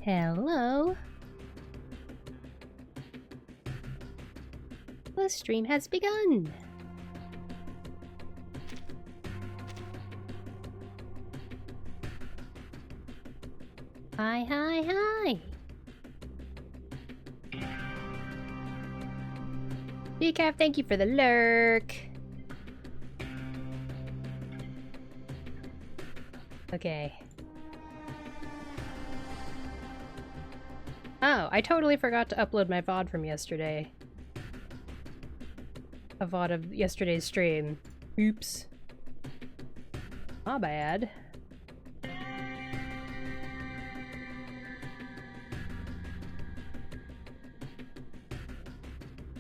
Hello. The stream has begun. Hi, hi, hi. Decaf, thank you for the lurk. Okay. Oh, I totally forgot to upload my VOD from yesterday. A VOD of yesterday's stream. Oops. My bad.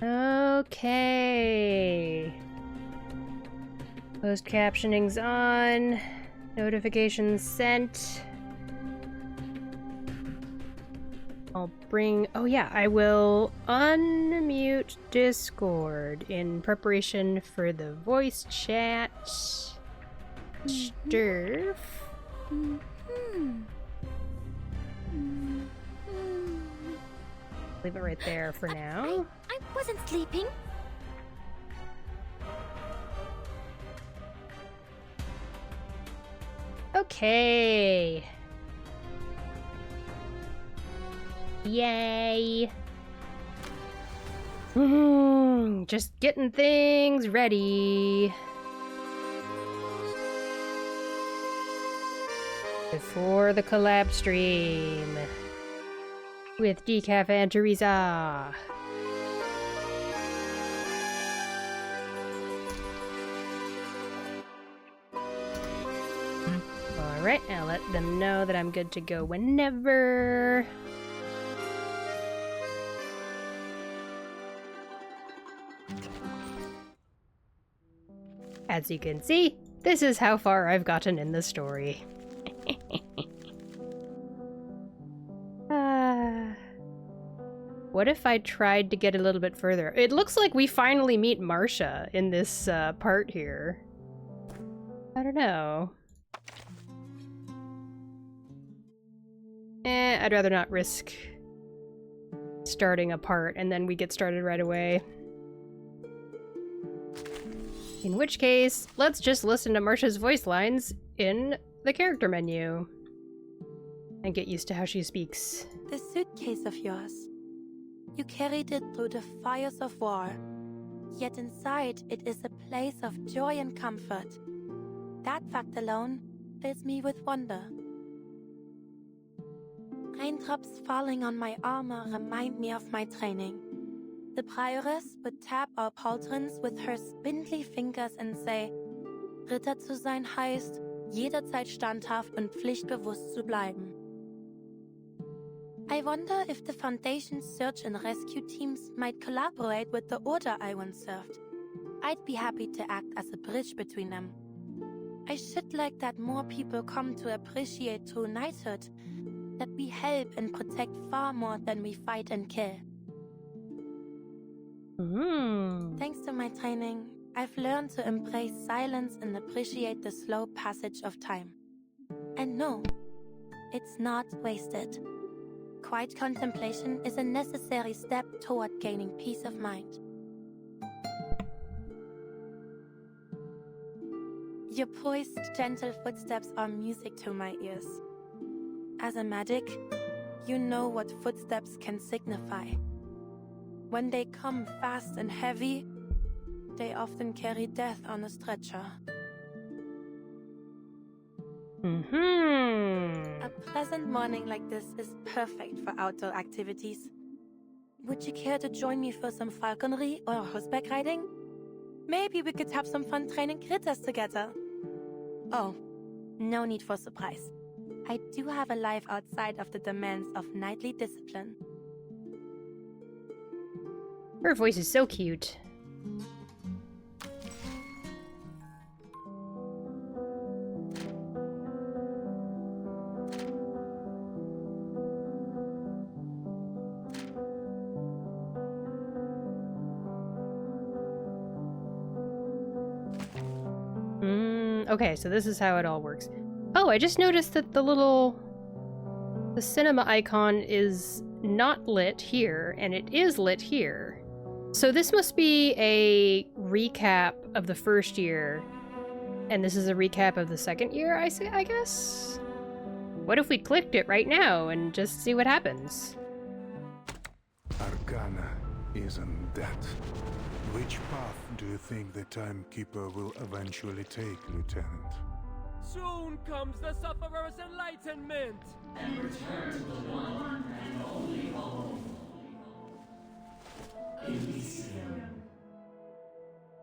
Okay. Closed captioning's on. Notifications sent. I'll bring... Oh yeah, I will unmute Discord in preparation for the voice chat. Sturf. Leave it right there for now. I wasn't sleeping. Okay. Yay. Just getting things ready. Before the collab stream. With Decaf and Theresa. Alright, I'll let them know that I'm good to go whenever. As you can see, this is how far I've gotten in the story. What if I tried to get a little bit further? It looks like we finally meet Marsha in this part here. I don't know. I'd rather not risk starting a part and then we get started right away. In which case, let's just listen to Marsha's voice lines in the character menu and get used to how she speaks. The suitcase of yours. You carried it through the fires of war, yet inside it is a place of joy and comfort. That fact alone fills me with wonder. Raindrops falling on my armor remind me of my training. The prioress would tap our pauldrons with her spindly fingers and say, Ritter zu sein heißt, jederzeit standhaft und pflichtbewusst zu bleiben. I wonder if the Foundation's search and rescue teams might collaborate with the order I once served. I'd be happy to act as a bridge between them. I should like that more people come to appreciate true knighthood, that we help and protect far more than we fight and kill. Thanks to my training, I've learned to embrace silence and appreciate the slow passage of time. And no, it's not wasted. Quiet contemplation is a necessary step toward gaining peace of mind. Your poised, gentle footsteps are music to my ears. As a medic, you know what footsteps can signify. When they come fast and heavy, they often carry death on a stretcher. A pleasant morning like this is perfect for outdoor activities. Would you care to join me for some falconry or horseback riding? Maybe we could have some fun training critters together. Oh, no need for surprise. I do have a life outside of the demands of knightly discipline. Her voice is so cute. Okay, so this is how it all works. Oh, I just noticed that the little The cinema icon is not lit here, and it is lit here. So this must be a recap of the first year, and this is a recap of the second year, I guess? What if we clicked it right now and just see what happens? Arcana isn't that. Which path do you think the Timekeeper will eventually take, Lieutenant? Soon comes the Sufferer's enlightenment! And return to the one and only home. Elysium.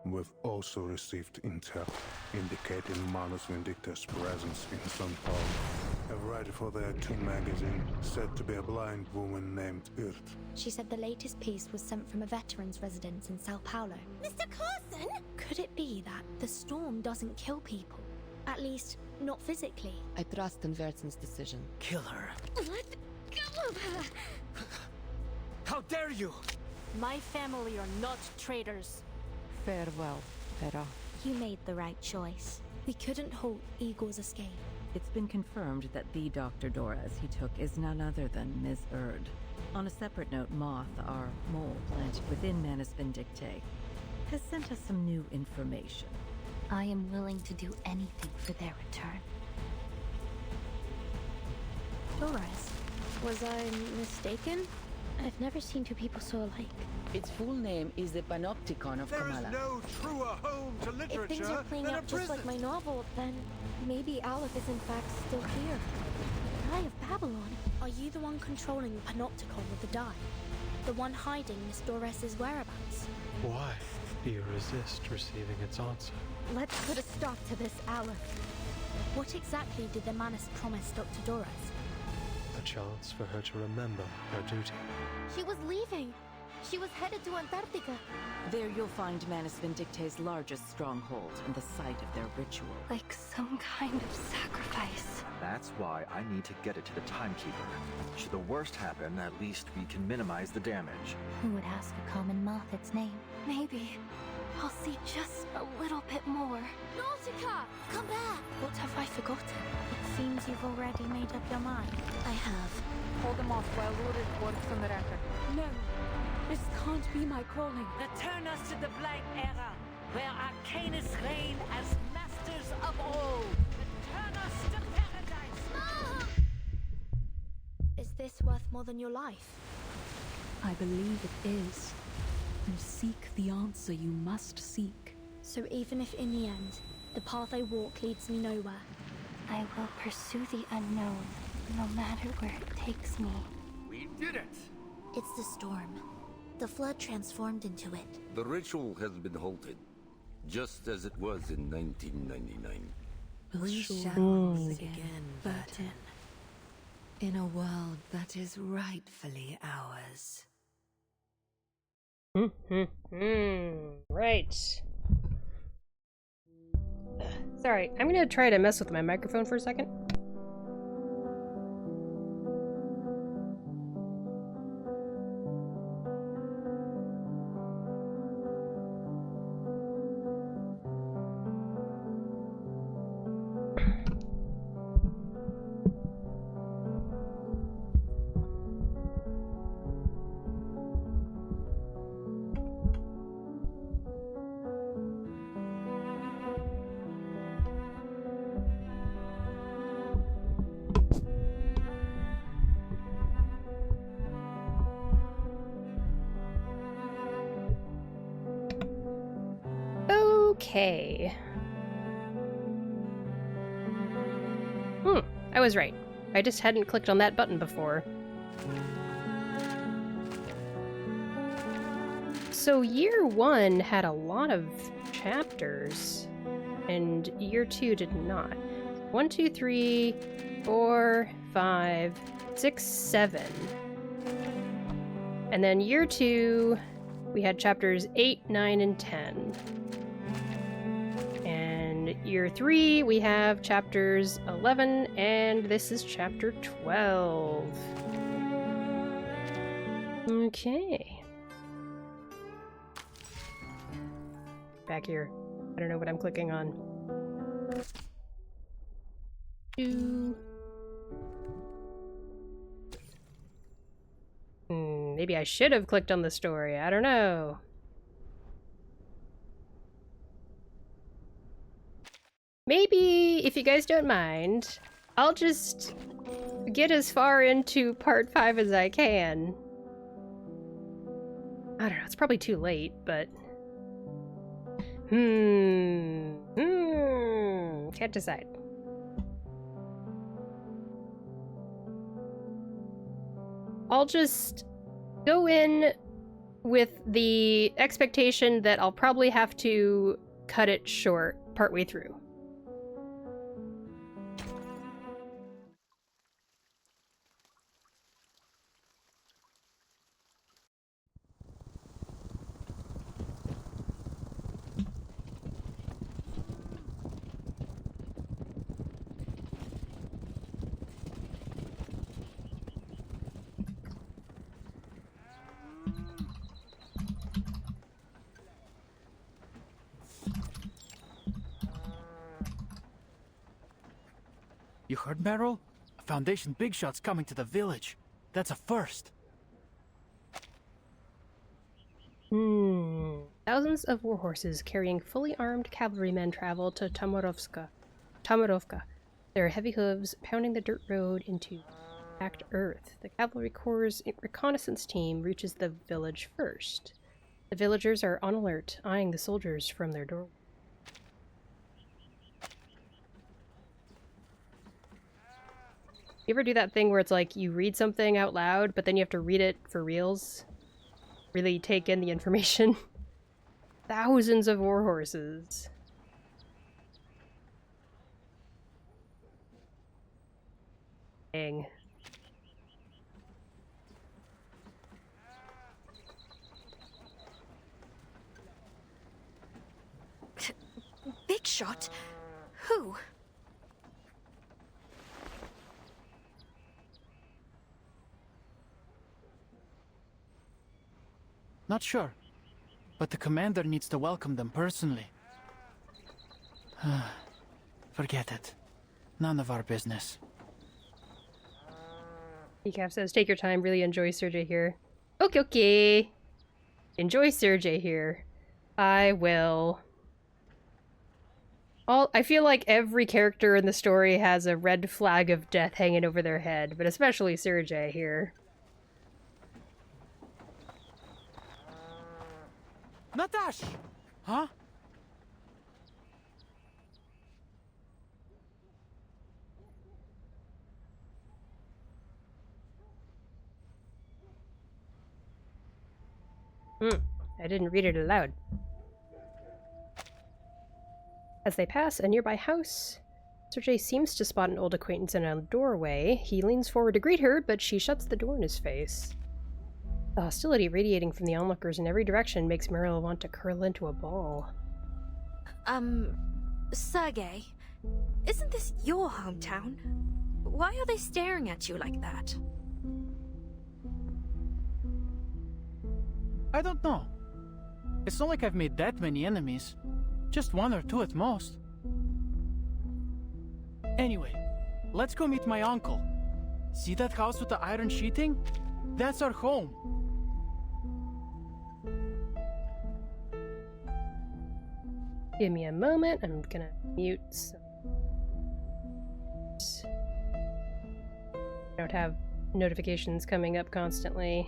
We've also received intel indicating Manus Vindicta's presence in São Paulo. A writer for their teen magazine said to be a blind woman named Irt. She said the latest piece was sent from a veteran's residence in Sao Paulo. Mr. Carson? Could it be that the storm doesn't kill people? At least, not physically. I trust in Vertzen's decision. Kill her. Let go of her! How dare you! My family are not traitors. Farewell, Vera. You made the right choice. We couldn't halt Igor's escape. It's been confirmed that the Dr. Doras he took is none other than Ms. Erd. On a separate note, Moth, our mole planted within Manus Vindictae, has sent us some new information. I am willing to do anything for their return. Doras, was I mistaken? I've never seen two people so alike. Its full name is the Panopticon of There is Kamala. no truer home to literature If things are playing than a out just prison. like my novel, then maybe Aleph is in fact still here. The Eye of Babylon. Are you the one controlling the Panopticon with the die? The one hiding Miss Doras' whereabouts? Why do you resist receiving its answer? Let's put a stop to this, Aleph. What exactly did the Manus promise Dr. Doras? A chance for her to remember her duty. She was leaving. She was headed to Antarctica. There you'll find Manus Vindictae's largest stronghold and the site of their ritual. Like some kind of sacrifice. That's why I need to get it to the Timekeeper. Should the worst happen, at least we can minimize the damage. Who would ask a common moth its name? Maybe I'll see just a little bit more. Nautica! Come back! What have I forgotten? It seems you've already made up your mind. I have. Hold them off while Lorid works on the record. No, this can't be my calling. Return us to the blank era, where Arcanists reign as masters of all. Return us to paradise. Mom! Is this worth more than your life? I believe it is. And seek the answer you must seek. So even if in the end, the path I walk leads me nowhere, I will pursue the unknown, no matter where it takes me. We did it! It's the storm. The flood transformed into it. The ritual has been halted, just as it was in 1999. We shall once again, Burton. In a world that is rightfully ours. Right. Sorry, I'm gonna try to mess with my microphone for a second. Okay. I was right. I just hadn't clicked on that button before. So year 1 had a lot of chapters, and year 2 did not. 1, 2, 3, 4, 5, 6, 7. And then year 2, we had chapters 8, 9, and 10. And year 3, we have chapters 11, and this is chapter 12. Okay. Back here. I don't know what I'm clicking on. Maybe I should have clicked on the story. I don't know. Maybe, if you guys don't mind, I'll just get as far into part 5 as I can. I don't know, it's probably too late, but... Can't decide. I'll just go in with the expectation that I'll probably have to cut it short partway through. You heard, Meryl? A Foundation big shot's coming to the village. That's a first. Thousands of warhorses carrying fully armed cavalrymen travel to Tomorovka. Their heavy hooves pounding the dirt road into packed earth. The cavalry corps' reconnaissance team reaches the village first. The villagers are on alert, eyeing the soldiers from their door. You ever do that thing where it's like you read something out loud, but then you have to read it for reals? Really take in the information? Thousands of warhorses. Dang. Big shot? Who? Not sure. But the commander needs to welcome them personally. Forget it. None of our business. Decaf says, take your time, really enjoy Sergei here. Okay, okay. Enjoy Sergei here. I will. I feel like every character in the story has a red flag of death hanging over their head, but especially Sergei here. Natash! Huh? I didn't read it aloud. As they pass a nearby house, Sergei seems to spot an old acquaintance in a doorway. He leans forward to greet her, but she shuts the door in his face. The hostility radiating from the onlookers in every direction makes Meryl want to curl into a ball. Sergei, isn't this your hometown? Why are they staring at you like that? I don't know. It's not like I've made that many enemies. Just one or two at most. Anyway, let's go meet my uncle. See that house with the iron sheeting? That's our home. Give me a moment. I'm gonna mute some. I don't have notifications coming up constantly.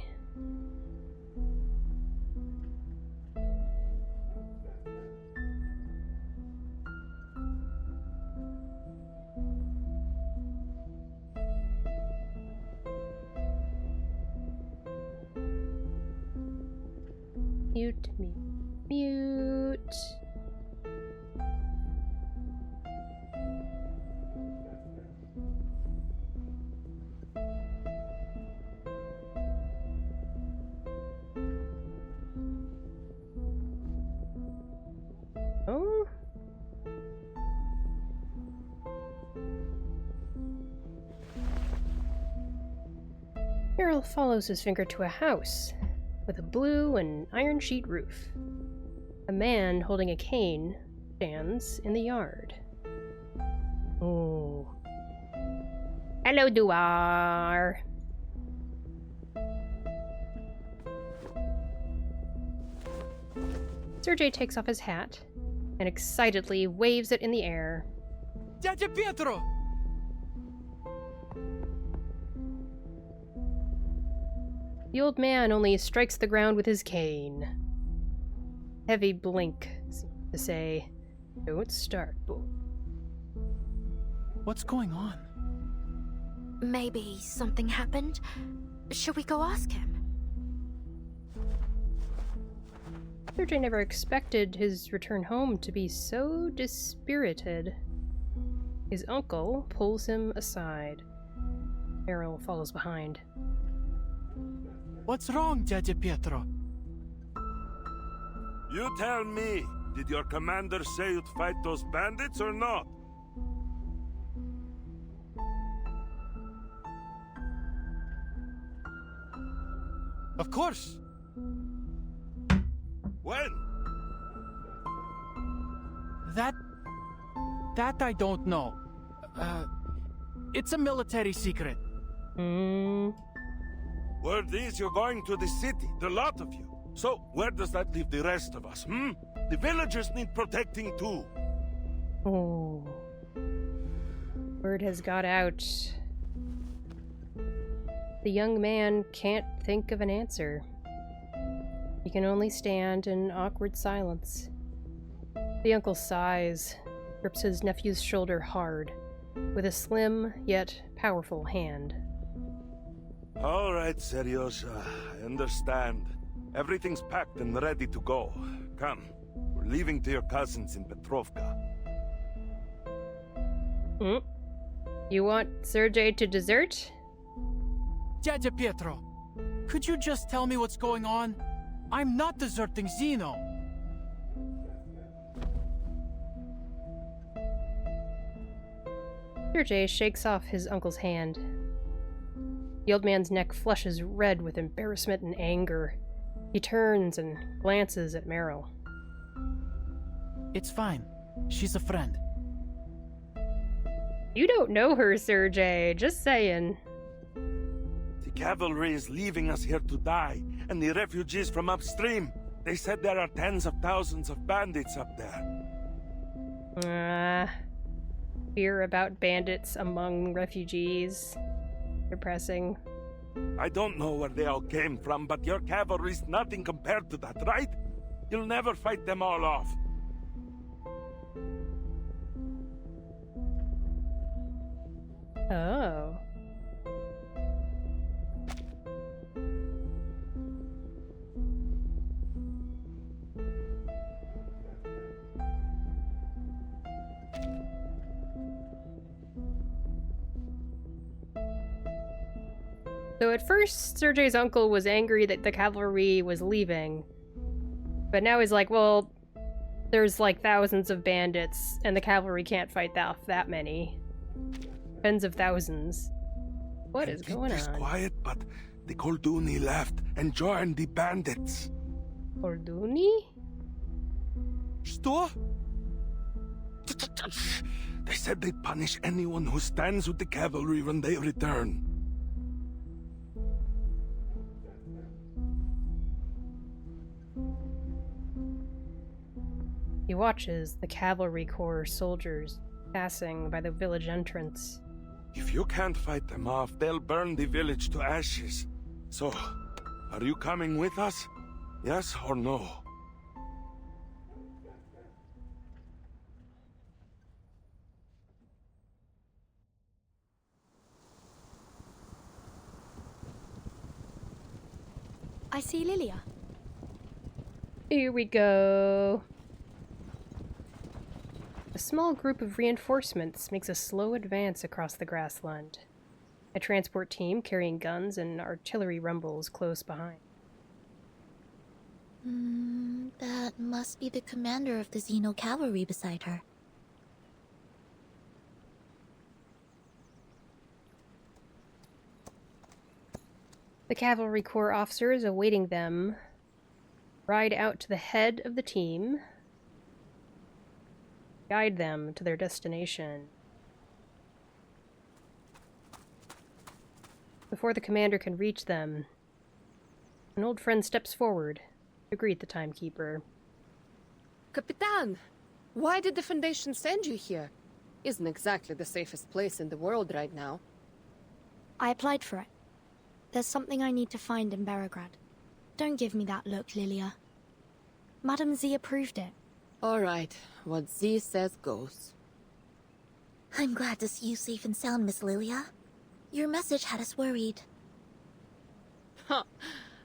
Mute, mute, mute. Oh. Errol follows his finger to a house with a blue and iron sheet roof. A man holding a cane stands in the yard. Oh. Hello, Duar. Sergei takes off his hat and excitedly waves it in the air. Dядя Pietro! The old man only strikes the ground with his cane. Heavy blink seems to say, "Don't start, boy." What's going on? Maybe something happened. Should we go ask him? Sergei never expected his return home to be so dispirited. His uncle pulls him aside. Meryl follows behind. What's wrong, Dядя Pietro? You tell me, did your commander say you'd fight those bandits or not? Of course. When? That I don't know. It's a military secret. Word is you're going to the city, the lot of you. So, where does that leave the rest of us, The villagers need protecting too. Oh. Word has got out. The young man can't think of an answer. He can only stand in awkward silence. The uncle sighs, grips his nephew's shoulder hard, with a slim yet powerful hand. All right, Seryosa, I understand. Everything's packed and ready to go. Come, we're leaving to your cousins in Petrovka. You want Sergei to desert? Dядя Pietro, could you just tell me what's going on? I'm not deserting Zeno. Sergei shakes off his uncle's hand. The old man's neck flushes red with embarrassment and anger. He turns and glances at Meryl. It's fine. She's a friend. You don't know her, Sergei. Just saying. The cavalry is leaving us here to die, and the refugees from upstream. They said there are tens of thousands of bandits up there. Fear about bandits among refugees. Depressing. I don't know where they all came from, but your cavalry's nothing compared to that, right? You'll never fight them all off. Oh. So at first, Sergei's uncle was angry that the cavalry was leaving. But now he's like, well, there's like thousands of bandits, and the cavalry can't fight off that many. Tens of thousands. What is going on? It's quiet, but the Kolduni left and joined the bandits. Kolduni? Что? They said they'd punish anyone who stands with the cavalry when they return. He watches the cavalry corps soldiers passing by the village entrance. If you can't fight them off, they'll burn the village to ashes. So, are you coming with us? Yes or no? I see Lilia. Here we go. A small group of reinforcements makes a slow advance across the grassland. A transport team carrying guns and artillery rumbles close behind. That must be the commander of the Xeno cavalry beside her. The cavalry corps officers awaiting them ride out to the head of the team, guide them to their destination. Before the commander can reach them, an old friend steps forward to greet the timekeeper. Capitan, why did the Foundation send you here? Isn't exactly the safest place in the world right now. I applied for it. There's something I need to find in Belgrade. Don't give me that look, Lilia. Madam Z approved it. All right, what Z says goes. I'm glad to see you safe and sound, Miss Lilia. Your message had us worried. Huh.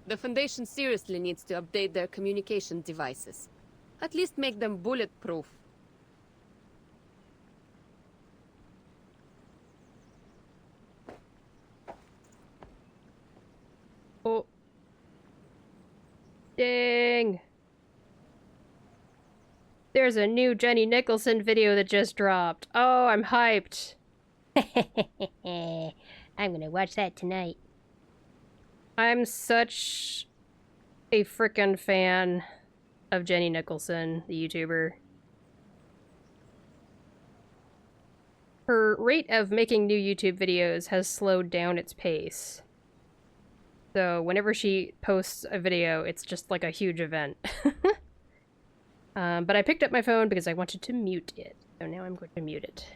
The Foundation seriously needs to update their communication devices. At least make them bulletproof. Oh. Dang. There's a new Jenny Nicholson video that just dropped. Oh, I'm hyped. I'm gonna watch that tonight. I'm such a frickin' fan of Jenny Nicholson, the YouTuber. Her rate of making new YouTube videos has slowed down its pace. So whenever she posts a video, it's just like a huge event. But I picked up my phone because I wanted to mute it. So now I'm going to mute it.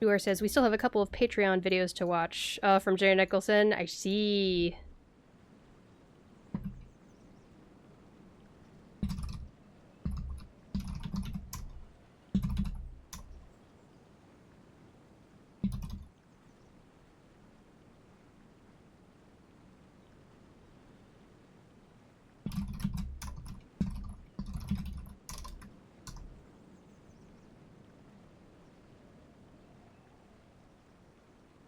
Duar says, we still have a couple of Patreon videos to watch. From Jenny Nicholson. I see.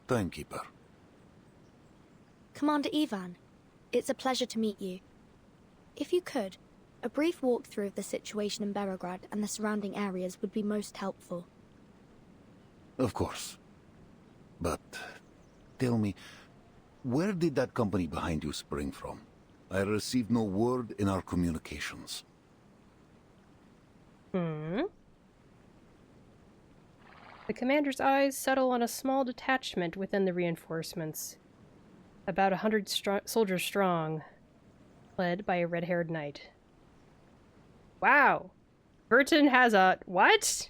Timekeeper. Commander Ivan, it's a pleasure to meet you. If you could, a brief walkthrough of the situation in Belgrade and the surrounding areas would be most helpful. Of course. But tell me, where did that company behind you spring from? I received no word in our communications. The commander's eyes settle on a small detachment within the reinforcements. About 100 soldiers strong, led by a red-haired knight. Wow! Verton has a... what?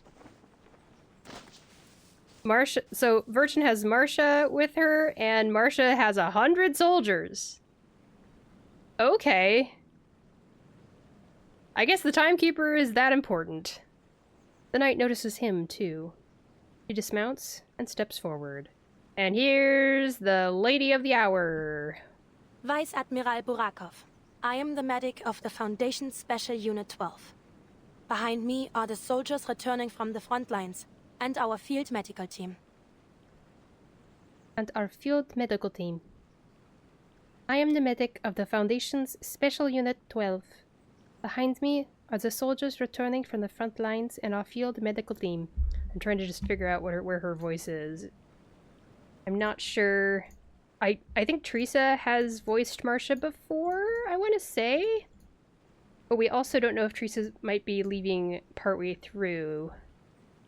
Marsha... So, Verton has Marsha with her, and Marsha has 100 soldiers. Okay. I guess the timekeeper is that important. The knight notices him, too. He dismounts and steps forward. And here's the lady of the hour. Vice Admiral Burakov. I am the medic of the Foundation's Special Unit 12. Behind me are the soldiers returning from the front lines, and our field medical team. I am the medic of the Foundation's Special Unit 12. Behind me are the soldiers returning from the front lines and our field medical team. I'm trying to just figure out where her voice is. I'm not sure. I think Theresa has voiced Marsha before, I want to say. But we also don't know if Theresa might be leaving partway through.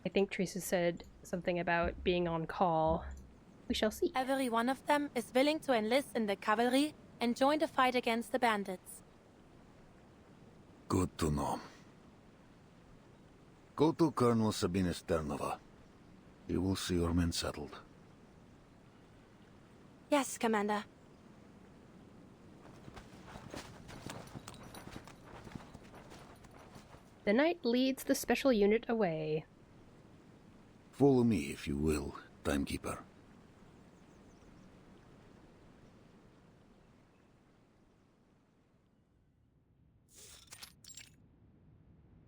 I think Theresa said something about being on call. We shall see. Every one of them is willing to enlist in the cavalry and join the fight against the bandits. Good to know. Go to Colonel Sabina Sternova. He will see your men settled. Yes, Commander. The knight leads the special unit away. Follow me, if you will, Timekeeper.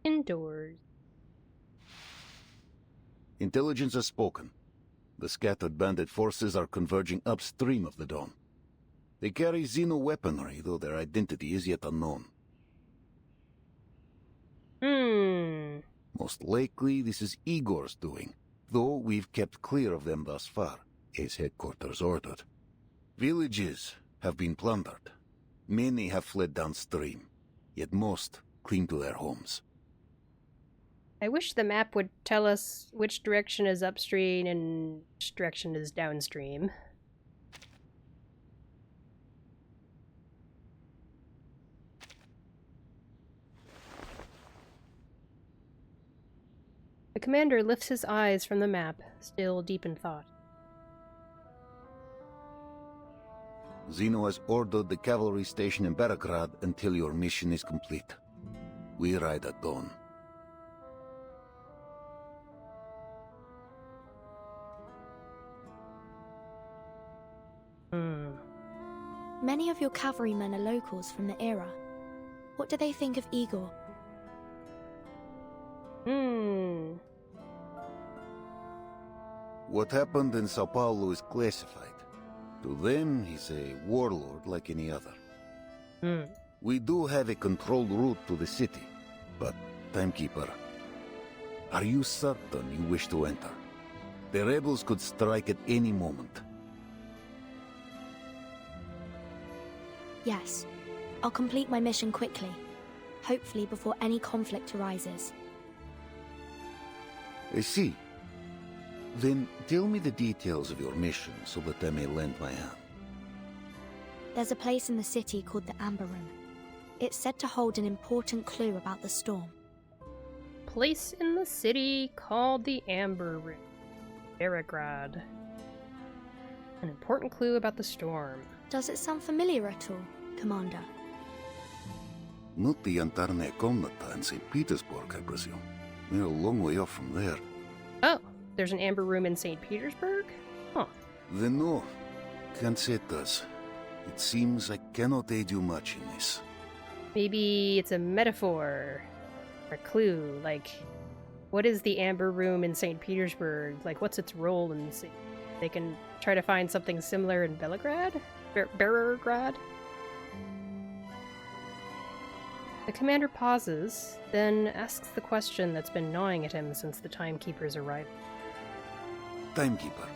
Indoors. Intelligence has spoken. The scattered bandit forces are converging upstream of the Dawn. They carry xeno-weaponry, though their identity is yet unknown. Most likely, this is Igor's doing, though we've kept clear of them thus far, as headquarters ordered. Villages have been plundered. Many have fled downstream, yet most cling to their homes. I wish the map would tell us which direction is upstream and which direction is downstream. The commander lifts his eyes from the map, still deep in thought. Zeno has ordered the cavalry station in Belgrade until your mission is complete. We ride at dawn. Many of your cavalrymen are locals from the era. What do they think of Igor? What happened in Sao Paulo is classified. To them, he's a warlord like any other. We do have a controlled route to the city, but, Timekeeper, are you certain you wish to enter? The rebels could strike at any moment. Yes. I'll complete my mission quickly. Hopefully before any conflict arises. I see. Then tell me the details of your mission so that I may lend my hand. There's a place in the city called the Amber Room. It's said to hold an important clue about the storm. Place in the city called the Amber Room. Belgrade. An important clue about the storm. Does it sound familiar at all, Commander? Not the Yantarne Komnata in St. Petersburg, I presume. We're a long way off from there. Oh, there's an Amber Room in St. Petersburg? Huh. Then no. Can't say it does. It seems I cannot aid you much in this. Maybe it's a metaphor. Or a clue, like, what is the Amber Room in St. Petersburg? Like, what's its role in St. They can try to find something similar in Belgrade? Belgrade? The commander pauses, then asks the question that's been gnawing at him since the Timekeeper's arrival. Timekeeper,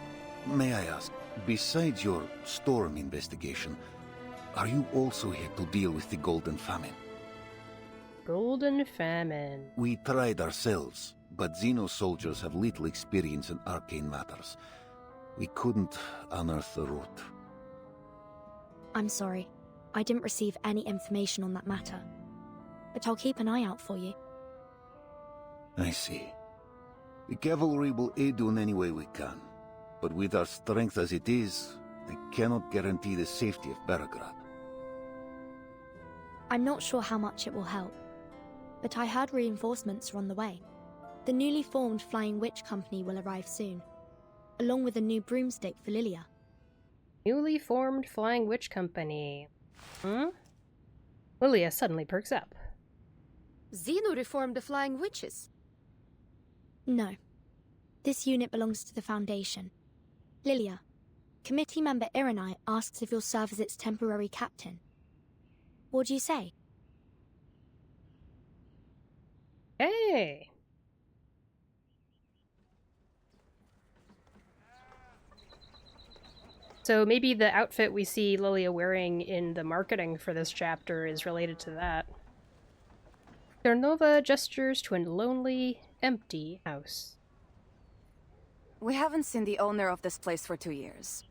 may I ask, besides your storm investigation, are you also here to deal with the Golden Famine? Golden Famine. We tried ourselves, but Xeno soldiers have little experience in arcane matters. We couldn't unearth the root. I'm sorry. I didn't receive any information on that matter. But I'll keep an eye out for you. I see. The cavalry will aid you in any way we can. But with our strength as it is, I cannot guarantee the safety of Belgrade. I'm not sure how much it will help. But I heard reinforcements are on the way. The newly formed Flying Witch Company will arrive soon, along with a new broomstick for Lilia. Newly formed Flying Witch Company. Lilia suddenly perks up. Xeno reformed the Flying Witches. No. This unit belongs to the Foundation. Lilia, committee member Irenai asks if you'll serve as its temporary captain. What do you say? Hey! So maybe the outfit we see Lilia wearing in the marketing for this chapter is related to that. Ternova gestures to a lonely, empty house. We haven't seen the owner of this place for 2 years.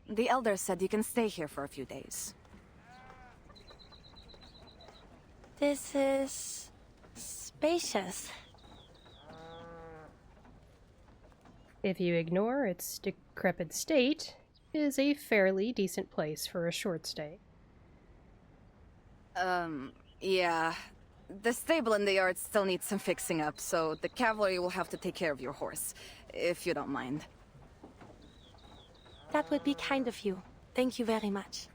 The elder said you can stay here for a few days. This is spacious. If you ignore its decrepit state, it is a fairly decent place for a short stay. Yeah. The stable and the yard still need some fixing up, so the cavalry will have to take care of your horse, if you don't mind. That would be kind of you. Thank you very much.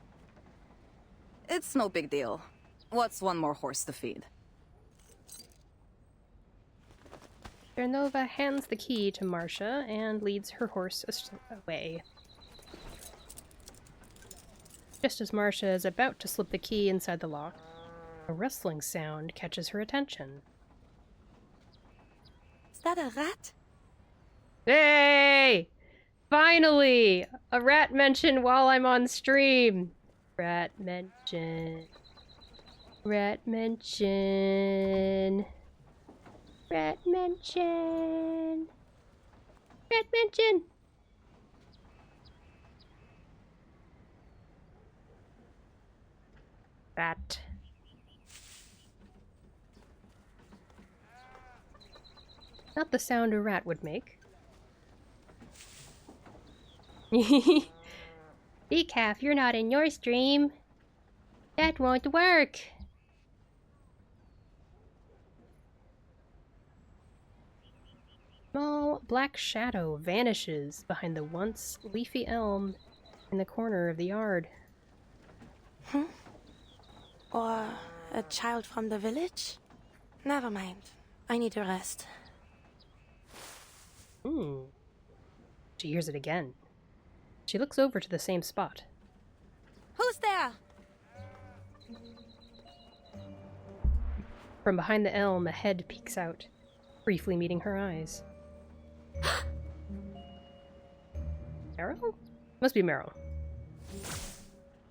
It's no big deal. What's one more horse to feed? Ternova hands the key to Marsha and leads her horse away. Just as Marsha is about to slip the key inside the lock, a rustling sound catches her attention. Is that a rat? Hey! Finally! A rat mention while I'm on stream! Rat mention. Rat mention. Rat Mansion! Rat Mansion! Rat. Not the sound a rat would make. Decaf, you're not in your stream. That won't work. Small black shadow vanishes behind the once leafy elm in the corner of the yard. Or a child from the village? Never mind. I need a rest. She hears it again. She looks over to the same spot. Who's there? From behind the elm, a head peeks out, briefly meeting her eyes. Meryl? Must be Meryl.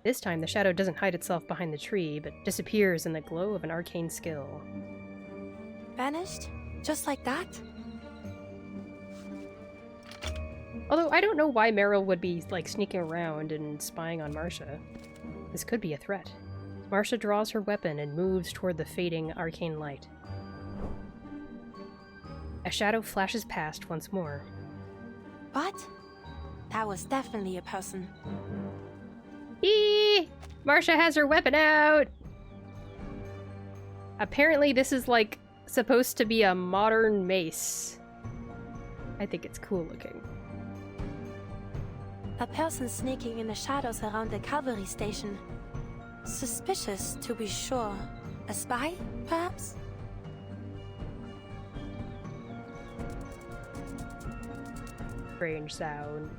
This time, the shadow doesn't hide itself behind the tree, but disappears in the glow of an arcane skill. Vanished? Just like that? Although I don't know why Meryl would be, like, sneaking around and spying on Marsha. This could be a threat. Marsha draws her weapon and moves toward the fading arcane light. A shadow flashes past once more. What? That was definitely a person. Eee! Marsha has her weapon out! Apparently this is, like, supposed to be a modern mace. I think it's cool looking. A person sneaking in the shadows around the cavalry station. Suspicious, to be sure. A spy, perhaps? Strange sound.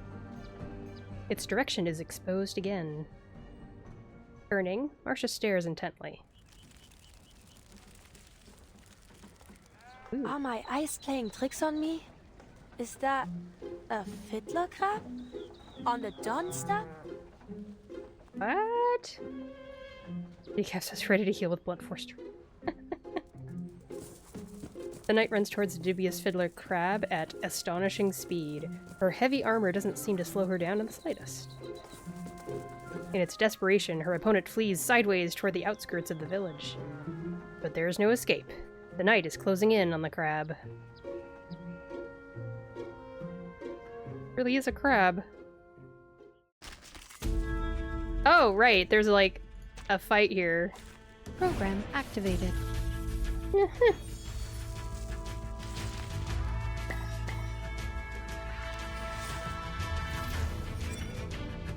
Its direction is exposed again. Turning, Marsha stares intently. Ooh. Are my eyes playing tricks on me? Is that a fiddler crab? On the dawn step? What? Decaf is ready to heal with blunt force. The knight runs towards the dubious fiddler crab at astonishing speed. Her heavy armor doesn't seem to slow her down in the slightest. In its desperation, her opponent flees sideways toward the outskirts of the village. But there is no escape. The knight is closing in on the crab. Really is a crab. Oh, right, there's like a fight here. Program activated.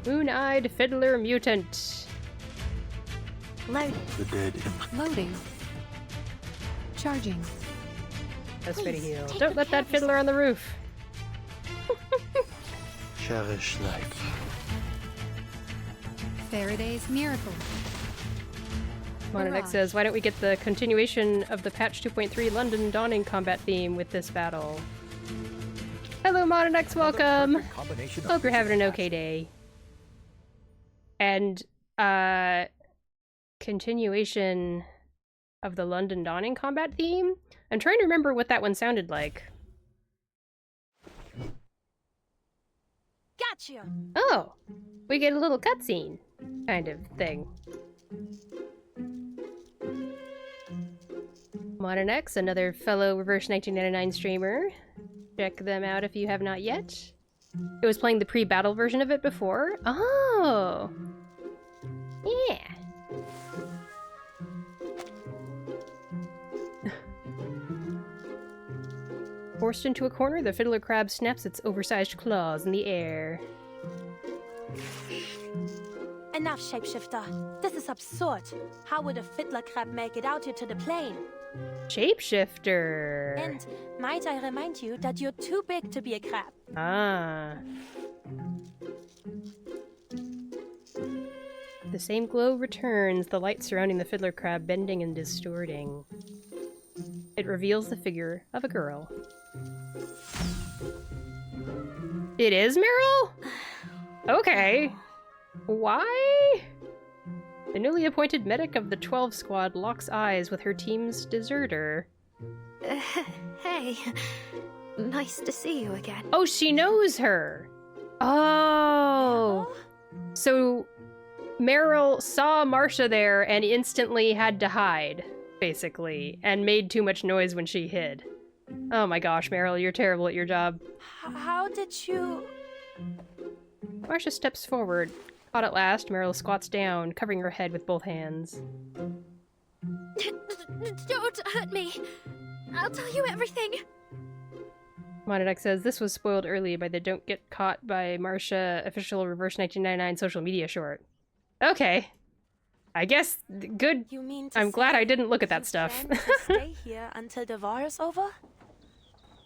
Moon-eyed fiddler mutant. Loading. The dead. Loading. Charging. That's ready to heal. Don't let that fiddler on the roof. Cherish life. Faraday's miracle. Mononex says, why don't we get the continuation of the patch 2.3 London Dawning combat theme with this battle? Hello Mononex, welcome! Hope you're having an okay day. And, continuation of the London Dawning combat theme? I'm trying to remember what that one sounded like. Gotcha! Oh! We get a little cutscene kind of thing. Mononex, another fellow Reverse 1999 streamer. Check them out if you have not yet. It was playing the pre-battle version of it before. Oh! Yeah. Forced into a corner, the fiddler crab snaps its oversized claws in the air. Enough, shapeshifter. This is absurd. How would a fiddler crab make it out here to the plane? Shapeshifter! And might I remind you that you're too big to be a crab. Ah. The same glow returns, the light surrounding the fiddler crab bending and distorting. It reveals the figure of a girl. It is Meryl? Okay. Why? The newly appointed medic of the 12 squad locks eyes with her team's deserter. Hey. Nice to see you again. Oh, she knows her. Oh. So Meryl saw Marsha there and instantly had to hide, basically, and made too much noise when she hid. Oh my gosh, Meryl, you're terrible at your job. How did you... Marsha steps forward. Caught at last, Meryl squats down, covering her head with both hands. Don't hurt me. I'll tell you everything. Monadek says this was spoiled early by the Don't Get Caught by Marsha official reverse 1999 social media short. Okay. I guess good. You mean to I'm glad say I didn't look at that you stuff. plan to stay here until the war is over?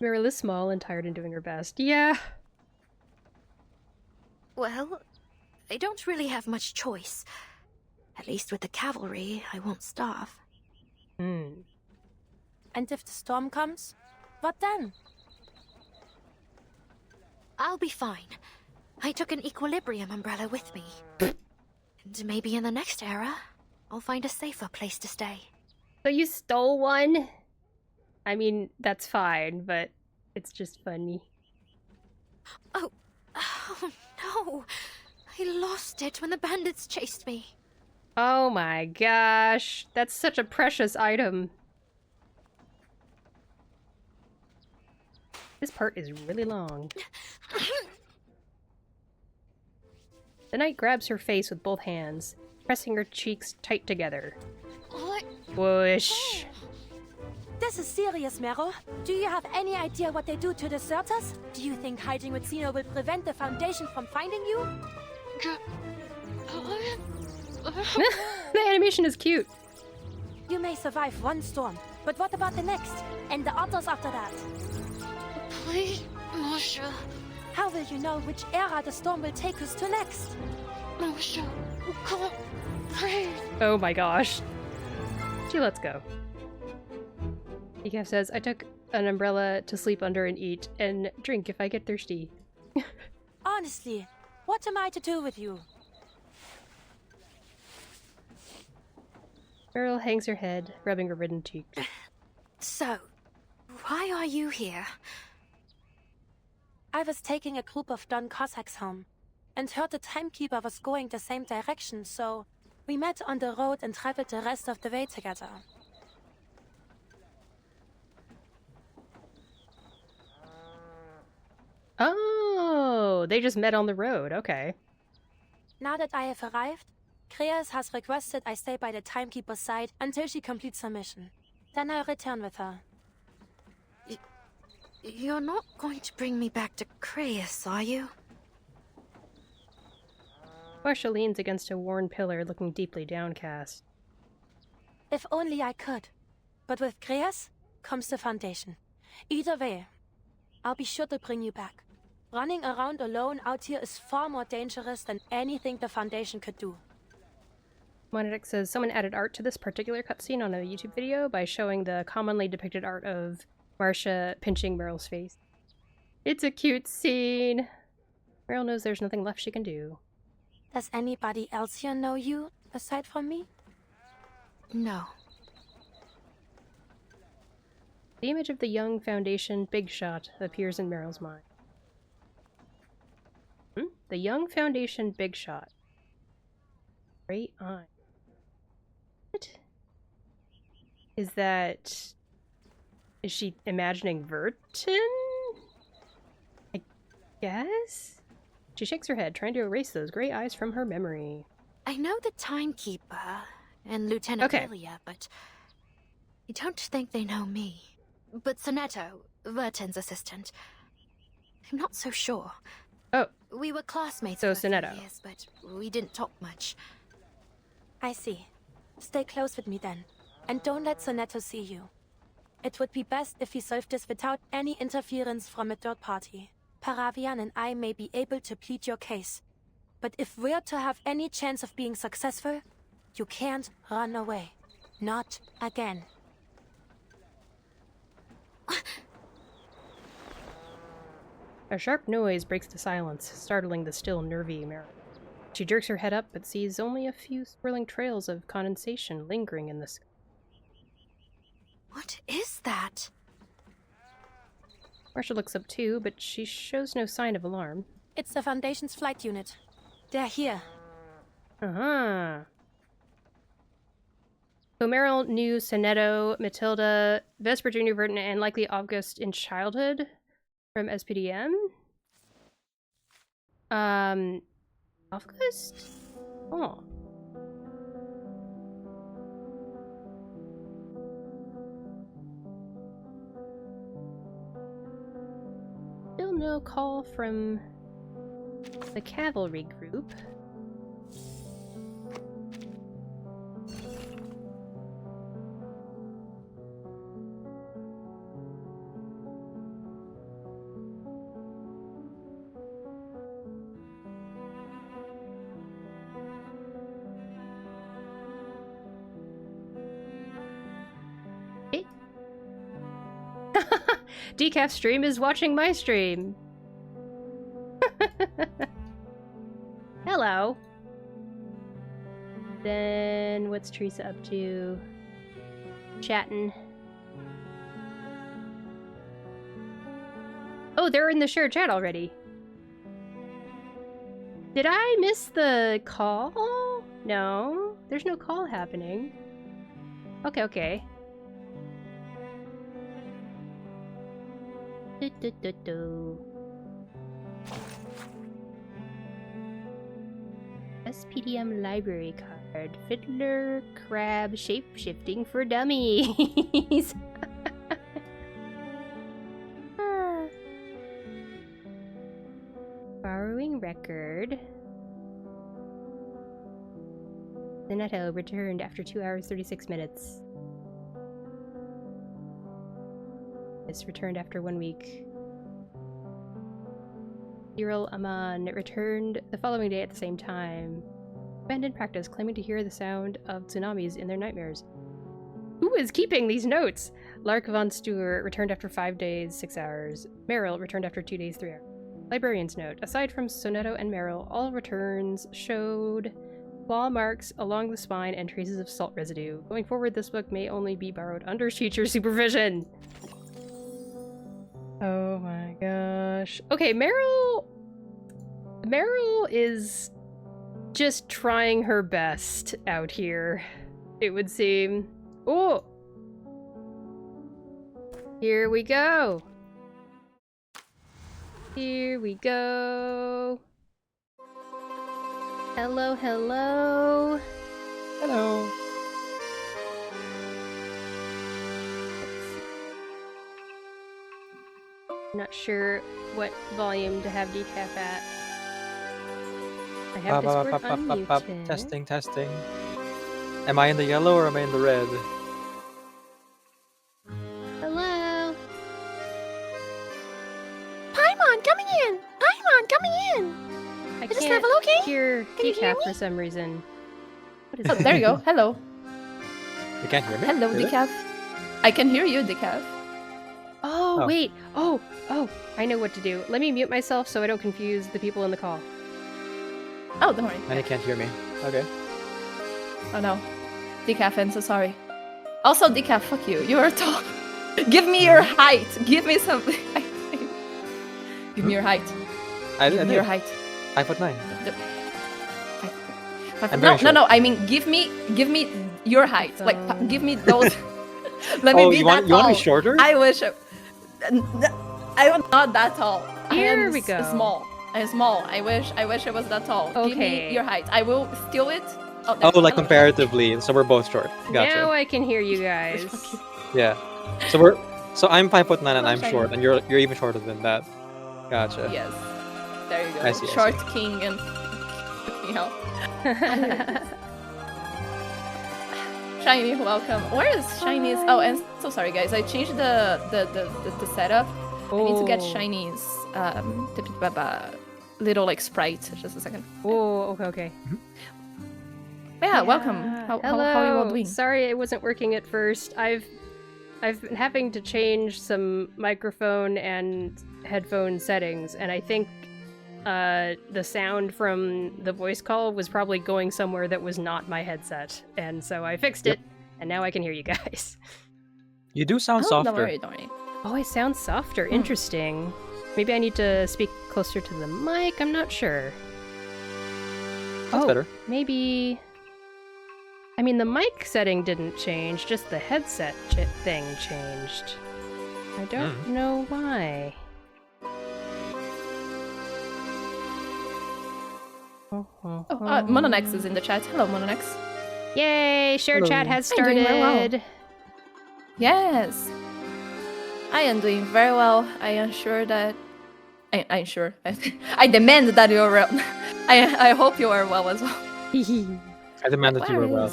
Meryl is small and tired and doing her best. Yeah. Well, I don't really have much choice. At least with the cavalry, I won't starve. Hmm. And if the storm comes, what then? I'll be fine. I took an equilibrium umbrella with me. And maybe in the next era, I'll find a safer place to stay. So you stole one? I mean, that's fine, but it's just funny. Oh no! I lost it when the bandits chased me. Oh my gosh. That's such a precious item. This part is really long. The knight grabs her face with both hands, pressing her cheeks tight together. Whoosh. This is serious, Meryl. Do you have any idea what they do to deserters? Do you think hiding with Zeno will prevent the Foundation from finding you? The animation is cute. You may survive one storm, but what about the next? And the others after that? Please, Marsha. How will you know which era the storm will take us to next? Marsha, come on, please. Oh my gosh. She lets go. Decaf says, I took an umbrella to sleep under and eat, and drink if I get thirsty. Honestly, what am I to do with you? Meryl hangs her head, rubbing her ridden cheek. So, why are you here? I was taking a group of Don Cossacks home, and heard the timekeeper was going the same direction, so we met on the road and traveled the rest of the way together. Oh, they just met on the road, okay. Now that I have arrived, Creas has requested I stay by the timekeeper's side until she completes her mission. Then I'll return with her. You're not going to bring me back to Creas, are you? Marsha leans against a worn pillar, looking deeply downcast. If only I could. But with Creas comes the Foundation. Either way, I'll be sure to bring you back. Running around alone out here is far more dangerous than anything the Foundation could do. Monadic says someone added art to this particular cutscene on a YouTube video by showing the commonly depicted art of Marsha pinching Meryl's face. It's a cute scene. Meryl knows there's nothing left she can do. Does anybody else here know you, aside from me? No. The image of the young Foundation big shot appears in Meryl's mind. The young Foundation big shot. Great eye. What? Is that... Is she imagining Verton? I guess? She shakes her head, trying to erase those gray eyes from her memory. I know the timekeeper and Lieutenant Lilia, but I don't think they know me. But Sonetto, Verton's assistant, I'm not so sure. Oh. We were classmates so for a Sonetto. few years, but we didn't talk much. I see. Stay close with me then, and don't let Sonetto see you. It would be best if we solve this without any interference from a third party. Paravian and I may be able to plead your case, but if we're to have any chance of being successful, you can't run away. Not again. A sharp noise breaks the silence, startling the still nervy Meryl. She jerks her head up, but sees only a few swirling trails of condensation lingering in the sky. What is that? Marsha looks up too, but she shows no sign of alarm. It's the Foundation's flight unit. They're here. Uh-huh. So Meryl knew Sonetto, Matilda, Vesper Jr. Verdant, and likely August in childhood from SPDM. August? Oh. Still no call from the cavalry group. Decaf stream is watching my stream. Hello. Then what's Theresa up to? Chatting. Oh, they're in the shared chat already. Did I miss the call? No, there's no call happening. Okay, okay. SPDM library card. Fiddler crab shape-shifting for dummies. Borrowing record. Sonetto returned after 2 hours 36 minutes. This returned after 1 week. Cyril Aman returned the following day at the same time. Abandoned practice, claiming to hear the sound of tsunamis in their nightmares. Who is keeping these notes? Lark von Stewart returned after 5 days, 6 hours. Meryl returned after 2 days, 3 hours. Librarian's note. Aside from Sonetto and Meryl, all returns showed claw marks along the spine and traces of salt residue. Going forward, this book may only be borrowed under teacher supervision. Oh my gosh. Okay, Meryl is just trying her best out here, it would seem. Oh! Here we go. Here we go. Hello, hello. Hello. Not sure what volume to have Decaf at. I have Discord unmuted. Testing, testing. Am I in the yellow or am I in the red? Hello. Paimon, coming in! Paimon, coming in! I Is this can't level okay? hear Can you hear Decaf me? for some reason. What is Oh, that? there you go. Hello. You can't hear me? Hello, Really? Decaf. I can hear you, Decaf. Oh, Oh. wait. Oh, I know what to do. Let me mute myself so I don't confuse the people in the call. Oh, don't worry. And you can't hear me. Okay. Oh no. Decaf, I'm so sorry. Also, Decaf, fuck you. You are tall. Give me your height. Give me something. Give me your height. Give me your height. 5'9". No. I mean, give me your height. Like, give me those. Let me be you that want tall. to be shorter? I wish. I'm not that tall. Here we go. I'm small. I wish I was that tall. Give me your height. I will steal it. Oh, like comparatively, so we're both short. Gotcha. Now I can hear you guys. Yeah. So I'm 5'9" and I'm short, and you're even shorter than that. Gotcha. Yes. There you go. I see. Short king and you know. Shiny, welcome. Where is Shiny's? Oh, and so sorry guys. I changed the setup. I need to get Shiny's little like sprite. Just a second. Oh, okay. Yeah, welcome. How are you all doing? Sorry it wasn't working at first. I've been having to change some microphone and headphone settings, and I think the sound from the voice call was probably going somewhere that was not my headset, and so I fixed it, and now I can hear you guys. You do sound Oh, softer. don't worry. Oh, it sounds softer. Interesting. Maybe I need to speak closer to the mic. I'm not sure. That's better. Maybe... I mean, the mic setting didn't change, just the headset thing changed. I don't know why. Mononex is in the chat. Hello, Mononex. Yay! Share Hello. chat has I'm doing very well. started. Yes. I am doing very well. I am sure that... I'm sure. I demand that you're well. I hope you are well as well. I demand that you are well.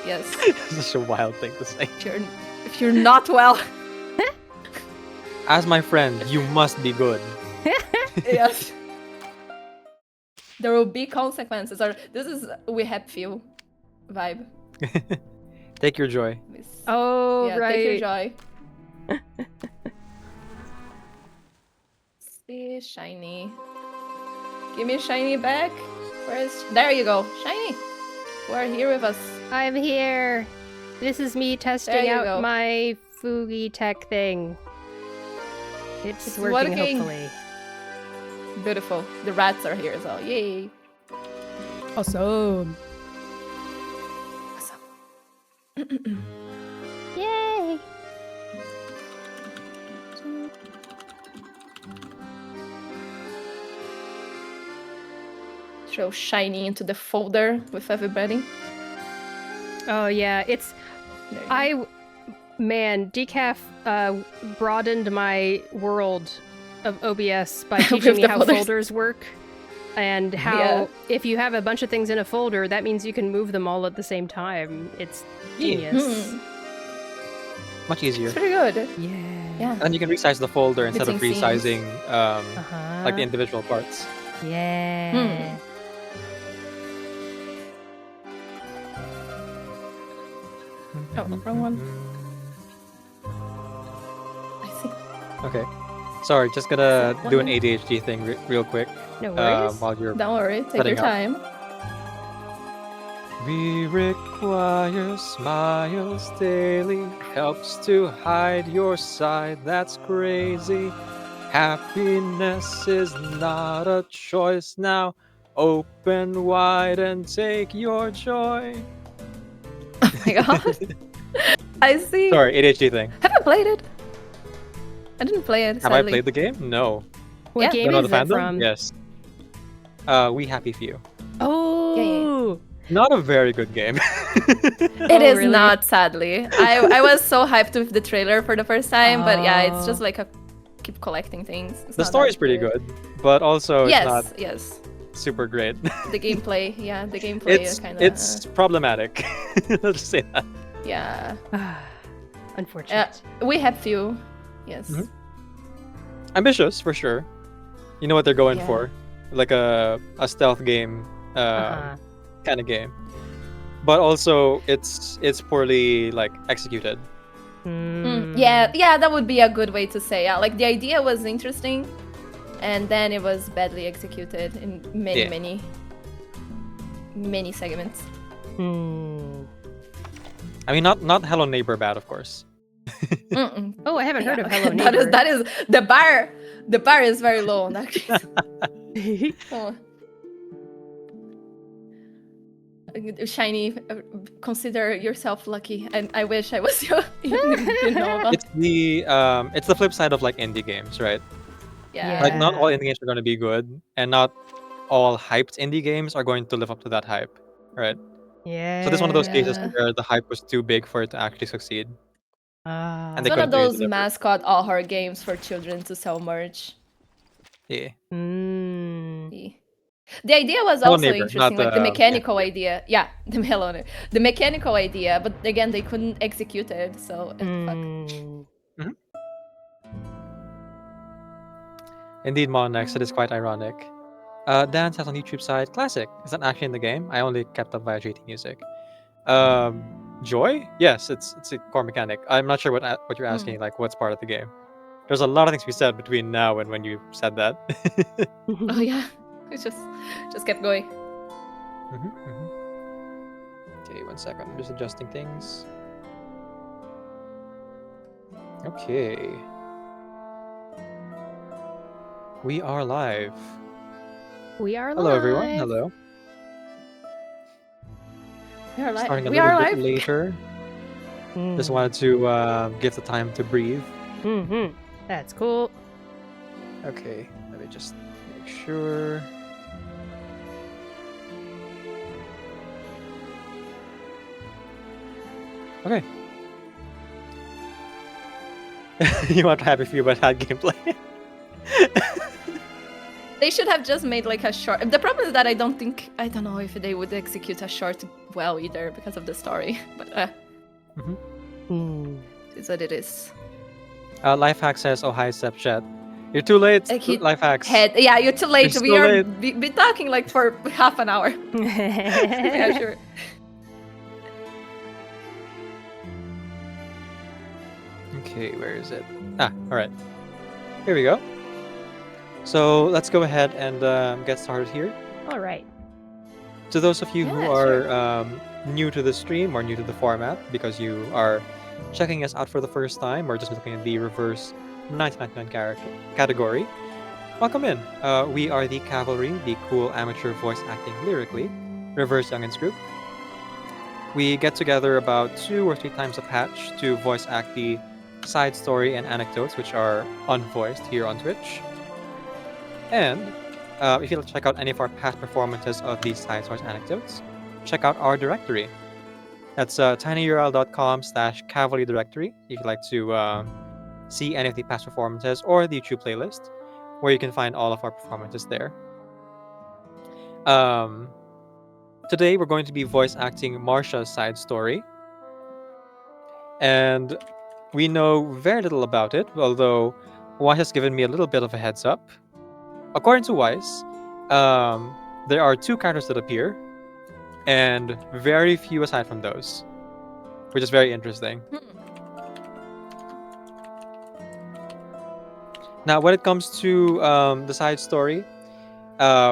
Yes. It's such a wild thing to say. If you're not well... As my friend, you must be good. Yes. There will be consequences. Or this is we have feel vibe. Take your joy. Oh, yeah, right. Take your joy. See, shiny. Give me shiny back. There you go, shiny. You are here with us. I'm here. This is me testing out go. my Fugi tech thing. It's working, hopefully. Beautiful. The rats are here as well. Yay. Awesome. Yay. Throw shiny into the folder with everybody. Oh yeah, it's... Man, Decaf broadened my world of OBS by teaching me how folders work. And how, if you have a bunch of things in a folder, that means you can move them all at the same time. It's genius. Much easier. It's pretty good. Yeah. And you can resize the folder instead of resizing like the individual parts. Yeah. Oh, wrong one. Okay. Sorry, just gonna do an ADHD thing real quick. No worries. While you're Don't worry, take your time. We require smiles daily, helps to hide your side that's crazy. Happiness is not a choice now. Open wide and take your joy. Oh my god. I see. Sorry, ADHD thing. Have I played it? I didn't play it, Have sadly. I played the game? No. What game is it from? Yes. We Happy Few. Oh! Not a very good game. It is not, sadly. I was so hyped with the trailer for the first time, but yeah, it's just like a keep collecting things. It's The not story's that pretty good, but also it's not super great. The gameplay, yeah, the gameplay is kind of... It's problematic. Let's just say that. Yeah. Unfortunate. We have few, yes. Ambitious, for sure. You know what they're going for. Like a stealth game kind of game. But also, it's poorly like executed. Yeah, that would be a good way to say. Yeah, like the idea was interesting, and then it was badly executed in many segments. I mean, not Hello Neighbor bad, of course. Oh, I haven't heard of Hello Neighbor. that is the bar. The bar is very low in that case. Oh. Shiny, consider yourself lucky, and I wish I was you. It's the flip side of like indie games, right? Yeah. Like not all indie games are going to be good, and not all hyped indie games are going to live up to that hype, right? Yeah. So this is one of those cases where the hype was too big for it to actually succeed. And It's one of those mascot horror games for children to sell merch. Yeah. The idea was also interesting, like the the mechanical idea. Yeah, the mechanical idea, but again, they couldn't execute it, so fuck. Indeed, Monex, it is quite ironic. Dan says on YouTube side, classic. Is that actually in the game? I only kept up via JT Music. Joy? Yes, it's a core mechanic. I'm not sure what you're asking, like what's part of the game. There's a lot of things we said between now and when you said that. Oh yeah, it just kept going. Okay, 1 second. I'm just adjusting things. Okay. We are live. We are Hello, live. everyone. Hello. We are live. Starting a We little are bit live. later. Just wanted to give the time to breathe. Mm-hmm. That's cool. Okay, let me just make sure. Okay. You want Happy Few about that gameplay? They should have just made like a short. The problem is that I don't know if they would execute a short well either because of the story. But it's what it is. Lifehack says, "Oh hi, Sepchat. You're too late. Lifehacks. Yeah, you're too late. You're We so are late. be talking like for half an hour. Yeah, sure. Okay, where is it? Ah, all right. Here we go. So let's go ahead and get started here. All right. To those of you who are new to the stream or new to the format, because you are checking us out for the first time or just looking at the reverse 1999 category, welcome in. We are the Cavalry, the cool amateur voice acting lyrically reverse youngins group. We get together about 2 or 3 times a patch to voice act the side story and anecdotes which are unvoiced here on Twitch. And if you'd like to check out any of our past performances of these side stories anecdotes, check out our directory. That's tinyurl.com/cavalry directory if you'd like to see any of the past performances or the YouTube playlist, where you can find all of our performances there. Today we're going to be voice acting Marsha's side story. And we know very little about it, although Wise has given me a little bit of a heads up. According to Wise, there are 2 characters that appear, and very few aside from those, which is very interesting. Now, when it comes to the side story,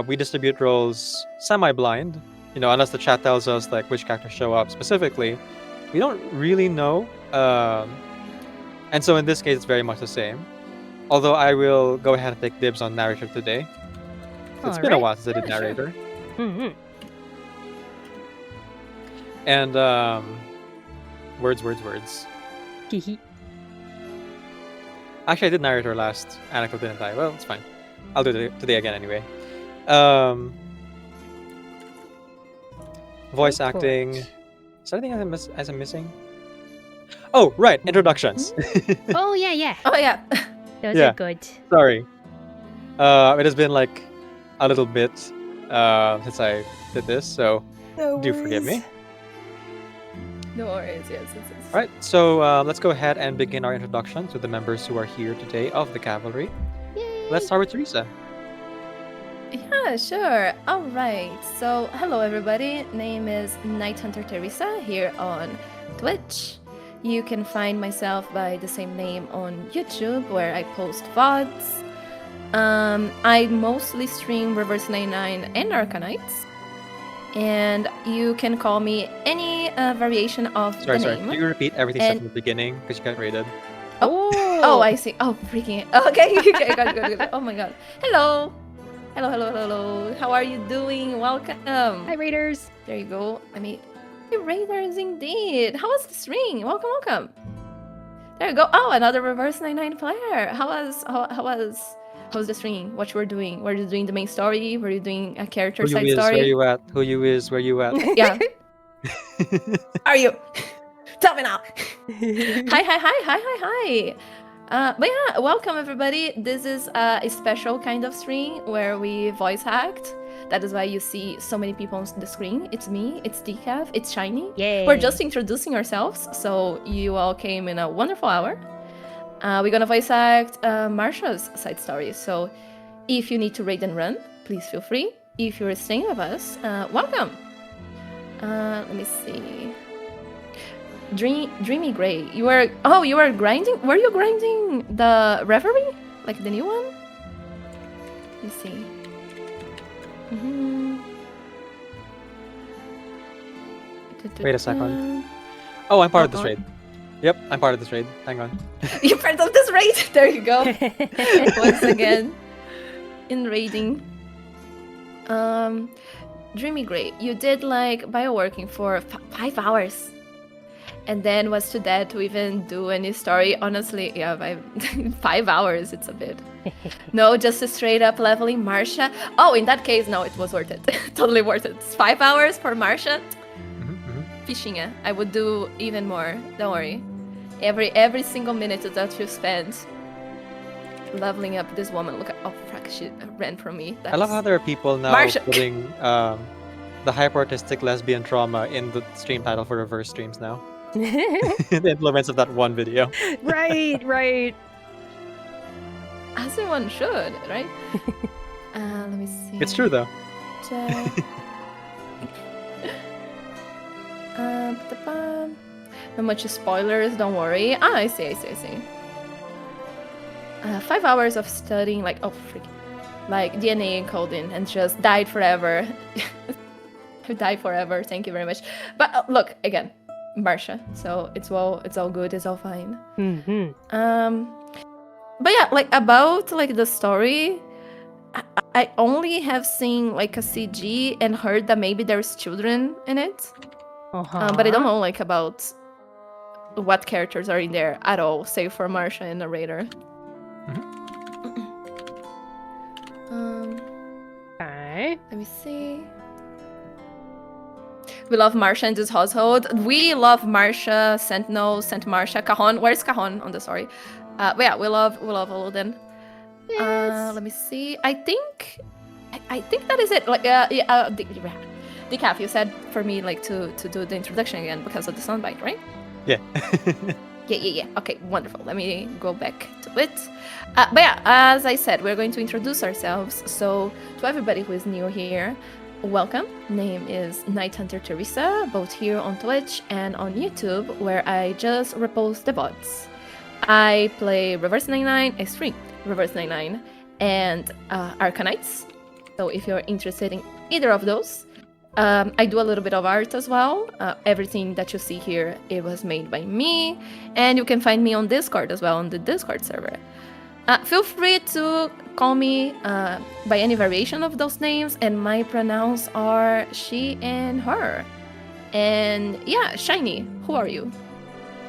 we distribute roles semi-blind, unless the chat tells us like which characters show up specifically. We don't really know, and so in this case, it's very much the same. Although I will go ahead and take dibs on narrator today. It's been a while since I did narrator. Mm-hmm. And words. Actually, I did narrator last anecdote, didn't I? Well, it's fine. I'll do it today again anyway. Voice acting. Is there anything I'm missing? Oh, right. Introductions. Oh, yeah. Oh, yeah. Those are good. Sorry. It has been like a little bit since I did this, so do forgive me. No worries, yes. Alright, so let's go ahead and begin our introduction to the members who are here today of the Cavalry. Yay. Let's start with Theresa. Yeah, sure. Alright, so hello everybody. Name is Night Hunter Theresa here on Twitch. You can find myself by the same name on YouTube where I post VODs. I mostly stream Reverse 99 and Arcanites. And you can call me any variation of the name. Sorry. Can you repeat everything said from the beginning? Because you got rated. Oh, I see. Oh, freaking it. Okay, got it. Oh my god. Hello. How are you doing? Welcome. Hi, Raiders. There you go. Hey, Raiders indeed. How was the stream? Welcome. There you go. Oh, another Reverse 99 player. How was the stream? What you were doing? Were you doing the main story? Were you doing a character side story? Where you at? Who you is? Where you at? Yeah. Are you? Tell me now. Hi. But yeah, welcome everybody. This is a special kind of stream where we voice act. That is why you see so many people on the screen. It's me, it's Decaf, it's Shiny. Yay. We're just introducing ourselves, so you all came in a wonderful hour. We're gonna voice act Marsha's side story. So if you need to raid and run, please feel free. If you're staying with us, welcome. Let me see. Dreamy Gray. You were grinding? Were you grinding the Reverie? Like the new one? Let me see. Wait a second. Oh, I'm part of this raid. Yep, I'm part of this raid. Hang on. You're part of this raid? There you go. Once again. In raiding. Dreamy Grey, you did like bioworking for 5 hours. And then was too dead to even do any story. Honestly, yeah, 5 hours, it's a bit. No, just a straight up leveling Marsha. Oh, in that case, no, it was worth it. Totally worth it. It's 5 hours for Marsha. Fishing, I would do even more. Don't worry. Every single minute that you spend leveling up this woman. Look at, oh fuck, she ran from me. I love how there are people now putting the hyper-artistic lesbian trauma in the stream title for reverse streams now. The implements of that one video. Right. As one should, right? Let me see. It's true though. Not much spoilers, don't worry. I see. 5 hours of studying, like, oh freaking, like DNA encoding, and just died forever. Die forever. Thank you very much. But look again, Marsha. So it's all good. It's all fine. But yeah, like about like the story, I only have seen like a CG and heard that maybe there's children in it. But I don't know like about what characters are in there at all, save for Marsha and narrator. Okay. Let me see. We love Marsha and this household. We love Marsha, Sentinel, Saint Marsha, Cajon. Where's Cajon on the story? But yeah, we love all of them. Yes. Let me see. I think that is it. Like Decaf, you said for me like to do the introduction again because of the soundbite, right? Yeah. Yeah. Okay, wonderful. Let me go back to it. But yeah, as I said, we're going to introduce ourselves. So to everybody who is new here, welcome. Name is Night Hunter Theresa, both here on Twitch and on YouTube, where I just repost the VODs. I play Reverse 99, I stream Reverse 99, and Arcanites. So if you're interested in either of those, I do a little bit of art as well. Everything that you see here, it was made by me. And you can find me on Discord as well, on the Discord server. Feel free to call me by any variation of those names, and my pronouns are she and her. And yeah, Shiny, who are you?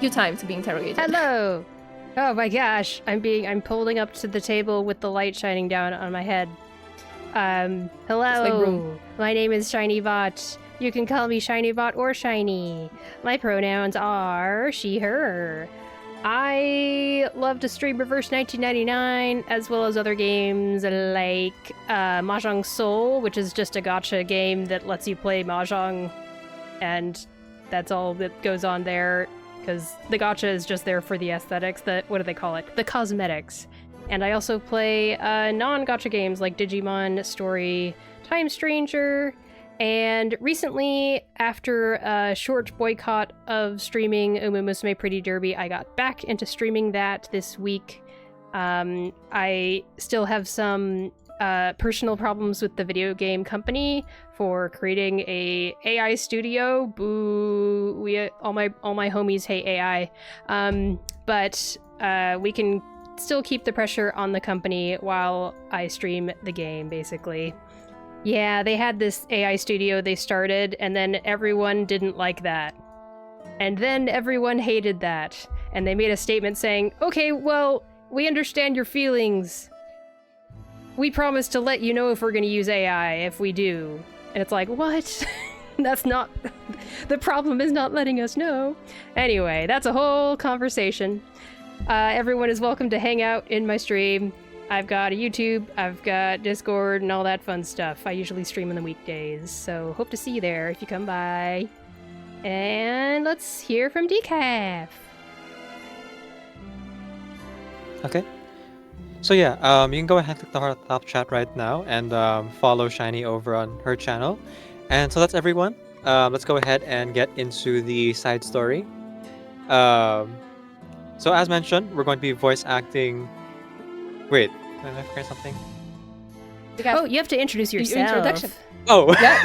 You time to be interrogated. Hello! Oh my gosh, I'm pulling up to the table with the light shining down on my head. Hello, my name is ShinyBot. You can call me ShinyBot or Shiny. My pronouns are she, her. I love to stream Reverse 1999, as well as other games like Mahjong Soul, which is just a gacha game that lets you play Mahjong, and that's all that goes on there, because the gacha is just there for the aesthetics, what do they call it? The cosmetics. And I also play non-gacha games like Digimon, Story, Time Stranger, and recently, after a short boycott of streaming Umumusume Pretty Derby, I got back into streaming that this week. I still have some personal problems with the video game company for creating a AI studio. Boo! All my homies hate AI. But we can still keep the pressure on the company while I stream the game, basically. Yeah, they had this AI studio they started, and then everyone didn't like that. And then everyone hated that. And they made a statement saying, okay, well, we understand your feelings. We promise to let you know if we're going to use AI, if we do. And it's like, what? That's not... The problem is not letting us know. Anyway, that's a whole conversation. Everyone is welcome to hang out in my stream. I've got a YouTube, I've got Discord, and all that fun stuff. I usually stream on the weekdays, so hope to see you there if you come by. And let's hear from Decaf. Okay. So yeah, you can go ahead and click the top chat right now and follow Shiny over on her channel. And so that's everyone. Let's go ahead and get into the side story. So as mentioned, we're going to be voice acting... Wait, did I forget something? Oh, you have to introduce yourself. Your introduction. Oh. Yeah.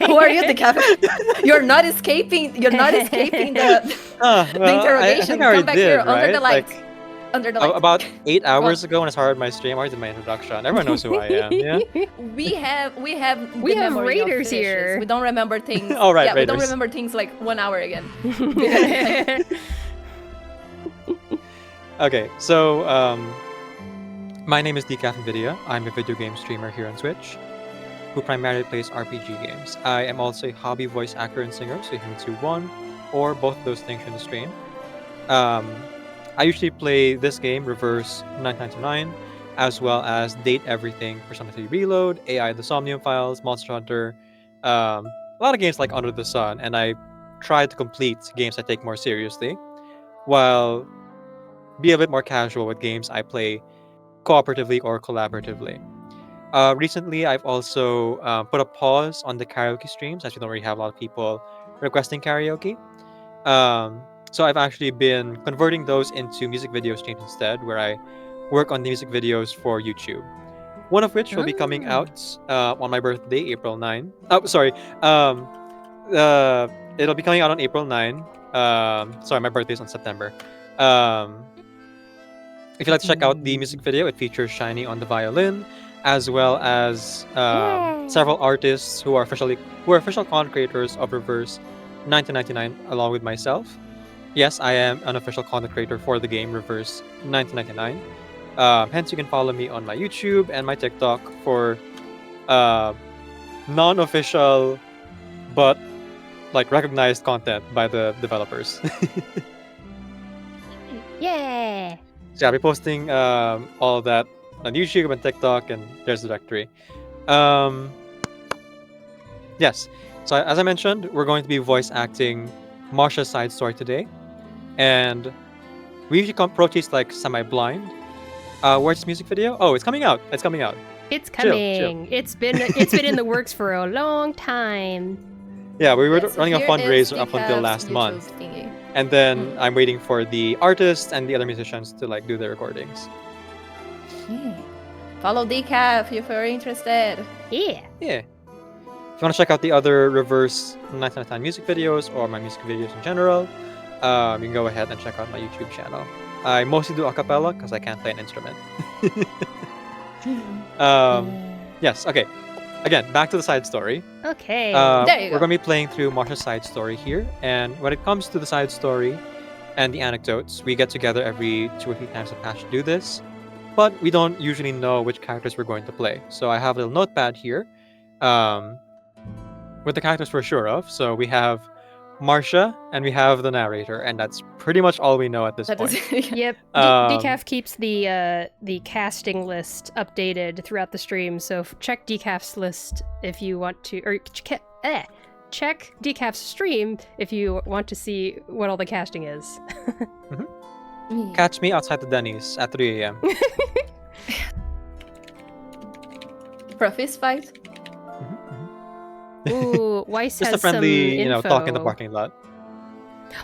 Who are you, Decaf? You're not escaping the Well, The interrogation. I think I already Come back did, here right? under the light. Like, Under the light. about 8 hours ago when I started my stream, I already did my introduction. Everyone knows who I am, yeah? We have We the have memory of raiders finishes. here. We don't remember things. Oh, right, yeah, we don't raiders. remember things like 1 hour again. Okay, so my name is Decaf and Theresa. I'm a video game streamer here on Twitch who primarily plays RPG games. I am also a hobby voice actor and singer, so you can do one or both of those things in the stream. I usually play this game, Reverse 999, as well as Date Everything, Persona 3 Reload, AI The Somnium Files, Monster Hunter, a lot of games like Under the Sun, and I try to complete games I take more seriously, while be a bit more casual with games I play cooperatively or collaboratively. Recently, I've also put a pause on the karaoke streams, as we don't really have a lot of people requesting karaoke. So I've actually been converting those into music video streams instead, where I work on the music videos for YouTube. One of which will be coming out on my birthday, April 9. Oh, sorry. It'll be coming out on April 9. Sorry, my birthday's on September. If you'd like to check out the music video, it features Shiny on the violin, as well as several artists who are official content creators of Reverse 1999, along with myself. Yes, I am an official content creator for the game Reverse 1999. Hence, you can follow me on my YouTube and my TikTok for non-official but like recognized content by the developers. Yeah. So I'll be posting all of that on YouTube and TikTok, and there's the directory. Yes. So as I mentioned, we're going to be voice acting Marsha's side story today, and we usually approach these like semi-blind. Where's the music video? Oh, it's coming out. It's coming out. It's Chill, coming. chill. It's been in the works for a long time. Yeah, we were Yeah, so running a here fundraiser is up until Decaf's last YouTube month, thingy. and then I'm waiting for the artists and the other musicians to like do their recordings. Follow Decaf if you're interested. Yeah. Yeah. If you want to check out the other Reverse 999 music videos or my music videos in general, you can go ahead and check out my YouTube channel. I mostly do a cappella because I can't play an instrument. Yes, okay. Again, back to the side story. Okay. There you go. We're going to be playing through Marsha's side story here. And when it comes to the side story and the anecdotes, we get together every 2 or 3 times a patch to do this. But we don't usually know which characters we're going to play. So I have a little notepad here with the characters we're sure of. So we have Marsha and we have the narrator, and that's pretty much all we know at this point. Yep. Decaf keeps the casting list updated throughout the stream, so check Decaf's list if you want to, or check Decaf's stream if you want to see what all the casting is. Catch me outside the Denny's at 3 a.m. For a fist fight? Ooh, Weiss Just has a friendly, some info. talk in the parking lot.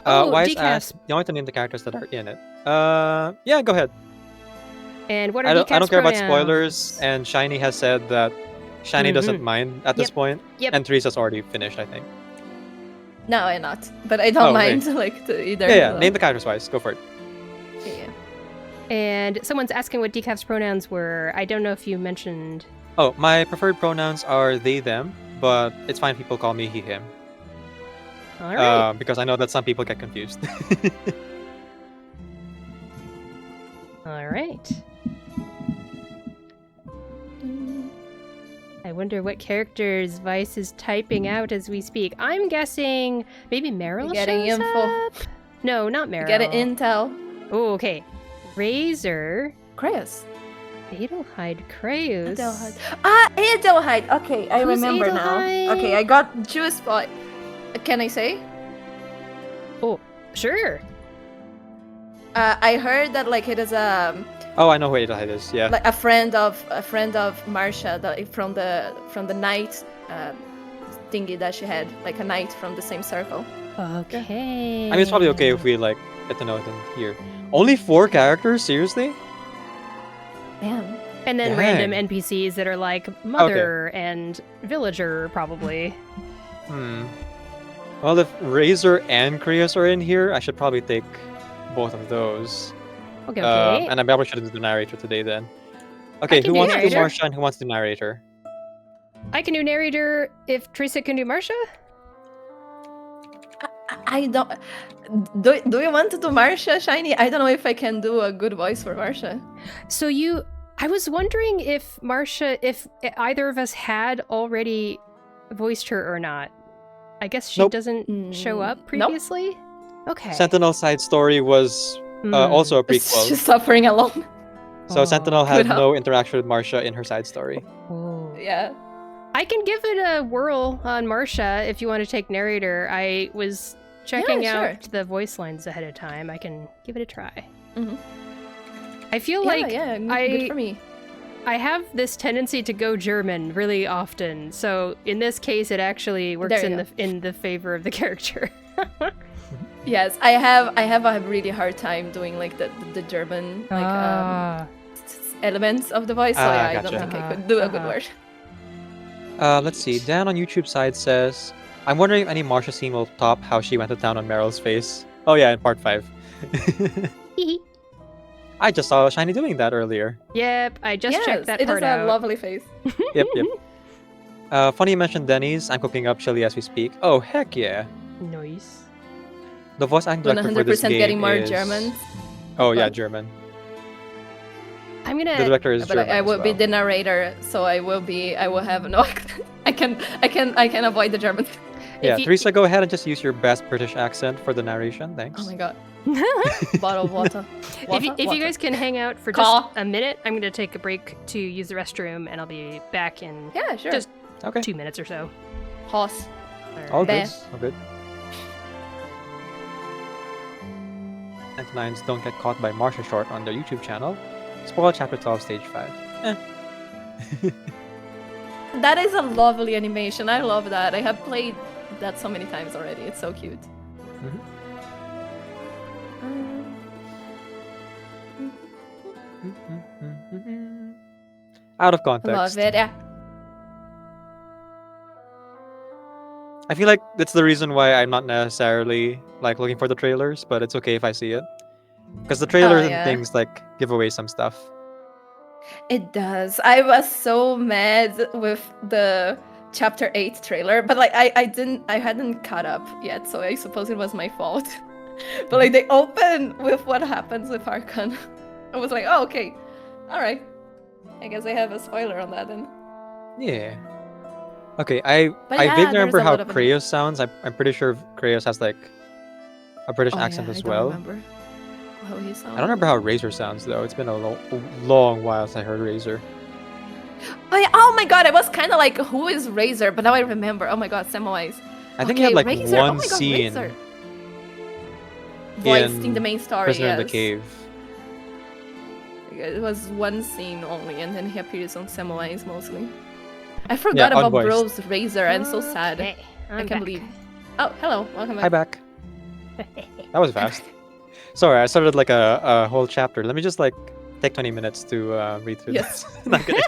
Weiss asked, you want to name the characters that are in it? Yeah, go ahead. And what are I don't Decaf's care about pronouns? spoilers, and Shiny has said that Shiny doesn't mind at this point. Yep. And Theresa's already finished, I think. No, I'm not. But I don't mind either. Yeah, name the characters, Weiss. Go for it. Yeah. And someone's asking what Decaf's pronouns were. I don't know if you mentioned. Oh, my preferred pronouns are they, them, but it's fine if people call me he, him. All right. Because I know that some people get confused. All right. I wonder what characters Weiss is typing out as we speak. I'm guessing maybe Meryl. Getting shows info. up? No, not Meryl. Get an intel. Oh, okay. Razor. Kraus. Adelheid Kraus. Adelheid. Adelheid. Okay, I Who's remember Adelheid? now. Okay, I got juice spot. Can I say? Oh, sure. I heard that like it is a Oh, I know who Adelheid is. Yeah. like a friend of Marsha from the knight thingy that she had, like a knight from the same circle. Okay. I mean, it's probably okay if we like get to know them here. Only 4 characters? Seriously? Damn. And then Dang. random NPCs that are like mother and villager, probably. Well, if Razor and Krios are in here, I should probably take both of those. Okay, okay. And I probably should do the narrator today then. Okay, who do wants to do narrator. Marsha and who wants to do narrator? I can do narrator if Theresa can do Marsha? I don't... Do you want to do Marsha, Shiny? I don't know if I can do a good voice for Marsha. So I was wondering if Marsha, if either of us had already voiced her or not. I guess she doesn't show up previously? Nope. Okay. Sentinel side story was also a prequel. She's suffering alone. So Sentinel had no interaction with Marsha in her side story. Oh. Yeah. I can give it a whirl on Marsha if you want to take narrator. I was checking out the voice lines ahead of time. I can give it a try. Mm-hmm. I feel good for me. I have this tendency to go German really often, so in this case, it actually works in the favor of the character. Yes, I have a really hard time doing like the German elements of the voice, so yeah, gotcha. I don't think I could do a good word. Let's see. Dan on YouTube side says, I'm wondering if any Marsha scene will top how she went to town on Meryl's face. Oh yeah, in part 5. I just saw Shiny doing that earlier. Yep, I just checked that it part is out. a lovely face. Yep. Funny you mentioned Denny's. I'm cooking up chili as we speak. Oh, heck yeah. Nice. The voice acting director for this 100% game getting more is... German. Oh yeah, German. I'm gonna... The director is German I will as be well. the narrator, so I will have no accent. I can avoid the German. Yeah, Theresa, go ahead and just use your best British accent for the narration. Thanks. Oh my god. Bottle of water. If you guys can hang out for just a minute, I'm gonna take a break to use the restroom, and I'll be back in just 2 minutes or so. Horse. All good. All good. 99s don't get caught by Marsha short on their YouTube channel. Spoil chapter 12, stage 5. That is a lovely animation. I love that. I have played that so many times already. It's so cute. Out of context. Love it, yeah. I feel like that's the reason why I'm not necessarily like looking for the trailers, but it's okay if I see it. Because the trailers and things like give away some stuff. It does. I was so mad with the chapter 8 trailer, but like I hadn't caught up yet, so I suppose it was my fault. But like they open with what happens with Archon. I was like, oh okay. Alright. I guess I have a spoiler on that then. Yeah. Okay, I vaguely remember how Krios sounds. I'm pretty sure Krios has like a British accent as well. Remember how he sounds. I don't remember how Razor sounds though. It's been a long while since I heard Razor. Oh my god, I was kind of like, who is Razor? But now I remember. Oh my god, Samwise. I think he had like Razor. one scene voiced in the main story. Prisoner in the Cave. It was one scene only, and then he appears on Samwise mostly. I forgot about Bro's Razor. I'm so sad. I can't believe. Oh, hello. Welcome back. Hi back. That was fast. Sorry, I started like a whole chapter. Let me just like take 20 minutes to read through this. Not kidding.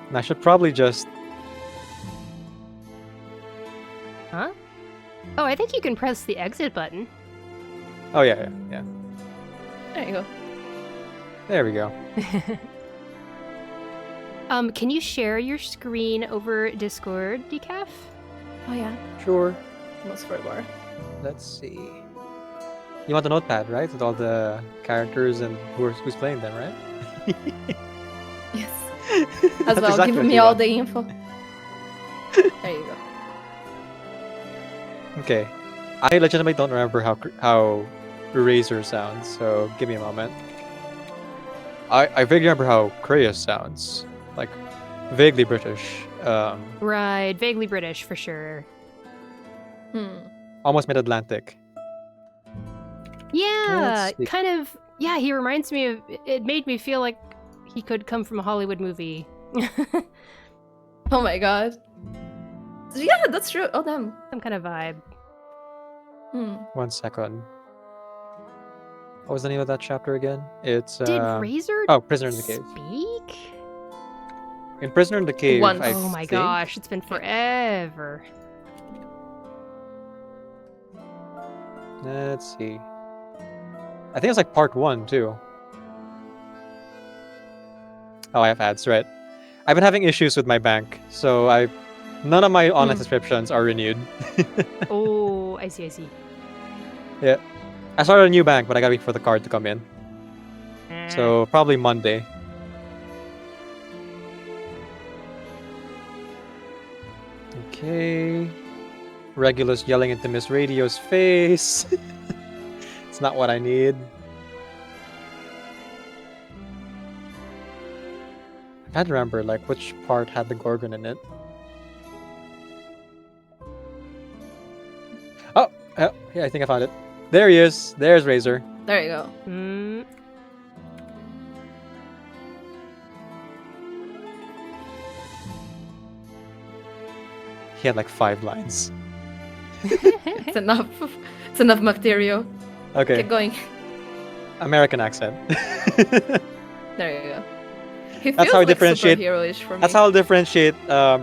And I should probably just... Huh? Oh, I think you can press the exit button. Oh, yeah. There you go. There we go. Can you share your screen over Discord, Decaf? Oh, yeah. Sure. Most for bar. Let's see. You want the notepad, right? With all the characters and who's playing them, right? Yes. As well, exactly give me all the info. There you go. Okay. I legitimately don't remember how Razor sounds, so give me a moment. I vaguely remember how Krios sounds. Like, vaguely British. Right, vaguely British for sure. Almost mid-Atlantic. Yeah, kind of. Yeah, he reminds me of... It made me feel like he could come from a Hollywood movie. Oh my god. Yeah, that's true. Oh, damn. Some kind of vibe. 1 second. What was the name of that chapter again? It's Did Razor Prisoner in the Cave. speak? In Prisoner in the Cave, Once. Oh my gosh, it's been forever. Let's see. I think it's like part 1 too. Oh, I have ads, right? I've been having issues with my bank, so none of my online subscriptions are renewed. Oh, I see. Yeah. I started a new bank, but I gotta wait for the card to come in. So probably Monday. Okay. Regulus yelling into Miss Radio's face. It's not what I need. I can't remember like which part had the Gorgon in it. Oh, yeah, I think I found it. There he is. There's Razor. There you go. He had like 5 lines. It's enough. It's enough material. Okay. Keep going. American accent. There you go. He That's feels how I like differentiate. superhero-ish for me. That's how I'll differentiate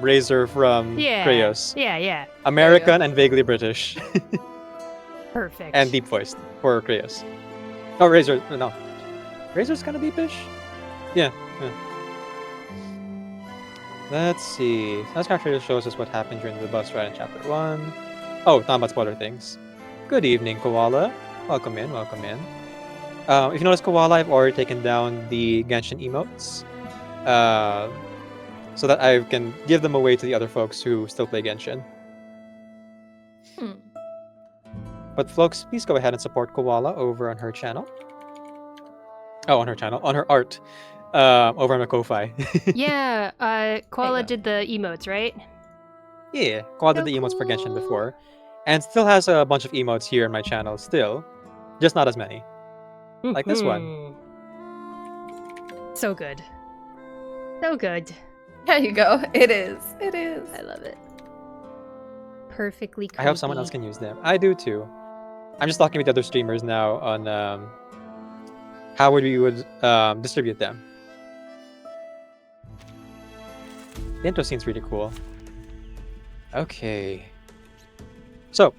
Razor from Kratos. Yeah. American and vaguely British. Perfect. And deep voiced for Kratos. Oh, Razor. No. Razor's kind of deepish? Yeah. Let's see. Last character shows us what happened during the bus ride in Chapter 1. Oh, not about spoiler things. Good evening, Koala. Welcome in. If you notice, Koala, I've already taken down the Genshin emotes. So that I can give them away to the other folks who still play Genshin. But folks, please go ahead and support Koala over on her channel. Oh, on her channel. On her art. Over on the Ko-Fi. Yeah, Koala did the emotes, right? Yeah, Koala did the emotes for Genshin before. And still has a bunch of emotes here on my channel still. Just not as many. Like this one. So good. So good. There you go. It is. I love it. Perfectly creepy. I hope someone else can use them. I do too. I'm just talking with other streamers now on how we would distribute them. The intro scene's really cool. Okay. So,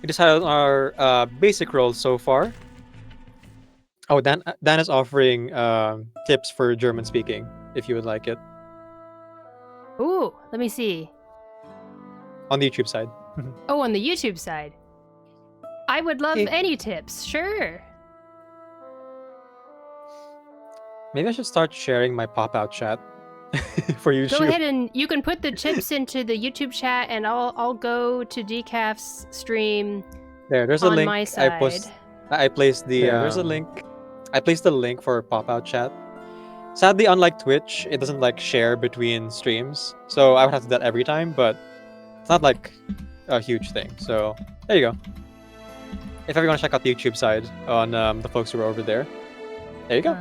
we decided on our basic roles so far. Oh, Dan is offering tips for German speaking, if you would like it. Ooh, let me see. On the YouTube side. Oh, on the YouTube side. I would love any tips, sure. Maybe I should start sharing my pop-out chat for YouTube. Go ahead and you can put the tips into the YouTube chat, and I'll go to Decaf's stream. There's a on link. my side. I placed the. There's a link. I placed the link for pop-out chat. Sadly, unlike Twitch, it doesn't like share between streams, so I would have to do that every time. But it's not like a huge thing. So there you go. If ever you want to check out the YouTube side on the folks who are over there, there you go.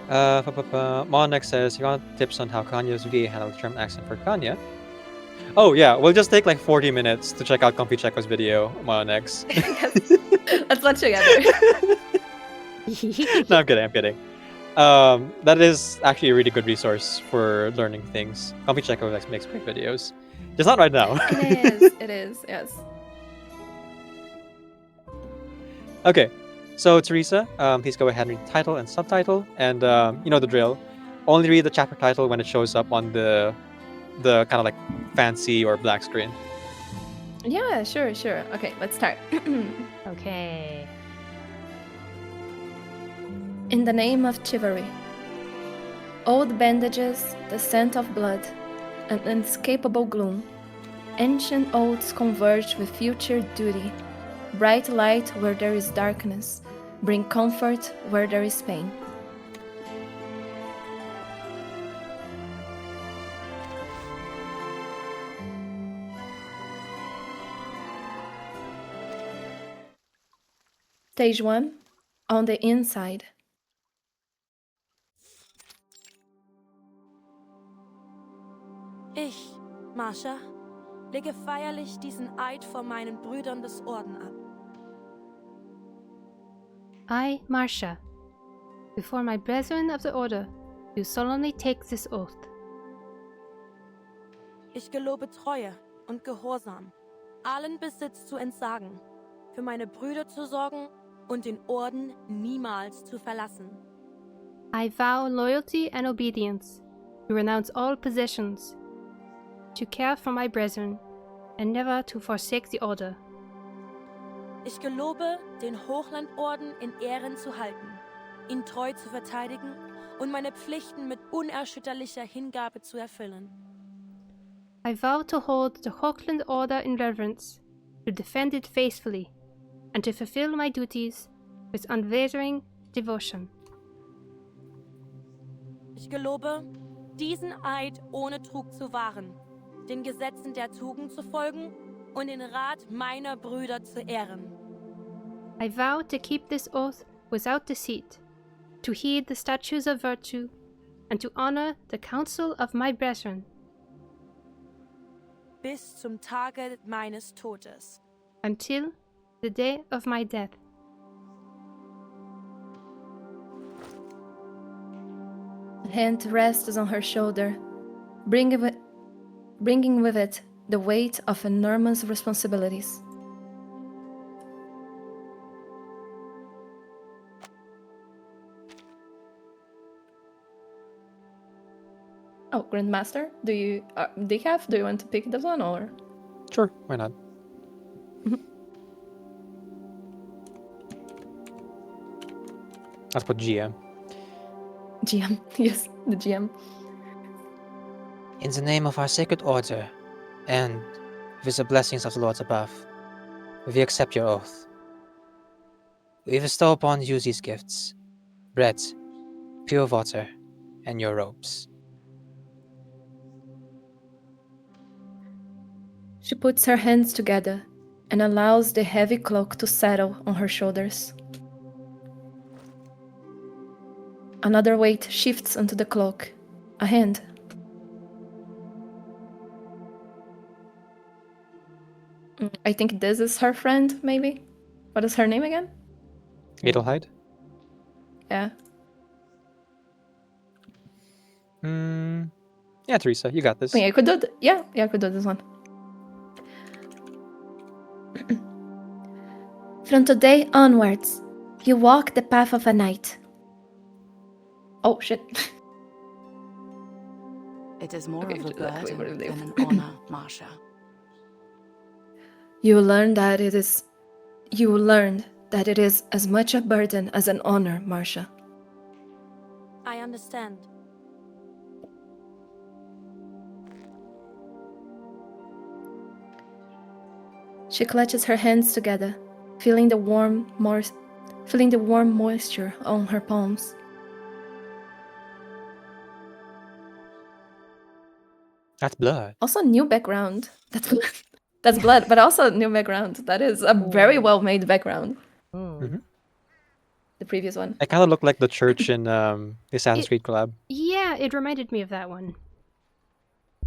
Monex says, you want tips on how Kanya's VA handled the German accent for Kanya? Oh yeah, we'll just take like 40 minutes to check out Comfy Checo's video, Monex. Let's watch together. No, I'm kidding. That is actually a really good resource for learning things. Comfy Checo makes great videos. Just not right now. It is, yes. Okay. So, Theresa, please go ahead and read title and subtitle. And you know the drill. Only read the chapter title when it shows up on the kind of like fancy or black screen. Yeah, sure. Okay, let's start. Okay. In the name of chivalry. Old bandages, the scent of blood, an unescapable gloom. Ancient oaths converge with future duty. Bright light where there is darkness. Bring comfort where there is pain. Stage 1. On the inside. Ich, Marsha, lege feierlich diesen Eid vor meinen Brüdern des Orden ab. I, Marsha, before my brethren of the Order, do solemnly take this oath. Ich gelobe Treue und Gehorsam, allen Besitz zu entsagen, für meine Brüder zu sorgen und den Orden niemals zu verlassen. I vow loyalty and obedience, to renounce all possessions, to care for my brethren, and never to forsake the order. Ich gelobe, den Hochlandorden in Ehren zu halten, ihn treu zu verteidigen und meine Pflichten mit unerschütterlicher Hingabe zu erfüllen. I vow to hold the Hochland Order in reverence, to defend it faithfully, and to fulfill my duties with unwavering devotion. Ich gelobe, diesen Eid ohne Trug zu wahren, den Gesetzen der Tugend zu folgen und den Rat meiner Brüder zu ehren. I vow to keep this oath without deceit, to heed the statutes of virtue, and to honor the counsel of my brethren. Bis zum Tage meines Todes. Until the day of my death. A hand rests on her shoulder, bringing with it the weight of enormous responsibilities. Oh, Grandmaster, do you, Decaf, do you want to pick this one or? Sure, why not? I'll put GM. GM, yes, the GM. In the name of our sacred order, and with the blessings of the Lords above, we accept your oath. We bestow upon you these gifts: bread, pure water, and your robes. She puts her hands together and allows the heavy cloak to settle on her shoulders. Another weight shifts onto the cloak. A hand. I think this is her friend, maybe? What is her name again? Adelheid? Yeah. Yeah, Theresa, you got this. Yeah, I could do I could do this one. From today onwards, you walk the path of a knight. Oh, shit. It is more of a burden than an honor, Marsha. You learn that it is as much a burden as an honor, Marsha. I understand. She clutches her hands together, feeling the warm moisture on her palms. That's blood. Also, new background. That's blood, but also new background. That is a very well-made background. Mm-hmm. The previous one. It kind of looked like the church in the Assassin's Creed collab. Yeah, it reminded me of that one.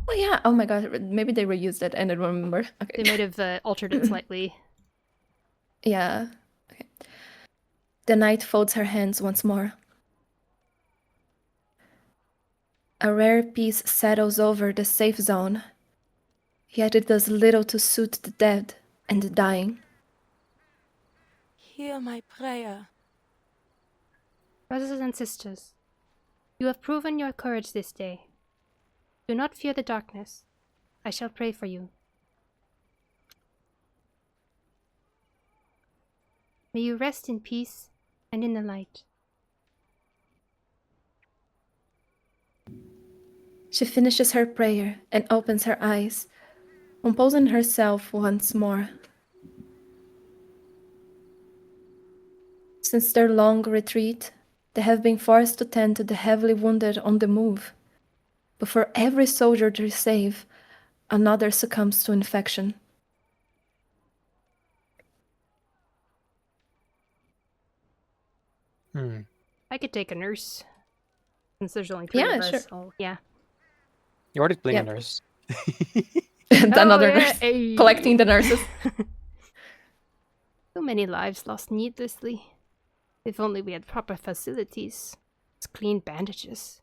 Oh yeah. Oh my god. Maybe they reused it. I don't remember. Okay. They might have altered it slightly. Yeah. Okay. The knight folds her hands once more. A rare peace settles over the safe zone, yet it does little to soothe the dead and the dying. Hear my prayer. Brothers and sisters, you have proven your courage this day. Do not fear the darkness. I shall pray for you. May you rest in peace and in the light. She finishes her prayer and opens her eyes, composing herself once more. Since their long retreat, they have been forced to tend to the heavily wounded on the move. But for every soldier they save, another succumbs to infection. I could take a nurse. Since there's only 3 of us. Sure. So, yeah. You're already playing a nurse. Another nurse. Collecting the nurses. So many lives lost needlessly. If only we had proper facilities. Clean bandages.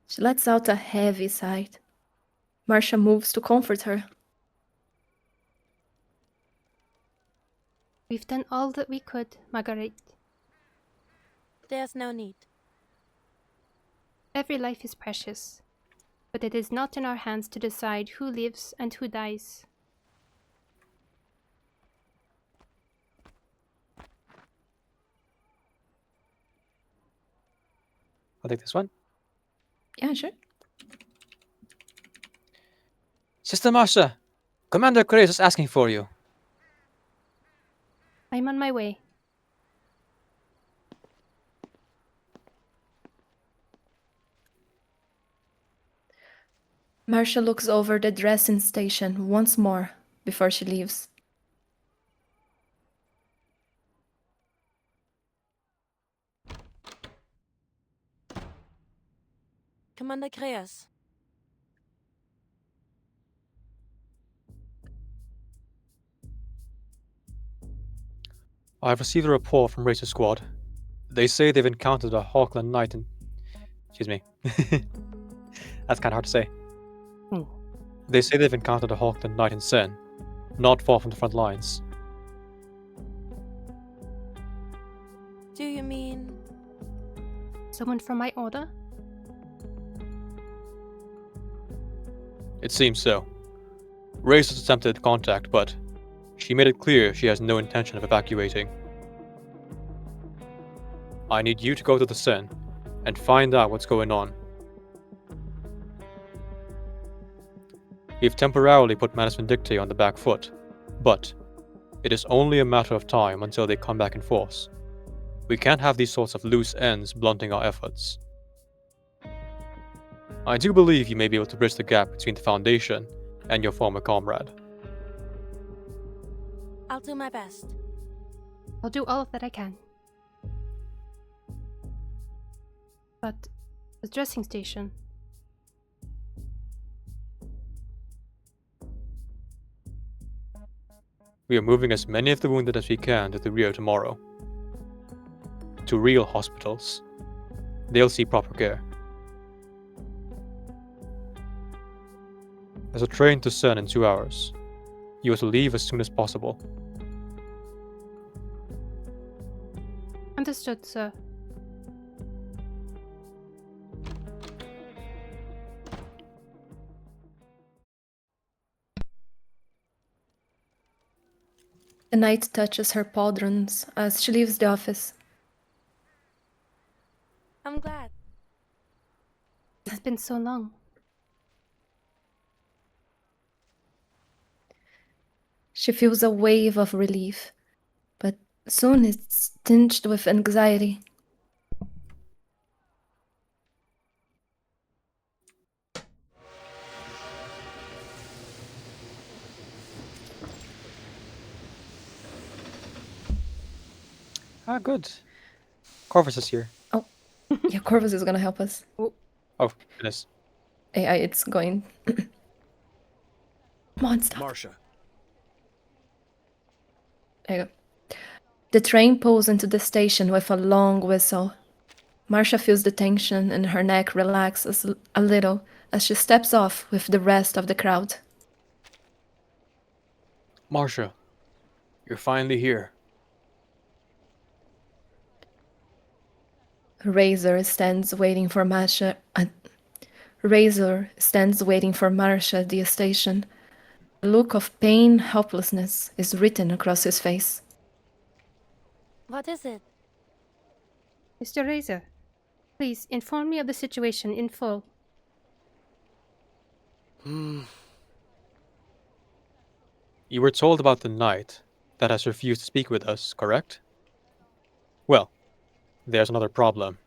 She lets out a heavy sigh. Marsha moves to comfort her. We've done all that we could, Marguerite. There's no need. Every life is precious, but it is not in our hands to decide who lives and who dies. I'll take this one. Yeah, sure. Sister Marsha, Commander Chris is asking for you. I'm on my way. Marsha looks over the dressing station once more before she leaves. Commander Kreas. I've received a report from Racer Squad. They say they've encountered a Hawkland Knight in... Excuse me. That's kind of hard to say. They say they've encountered a Hawkland Knight in Sen, not far from the front lines. Do you mean... someone from my order? It seems so. Racer's attempted contact, but she made it clear she has no intention of evacuating. I need you to go to the Sen and find out what's going on. We've temporarily put Manus Vindictae on the back foot, but it is only a matter of time until they come back in force. We can't have these sorts of loose ends blunting our efforts. I do believe you may be able to bridge the gap between the Foundation and your former comrade. I'll do my best. I'll do all that I can. But the dressing station... We are moving as many of the wounded as we can to the Rio tomorrow. To real hospitals. They'll see proper care. There's a train to Sen in 2 hours. You are to leave as soon as possible. Understood, sir. The knight touches her pauldrons as she leaves the office. I'm glad. It's been so long. She feels a wave of relief, but soon it's tinged with anxiety. Ah, good. Corvus is here. Oh, yeah, Corvus is gonna help us. Oh, goodness. AI, it's going. Monster. Marsha. There you go. The train pulls into the station with a long whistle. Marsha feels the tension in her neck relax a little as she steps off with the rest of the crowd. Marsha, you're finally here. Razor stands waiting for Marsha. Razor stands waiting for Marsha at the station. A look of pain, helplessness is written across his face. What is it? Mr. Razor, please inform me of the situation in full. You were told about the knight that has refused to speak with us, correct? Well, there's another problem.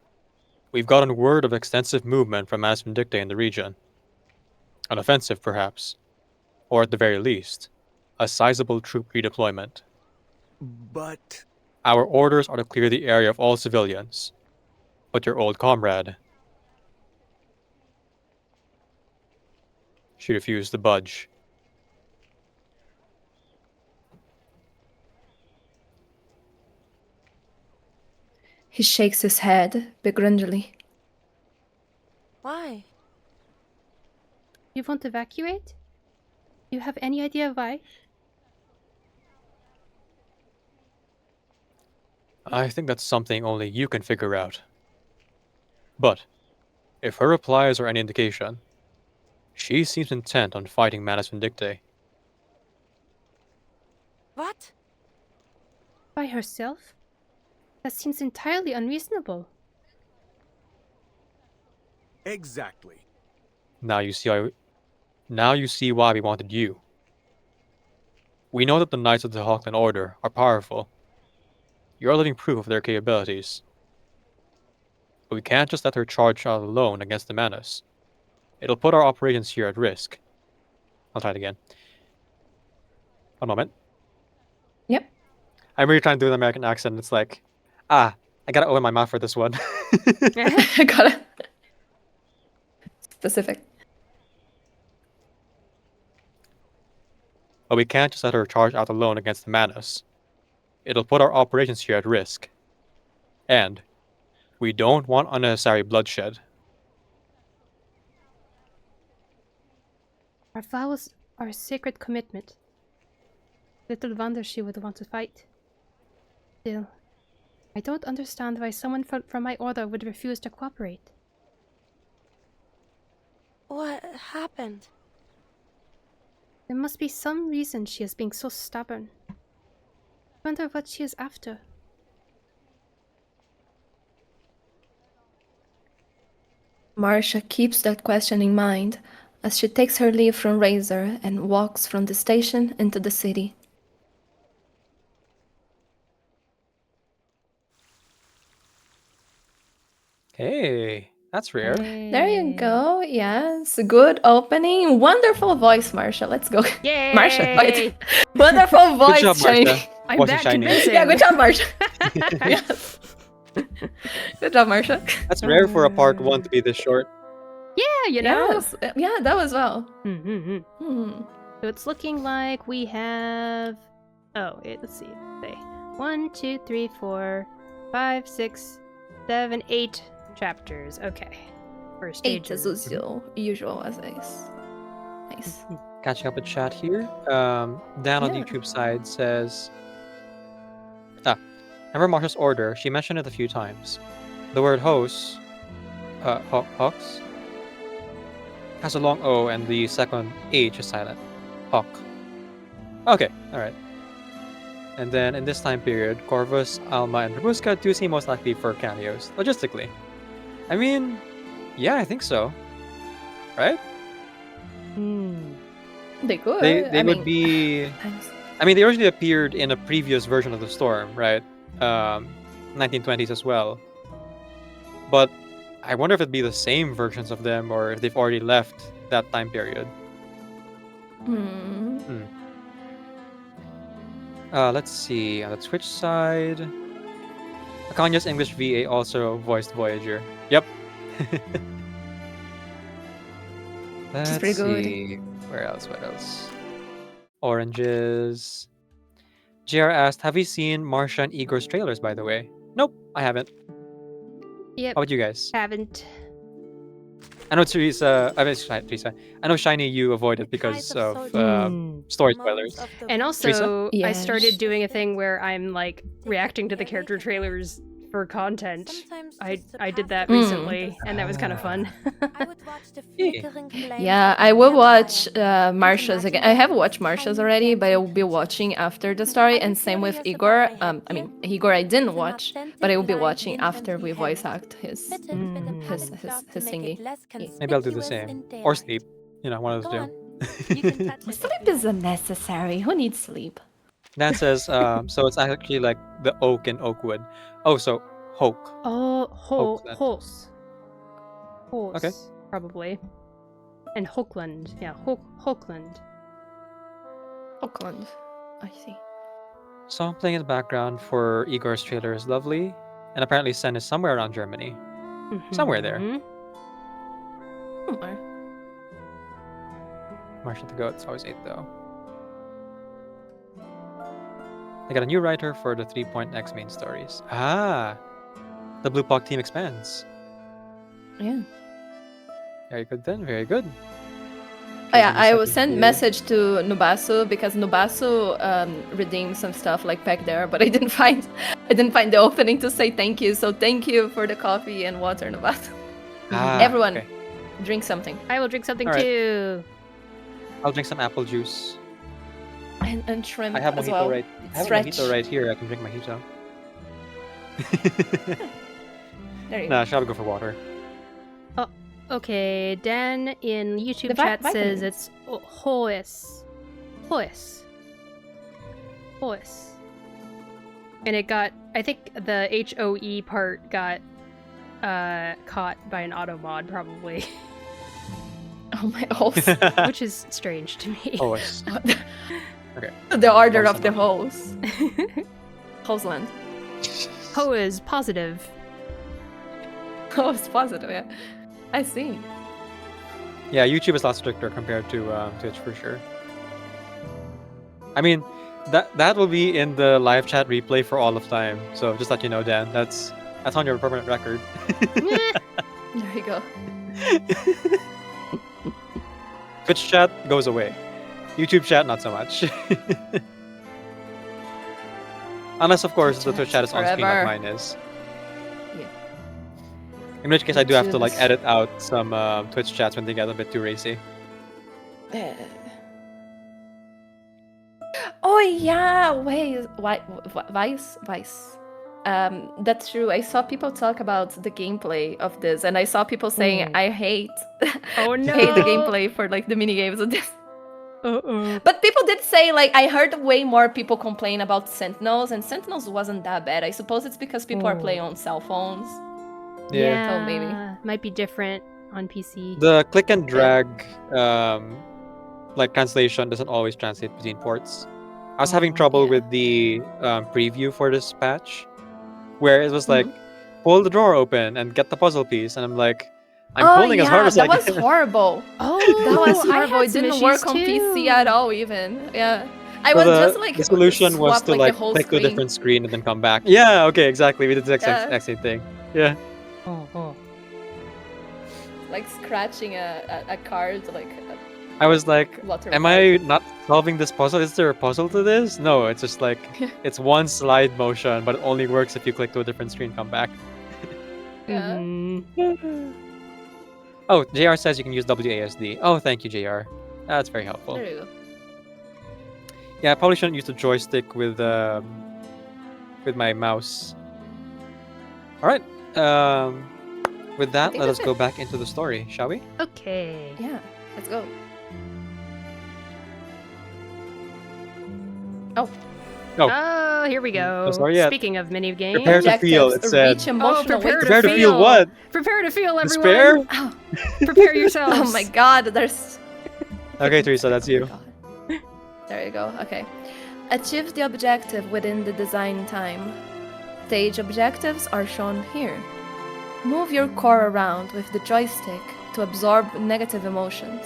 We've gotten word of extensive movement from Manus Vindictae in the region. An offensive, perhaps. Or at the very least, a sizable troop redeployment. But... Our orders are to clear the area of all civilians. But your old comrade... She refused to budge. He shakes his head begrudgingly. Why? You won't evacuate? Do you have any idea why? I think that's something only you can figure out. But, if her replies are any indication, she seems intent on fighting Manus Vindictae. What? By herself? That seems entirely unreasonable. Exactly. Now you see why we wanted you. We know that the Knights of the Hawkland Order are powerful. You're living proof of their capabilities. But we can't just let her charge out alone against the Manus. It'll put our operations here at risk. I'll try it again. One moment. Yep. I'm really trying to do an American accent. It's like, I gotta open my mouth for this one. I gotta. Specific. But we can't just let her charge out alone against the Manus. It'll put our operations here at risk. And we don't want unnecessary bloodshed. Our vows are a sacred commitment. Little wonder she would want to fight. Still, I don't understand why someone from my order would refuse to cooperate. What happened? There must be some reason she is being so stubborn. I wonder what she is after. Marsha keeps that question in mind as she takes her leave from Razor and walks from the station into the city. Hey, that's rare. There you go. Yes, good opening. Wonderful voice, Marsha. Let's go. Yay! Marsha, wait. Wonderful voice, Good job, Shiny. Marsha. I'm Voice is that shiny. convincing. Yeah, good job, Marsha. Yes. Good job, Marsha. That's rare for a part 1 to be this short. Yeah, you know. Yes. Yeah, that was well. So it's looking like we have. Let's see. Say 1, 2, 3, 4, 5, 6, 7, 8 chapters. Okay. First 8 stages. as usual essays. Nice. Catching up with chat here. Down on the YouTube side says, remember Marsha's order? She mentioned it a few times. The word hos, hawks, has a long O and the second H is silent. Hawk. Okay, alright. And then in this time period, Corvus, Alma, and Rabuska do seem most likely for cameos, logistically. I mean, yeah, I think so. Right? They could. They would be... I mean, they originally appeared in a previous version of the Storm, right? 1920s as well. But I wonder if it'd be the same versions of them or if they've already left that time period. Let's see. On the Twitch side, Akanya's English VA also voiced Voyager. Yep. Let's pretty good. see. Where else? What else? Oranges. JR asked, have you seen Marsha and Igor's trailers, by the way? Nope, I haven't. Yep. How about you guys? Haven't. I know Theresa. I know Shiny you avoided because of story spoilers. And also, Theresa? I started doing a thing where I'm like reacting to the character trailers for content. I did that recently, and that was kind of fun. Yeah, I will watch Marsha's again. I have watched Marsha's already, but I will be watching after the story. And same with Igor. I mean, Igor I didn't watch, but I will be watching after we voice act his thingy. Maybe I'll do the same. Or sleep. You know, one of those two. Sleep is unnecessary. Who needs sleep? Dan says, so it's actually like the oak in Oakwood. Oh, so Hoke. Oh, Hokeland. Horse. Okay. Probably. And Hokeland. Yeah, Hokeland. Hokeland. I see. Song playing in the background for Igor's trailer is lovely. And apparently Sen is somewhere around Germany. Somewhere there. Somewhere. Marsha the Goat, it's always 8 though. They got a new writer for the 3.x main stories. The Blue Pog team expands. Yeah. Very good then, very good. yeah, I will send message to Nubasu because Nubasu redeemed some stuff like back there, but I didn't find the opening to say thank you. So thank you for the coffee and water, Nubasu. Everyone, drink something. I will drink something too. I'll drink some apple juice. And shrimp I have as mojito well. right. I have a mojito right here. I can drink mojito. There you Nah, go. shall we go for water? Oh, okay. Dan in YouTube chat says it's Hois. And it got, I think the HOE part got caught by an auto mod probably. Oh my hose. Which is strange to me. Hois. Okay. The order of the hose. Hoseland. Ho is positive. Oh, it's positive, yeah. I see. Yeah, YouTube is a lot stricter compared to Twitch for sure. I mean, that will be in the live chat replay for all of time. So just let you know, Dan, that's on your permanent record. There you go. Twitch chat goes away. YouTube chat, not so much. Unless, of course, the Twitch chat is on screen like mine is. Yeah. In which case, I do have to like edit out some Twitch chats when they get a bit too racy. Oh yeah, wait, Vice. That's true. I saw people talk about the gameplay of this, and I saw people saying, "I hate, oh no, hate the gameplay for like the mini games of this." But people did say, like, I heard way more people complain about Sentinels, and Sentinels wasn't that bad. I suppose it's because people are playing on cell phones. Yeah, so maybe might be different on PC. The click and drag like translation doesn't always translate between ports. I was having trouble with the preview for this patch, where it was like, pull the drawer open and get the puzzle piece, and I'm like, I'm pulling as hard as I can. That was horrible. That was horrible. It didn't work on PC at all, even. Yeah. I was just like, the solution was to like click to a different screen and then come back. Yeah, okay, exactly. We did the exact same thing. Yeah. Like scratching a card, like. I was like, am I not solving this puzzle? Is there a puzzle to this? No, it's just like, it's one slide motion, but it only works if you click to a different screen, come back. Yeah. Oh, JR says you can use WASD. Oh, thank you, JR. That's very helpful. There you go. Yeah, I probably shouldn't use the joystick with my mouse. All right. With that, let us go back into the story, shall we? Okay. Yeah, let's go. Oh, here we go. No, sorry, Speaking of mini games, prepare to feel. It said. Prepare to feel what? Prepare to feel, everyone. Despair? Oh, prepare yourselves. Oh my God, there's. Okay, Theresa, that's you. There you go. Okay. Achieve the objective within the design time. Stage objectives are shown here. Move your core around with the joystick to absorb negative emotions.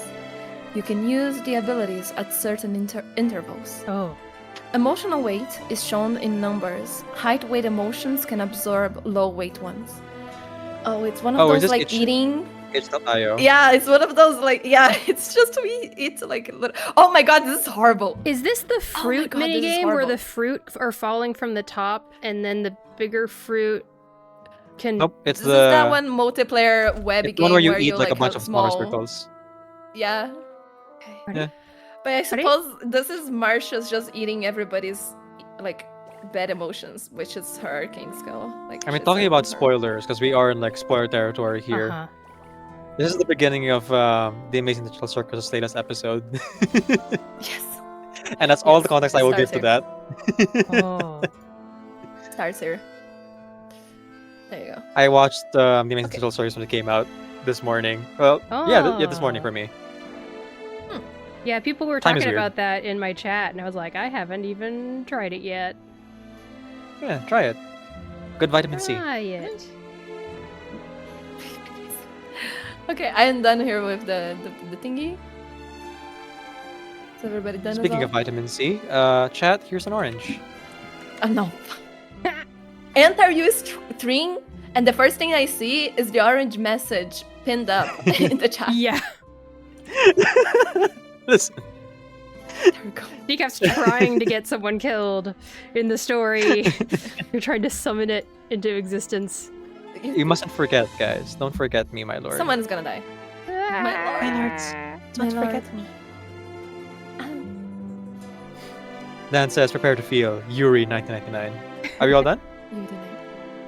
You can use the abilities at certain intervals. Emotional weight is shown in numbers. Height weight emotions can absorb low weight ones. Oh, it's one of those like eating. Itch.io. Yeah, it's one of those like it's just we eat like oh my God, this is horrible. Is this the fruit minigame where the fruit are falling from the top and then the bigger fruit can? Nope, it's This is that one multiplayer web game one where you eat like a bunch have of smaller circles. Yeah. Okay. Yeah. But I suppose this is Marsha's just eating everybody's like bad emotions, which is her arcane skill. Like I mean, talking about spoilers, because we are in like spoiler territory here. This is the beginning of the Amazing Digital Circus latest episode. Yes. And that's all the context I will give to that. Starts here. There you go. I watched the Amazing Digital Circus when it came out this morning. Well, yeah, this morning for me. Yeah, people were talking about that in my chat, and I was like, I haven't even tried it yet. Yeah, try it. Good vitamin C. Try it. Okay, I am done here with the thingy. Is everybody done? Speaking of vitamin C, chat, here's an orange. Oh no. Enter you string, and the first thing I see is the orange message pinned up in the chat. Yeah. Listen. Decaf's trying to get someone killed in the story. You're trying to summon it into existence. You mustn't forget, guys. Don't forget me, my lord. Someone's gonna die. My lords, don't forget me. Dan says, prepare to feel Yuri 1999. Are we all done?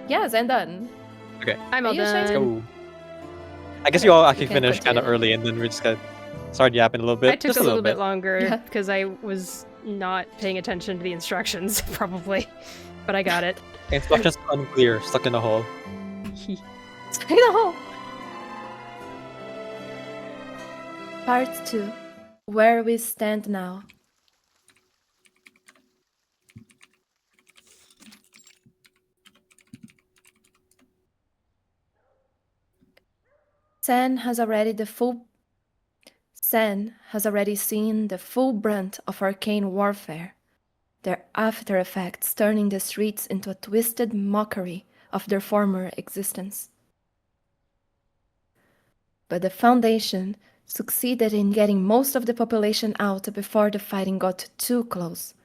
Yes, I'm done. Okay. I'm all done. Let's go. I guess you all actually finished kind of early, and then we just got started yapping a little bit. I took just a little bit longer because I was not paying attention to the instructions, probably. But I got it. Instructions unclear, stuck in a hole. Stuck in a hole. Part 2. Where we stand now. Sen has already seen the full brunt of arcane warfare, their after effects turning the streets into a twisted mockery of their former existence. But the Foundation succeeded in getting most of the population out before the fighting got too close,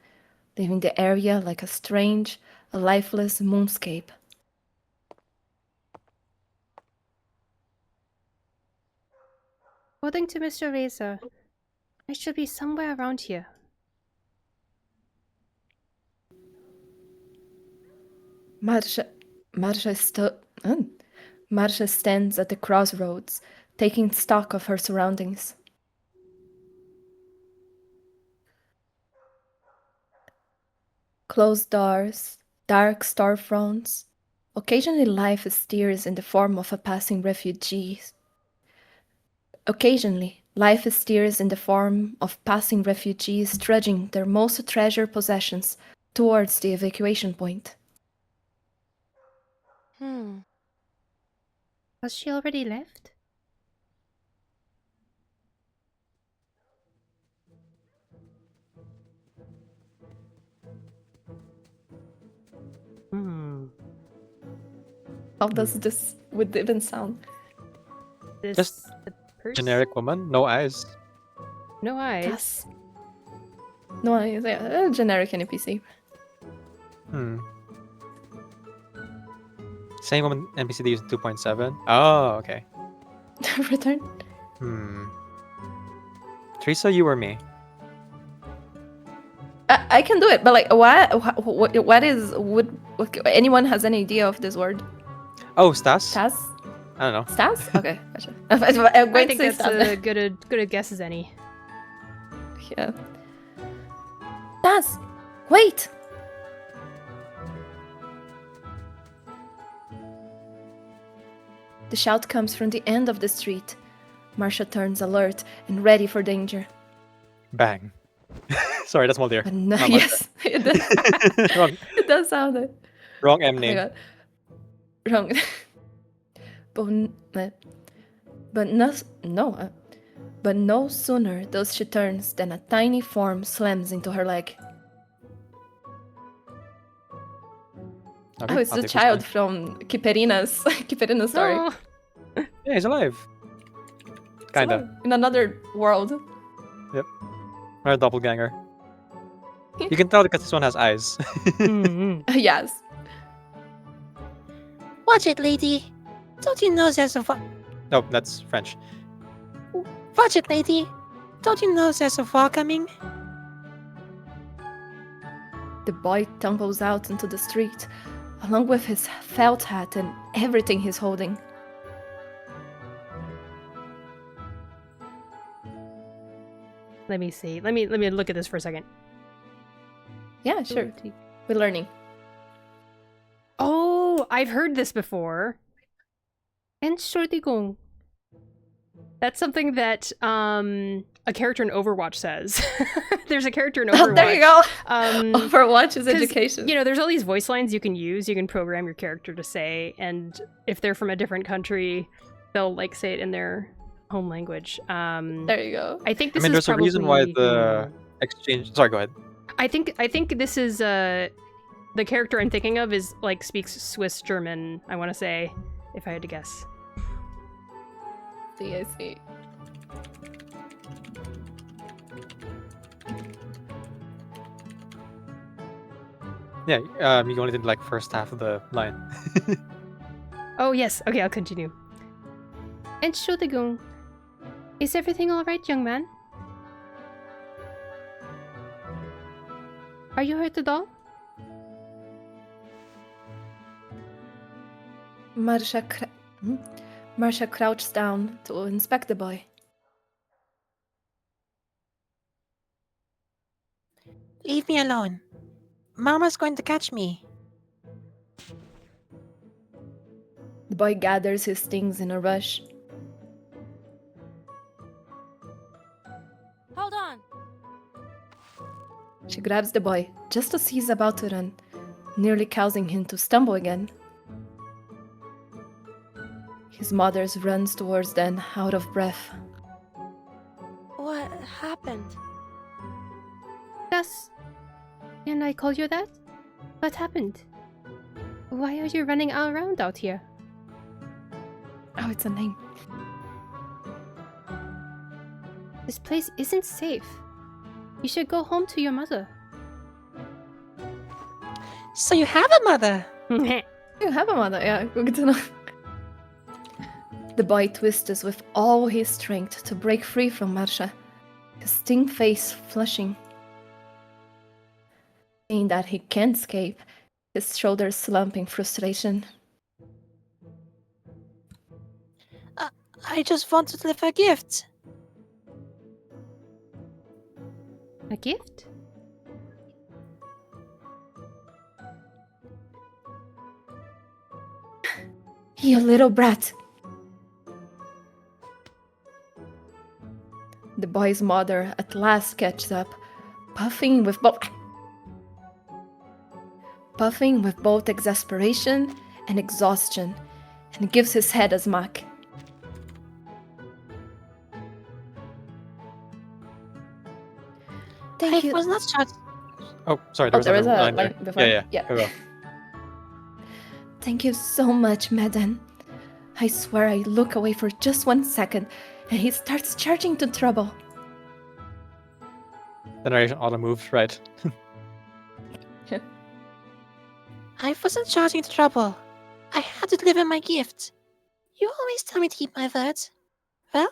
leaving the area like a strange, lifeless moonscape. According to Mr. Razor, I should be somewhere around here. Marsha stands at the crossroads, taking stock of her surroundings. Closed doors, dark storefronts. Occasionally life steers in the form of a passing refugee. Trudging their most treasured possessions towards the evacuation point. Has she already left? How does this would even sound? Just generic woman, no eyes. No eyes. Yes. No eyes. Yeah, generic NPC. Same woman NPC they used 2.7. Oh, okay. Return. Theresa, you or me? I can do it, but like, what is anyone has any idea of this word? Oh, Stas. Stas. I don't know. Stas? Okay, gotcha. I think that's as good a guess as any. Yeah. Stas, wait. The shout comes from the end of the street. Marsha turns alert and ready for danger. Bang. Sorry, that's Mulder. No, yes, it does. Wrong. It does sound it. Wrong M name. Oh wrong. But no sooner does she turns than a tiny form slams into her leg. Okay, Oh, it's the child from Kiperina's story. Oh. Yeah, he's alive. Kinda. In another world. Yep. Or a doppelganger. You can tell because this one has eyes. Yes. Watch it, lady. Don't you know there's a No, that's French. Watch it, lady. Don't you know there's a war coming? The boy tumbles out into the street, along with his felt hat and everything he's holding. Let me see. Let me look at this for a second. Yeah, sure. We're learning. Oh, I've heard this before. Entschuldigung. That's something that a character in Overwatch says. There's a character in Overwatch. Oh, there you go. Overwatch is education. You know, there's all these voice lines you can use. You can program your character to say, and if they're from a different country, they'll like say it in their home language. There you go. I think this there's probably... a reason why the exchange. Sorry, go ahead. I think this is the character I'm thinking of is like speaks Swiss German. I want to say, if I had to guess. I see. Yeah, you only did like first half of the line. Oh, yes. Okay, I'll continue. Entschuldigung. Is everything alright, young man? Are you hurt at all? Marsha crouched down to inspect the boy. Leave me alone. Mama's going to catch me. The boy gathers his things in a rush. Hold on. She grabs the boy just as he's about to run, nearly causing him to stumble again. His mother runs towards them, out of breath. What happened? Yes. Can I call you that? What happened? Why are you running around out here? Oh, it's a name. This place isn't safe. You should go home to your mother. So you have a mother? You have a mother, yeah, good to know. The boy twists with all his strength to break free from Marsha, his thin face flushing. Seeing that he can't escape, his shoulders slump in frustration. I just want to deliver a gift. A gift? You little brat! The boy's mother at last catches up, puffing with both exasperation and exhaustion, and gives his head a smack. Thank you. Was not shot. Oh, sorry. There was a line there. Before. Yeah. Go. Thank you so much, Madam. I swear I look away for just 1 second, and he starts charging to trouble. The narration auto moves, right? I wasn't charging to trouble. I had to deliver my gift. You always tell me to keep my words. Well,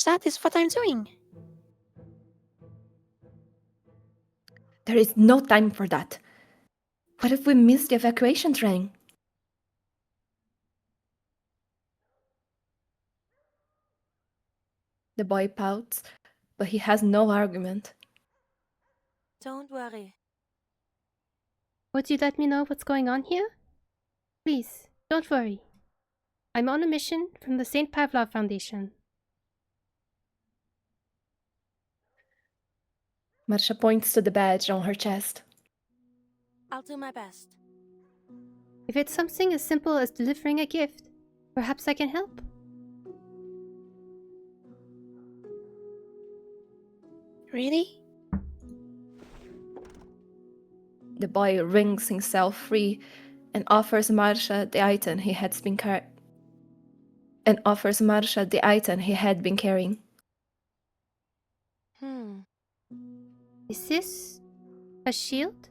that is what I'm doing. There is no time for that. What if we miss the evacuation train? The boy pouts, but he has no argument. Don't worry. Would you let me know what's going on here? Please, don't worry. I'm on a mission from the St. Pavlov Foundation. Marsha points to the badge on her chest. I'll do my best. If it's something as simple as delivering a gift, perhaps I can help. Really? The boy wrings himself free and offers Marsha the item he had been carrying. Is this a shield?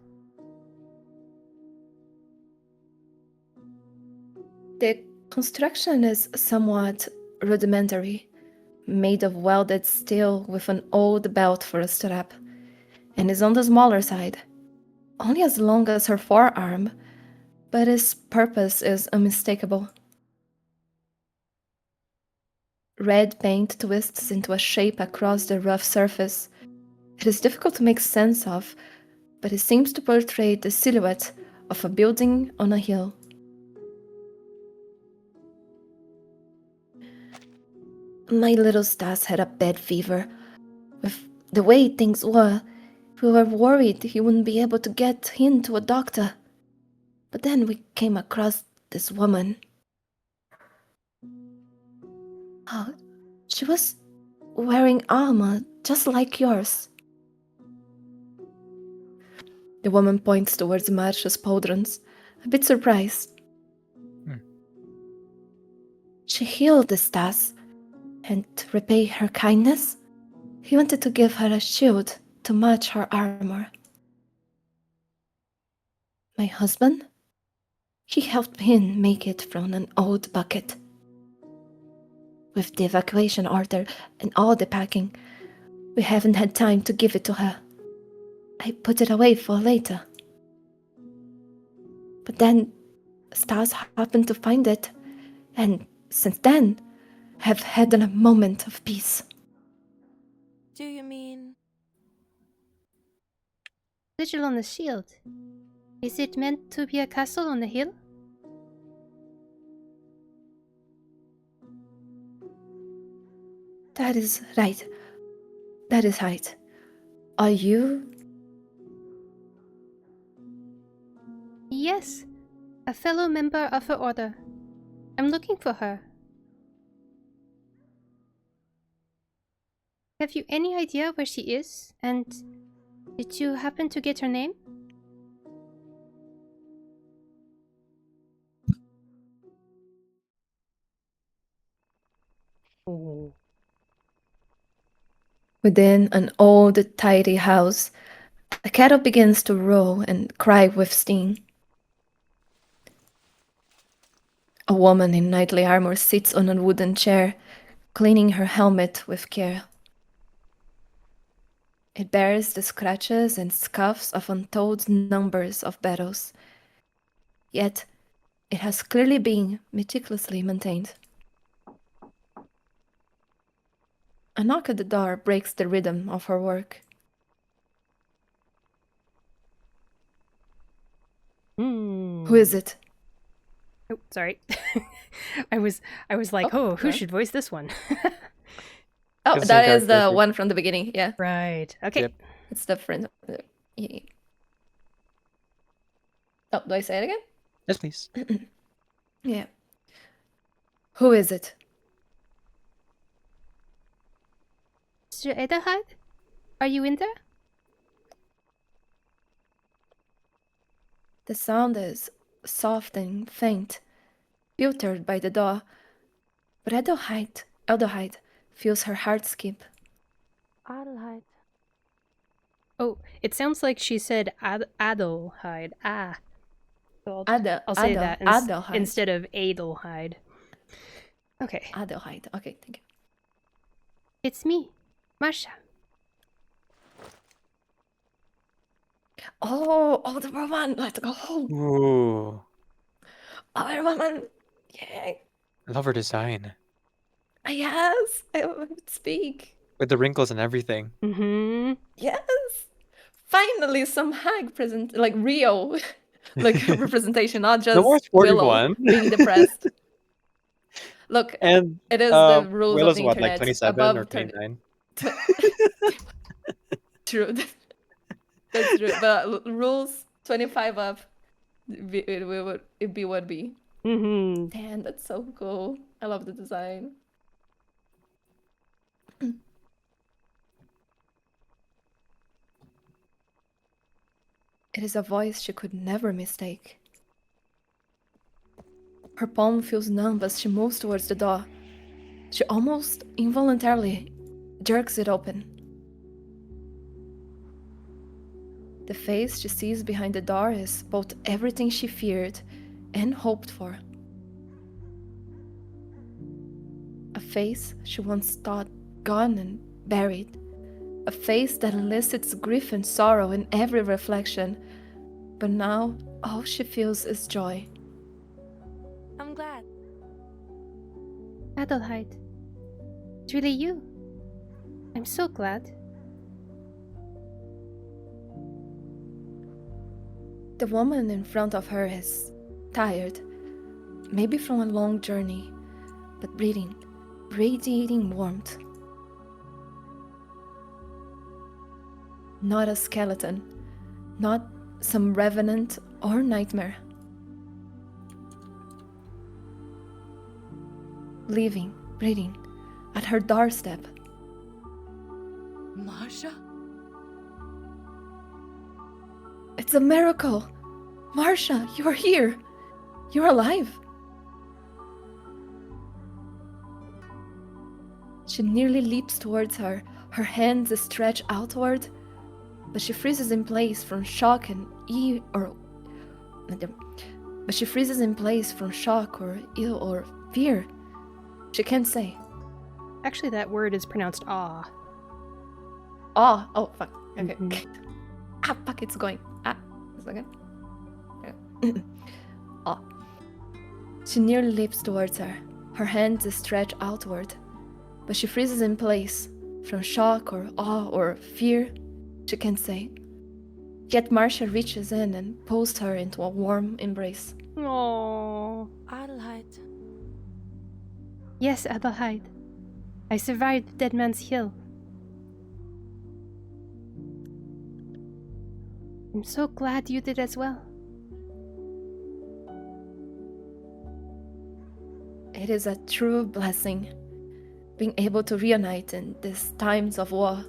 The construction is somewhat rudimentary, made of welded steel with an old belt for a strap, and is on the smaller side, only as long as her forearm, but its purpose is unmistakable. Red paint twists into a shape across the rough surface. It is difficult to make sense of, but it seems to portray the silhouette of a building on a hill. My little Stas had a bad fever. With the way things were, we were worried he wouldn't be able to get him to a doctor. But then we came across this woman. Oh, she was wearing armor just like yours. The woman points towards Marsha's pauldrons, a bit surprised. She healed the Stas, and to repay her kindness, he wanted to give her a shield to match her armor. My husband? He helped Pin make it from an old bucket. With the evacuation order and all the packing, we haven't had time to give it to her. I put it away for later. But then Stars happened to find it, and since then, have had a moment of peace. Do you mean? Sigil on the shield. Is it meant to be a castle on the hill? That is right. That is right. Are you? Yes, a fellow member of her order. I'm looking for her. Have you any idea where she is? And did you happen to get her name? Oh. Within an old, tidy house, a cattle begins to roar and cry with steam. A woman in knightly armor sits on a wooden chair, cleaning her helmet with care. It bears the scratches and scuffs of untold numbers of battles. Yet, it has clearly been meticulously maintained. A knock at the door breaks the rhythm of her work. Who is it? Oh, sorry. I was like, who should voice this one? Oh, that is the one from the beginning, yeah. Right. Okay. Yep. It's the friend. Yeah. Oh, do I say it again? Yes, please. Yeah. Who is it? Mr. Edelheid? Are you in there? The sound is soft and faint, filtered by the door, but Edelheid feels her heart skip. Adelheid. Oh, it sounds like she said Adelheid. Ah. So I'll say that instead of Adelheid. Okay. Adelheid. Okay, thank you. It's me, Marsha. Oh, the woman. Let's go. Ooh. Oh, the woman. Yay. I love her design. Yes, I would speak. With the wrinkles and everything. Mm-hmm. Yes. Finally, some hag present, like real, like representation, not just Willow one. being depressed. Look, and it is the rules Willow's of the what, internet. like 27 above or 29? True. That's true. But rules 25 up, it be what be. Mm-hmm. Damn, that's so cool. I love the design. It is a voice she could never mistake. Her palm feels numb as she moves towards the door. She almost involuntarily jerks it open. The face she sees behind the door is both everything she feared and hoped for. A face she once thought gone and buried. A face that elicits grief and sorrow in every reflection. But now, all she feels is joy. I'm glad. Adelheid. It's really you. I'm so glad. The woman in front of her is tired, maybe from a long journey, but radiating warmth. Not a skeleton, not some revenant or nightmare. Living, breathing, at her doorstep. Marsha? It's a miracle! Marsha, you are here! You're alive! She nearly leaps towards her, her hands stretched outward, but she freezes in place from shock and But she freezes in place from shock or ill or fear. She can't say. Actually, that word is pronounced awe. Awe? Oh, fuck. Okay. Ah, fuck, it's going. Ah, a second. Awe. She nearly leaps towards her. Her hands stretch outward, but she freezes in place from shock or awe or fear. She can't say. Yet Marsha reaches in and pulls her into a warm embrace. Aww. Adelheid. Yes, Adelheid. I survived the Dead Man's Hill. I'm so glad you did as well. It is a true blessing, being able to reunite in these times of war.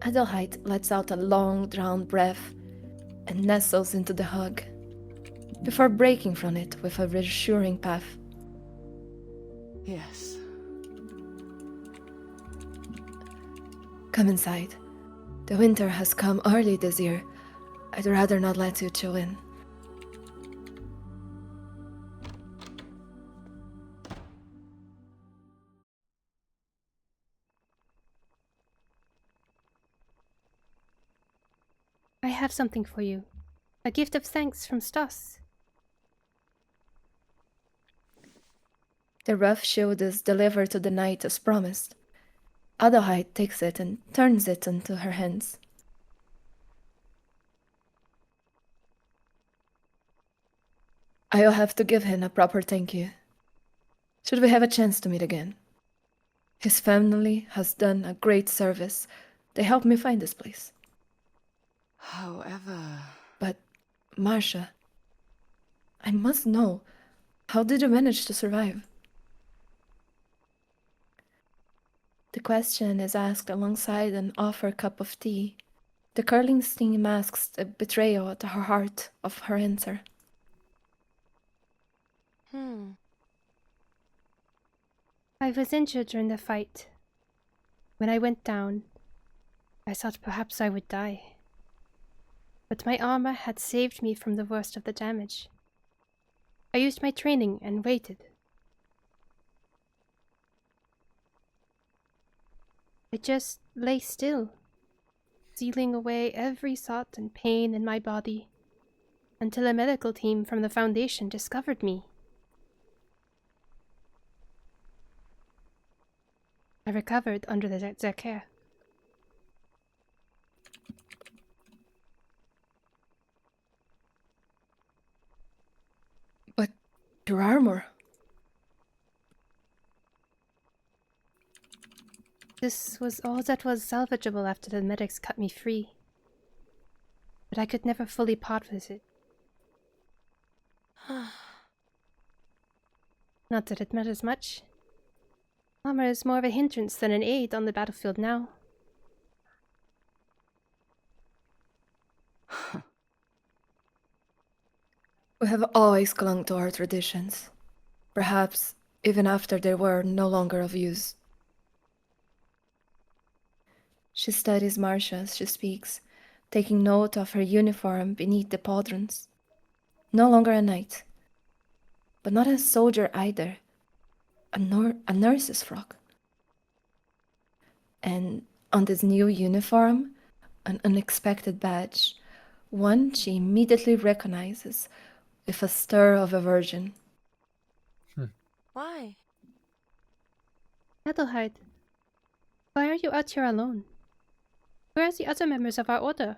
Adelheid lets out a long, drawn breath and nestles into the hug, before breaking from it with a reassuring path. Yes. Come inside. The winter has come early this year. I'd rather not let you chill in. I have something for you. A gift of thanks from Stas. The rough shield is delivered to the knight as promised. Adelheid takes it and turns it into her hands. I'll have to give him a proper thank you, should we have a chance to meet again. His family has done a great service. They helped me find this place. However... But, Marsha, I must know, how did you manage to survive? The question is asked alongside an offered cup of tea. The curling steam masks the betrayal at her heart of her answer. I was injured during the fight. When I went down, I thought perhaps I would die. But my armor had saved me from the worst of the damage. I used my training and waited. I just lay still, sealing away every thought and pain in my body, until a medical team from the Foundation discovered me. I recovered under their care. But your armor... This was all that was salvageable after the medics cut me free. But I could never fully part with it. Not that it matters much. Armor is more of a hindrance than an aid on the battlefield now. We have always clung to our traditions, perhaps even after they were no longer of use. She studies Marsha as she speaks, taking note of her uniform beneath the pauldrons. No longer a knight, but not a soldier either, a nurse's frock. And on this new uniform, an unexpected badge, one she immediately recognizes with a stir of aversion. Why? Adelheid, why are you out here alone? Where are the other members of our order?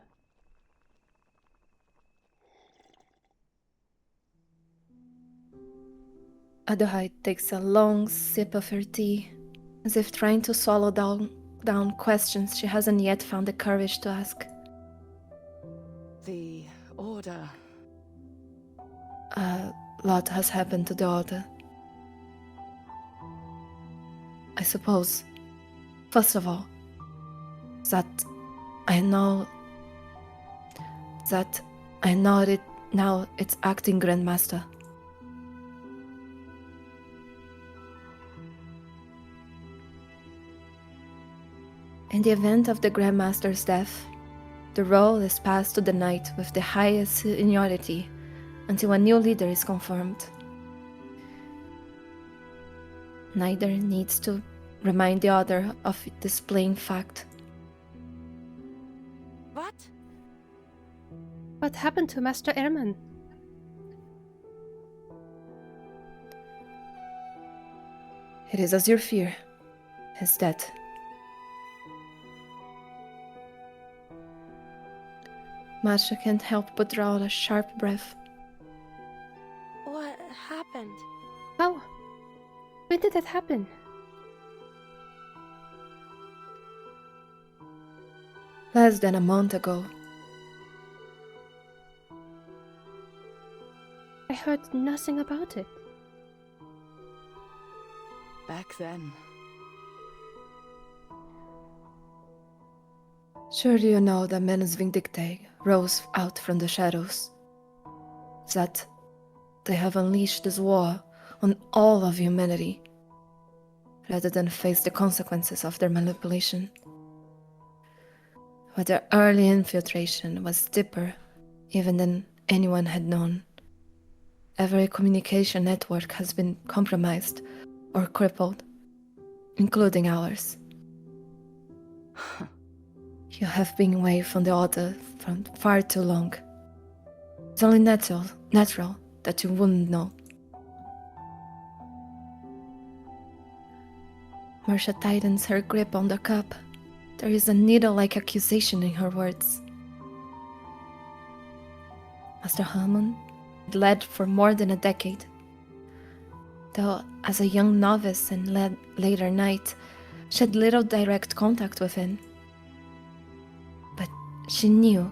Adelheid takes a long sip of her tea, as if trying to swallow down questions she hasn't yet found the courage to ask. The order... A lot has happened to the order. I suppose, first of all, that I know it now it's acting Grandmaster. In the event of the Grandmaster's death, The role is passed to the knight with the highest seniority until a new leader is confirmed. Neither needs to remind the other of this plain fact. What? What happened to Master Ehrman? It is as you fear. His death. Marsha can't help but draw a sharp breath. What happened? How? When did that happen? Less than a month ago. I heard nothing about it. Back then. Surely you know that Manus Vindictae rose out from the shadows. That they have unleashed this war on all of humanity, rather than face the consequences of their manipulation. But their early infiltration was deeper even than anyone had known. Every communication network has been compromised or crippled, including ours. You have been away from the Order for far too long. It's only natural that you wouldn't know. Marsha tightens her grip on the cup. There is a needle-like accusation in her words. Master Hammond had led for more than a decade. Though as a young novice and later knight, she had little direct contact with him. But she knew,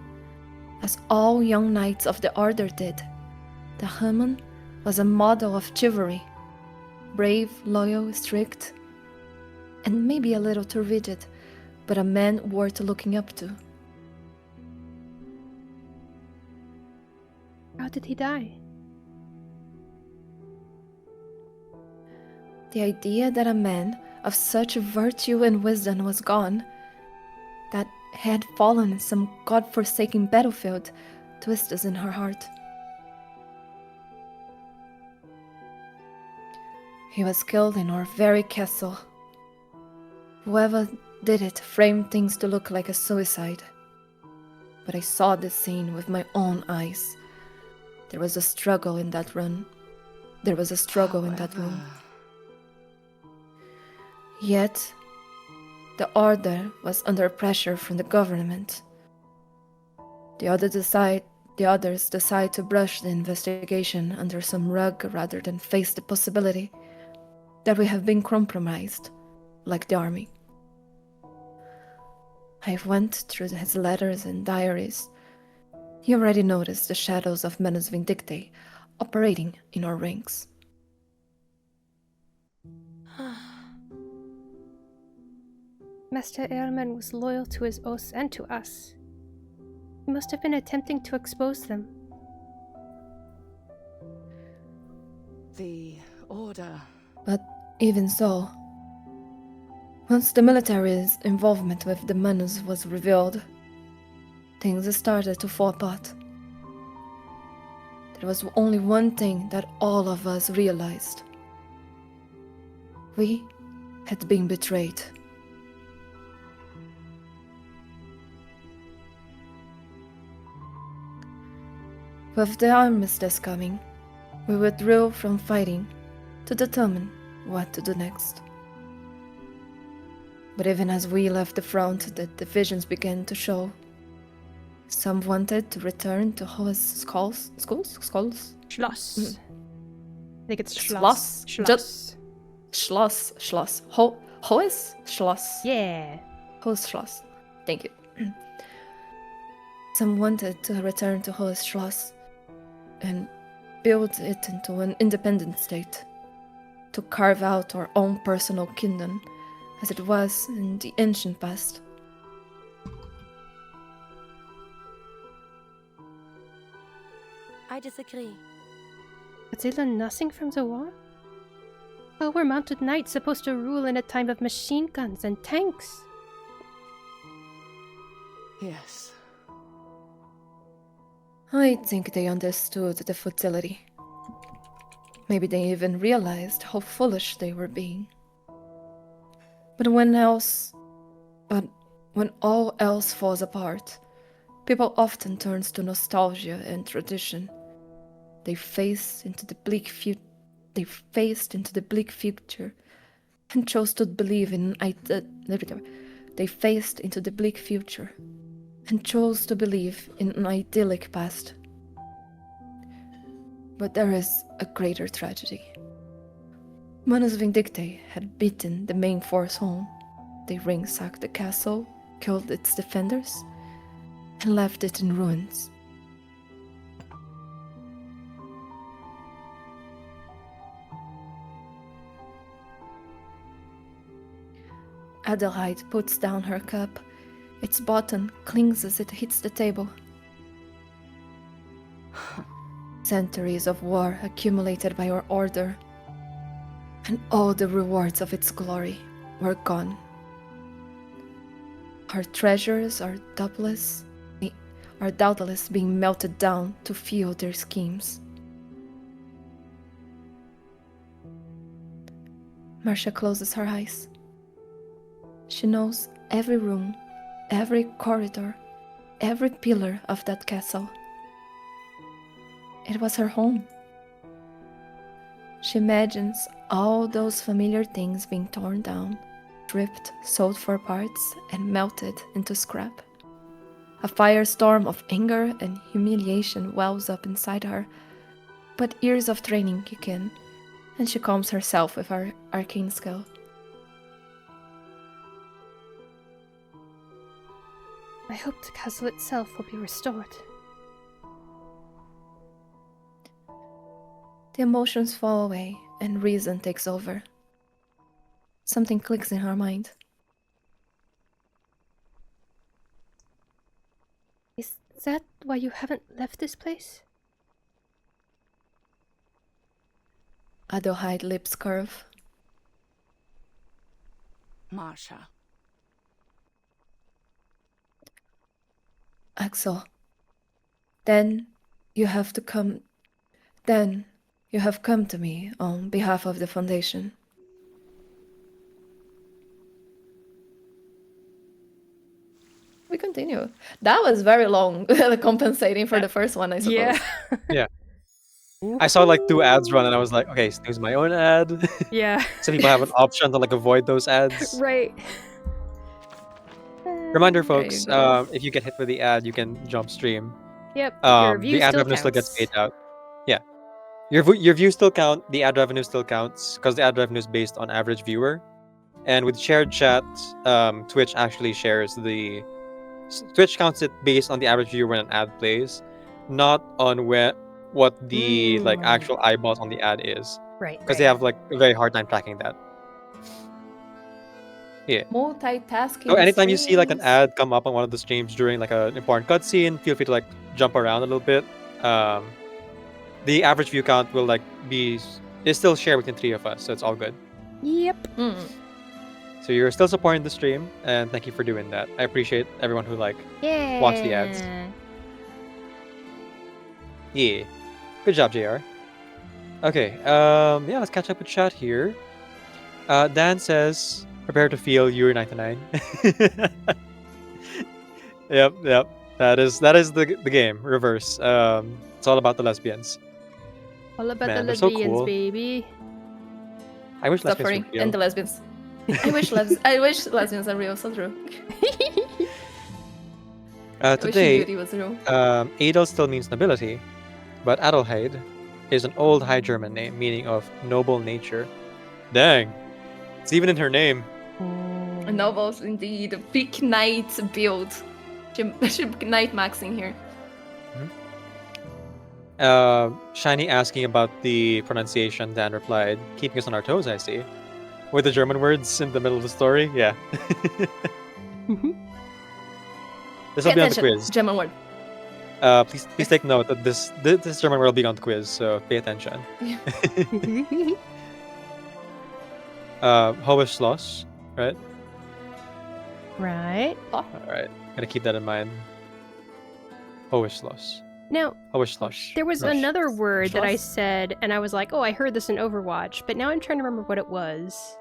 as all young knights of the Order did, that Hammond was a model of chivalry, brave, loyal, strict, and maybe a little too rigid, but a man worth looking up to. How did he die? The idea that a man of such virtue and wisdom was gone, that he had fallen in some god-forsaken battlefield, twisted in her heart. He was killed in our very castle. Whoever did it framed things to look like a suicide. But I saw this scene with my own eyes. There was a struggle in that room. There was a struggle in that room. Yet, the Order was under pressure from the government. The others decide to brush the investigation under some rug rather than face the possibility that we have been compromised, like the army. I went through his letters and diaries. He already noticed the shadows of Manus Vindictae operating in our ranks. Master Ehrman was loyal to his oaths and to us. He must have been attempting to expose them. The Order. But even so, once the military's involvement with the Manus was revealed, things started to fall apart. There was only one thing that all of us realized. We had been betrayed. With the armistice coming, we withdrew from fighting to determine what to do next. But even as we left the front, the divisions began to show. Some wanted to return to Hoes schools? Schloss. I think it's Schloss. Schloss. Hoes? Schloss. Yeah. Hoes Schloss. Thank you. Some wanted to return to Hoes Schloss and build it into an independent state, to carve out our own personal kingdom as it was in the ancient past. I disagree. But they learned nothing from the war? How were mounted knights supposed to rule in a time of machine guns and tanks? Yes, I think they understood the futility. Maybe they even realized how foolish they were being. But when all else falls apart, people often turn to nostalgia and tradition. They faced into the bleak future and chose to believe in They faced into the bleak future and chose to believe in an idyllic past. But there is a greater tragedy. Manus Vindictae had beaten the main force home. They ransacked the castle, killed its defenders, and left it in ruins. Adelheid puts down her cup. Its bottom clings as it hits the table. Centuries of war accumulated by our order, and all the rewards of its glory were gone. Our treasures are doubtless being melted down to fuel their schemes. Marsha closes her eyes. She knows every room, every corridor, every pillar of that castle. It was her home. She imagines all those familiar things being torn down, stripped, sold for parts, and melted into scrap. A firestorm of anger and humiliation wells up inside her, but years of training kick in, and she calms herself with her arcane skill. I hope the castle itself will be restored. The emotions fall away and reason takes over. Something clicks in her mind. Is that why you haven't left this place? Adelheid lips curve. Marsha. Axel, then you have come to me on behalf of the Foundation. We continue. That was very long, compensating for the first one, I suppose. Yeah. Yeah. I saw like 2 ads run and I was like, okay, snooze my own ad. Yeah. Some people have an option to like avoid those ads. Right. Reminder, folks, if you get hit with the ad, you can jump stream. Yep. Your view the ad still revenue still gets counts. paid out. Yeah. Your views still count. The ad revenue still counts because the ad revenue is based on average viewer. And with shared chat, Twitch actually shares Twitch counts it based on the average viewer when an ad plays, not on what the like actual eyeballs on the ad is. Right. Because they have like a very hard time tracking that. Yeah. Multitasking. So anytime you see like an ad come up on one of the streams during like an important cutscene, feel free to like jump around a little bit. The average view count will like is still shared between 3 of us, so it's all good. Yep. So you're still supporting the stream, and thank you for doing that. I appreciate everyone who like watch the ads. Yeah. Good job, JR. Okay. Yeah, let's catch up with chat here. Dan says, prepare to feel you're 99. Yep. That is the game. Reverse. It's all about the lesbians. All about Man, the they're so lesbians, cool. baby. I wish lesbians Suffering were real. and the lesbians. I wish lesbians are real, so true. Today, beauty was real. Adel still means nobility, but Adelheid is an old High German name meaning of noble nature. Dang, it's even in her name. Nobles, indeed. Big knight build. She knight maxing here. Shiny asking about the pronunciation, Dan replied, keeping us on our toes, I see. With the German words in the middle of the story? Yeah. This will be on the quiz. German word. Please take note that this German word will be on the quiz, so pay attention. Hohe Schloss, right? Right. Alright, gotta keep that in mind. Hohe Schloss. Now, Oh, was slush. there was Rush. another word that I Schloss? said, and I was like, oh, I heard this in Overwatch, but now I'm trying to remember what it was.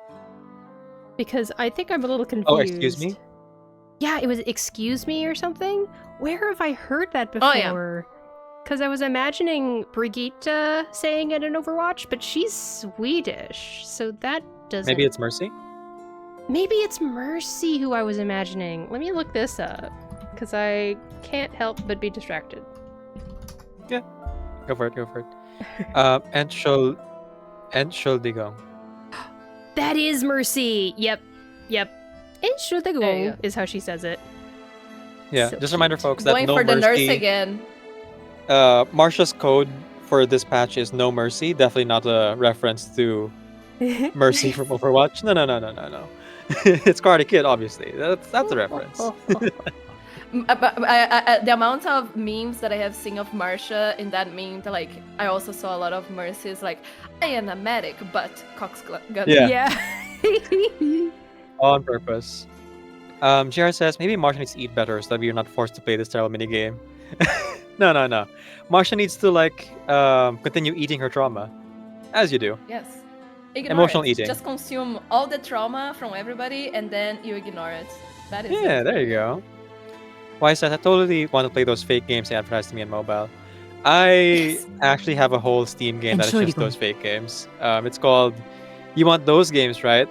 Because I think I'm a little confused. Oh, excuse me? Yeah, it was excuse me or something? Where have I heard that before? Oh, yeah. Because I was imagining Brigitte saying it in Overwatch, but she's Swedish, so that doesn't... Maybe it's Mercy? Maybe it's Mercy who I was imagining. Let me look this up, because I can't help but be distracted. Yeah. Go for it, go for it. Entschuldigung. That is Mercy! Yep. There you Entschuldigung go. is how she says it. Yeah, So just a reminder, folks, that Going no for the mercy. nurse again. Marsha's code for this patch is no mercy. Definitely not a reference to Mercy from Overwatch. No. It's Karate Kid, obviously. That's a reference. But the amount of memes that I have seen of Marsha in that meme, like I also saw a lot of Mercy's like, I am a medic, but Cox gun. Yeah. On purpose. JR says, maybe Marsha needs to eat better so that we are not forced to play this terrible minigame. No. Marsha needs to, like, continue eating her trauma. As you do. Yes. Ignore Emotional it. eating. Just consume all the trauma from everybody and then you ignore it. That is Yeah, it. there you go. Why says, I totally want to play those fake games they advertised to me on mobile. I actually have a whole Steam game that is just those fake games. It's called You Want Those Games, Right?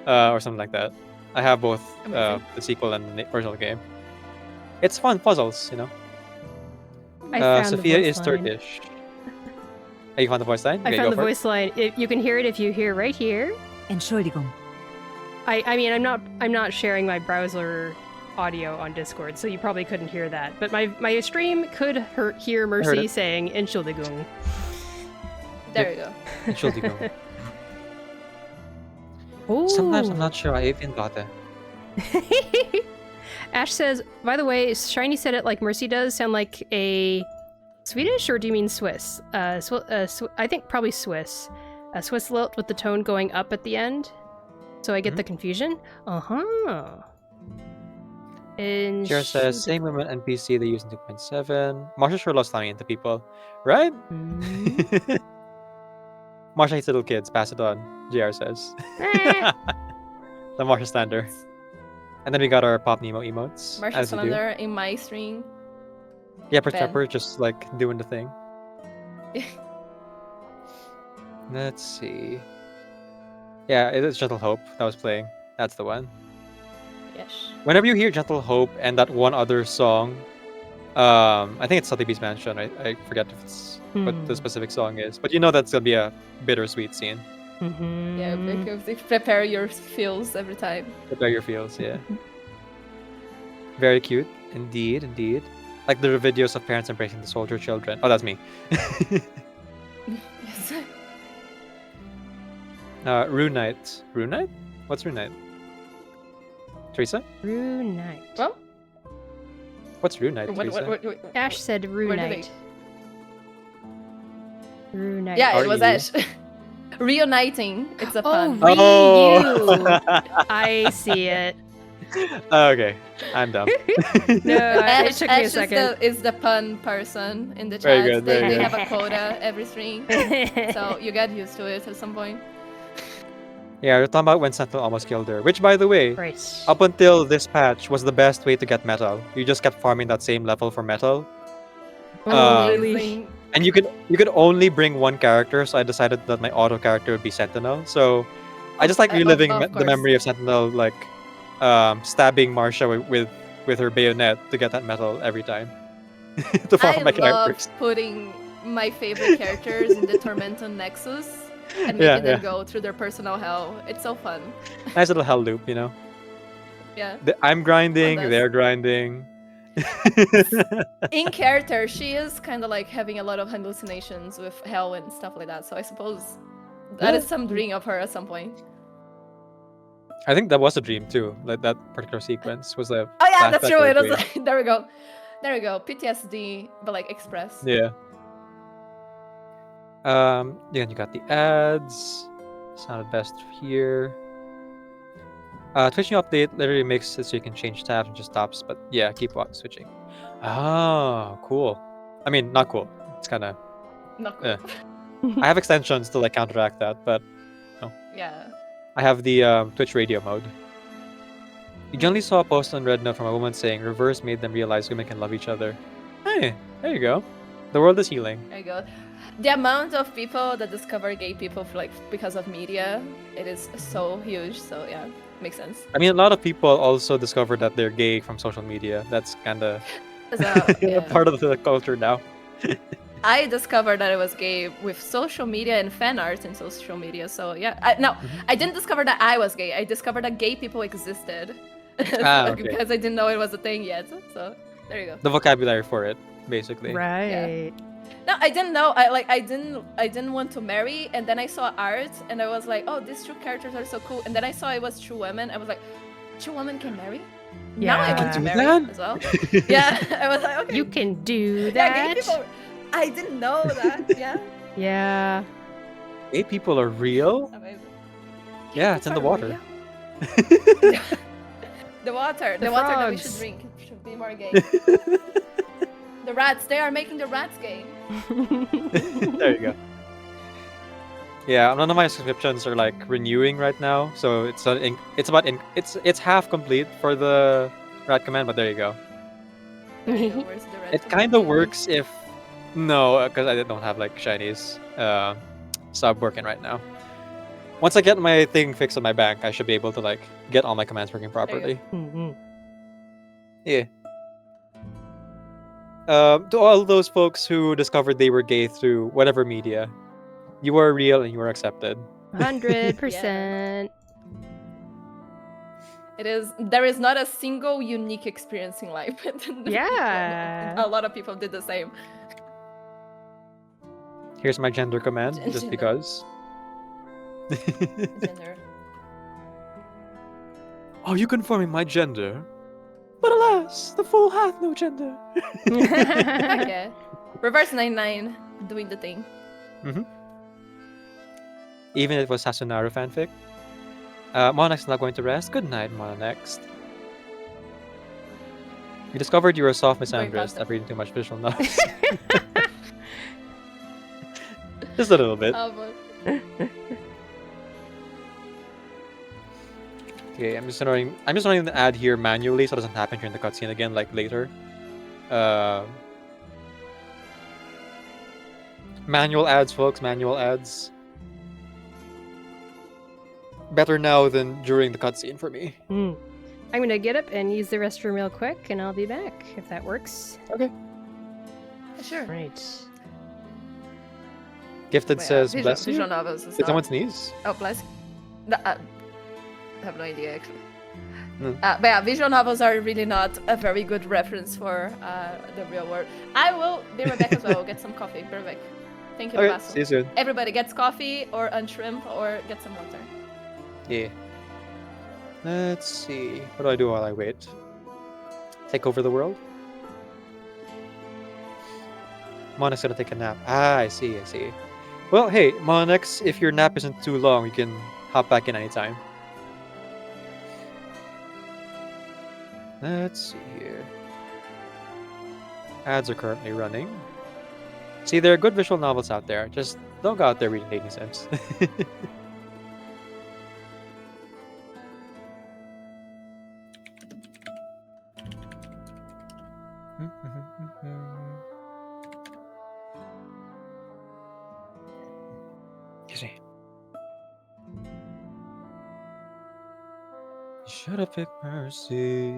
Or something like that. I have both the sequel and the original game. It's fun puzzles, you know. I found Sophia the voice is line. Turkish. Oh, you found the voice line? I Okay, found go the for it. voice line. You can hear it if you hear right here. Entschuldigung. I mean, I'm not sharing my browser audio on Discord, so you probably couldn't hear that. But my stream could hear Mercy it. saying Entschuldigung. There you go. Entschuldigung. Ooh. Sometimes I'm not sure I even got it. Ash says, by the way, Shiny said it like Mercy does, sound like a Swedish, or do you mean Swiss? I think probably Swiss. A Swiss lilt with the tone going up at the end. So I get the confusion. Uh-huh. JR says, same women NPC they use in 2.7. Marsha sure loves slamming into people. Right? Marsha hates little kids. Pass it on, JR says. The Marsha stander. And then we got our Pop Nemo emotes. Marsha as you do. Slender in my stream. Yeah, Ben. Pepper just like doing the thing. Let's see. Yeah, it is Gentle Hope that was playing. That's the one. Yes. Whenever you hear Gentle Hope and that one other song, I think it's Sotheby's Mansion. I forget if it's what the specific song is, but you know that's gonna be a bittersweet scene. Yeah, because they prepare your feels every time. Prepare your feels, yeah. Very cute, indeed. Like the videos of parents embracing the soldier children. Oh, that's me. Yes. Rune Knight. Rune Knight? What's Rune Knight? Teresa? Rune Knight. Well, What's Rune Knight, Teresa? Ash said Rune Where did Knight. Rune Knight. Yeah, it was R-E-U. Ash. Reuniting. It's a pun. Oh, I see it. Okay, I'm dumb. No, it Ash, took me a Ash second. is the pun person in the Very chat. good, very They good. have a quota every stream, so you get used to it at some point. Yeah, we're talking about when Sentinel almost killed her. Which, by the way, Right. up until this patch was the best way to get metal. You just kept farming that same level for metal. Really? And you could only bring one character, so I decided that my auto character would be Sentinel. So I just like reliving of the course. memory of Sentinel, like stabbing Marsha with her bayonet to get that metal every time. To farm I my love characters. putting my favorite characters in the Tormenton Nexus and making Yeah, them yeah. go through their personal hell. It's so fun. Nice little hell loop, you know. Yeah. I'm grinding, One does. they're grinding. In character, she is kind of like having a lot of hallucinations with hell and stuff like that. So I suppose that is some dream of her at some point. I think that was a dream too. Like that particular sequence was a. Oh yeah, that's flashback true. or a It was dream. like, there we go. There we go. PTSD, but like express. Yeah. Yeah, you got the ads. Sounded best here. Twitch new update literally makes it so you can change tabs and just stops, but yeah, keep switching. Oh, cool. I mean, not cool. It's kind of Not cool. I have extensions to like counteract that, but no. Yeah. I have the Twitch radio mode. You generally saw a post on Red Note from a woman saying reverse made them realize women can love each other. Hey, there you go. The world is healing. There you go. The amount of people that discover gay people because of media, it is so huge. So yeah, makes sense. I mean, a lot of people also discover that they're gay from social media. That's kind of part of the culture now. I discovered that I was gay with social media and fan art in social media. So yeah, I didn't discover that I was gay. I discovered that gay people existed. Okay. Because I didn't know it was a thing yet. So there you go. The vocabulary for it, basically. Right. Yeah. No, I didn't know. I didn't want to marry, and then I saw art, and I was like, oh, these two characters are so cool. And then I saw it was two women. I was like, two women can marry? Yeah. Now I want to marry as well. Yeah, I was like, okay. You can do Yeah, that. gay people. I didn't know that. Yeah. Yeah. Gay people are real? Amazing. Yeah, it's in the water. The water that we should drink should be more gay. The rats, they are making the rats gay. There you go. Yeah, none of my subscriptions are like renewing right now, so it's half complete for the rat command, but there you go. It kind of works if because I don't have like Chinese sub working right now. Once I get my thing fixed on my bank, I should be able to like get all my commands working properly. Yeah. To all those folks who discovered they were gay through whatever media, you are real and you are accepted. 100%. There is not a single unique experience in life. Yeah. A lot of people did the same. Here's my gender command, just because. Gender. Are you confirming my gender? But alas, the fool hath no gender. Okay. Reverse 99 doing the thing. Even if it was Sasunaru fanfic. Monarch's not going to rest. Good night, Monarch. You discovered you were a soft misandrist after reading too much visual novels. Just a little bit. Okay, I'm just running the ad here manually so it doesn't happen during the cutscene again, like later. Manual ads, folks. Manual ads. Better now than during the cutscene for me. I'm gonna get up and use the restroom real quick, and I'll be back if that works. Okay. Sure. Right. Gifted says, bless you. Visual novels is Did someone sneeze? Oh, bless. I have no idea actually. But yeah, visual novels are really not a very good reference for the real world. I will be right back as well. Get some coffee. Be right back. Thank you, Okay, Vassal. see you soon. Everybody gets coffee or shrimp or get some water. Yeah. Let's see. What do I do while I wait? Take over the world? Monarch's gonna take a nap. I see. Well, hey, Monarchs, if your nap isn't too long, you can hop back in anytime. Let's see here. Ads are currently running. See, there are good visual novels out there. Just don't go out there reading dating sims. You should have picked mercy.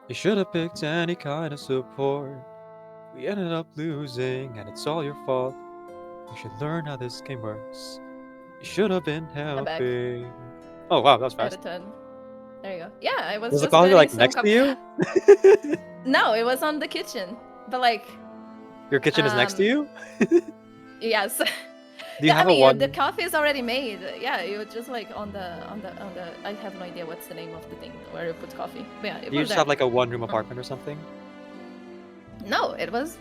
You should have picked any kind of support. We ended up losing, and it's all your fault. You should learn how this game works. You should have been helping. Oh wow, that was fast. There you go. Yeah, I was. Was the just coffee like getting next some to you? No, it was on the kitchen. But like. Your kitchen is next to you? Yes. Do you have a one? The coffee is already made. Yeah, you would just like on the. I have no idea what's the name of the thing where you put coffee. But yeah, Do you just have like a one-room apartment or something? No, it's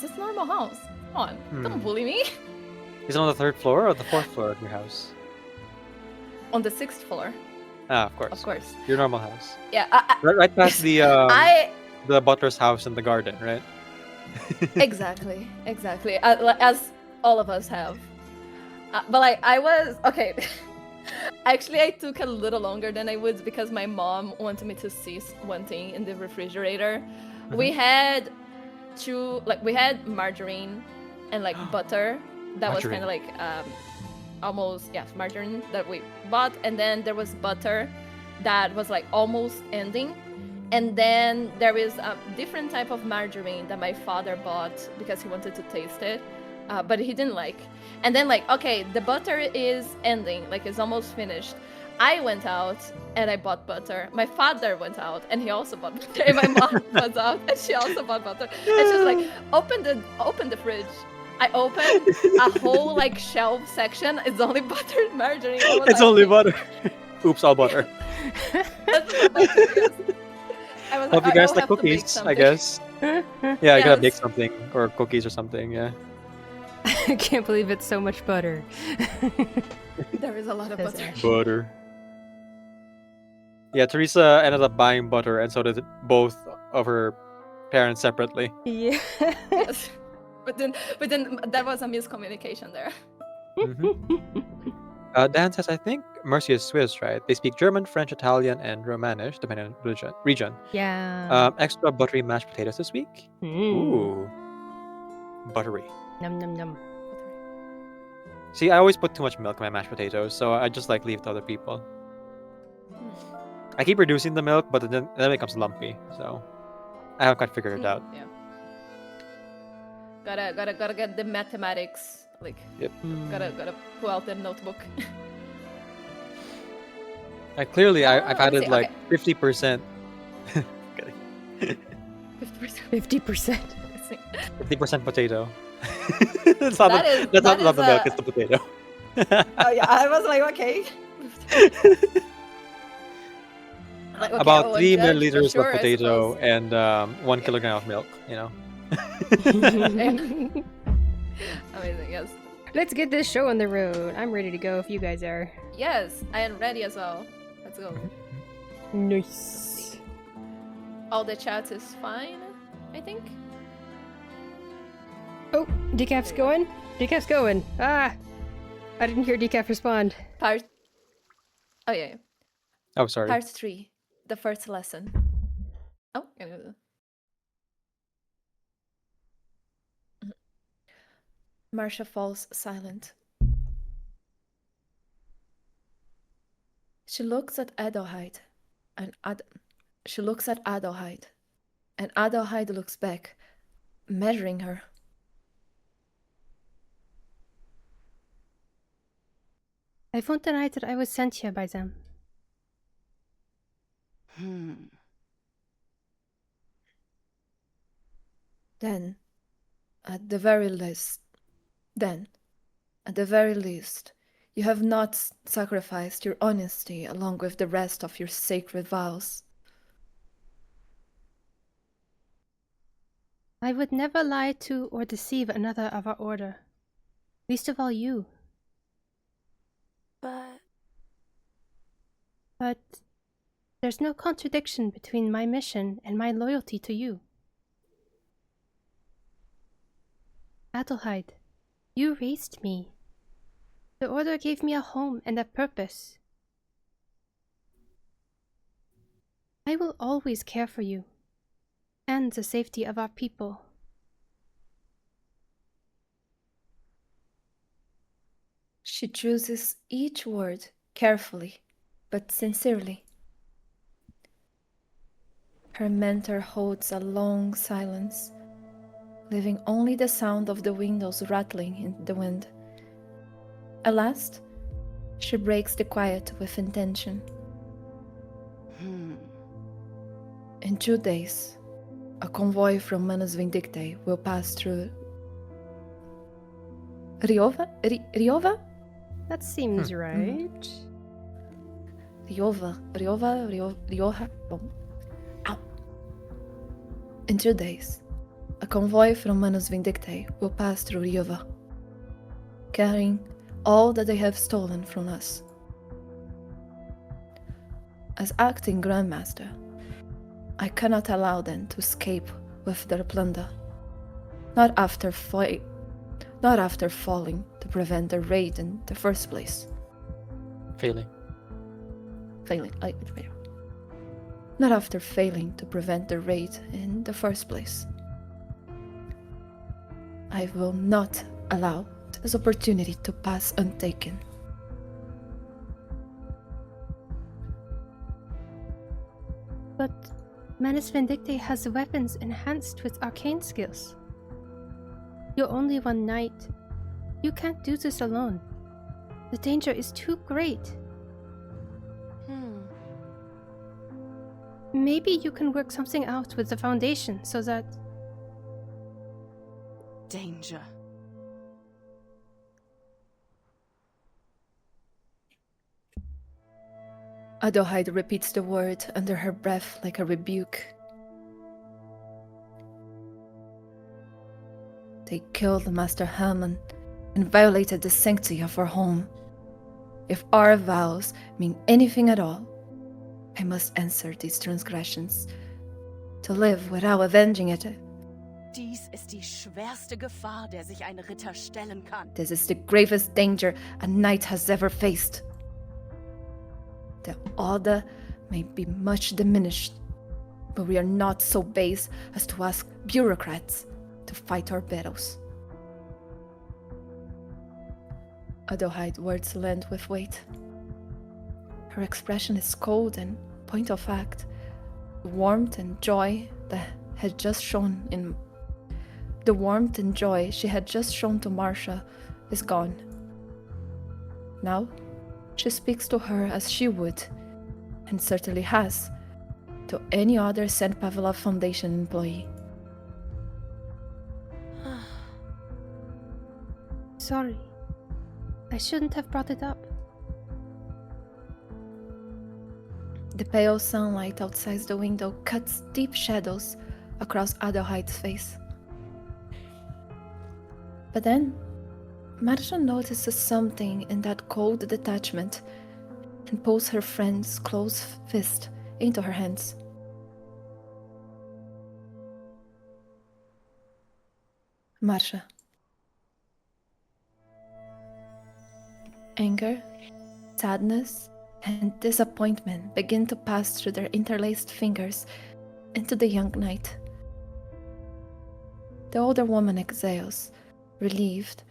just normal house. Come on, don't bully me. Is it on the 3rd floor or the 4th floor of your house? On the 6th floor. Ah, of course. Of course. Your normal house. Yeah. Right past the the butler's house in the garden, right? Exactly. As all of us have. But like, I was okay. Actually, I took a little longer than I would because my mom wanted me to see one thing in the refrigerator. We had we had margarine and like butter that was kind of like almost margarine that we bought, and then there was butter that was like almost ending, and then there is a different type of margarine that my father bought because he wanted to taste it, but he didn't like. And then like, okay, the butter is ending, like it's almost finished. I went out and I bought butter. My father went out and he also bought butter. And my mom was out and she also bought butter. And she's like, open the fridge. I opened a whole like shelf section. It's only butter and margarine. It's only butter. Oops, all butter. Hope you guys like cookies, I guess. Yeah, I gotta bake something or cookies or something. Yeah. I can't believe it's so much butter. There is a lot of butter. Butter. Yeah, Theresa ended up buying butter, and so did both of her parents separately. Yeah. Yes. But then that was a miscommunication there. Dan says, I think Mercy is Swiss, right? They speak German, French, Italian, and Romanish, depending on region. Yeah. Extra buttery mashed potatoes this week. Ooh. Buttery. Num num num. See, I always put too much milk in my mashed potatoes, so I just like leave it to other people. I keep reducing the milk, but then it becomes lumpy, so I haven't quite figured it out. Yeah. Gotta get the mathematics. Like, yep. Gotta pull out the notebook. Clearly, I've added like 50%. 50%. 50% potato. That's not the milk, it's the potato. Oh yeah, I was like, okay. Like, okay, about 3 judge, milliliters sure, of potato and 1 kilogram of milk, you know. Amazing, yes. Let's get this show on the road. I'm ready to go if you guys are. Yes, I am ready as well. Let's go. Nice. All the chat is fine, I think. Oh, Decaf's going? Decaf's going. Ah! I didn't hear Decaf respond. Oh, yeah. Oh, sorry. Part 3. The first lesson. Oh, Marsha falls silent. She looks at Adelheid, and she looks at Adelheid, and Adelheid looks back, measuring her. I won't deny that I was sent here by them. Then, at the very least, you have not sacrificed your honesty along with the rest of your sacred vows. I would never lie to or deceive another of our order. Least of all you. But there's no contradiction between my mission and my loyalty to you. Adelheid, you raised me. The order gave me a home and a purpose. I will always care for you and the safety of our people. She chooses each word carefully, but sincerely. Her mentor holds a long silence, leaving only the sound of the windows rattling in the wind. At last, she breaks the quiet with intention. In 2 days, a convoy from Manus Vindictae will pass through Riova? That seems right. Rioja. Ow. In 2 days, a convoy from Manus Vindictae will pass through Riova, carrying all that they have stolen from us. As acting Grandmaster, I cannot allow them to escape with their plunder. Not after falling to prevent the raid in the first place. Failing. Not after failing to prevent the raid in the first place. I will not allow this opportunity to pass untaken. But Manus Vindictae has weapons enhanced with arcane skills. You're only one knight. You can't do this alone. The danger is too great. Maybe you can work something out with the Foundation so that... Danger. Adelheid repeats the word under her breath like a rebuke. They killed Master Hammond and violated the sanctity of our home. If our vows mean anything at all, I must answer these transgressions. To live without avenging it. Dies ist die schwerste Gefahr, der sich ein Ritter stellen kann. This is the gravest danger a knight has ever faced. The order may be much diminished, but we are not so base as to ask bureaucrats to fight our battles. Adelheid words land with weight. Her expression is cold and point of fact. The warmth and joy she had just shown to Marsha is gone. Now, she speaks to her as she would, and certainly has, to any other St. Pavlov Foundation employee. Sorry. I shouldn't have brought it up. The pale sunlight outside the window cuts deep shadows across Adelheid's face. But then, Marsha notices something in that cold detachment and pulls her friend's closed fist into her hands. Marsha. Anger, sadness, and disappointment begin to pass through their interlaced fingers into the young knight. The older woman exhales, relieved.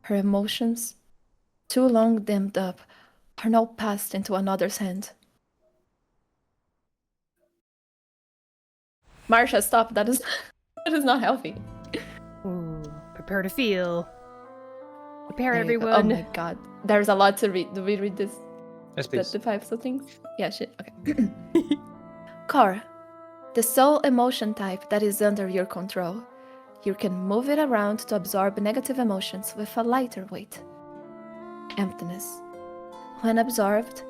Her emotions, too long dimmed up, are now passed into another's hand. Marsha, stop. That is not healthy. Ooh, prepare to feel. Prepare, There you go. everyone. Oh my god. There's a lot to read. Do we read this? Yes, please. The 5 things? Yeah, shit. Okay. Core. The sole emotion type that is under your control. You can move it around to absorb negative emotions with a lighter weight. Emptiness. When absorbed,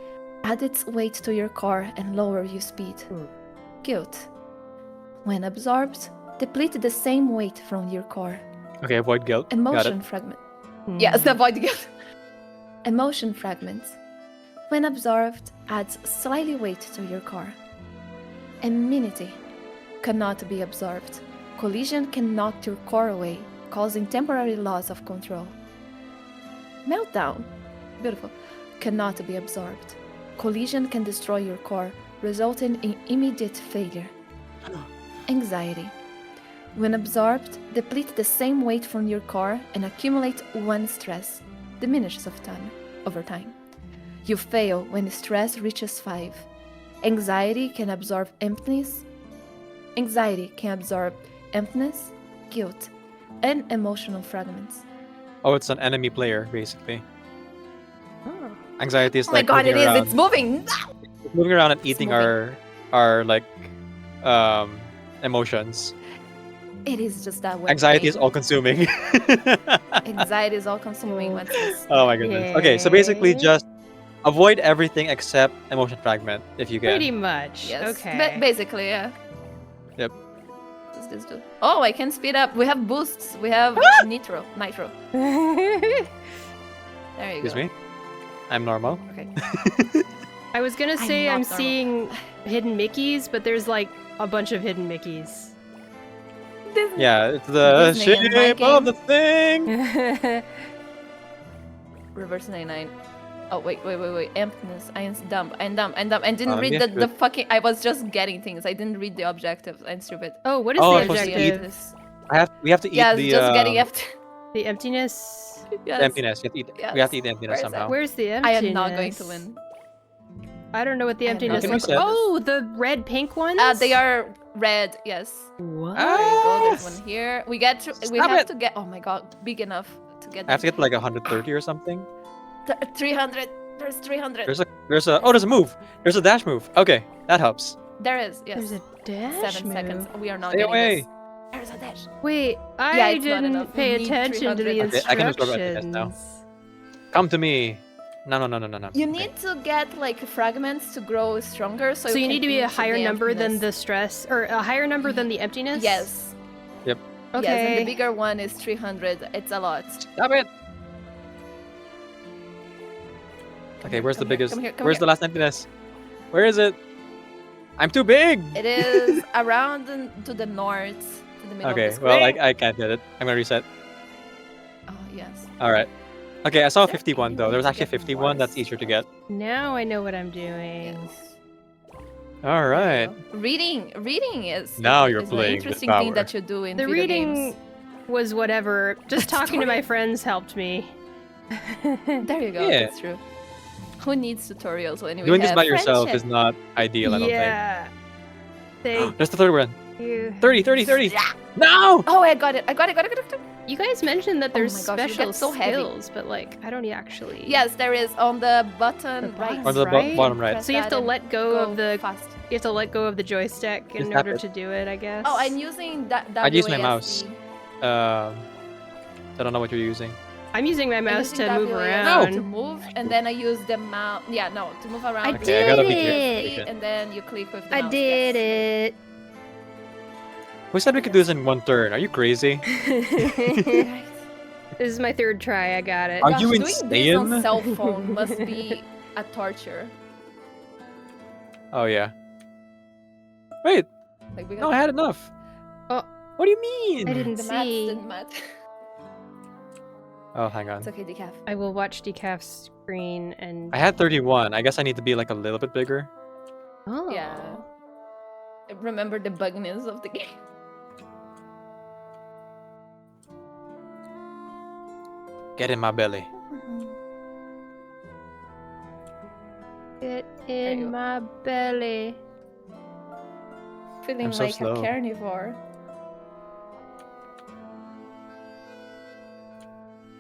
add its weight to your core and lower your speed. Guilt. When absorbed, deplete the same weight from your core. Okay, avoid guilt. Emotion fragment. Yes, avoid guilt. Emotion fragments. When absorbed, adds slightly weight to your core. Amenity. Cannot be absorbed. Collision can knock your core away, causing temporary loss of control. Meltdown. Beautiful. Cannot be absorbed. Collision can destroy your core, resulting in immediate failure. Anxiety. When absorbed, deplete the same weight from your core and accumulate 1 stress. Diminishes over time. You fail when stress reaches 5. Anxiety can absorb emptiness, guilt, and emotional fragments. Oh, it's an enemy player, basically. Anxiety is Oh my like god, it moving is! around. It's moving! It's moving around and eating moving. our like emotions. It is just that way. Anxiety is all consuming. Anxiety is all consuming. What's this? Oh my goodness. Okay, so basically just avoid everything except emotion fragment if you can. Pretty much. Yes. Okay. Basically, yeah. Yep. What's this do? Oh, I can speed up. We have boosts. We have nitro. There you Excuse go. me. I'm normal. Okay. I was gonna say I'm not normal. seeing hidden Mickeys, but there's like a bunch of hidden Mickeys. Disney. Yeah, it's the Disney in my shape of game. the thing. Reverse 99. Oh, wait. Emptiness. I'm dumb. I didn't let me read ask you the fucking... I was just getting things. I didn't read the objectives. I'm stupid. Oh, what is Oh, the I'm supposed to eat. objective? We have to eat Yes, the just getting empty. The emptiness? the emptiness. You have to eat, Yes. We have to eat the emptiness Where is somehow. it? Where's the I emptiness? am not going to win. I don't know what the I am not emptiness going looks to like. win. Oh, the red pink ones? They are red, yes. What? There you go, there's one here. We have to get... Oh my god, big enough to get I have to them. get like 130 or something. 300. There's 300. There's a a move. There's a dash move. Okay, that helps. There is, yes. There's a dash 7 seconds. We are not Stay getting away. this. There's a dash. Wait, Yeah, I it's not didn't enough. pay We need attention to the 300. Okay, I can absorb emptiness instructions. now. Come to me. No. You need to get like fragments to grow stronger, so So you can need to be a eat higher the number than emptiness. the stress, or a higher number than the emptiness? Yes. Yep. Yes, and Okay. the bigger one is 300. It's a lot. Stop it. Okay, where's the biggest? come Where's here. the last emptiness? Where is it? I'm too big. It is around to the north, to the middle Okay, of the well, screen. I can't get it. I'm gonna reset. Oh, yes. All right. Okay, I saw a 51 though. There was actually a 51 that's easier to get. Now I know what I'm doing. All right. Reading is Now you're is playing an with interesting thing power. that you do in The video reading games. was whatever. Just talking to my friends helped me. There you go. Yeah. That's true. Who needs tutorials when we Doing this have by yourself is friendship? not ideal, I don't Yeah. think. There's the third one. You. 30. No! Oh, I got it. You guys mentioned that there's Oh my gosh, you special get so heavy. skills, but like I don't actually. Yes, there is on the button right. On the bottom right. So you have to let go of the. fast. You have to let go of the joystick in Just tap order it. to do it, I guess. Oh, I'm using that. I use my mouse. I don't know what you're using. I'm using my mouse to move To around. move, and then I use the mouse. Yeah, no, to move around. I Okay, I gotta be did careful. it. And then you click with the I mouse. did it. Who said we could do this in one turn? Are you crazy? This is my third try. I got it. Are Gosh, you doing this on insane? cell phone must be a torture. Oh yeah. Wait. Like we No, I had enough. Oh. What do you mean? I didn't The maths see. didn't matter. Oh, hang on. It's okay, Decaf. I will watch Decaf's screen and. I had 31. I guess I need to be like a little bit bigger. Oh. Yeah. Remember the bugness of the game. Get in my belly. Get in my belly. Feeling I'm so like slow. a carnivore.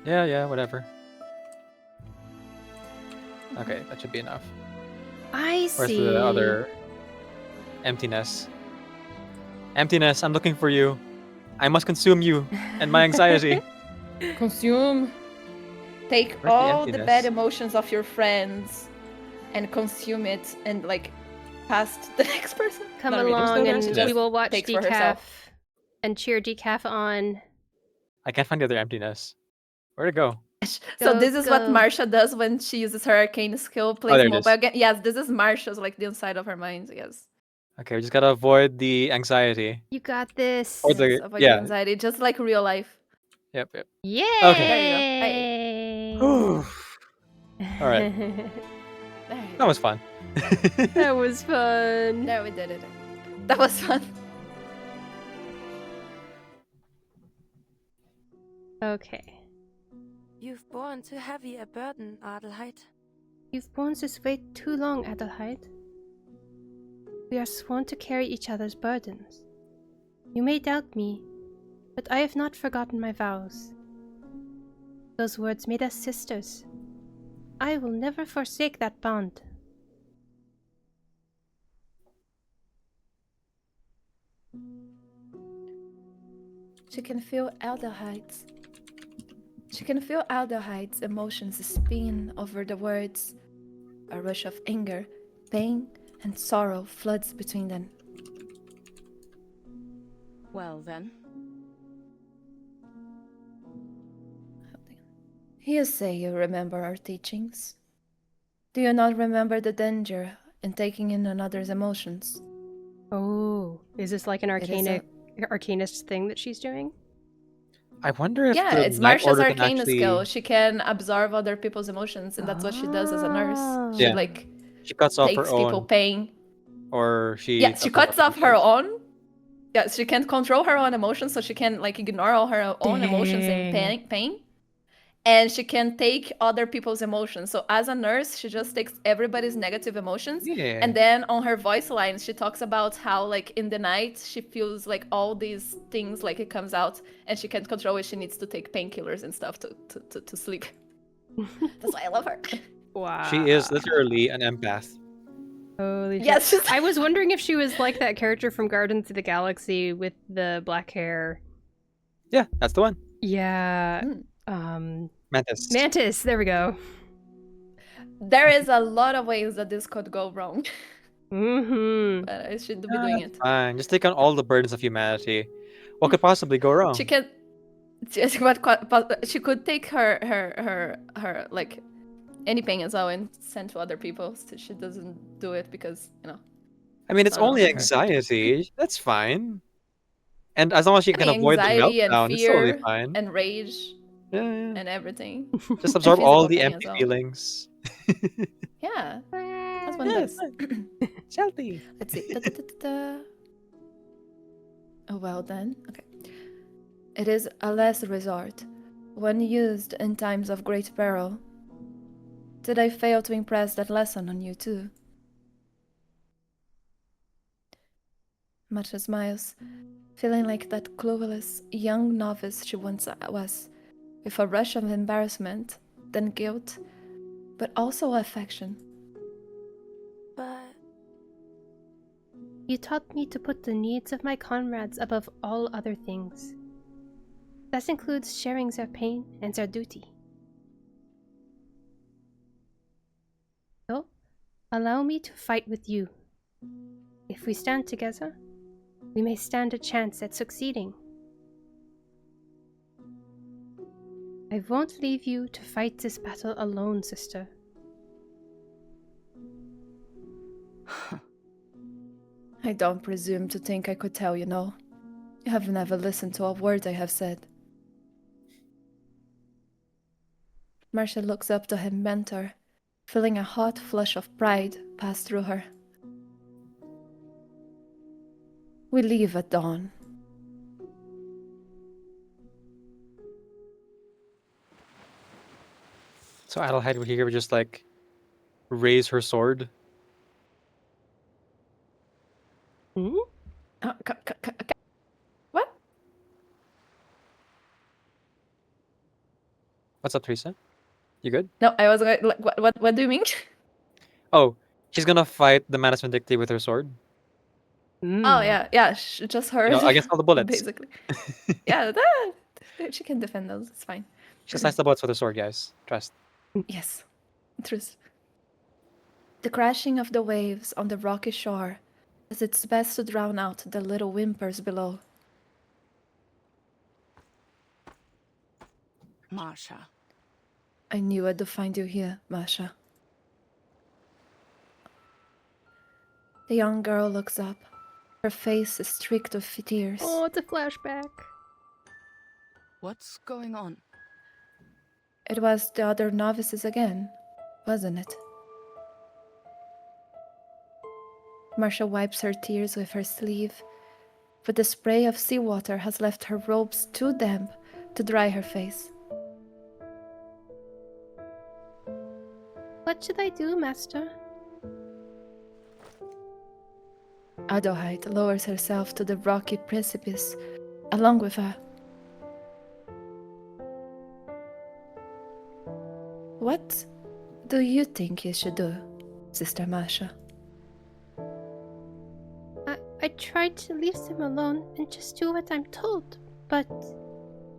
Yeah, whatever. Okay, that should be enough. I Where's see. the other emptiness? Emptiness, I'm looking for you. I must consume you and my anxiety. Consume. Take Where's the all the emptiness? bad emotions of your friends and consume it and like pass to the next person. Come Not really. along no and emptiness. we will watch Takes for Decaf herself. and cheer Decaf on. I can't find the other emptiness. Where'd it go? So Go, this is what go. Marsha does when she uses her arcane skill, plays there it mobile is. game. Yes, this is Marsha's like the inside of her mind, yes. Okay, we just gotta avoid the anxiety. You got this. Or the Avoid the yeah. anxiety, just like real life. Yep. Yay! There you go. All right. There you That go. was fun. That was fun. There we did it. That was fun. Okay. You've borne too heavy a burden, Adelheid. You've borne this weight too long, Adelheid. We are sworn to carry each other's burdens. You may doubt me, but I have not forgotten my vows. Those words made us sisters. I will never forsake that bond. She can feel Aldehyde's. She can feel Aldehyde's emotions spin over the words. A rush of anger, pain, and sorrow floods between them. Well then. You say you remember our teachings. Do you not remember the danger in taking in another's emotions? Oh, is this like an It is arcane arcanist thing that she's doing? I wonder if Yeah, the it's Night Marsha's Order can arcana actually... skill. She can absorb other people's emotions, and that's what she does as a nurse. She Yeah. like She cuts off her takes people own. pain. Or she... Yeah, she cuts off her own. Yeah, she can't control her own emotions, so she can like ignore all her own emotions and pain. And she can take other people's emotions. So as a nurse, she just takes everybody's negative emotions. Yeah. And then on her voice lines, she talks about how like in the night, she feels like all these things like it comes out and she can't control it. She needs to take painkillers and stuff to sleep. That's why I love her. Wow. She is literally an empath. Holy yes, shit. I was wondering if she was like that character from Guardians of the Galaxy with the black hair. Yeah, that's the one. Yeah. Mantis. Mantis, there we go. There is a lot of ways that this could go wrong. But I should be doing it. Fine. Just take on all the burdens of humanity. What could possibly go wrong? She can. She could take her like any pain as well and send to other people. So she doesn't do it because I mean, it's only anxiety. That's fine. And as long as she can avoid the anxiety meltdown, and it's totally fear fine. and rage Yeah. and everything. Just absorb all the physical pain empty as well. feelings. Yeah, that's one does. Shelby. Let's see. Oh, well then. Okay. It is a last resort, one used in times of great peril. Did I fail to impress that lesson on you too? Marsha smiles, feeling like that clueless young novice she once was, with a rush of embarrassment, then guilt, but also affection. But you taught me to put the needs of my comrades above all other things. That includes sharing their pain and their duty. So, allow me to fight with you. If we stand together, we may stand a chance at succeeding. I won't leave you to fight this battle alone, sister. I don't presume to think I could tell you no. You have never listened to a word I have said. Marsha looks up to her mentor, feeling a hot flush of pride pass through her. We leave at dawn. So Adelheid would here just like raise her sword. What? What's up, Theresa? You good? No, I was like, what do you mean? Oh, she's gonna fight the Manus Vindicti with her sword. Oh yeah, just her. Against all the bullets. Basically. Yeah, she can defend those. It's fine. She slices the bullets with her sword, guys. Trust. Yes, trust. The crashing of the waves on the rocky shore does its best to drown out the little whimpers below. Marsha. I knew I'd find you here, Marsha. The young girl looks up. Her face is streaked with tears. Oh, it's a flashback. What's going on? It was the other novices again, wasn't it? Marsha wipes her tears with her sleeve, but the spray of seawater has left her robes too damp to dry her face. What should I do, Master? Adelheid lowers herself to the rocky precipice, along with her. What do you think you should do, Sister Marsha? I tried to leave them alone and just do what I'm told, but...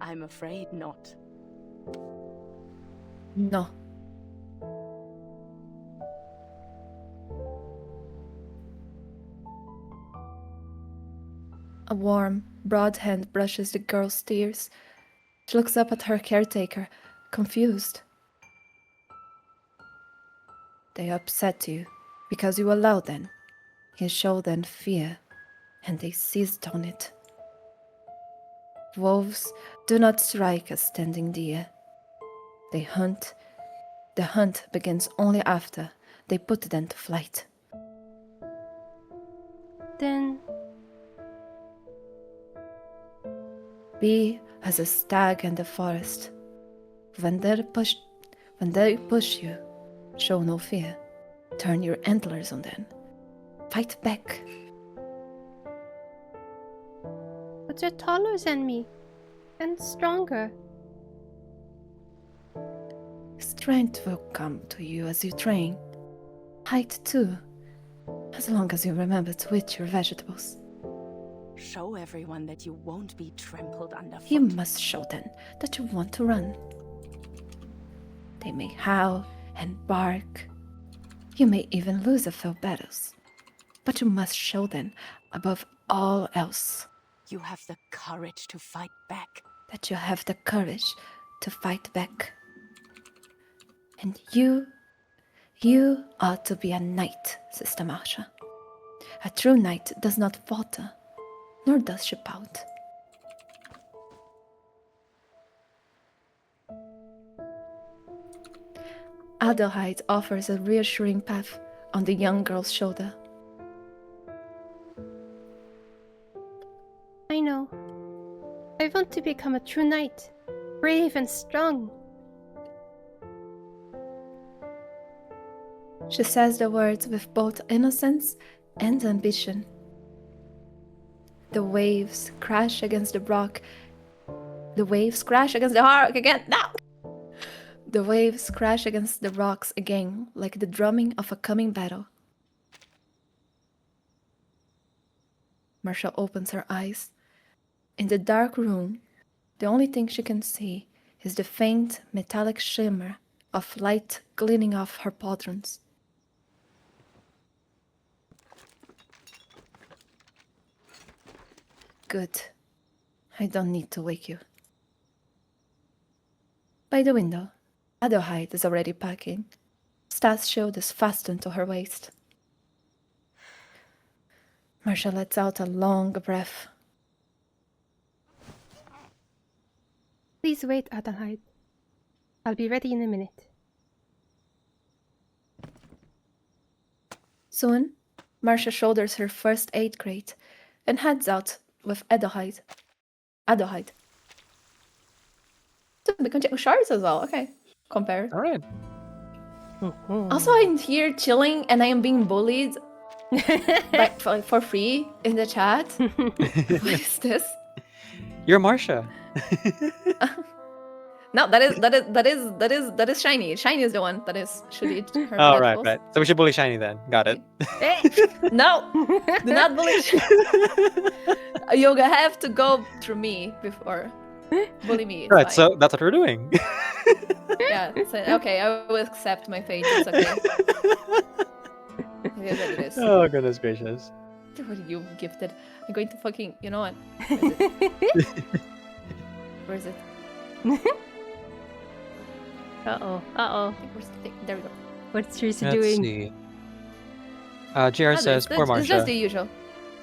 I'm afraid not. No. A warm, broad hand brushes the girl's tears. She looks up at her caretaker, confused. They upset you because you allowed them. You showed them fear, and they seized on it. wolves do not strike a standing deer. They hunt. The hunt begins only after they put them to flight. Then Be as a stag in the forest. When they push you, show no fear. Turn your antlers on them. Fight back. but you're taller than me and stronger. Strength will come to you as you train. Height too, as long as you remember to eat your vegetables. Show everyone that you won't be trampled underfoot. You must show them that you want to run. They may howl and bark. You may even lose a few battles. But you must show them, above all else, You have the courage to fight back. that you have the courage to fight back. And you ought to be a knight, Sister Marsha. A true knight does not falter, nor does she pout. Adelheid offers a reassuring pat on the young girl's shoulder. I know. I want to become a true knight, brave and strong. She says the words with both innocence and ambition. The waves crash against the rock. The waves crash against the rock again. No! The waves crash against the rocks again, like the drumming of a coming battle. Marsha opens her eyes. In the dark room, the only thing she can see is the faint metallic shimmer of light gleaming off her pauldrons. Good. I don't need to wake you. By the window, Adelheid is already packing. Stas' shield is fastened to her waist. Marsha lets out a long breath. Please wait, Adelheid. I'll be ready in a minute. Soon, Marsha shoulders her first aid crate and heads out with Adelheid. So we can check with shards as well. Okay, compare. All right. Also, I'm here chilling and I am being bullied for free in the chat. What is this? You're Marsha. No, that is Shiny. Shiny is the one that should eat her Oh, vegetables. right. So we should bully Shiny then. Got it. No, do not bully Shiny. You have to go through me before bully me. It's Right, fine. so that's what we're doing. Yeah, so, okay, I will accept my fate. It's okay. It is what it is. Oh, goodness gracious. What are you gifted? I'm going to fucking. You know what? Where is it? Uh-oh. Uh-oh. Where's the thing? There we go. What's Theresa Let's doing? see. JR says, poor It's just Marsha. the usual.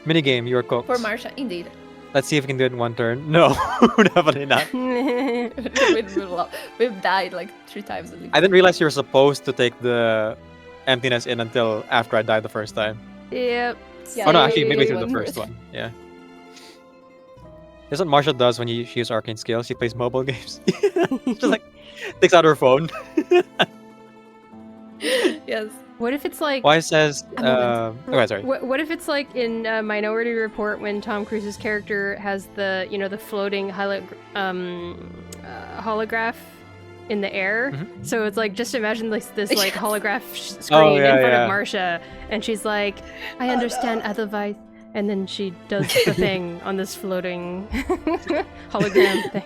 Minigame, you are cooked. For Marsha, indeed. Let's see if we can do it in one turn. No, definitely not. We've died like 3 times at least. I didn't realize you were supposed to take the emptiness in until after I died the first time. Yep. Oh no, actually, maybe through the first one. Yeah. That's what Marsha does when she uses arcane skills. She plays mobile games. Just like takes out her phone. Yes. What if it's like... Why says... okay, sorry. What if it's like in Minority Report when Tom Cruise's character has the, the floating holograph in the air? Mm-hmm. So it's like, just imagine like this like holograph screen in front of Marsha, and she's like, I understand Adelheid, and then she does the thing on this floating hologram thing.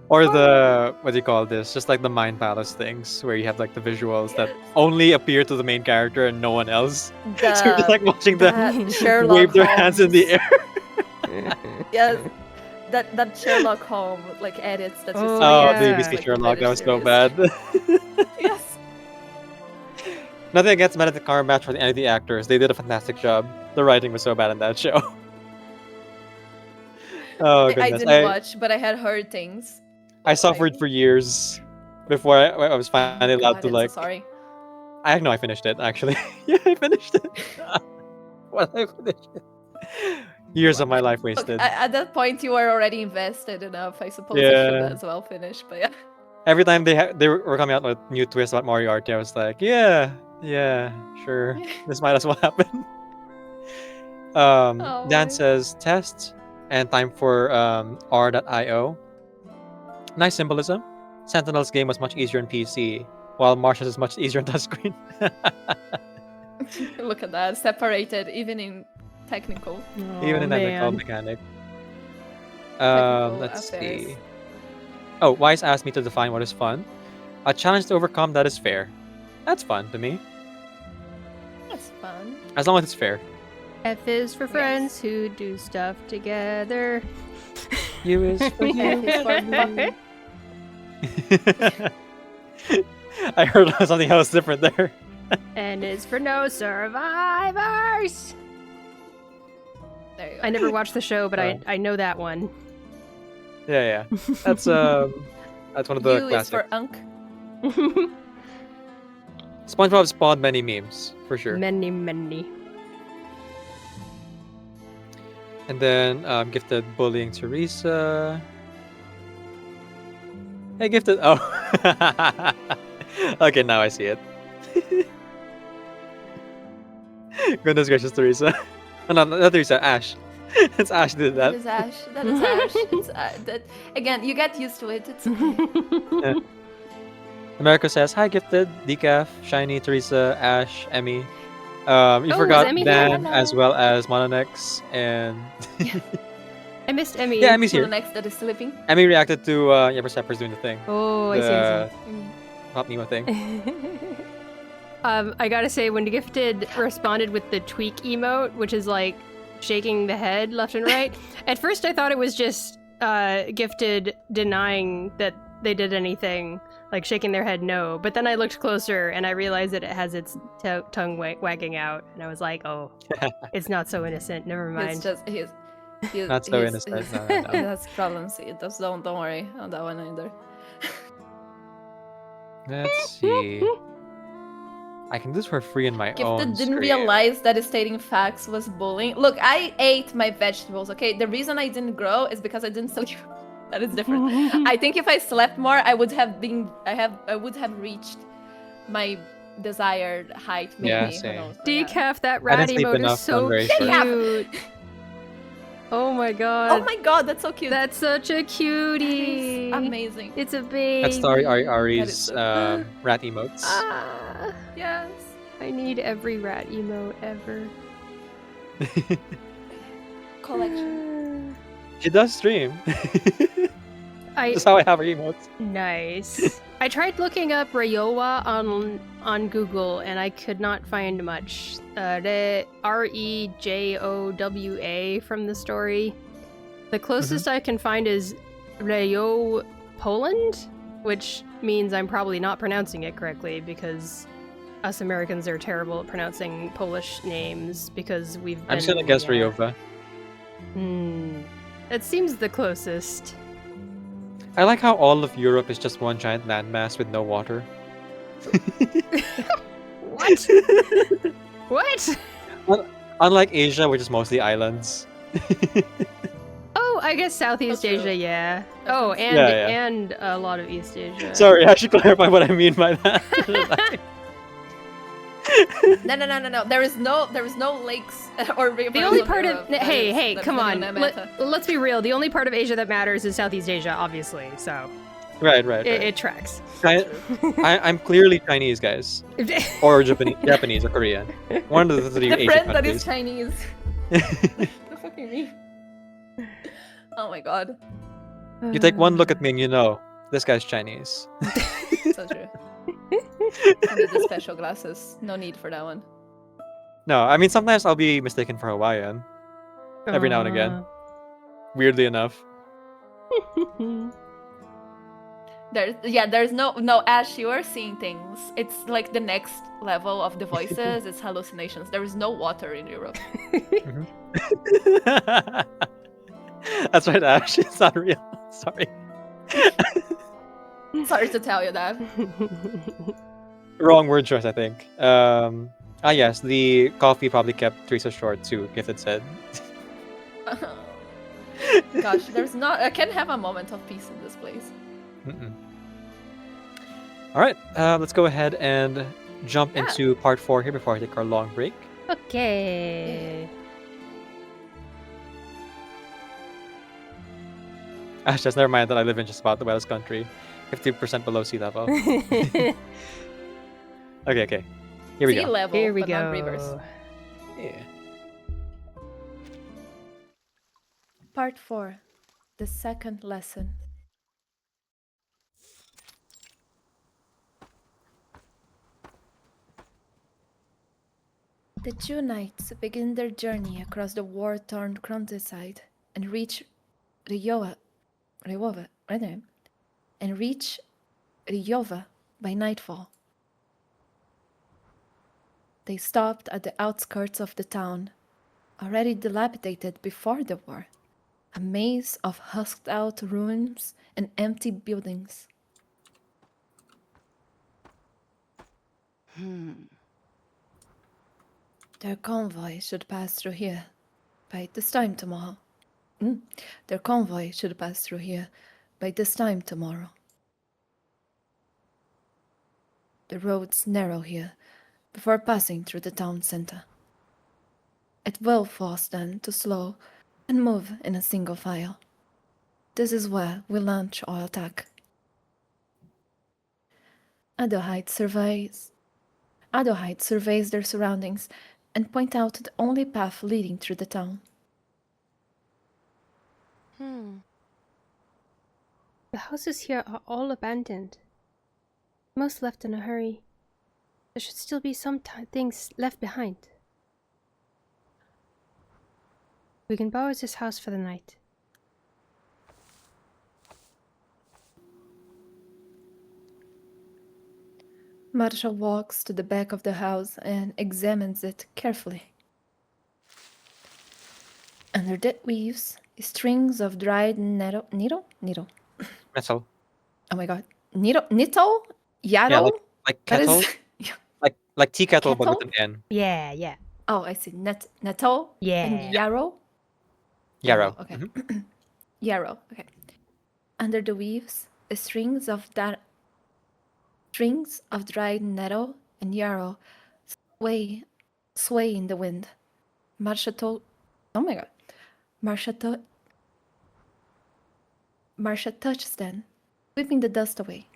Or the, what do you call this? Just like the Mind Palace things, where you have like the visuals that only appear to the main character and no one else. So you're just like watching them wave their hands in the air. Yes, that Sherlock Holmes like edits. That's just the ABC Sherlock, that was so bad. Yes. Nothing against Benedict Cumberbatch for any of the actors. They did a fantastic job. The writing was so bad in that show. Oh I goodness, didn't watch, but I had heard things. I suffered for years before I was finally allowed God, to I'm like. so sorry. I know I finished it actually. Yeah, I finished it. Well, I finished it. Years of my life Look, wasted. at that point, you were already invested enough. I suppose I should Yeah. as well finish, but yeah. Every time they were coming out with new twists about Moriarty, I was like, yeah, sure, this might as well happen. Dan says test and time for R.io. Nice symbolism. Sentinel's game was much easier on PC, while Marsha's is much easier on touchscreen. Look at that, separated even in technical. Even in technical mechanic. Technical Let's affairs. see. Oh, Wise asked me to define what is fun. A challenge to overcome that is fair. That's fun to me. That's fun. As long as it's fair. F is for friends who do stuff together. U is for you. F is for me. I heard something else different there. N is for no survivors. There you go. I never watched the show, but I know that one. Yeah. That's one of the U classics. is for Unk. SpongeBob spawned many memes, for sure. Many. And then gifted bullying Theresa. Hey, gifted. Oh. Okay, now I see it. Goodness gracious, Theresa. Oh, no, not Theresa, Ash. It's Ash did that. That is Ash. That is Ash. It's, that, again, you get used to it. It's okay. Yeah. America says, hi, gifted, Decaf, Shiny, Theresa, Ash, Emmy. You forgot Emmy Dan here? as well as Mononex and... I missed Emmy. Yeah, Emmy's here. Next that is sleeping. Emmy reacted to Yepperstepper's doing the thing. Oh, I see. Pop Nemo thing. I gotta say, when Gifted responded with the tweak emote, which is like shaking the head left and right, at first I thought it was just Gifted denying that they did anything, like shaking their head no. But then I looked closer and I realized that it has its tongue wagging out, and I was like, oh, it's not so innocent. Never mind. It's just he's not so innocent. No. He has problems. Don't worry on that one either. Let's see. I can do this for free in my own Gifted didn't stream. realize that stating facts was bullying. Look, I ate my vegetables, okay? The reason I didn't grow is because I didn't sleep. That is different. I think if I slept more, I would have reached my desired height, maybe. Yeah, Who same. knows, but Decaf, that I rat didn't sleep emote enough, is so I'm very cute. Oh my god. Oh my god, that's so cute. That's such a cutie. Amazing. It's a baby. That's Starry That is Ari's so rat emotes. Ah, yes. I need every rat emote ever. Collection. She does stream. That's how I have her emotes. Nice. I tried looking up Rayowa on Google and I could not find much. The Rejowa from the story. The closest I can find is Rayo Poland, which means I'm probably not pronouncing it correctly because us Americans are terrible at pronouncing Polish names because we've been... I'm just gonna guess Rayova. That seems the closest. I like how all of Europe is just one giant landmass with no water. What? What? Unlike Asia, which is mostly islands. Oh, I guess Southeast Asia, yeah. Oh, and Yeah. and a lot of East Asia. Sorry, I should clarify what I mean by that. No. There is no lakes or rivers. The only on part Europe. of hey, That come is on. not matter. Let's be real. The only part of Asia that matters is Southeast Asia, obviously. So Right. it tracks. I'm clearly Chinese, guys, or Japanese or Korean. One of the three The Asian friend that countries. is Chinese. The fucking me. Oh my god. You take one look at me and you know this guy's Chinese. So true. I need the special glasses. No need for that one. No, I mean sometimes I'll be mistaken for Hawaiian. Every now and again. Weirdly enough. There's no Ash, you are seeing things. It's like the next level of the voices, it's hallucinations. There is no water in Europe. That's right, Ash. It's not real. Sorry. Sorry to tell you that. Wrong word choice, I think. Yes, the coffee probably kept Teresa short too, Gifted said. Gosh, I can't have a moment of peace in this place. Alright, let's go ahead and jump into part 4 here before I take our long break. Okay. Ash, just never mind that I live in just about the wettest country. 50% below sea level. Okay. Here we sea go. level, Here we but go. not rivers. Yeah. Part 4. The second lesson. The two knights begin their journey across the war-torn countryside and reach Ryova by nightfall. They stopped at the outskirts of the town, already dilapidated before the war, a maze of husked-out ruins and empty buildings. Their convoy should pass through here by this time tomorrow. Their convoy should pass through here by this time tomorrow. The roads narrow here before passing through the town center. It will force them to slow and move in a single file. This is where we launch our attack. Adelheid surveys their surroundings and point out the only path leading through the town. The houses here are all abandoned. Most left in a hurry. There should still be some things left behind. We can borrow this house for the night. Marsha walks to the back of the house and examines it carefully. Under the weaves, strings of dried nettle. Metal. Oh my god. Nettle? Yarrow? Yeah, like kettle. Like tea kettle, but with an N. Yeah. Oh, I see. Nettle? Yeah. And yarrow? Yarrow. Okay. Yarrow. Okay. Under the weaves, strings of dried nettle and yarrow sway in the wind. Marsha touches them, sweeping the dust away.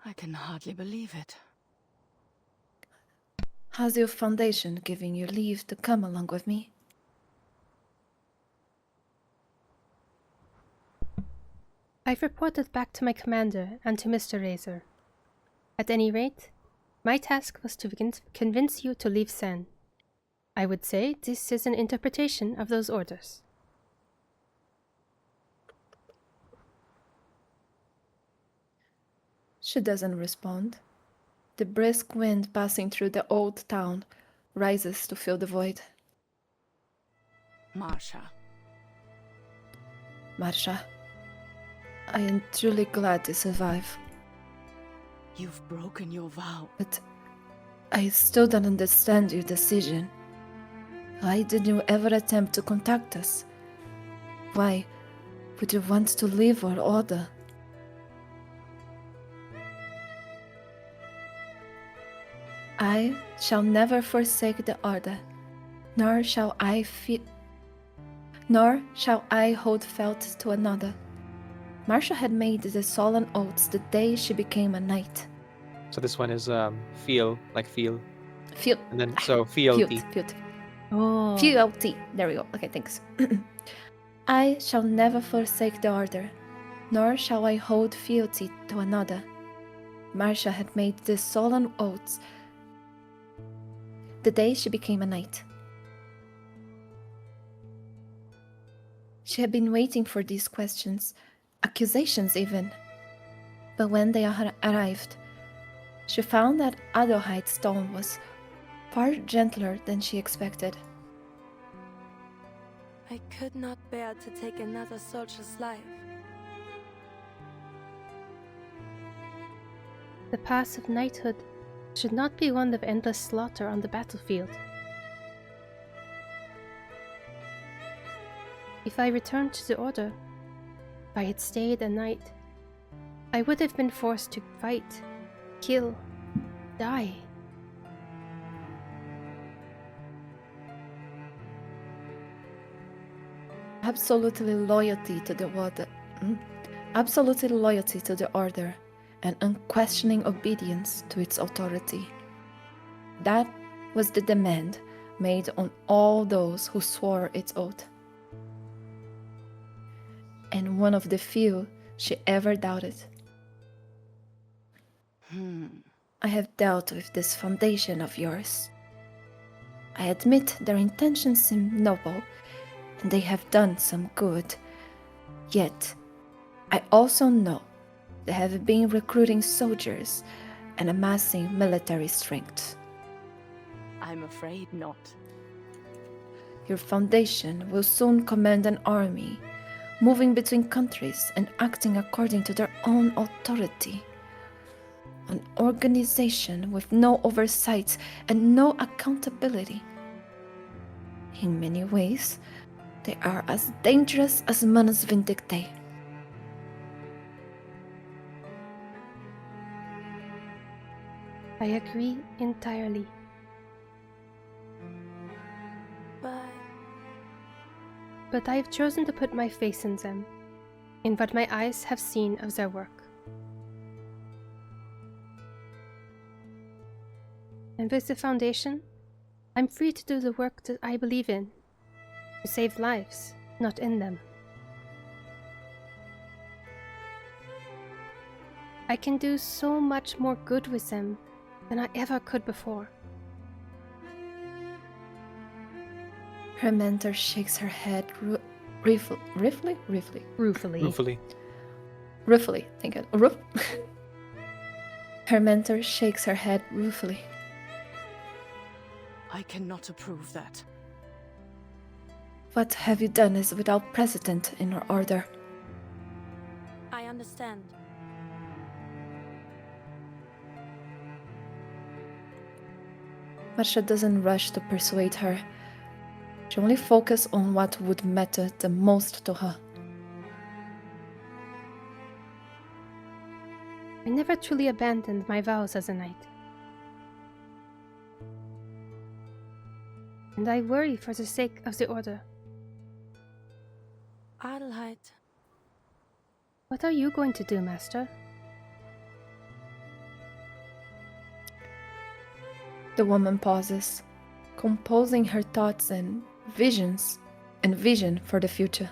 I can hardly believe it. How's your foundation giving you leave to come along with me? I've reported back to my commander and to Mr. Razor. At any rate, my task was to convince you to leave Sen. I would say this is an interpretation of those orders. She doesn't respond. The brisk wind passing through the old town rises to fill the void. Marsha, I am truly glad to survive. You've broken your vow. But I still don't understand your decision. Why did you ever attempt to contact us? Why would you want to leave our order? I shall never forsake the order, nor shall I hold felt to another. Marsha had made the solemn oaths the day she became a knight. So this one is feel. Feel. And then so fealty. Oh. Fealty. There we go. Okay, thanks. I shall never forsake the order, nor shall I hold fealty to another. Marsha had made the solemn oaths the day she became a knight. She had been waiting for these questions, accusations even. But when they arrived, she found that Adelheid's tone was far gentler than she expected. I could not bear to take another soldier's life. The path of knighthood should not be one of endless slaughter on the battlefield. If I returned to the Order, if I had stayed a knight, I would have been forced to fight, kill, die. Absolutely loyalty to the Order. Absolutely loyalty to the Order and unquestioning obedience to its authority. That was the demand made on all those who swore its oath. And one of the few she ever doubted. I have dealt with this foundation of yours. I admit their intentions seem noble, and they have done some good. Yet, I also know they have been recruiting soldiers and amassing military strength. I'm afraid not. Your foundation will soon command an army, moving between countries and acting according to their own authority. An organization with no oversight and no accountability. In many ways, they are as dangerous as Manus Vindictae. I agree entirely. But I have chosen to put my faith in them, in what my eyes have seen of their work. And with the Foundation, I'm free to do the work that I believe in, to save lives, not end them. I can do so much more good with them than I ever could before. Her mentor shakes her head ruefully. Thank you. Her mentor shakes her head ruefully. I cannot approve that. What have you done is without precedent in our Order. I understand. Marsha doesn't rush to persuade her. She only focuses on what would matter the most to her. I never truly abandoned my vows as a knight. And I worry for the sake of the Order. Adelheid. What are you going to do, Master? The woman pauses, composing her thoughts and vision for the future.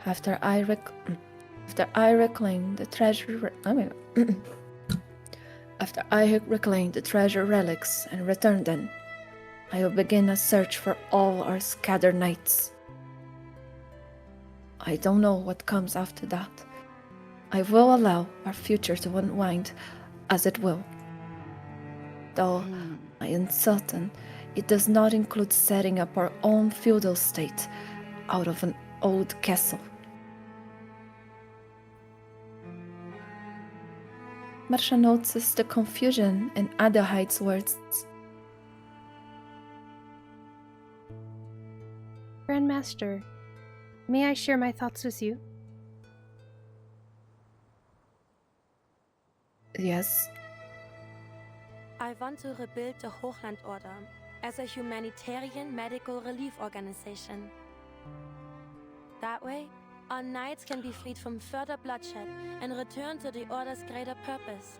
After I reclaim the treasure, after I reclaim the treasure relics and return them, I will begin a search for all our scattered knights. I don't know what comes after that. I will allow our future to unwind as it will. Though I am certain it does not include setting up our own feudal state out of an old castle. Marsha notices the confusion in Adelheid's words. Grandmaster, may I share my thoughts with you? Yes. I want to rebuild the Hochland Order as a humanitarian medical relief organization. That way, our knights can be freed from further bloodshed and return to the Order's greater purpose.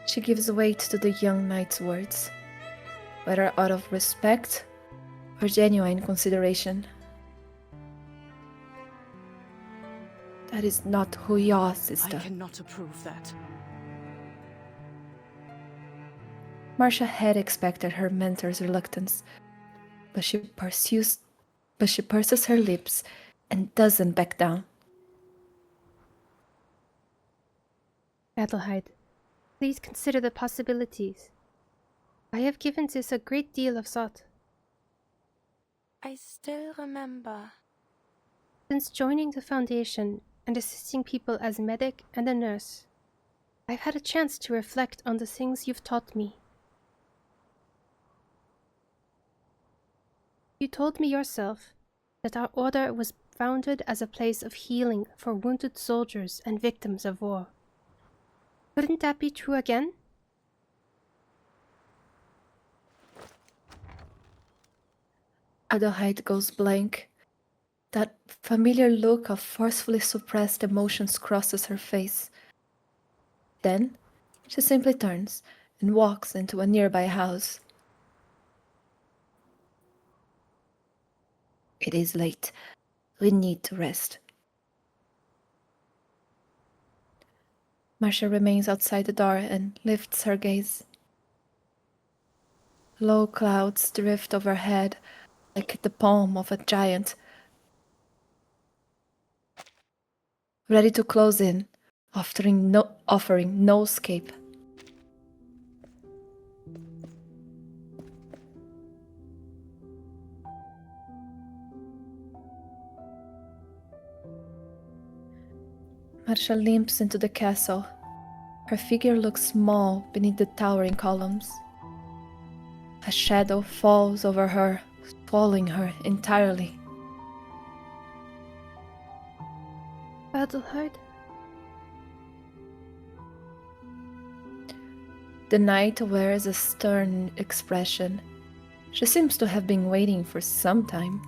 She gives weight to the young knight's words, whether out of respect or genuine consideration. That is not who you are, sister. I cannot approve that. Marsha had expected her mentor's reluctance, but she purses her lips and doesn't back down. Adelheid, please consider the possibilities. I have given this a great deal of thought. I still remember. Since joining the Foundation and assisting people as a medic and a nurse, I've had a chance to reflect on the things you've taught me. You told me yourself that our order was founded as a place of healing for wounded soldiers and victims of war. Couldn't that be true again? Adelheid goes blank. That familiar look of forcefully suppressed emotions crosses her face. Then, she simply turns and walks into a nearby house. It is late. We need to rest. Marsha remains outside the door and lifts her gaze. Low clouds drift overhead like the palm of a giant, ready to close in, offering no escape. Marsha limps into the castle. Her figure looks small beneath the towering columns. A shadow falls over her, swallowing her entirely. Adelheid? The knight wears a stern expression. She seems to have been waiting for some time.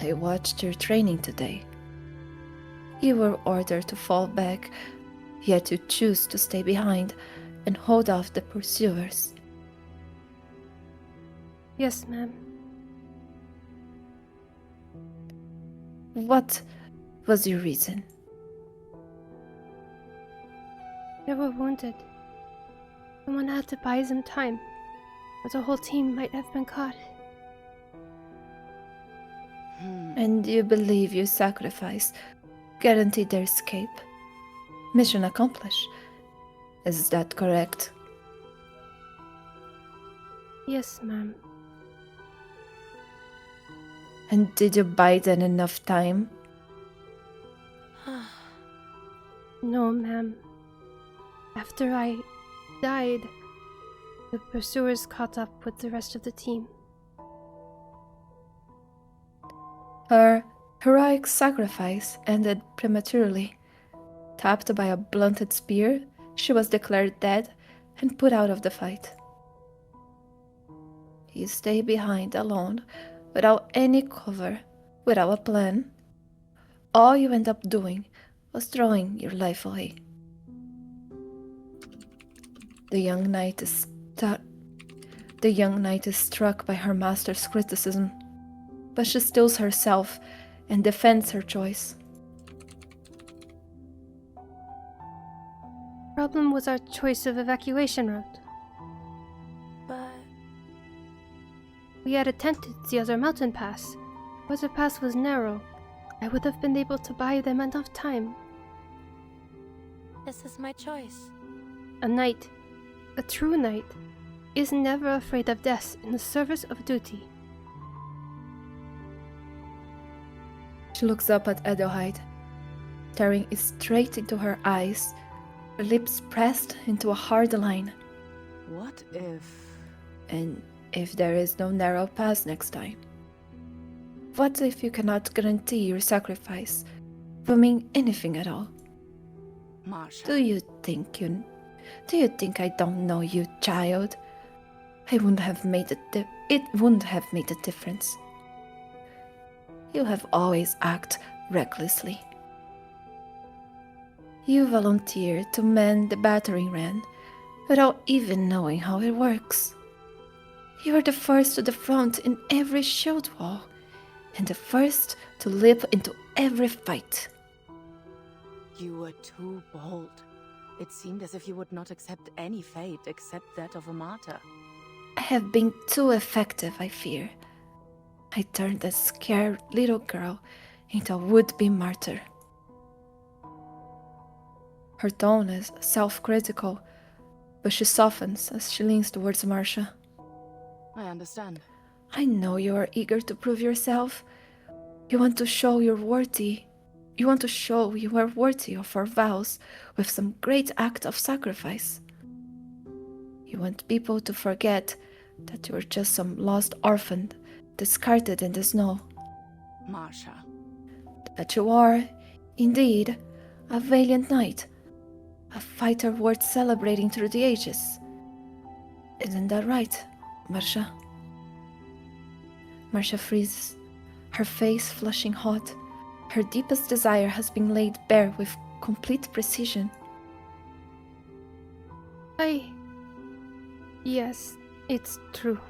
I watched your training today. You were ordered to fall back, yet you choose to stay behind and hold off the pursuers. Yes, ma'am. What was your reason? They were wounded. Someone had to buy them time, or the whole team might have been caught. And you believe your sacrifice guaranteed their escape? Mission accomplished. Is that correct? Yes, ma'am. And did you buy them enough time? No, ma'am. After I died, the pursuers caught up with the rest of the team. Her heroic sacrifice ended prematurely. Tapped by a blunted spear, she was declared dead and put out of the fight. You stay behind alone, without any cover, without a plan. All you end up doing was throwing your life away. The young knight is struck by her master's criticism, but she stills herself and defends her choice. Problem was our choice of evacuation route. But we had attempted the other mountain pass, but the pass was narrow. I would have been able to buy them enough time. this is my choice. A knight, a true knight, is never afraid of death in the service of duty. She looks up at Adelheid, staring straight into her eyes, her lips pressed into a hard line. What if... And if there is no narrow pass next time? What if you cannot guarantee your sacrifice will mean anything at all? Marsha. Do you think I don't know you, child? It wouldn't have made a difference. You have always acted recklessly. You volunteered to man the battering ram without even knowing how it works. You are the first to the front in every shield wall, and the first to leap into every fight. You were too bold. It seemed as if you would not accept any fate except that of a martyr. I have been too effective, I fear. I turned a scared little girl into a would-be martyr. Her tone is self-critical, but she softens as she leans towards Marsha. I understand. I know you are eager to prove yourself. You want to show you're worthy. You want to show you are worthy of our vows with some great act of sacrifice. You want people to forget that you are just some lost orphan discarded in the snow. Marsha. That you are, indeed, a valiant knight, a fighter worth celebrating through the ages. Isn't that right, Marsha? Marsha freezes, her face flushing hot. Her deepest desire has been laid bare with complete precision. Yes, it's true.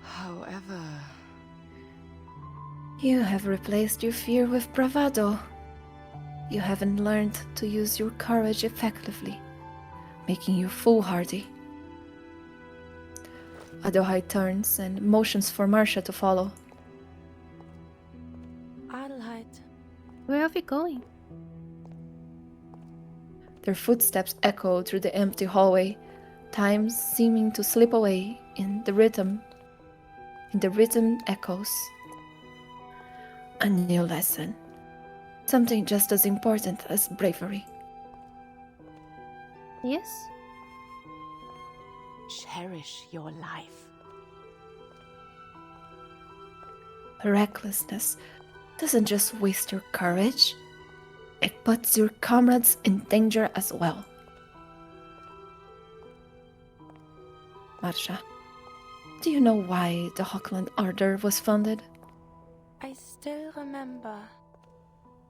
However... You have replaced your fear with bravado. You haven't learned to use your courage effectively, making you foolhardy. Adelheid turns and motions for Marsha to follow. Adelheid. Where are we going? Their footsteps echo through the empty hallway, time seeming to slip away in the rhythm echoes. A new lesson. Something just as important as bravery. Yes? Cherish your life. Recklessness doesn't just waste your courage, it puts your comrades in danger as well. Marsha, do you know why the Hochland Order was founded? I still remember.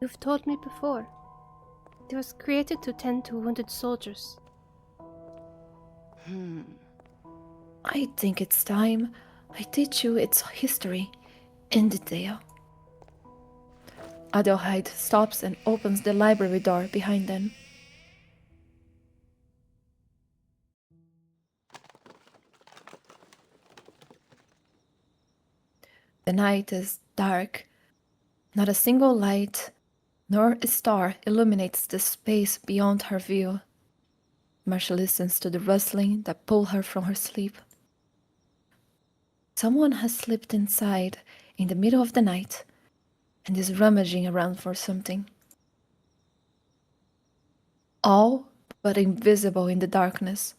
You've told me before. It was created to tend to wounded soldiers. I think it's time I teach you its history in detail. Adelheid stops and opens the library door behind them. The night is dark. Not a single light, nor a star illuminates the space beyond her view. Marsha listens to the rustling that pulls her from her sleep. Someone has slipped inside in the middle of the night and is rummaging around for something. All but invisible in the darkness,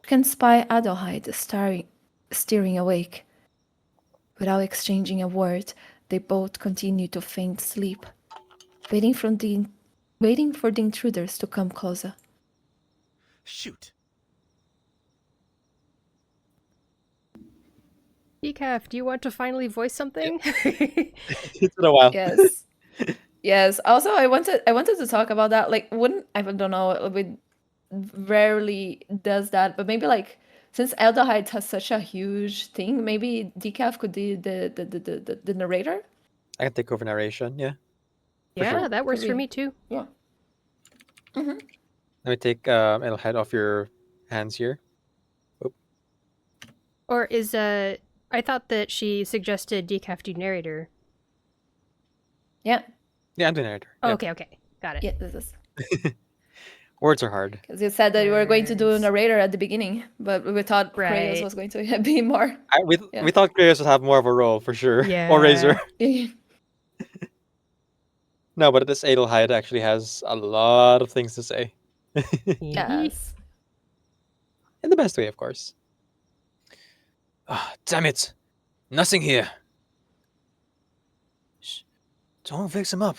you can spy Adelheid steering awake. Without exchanging a word, they both continue to feign sleep, waiting for the intruders to come closer. Shoot. Decaf, do you want to finally voice something? It's been a while. Yes. Yes. Also, I wanted to talk about that. Like, I don't know, we rarely does that, but maybe like since Adelheid has such a huge thing, maybe Decaf could do the narrator. I can take over narration, yeah. Yeah, sure. that works for me too. Yeah. Mm-hmm. Let me take Adelheid off your hands here. Oop. Or is I thought that she suggested Decaf do narrator. Yeah. Yeah, I'm the narrator. Oh, yeah. okay. Got it. Yeah, this is. Words are hard. Because you said that you were going to do a narrator at the beginning, but we thought Kratos was going to be more. We thought Kratos would have more of a role for sure. Yeah. Or Razor. No, but this Adelheid actually has a lot of things to say. Yes. In the best way, of course. Ah, damn it. Nothing here. Shh. Don't fix him up.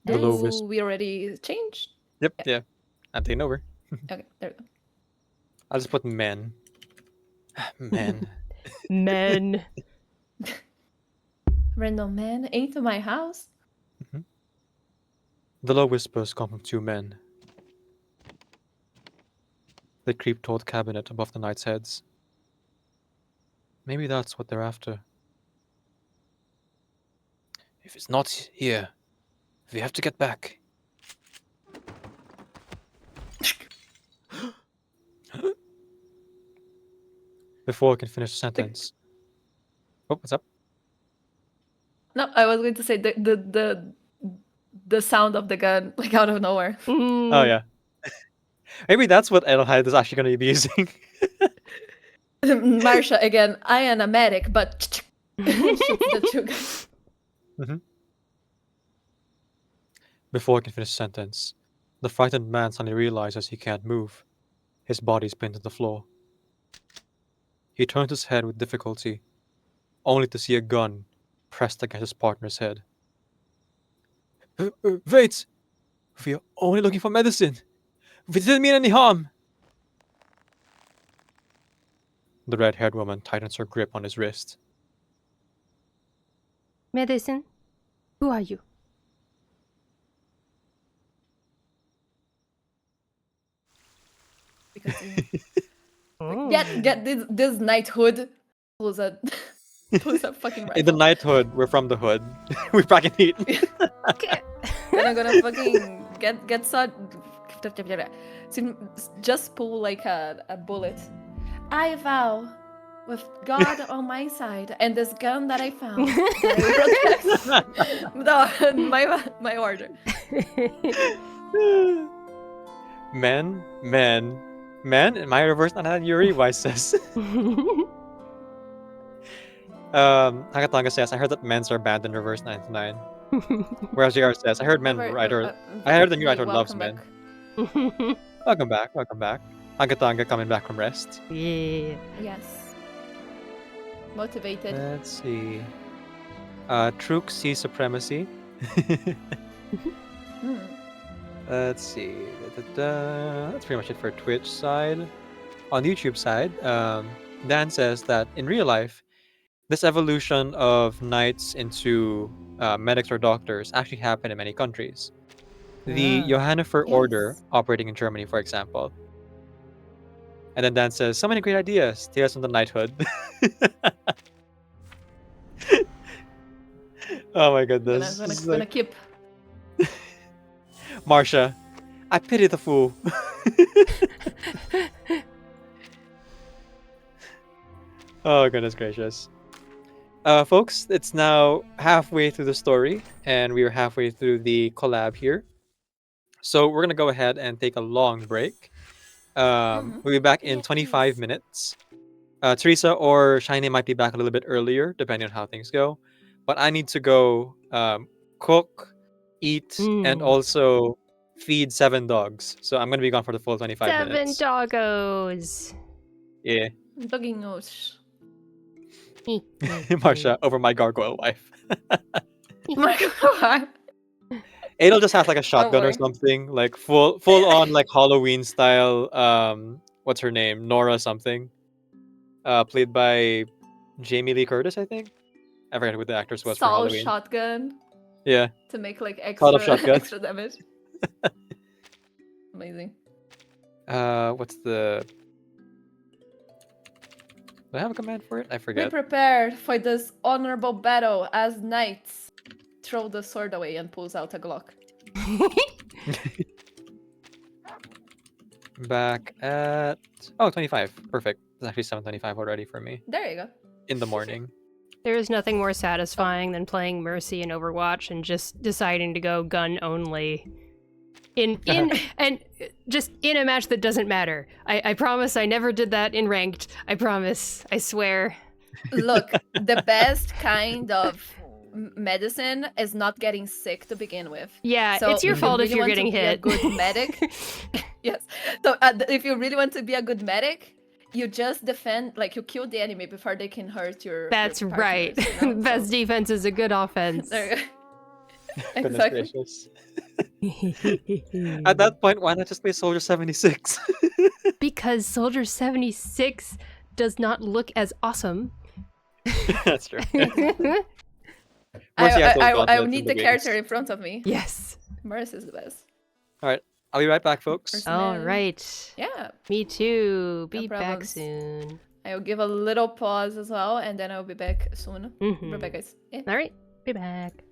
Oh, we already changed? Yep, yeah. I'm taking over. Okay, there we go. I'll just put men. Men. Men. Random man into my house? Mm-hmm. The low whispers come from two men. They creep toward the cabinet above the knights' heads. Maybe that's what they're after. If it's not here, we have to get back. Before I can finish the sentence. Oh, what's up? No, I was going to say the sound of the gun, like out of nowhere. Oh yeah. Maybe that's what Edelheid is actually going to be using. Marsha again. I am a medic, but shoots the two guys. Before he can finish the sentence, the frightened man suddenly realizes he can't move. His body is pinned to the floor. He turns his head with difficulty, only to see a gun pressed against his partner's head. Wait! We are only looking for medicine. We didn't mean any harm. The red-haired woman tightens her grip on his wrist. Medicine? Who are you? Get this knighthood. Pulls a fucking rifle. In the knighthood, we're from the hood. We fucking eat. Then I'm gonna fucking get some. Just pull like a bullet. I vow, with God on my side and this gun that I found, that I protect my order. Men. In my reverse Anna Yuri Weiss says. Hakatanga says, I heard that men's are banned in reverse 99. Whereas JR says, I heard men writer I heard the new writer loves men. Welcome back. Hakatanga coming back from rest. Yeah. Yes. Motivated. Let's see. Truk sees supremacy. Let's see. That's pretty much it for Twitch side. On the YouTube side, Dan says that in real life, this evolution of knights into medics or doctors actually happened in many countries. The Johannifer Order operating in Germany, for example. And then Dan says, so many great ideas. Tales from the knighthood. Oh my goodness. Gonna keep. Marsha, I pity the fool. Oh, goodness gracious. Folks, it's now halfway through the story, and we are halfway through the collab here. So we're going to go ahead and take a long break. We'll be back in 25 minutes. Theresa or Shiny might be back a little bit earlier, depending on how things go. But I need to go cook, eat, and also feed 7 dogs. So I'm going to be gone for the full 25 minutes. 7 doggos. Yeah. Doggy nose. Marsha, over my gargoyle wife. My God. Adel just has like a shotgun or something, like full on like Halloween style. What's her name? Nora something. Played by Jamie Lee Curtis, I think. I forget who the actress was for Halloween. Shotgun. Yeah. To make like extra damage. Amazing. What's the? Do I have a command for it? I forget. Be prepared for this honorable battle as knights. Throw the sword away and pulls out a Glock. Back at 25. Perfect. It's actually 7:25 already for me. There you go. In the morning. There is nothing more satisfying than playing Mercy in Overwatch and just deciding to go gun only. And just in a match that doesn't matter. I promise I never did that in ranked. I promise. I swear. Look, the best kind of medicine is not getting sick to begin with. Yeah, so it's your fault if you're getting hit. A good medic. Yes. So if you really want to be a good medic, you just defend, like you kill the enemy before they can hurt your. That's right. You know? Best defense is a good offense. There you go. Exactly. At that point, why not just play Soldier 76? Because Soldier 76 does not look as awesome. That's true. I need the character in front of me. Yes. Maris is the best. All right. I'll be right back, folks. All right. Yeah. Me too. Be back problems. soon. I'll give a little pause as well, and then I'll be back soon. Bye bye, guys. Yeah. All right. Be back.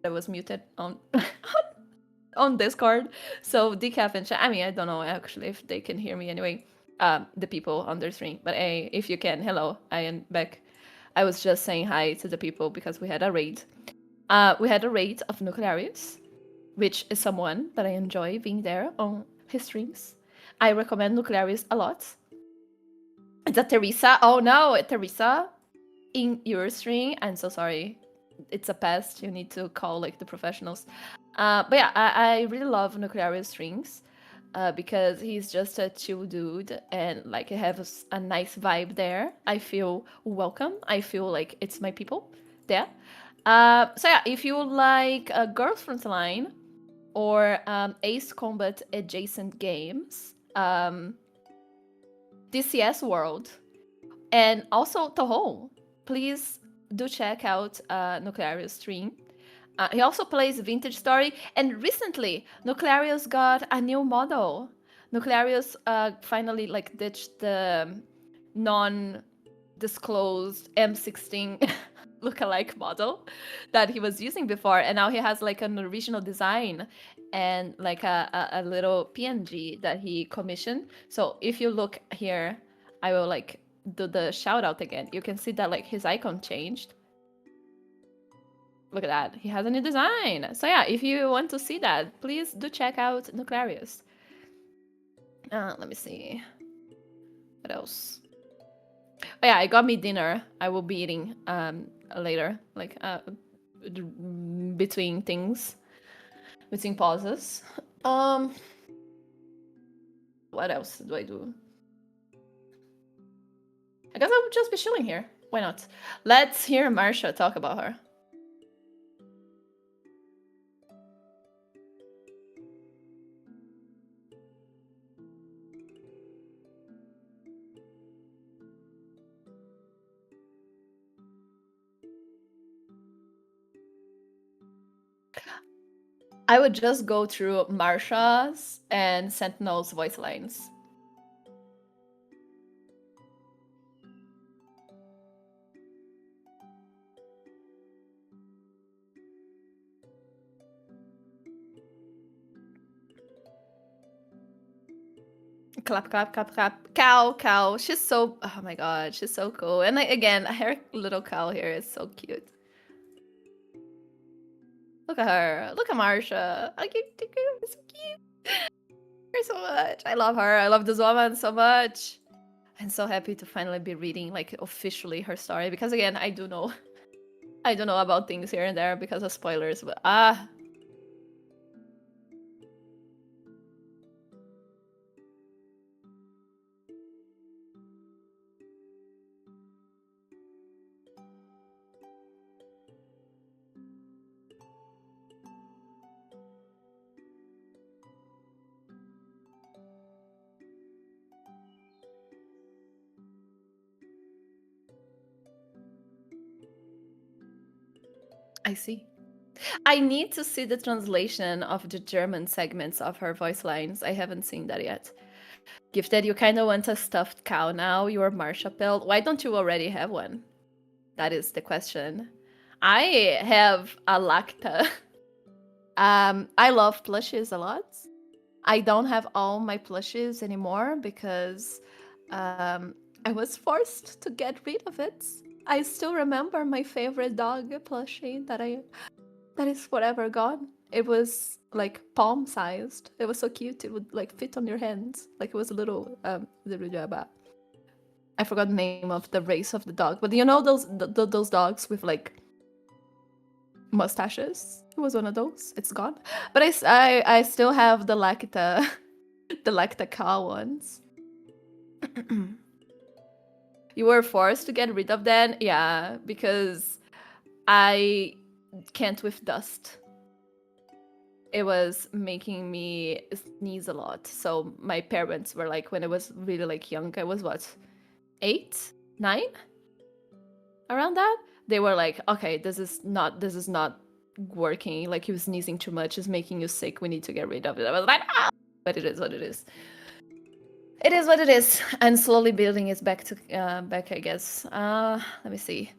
I was muted on on Discord. So Decaf and I mean, I don't know actually if they can hear me anyway. The people on their stream, but hey, if you can, hello, I am back. I was just saying hi to the people because we had a raid. We had a raid of Nuclearius, which is someone that I enjoy being there on his streams. I recommend Nuclearius a lot. It's a Theresa. Oh no, Theresa, in your stream. I'm so sorry. It's a pest. You need to call like the professionals. But yeah, I really love Nuclearius streams because he's just a chill dude and like I have a nice vibe there. I feel welcome. I feel like it's my people there. So yeah, if you like Girls Frontline or Ace Combat adjacent games, DCS World, and also Toho, please do check out Nuclearius stream. He also plays Vintage Story, and recently Nuclearius got a new model. Nuclearius finally like ditched the non-disclosed M16 lookalike model that he was using before, and now he has like an original design and like a little PNG that he commissioned. So if you look here, I will like do the shout out again. You can see that like his icon changed. Look at that. He has a new design. So yeah, if you want to see that, please do check out Nuclearius. Let me see. What else? Oh yeah, I got me dinner. I will be eating later, like between things, between pauses. What else do I do? I guess I would just be chilling here. Why not? Let's hear Marsha talk about her. I would just go through Marsha's and Sentinel's voice lines. Clap, clap, clap, clap. Cow, cow. She's so... Oh my god, she's so cool. And again, her little cow here is so cute. Look at her. Look at Marsha. How cute. So cute. Her so much. I love her. I love this woman so much. I'm so happy to finally be reading, like, officially her story. Because again, I do know about things here and there because of spoilers. But I see. I need to see the translation of the German segments of her voice lines. I haven't seen that yet. Gifted, you kind of want a stuffed cow now. You're Marsha Pelt. Why don't you already have one? That is the question. I have a Lacta. I love plushes a lot. I don't have all my plushes anymore because I was forced to get rid of it. I still remember my favorite dog plushie that is forever gone. It was like palm sized. It was so cute. It would like fit on your hands. Like it was a little I forgot the name of the race of the dog, but you know those dogs with like mustaches. It was one of those. It's gone. But I still have the Lacta the Lacta cow ones. You were forced to get rid of them? Yeah, because I can't with dust. It was making me sneeze a lot. So my parents were like, when I was really like young, I was what, 8, 9? Around that? They were like, okay, this is not working. Like, he was sneezing too much. It's making you sick. We need to get rid of it. I was like, ah! But it is what it is. It is what it is. And slowly building it back, I guess. Let me see.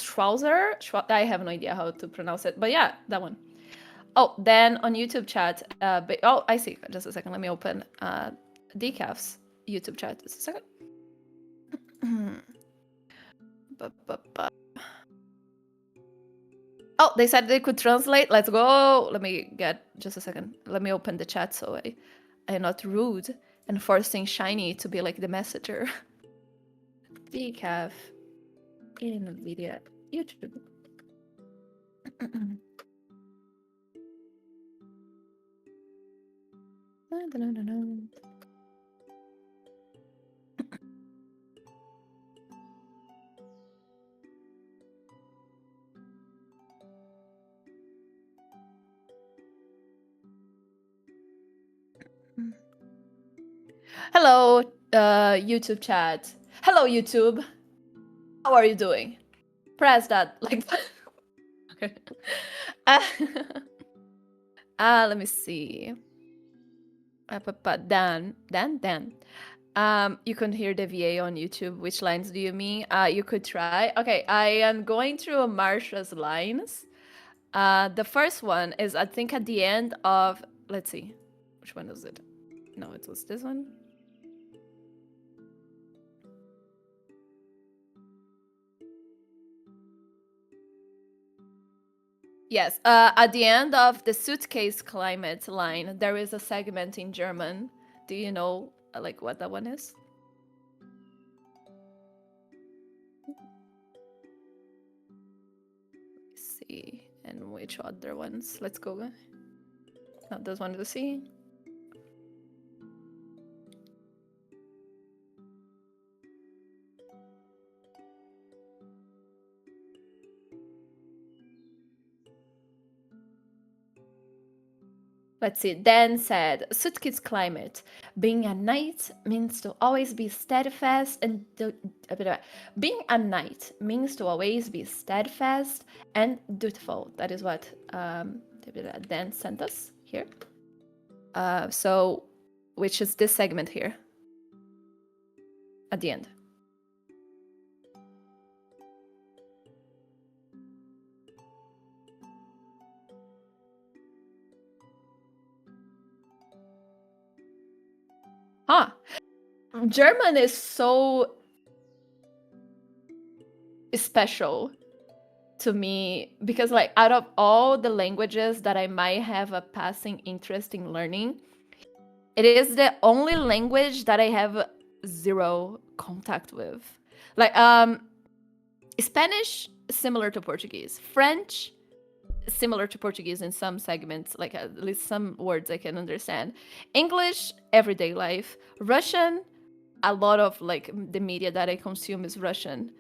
Schwauzer. I have no idea how to pronounce it, but yeah, that one. Oh, then on YouTube chat. Oh, I see. Just a second. Let me open Decaf's YouTube chat. Just a second. Oh, they said they could translate. Let's go. Let me get just a second. Let me open the chat so I'm not rude and forcing Shiny to be like the messenger. Decaf in video YouTube. Hello, YouTube chat. Hello, YouTube. How are you doing? Press that like. Okay. Let me see. Dan. You can hear the VA on YouTube. Which lines do you mean? You could try. Okay, I am going through Marsha's lines. The first one is, I think, at the end of. Let's see. Which one was it? No, it was this one. Yes, at the end of the suitcase climate line, there is a segment in German. Do you know, like, what that one is? Let's see, and which other ones? Let's go. Not this one to see. Let's see. Dan said, suitcase climate. Being a knight means to always be steadfast and being a knight means to always be steadfast and dutiful. That is what Dan sent us here. So, which is this segment here at the end. Huh. German is so special to me because, like, out of all the languages that I might have a passing interest in learning, it is the only language that I have zero contact with. Like, Spanish, similar to Portuguese. French, similar to Portuguese in some segments, like at least some words I can understand. English, everyday life. Russian, a lot of like the media that I consume is Russian.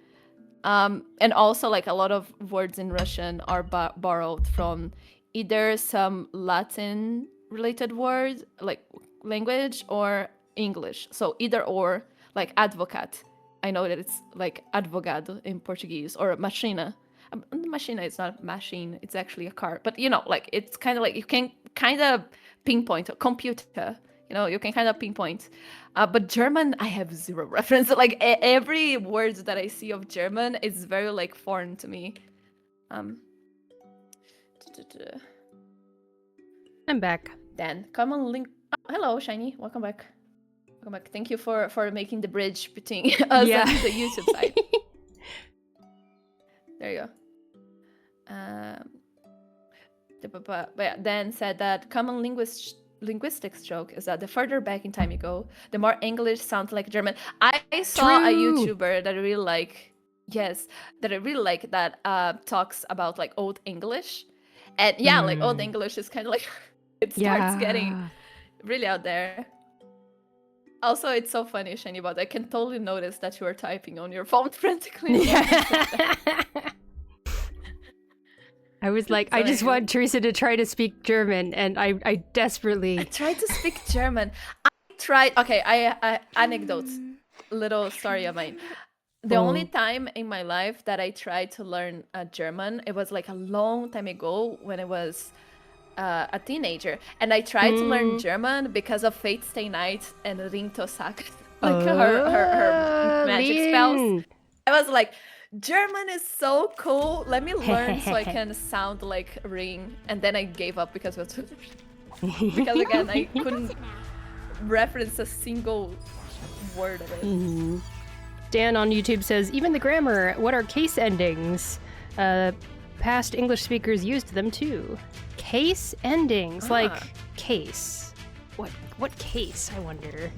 And also like a lot of words in Russian are borrowed from either some Latin related word, like language, or English. So either or, like advocate. I know that it's like advogado in Portuguese, or machina. Machina is not a machine, it's actually a car. But you know, like it's kind of like you can kind of pinpoint a computer. You know, you can kind of pinpoint. But German, I have zero reference. Like every word that I see of German is very like foreign to me. I'm back. Dan, come on, link. Oh, hello, Shiny. Welcome back. Welcome back. Thank you for making the bridge between us and the YouTube side. There you go. But yeah, Dan said that common linguistics joke is that the further back in time you go, the more English sounds like German. I saw a YouTuber that I really like. Yes, that I really like that talks about like Old English. And yeah, like Old English is kind of like it starts getting really out there. Also, it's so funny, Shani, but I can totally notice that you are typing on your phone frantically. I was like, I just want Theresa to try to speak German, and I desperately... I tried to speak German. I tried... Okay, I anecdote. Little story of mine. The only time in my life that I tried to learn German, it was like a long time ago when I was a teenager. And I tried to learn German because of Fate Stay Night and Rinto Sak. Like her magic spells. I was like, German is so cool. Let me learn so I can sound like Ring. And then I gave up because because again I couldn't reference a single word of it. Mm-hmm. Dan on YouTube says, even the grammar, what are case endings? Past English speakers used them too. Case endings, like case. What case, I wonder?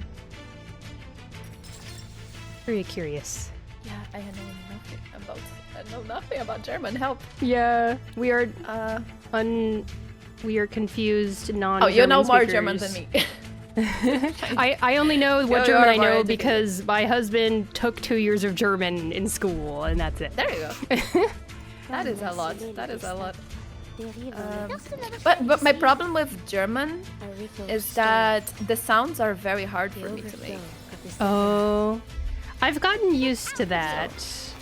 Very curious. Yeah, I know nothing about German. Help. Yeah, we are confused non-German Oh, you know more speakers. German than me. I only know what German I know because my husband took 2 years of German in school, and that's it. There you go. That is a lot. But my problem with German is that the sounds are very hard for me to make. Oh, I've gotten used to that.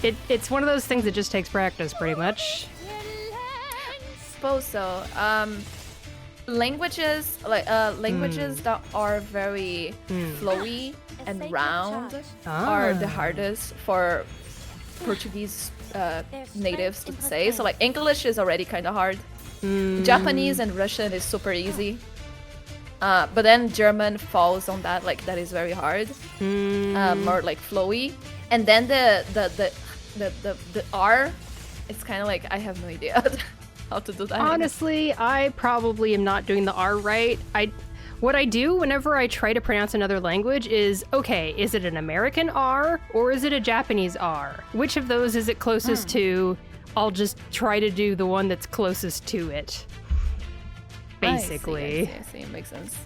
It's one of those things that just takes practice, pretty much. Suppose so. Languages that are very flowy and round are the hardest for Portuguese natives to say. So like English is already kind of hard. Japanese and Russian is super easy. But then German falls on that, like that is very hard, more like flowy. And then the R, it's kind of like I have no idea how to do that. Honestly, I probably am not doing the R right. What I do whenever I try to pronounce another language is, okay, is it an American R or is it a Japanese R? Which of those is it closest to? I'll just try to do the one that's closest to it. Basically. I see. It makes sense.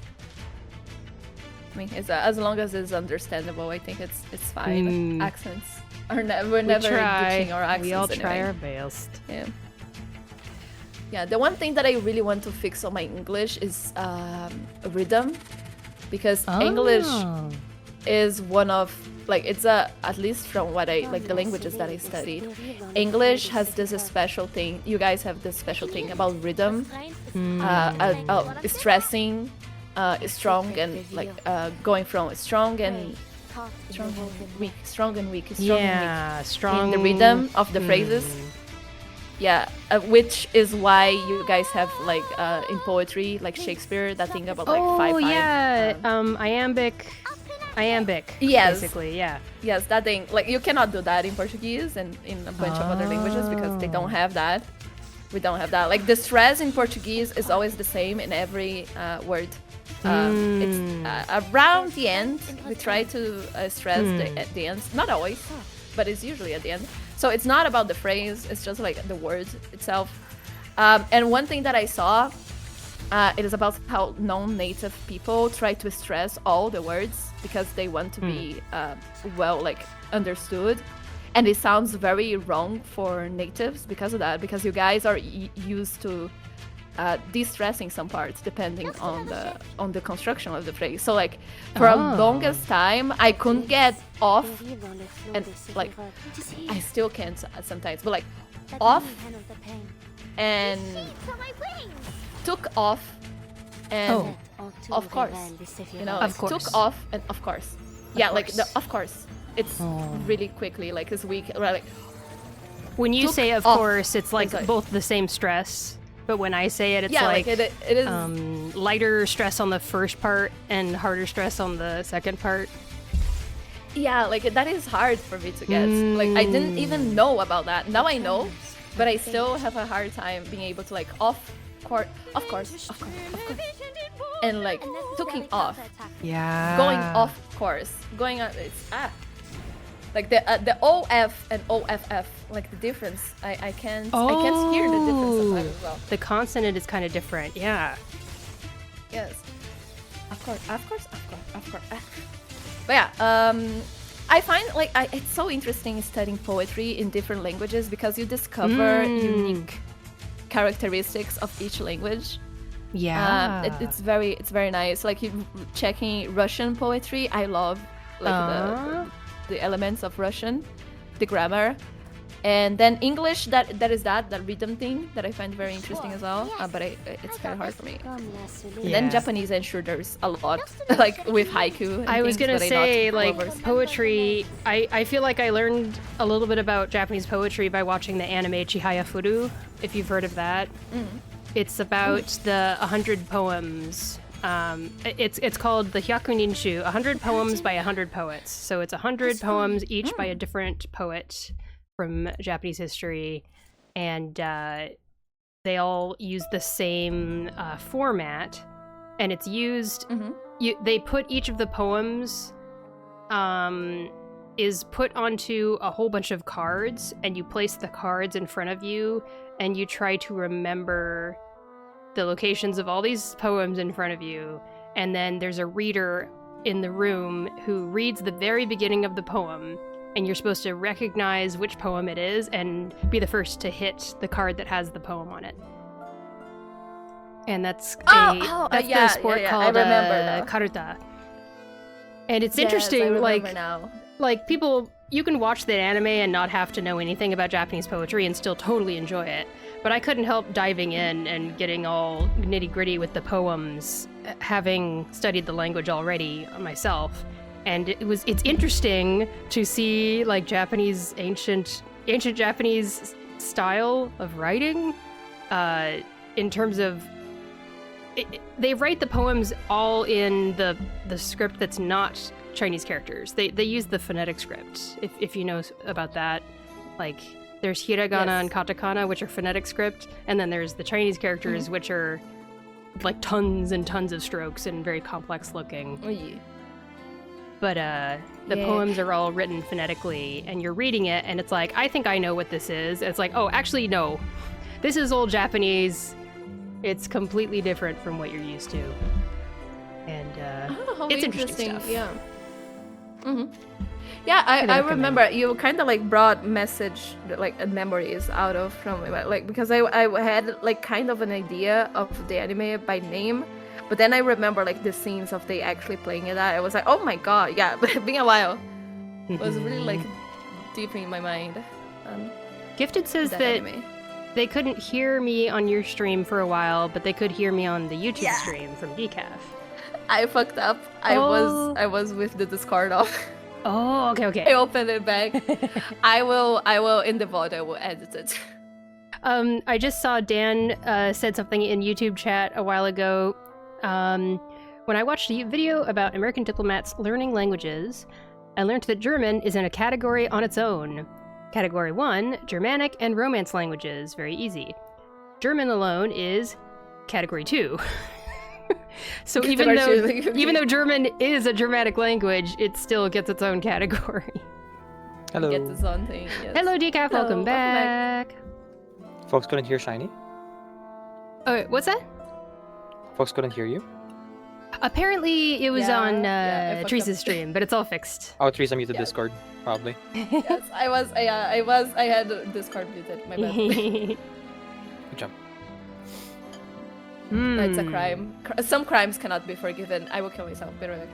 I mean, it's, as long as it's understandable, I think it's fine. Accents are we're never ditching our accents. We all anyway. try our best. Yeah. Yeah, the one thing that I really want to fix on my English is rhythm, because English is one of, like, it's at least from what I, like the languages that I studied, English has this special thing, you guys have this special thing about rhythm, stressing, strong and, like, going from strong and weak, strong and weak, strong in the rhythm of the phrases. Yeah, which is why you guys have, like, in poetry, like Shakespeare, that thing about, like, 5/5. Oh, yeah, iambic, yes. Basically, yeah. Yes, that thing. Like, you cannot do that in Portuguese and in a bunch of other languages because they don't have that. We don't have that. Like, the stress in Portuguese is always the same in every word. It's around the end. We try to stress the end. Not always, but it's usually at the end. So it's not about the phrase, it's just like the word itself. And one thing that I saw, it is about how non-native people try to stress all the words because they want to be well, like, understood. And it sounds very wrong for natives because of that, because you guys are used to de-stressing some parts depending on the construction of the phrase. So, like, for a longest time I couldn't get off, and, like, I still can't sometimes, but, like, off and took off and of course, you know, like, took off and of course, yeah, like the of course, it's really quickly, like, it's weak, like, when you say of course, it's like both the same stress. But when I say it, it's like it is lighter stress on the first part and harder stress on the second part. Yeah, like, that is hard for me to get. Like, I didn't even know about that. Now I know, but I still have a hard time being able to, like, of course, and, like, taking off. Yeah. Going off course. Going on. It's like the OF and OFF, like, the difference. I can't hear the difference sometimes as well. The consonant is kind of different. Yeah. Yes. Of course. But yeah, I find, like, it's so interesting studying poetry in different languages because you discover unique characteristics of each language. Yeah. It's very nice. Like, checking Russian poetry, I love, like, the elements of Russian, the grammar, And then English, that rhythm thing that I find very interesting as well. But it's kind of hard for me. And then Japanese, and sure, there's a lot like with haiku. And I was things, gonna but say, not like, clovers. poetry. I feel like I learned a little bit about Japanese poetry by watching the anime Chihaya Furu, if you've heard of that. It's about the 100 poems. It's called the Hyakuninshu, 100 poems by 100 poets. So it's 100 poems, each by a different poet from Japanese history, and they all use the same format, and it's used. They put each of the poems is put onto a whole bunch of cards, and you place the cards in front of you, and you try to remember the locations of all these poems in front of you, and then there's a reader in the room who reads the very beginning of the poem, and you're supposed to recognize which poem it is and be the first to hit the card that has the poem on it. And that's the sport called karuta. And it's interesting, like people, you can watch that anime and not have to know anything about Japanese poetry and still totally enjoy it. But I couldn't help diving in and getting all nitty-gritty with the poems, having studied the language already myself. And it's interesting to see like Japanese ancient Japanese style of writing, in terms of they write the poems all in the script that's not Chinese characters. They use the phonetic script. If you know about that, like there's hiragana and katakana, which are phonetic script, and then there's the Chinese characters, which are like tons and tons of strokes and very complex looking. But the poems are all written phonetically, and you're reading it, and it's like, I think I know what this is. It's like, oh, actually, no. This is old Japanese. It's completely different from what you're used to. And it's interesting stuff. Yeah. Yeah, I remember you kind of like brought memories out of from like, because I had like kind of an idea of the anime by name. But then I remember like the scenes of they actually playing it out. I was like, oh my god, yeah. But it's been a while. It was really like deep in my mind. Gifted says that anime. They couldn't hear me on your stream for a while, but they could hear me on the YouTube stream from Decaf. I fucked up. I was with the Discord off. Oh, okay. I opened it back. I will in the VOD, I will edit it. I just saw Dan said something in YouTube chat a while ago. When I watched a video about American diplomats learning languages, I learned that German is in a category on its own. Category 1, Germanic and Romance languages, very easy. German alone is Category 2. So even though German is a Germanic language, it still gets its own category. Hello. It gets its own thing. Yes. Hello, Decaf. Welcome back. Folks couldn't hear Shiny? Oh, what's that? Folks couldn't hear you? Apparently, it was on Teresa's stream, but it's all fixed. Oh, Teresa muted Discord, probably. Yes, I had Discord muted. My bad. Good job. That's a crime. Some crimes cannot be forgiven. I will kill myself. Be right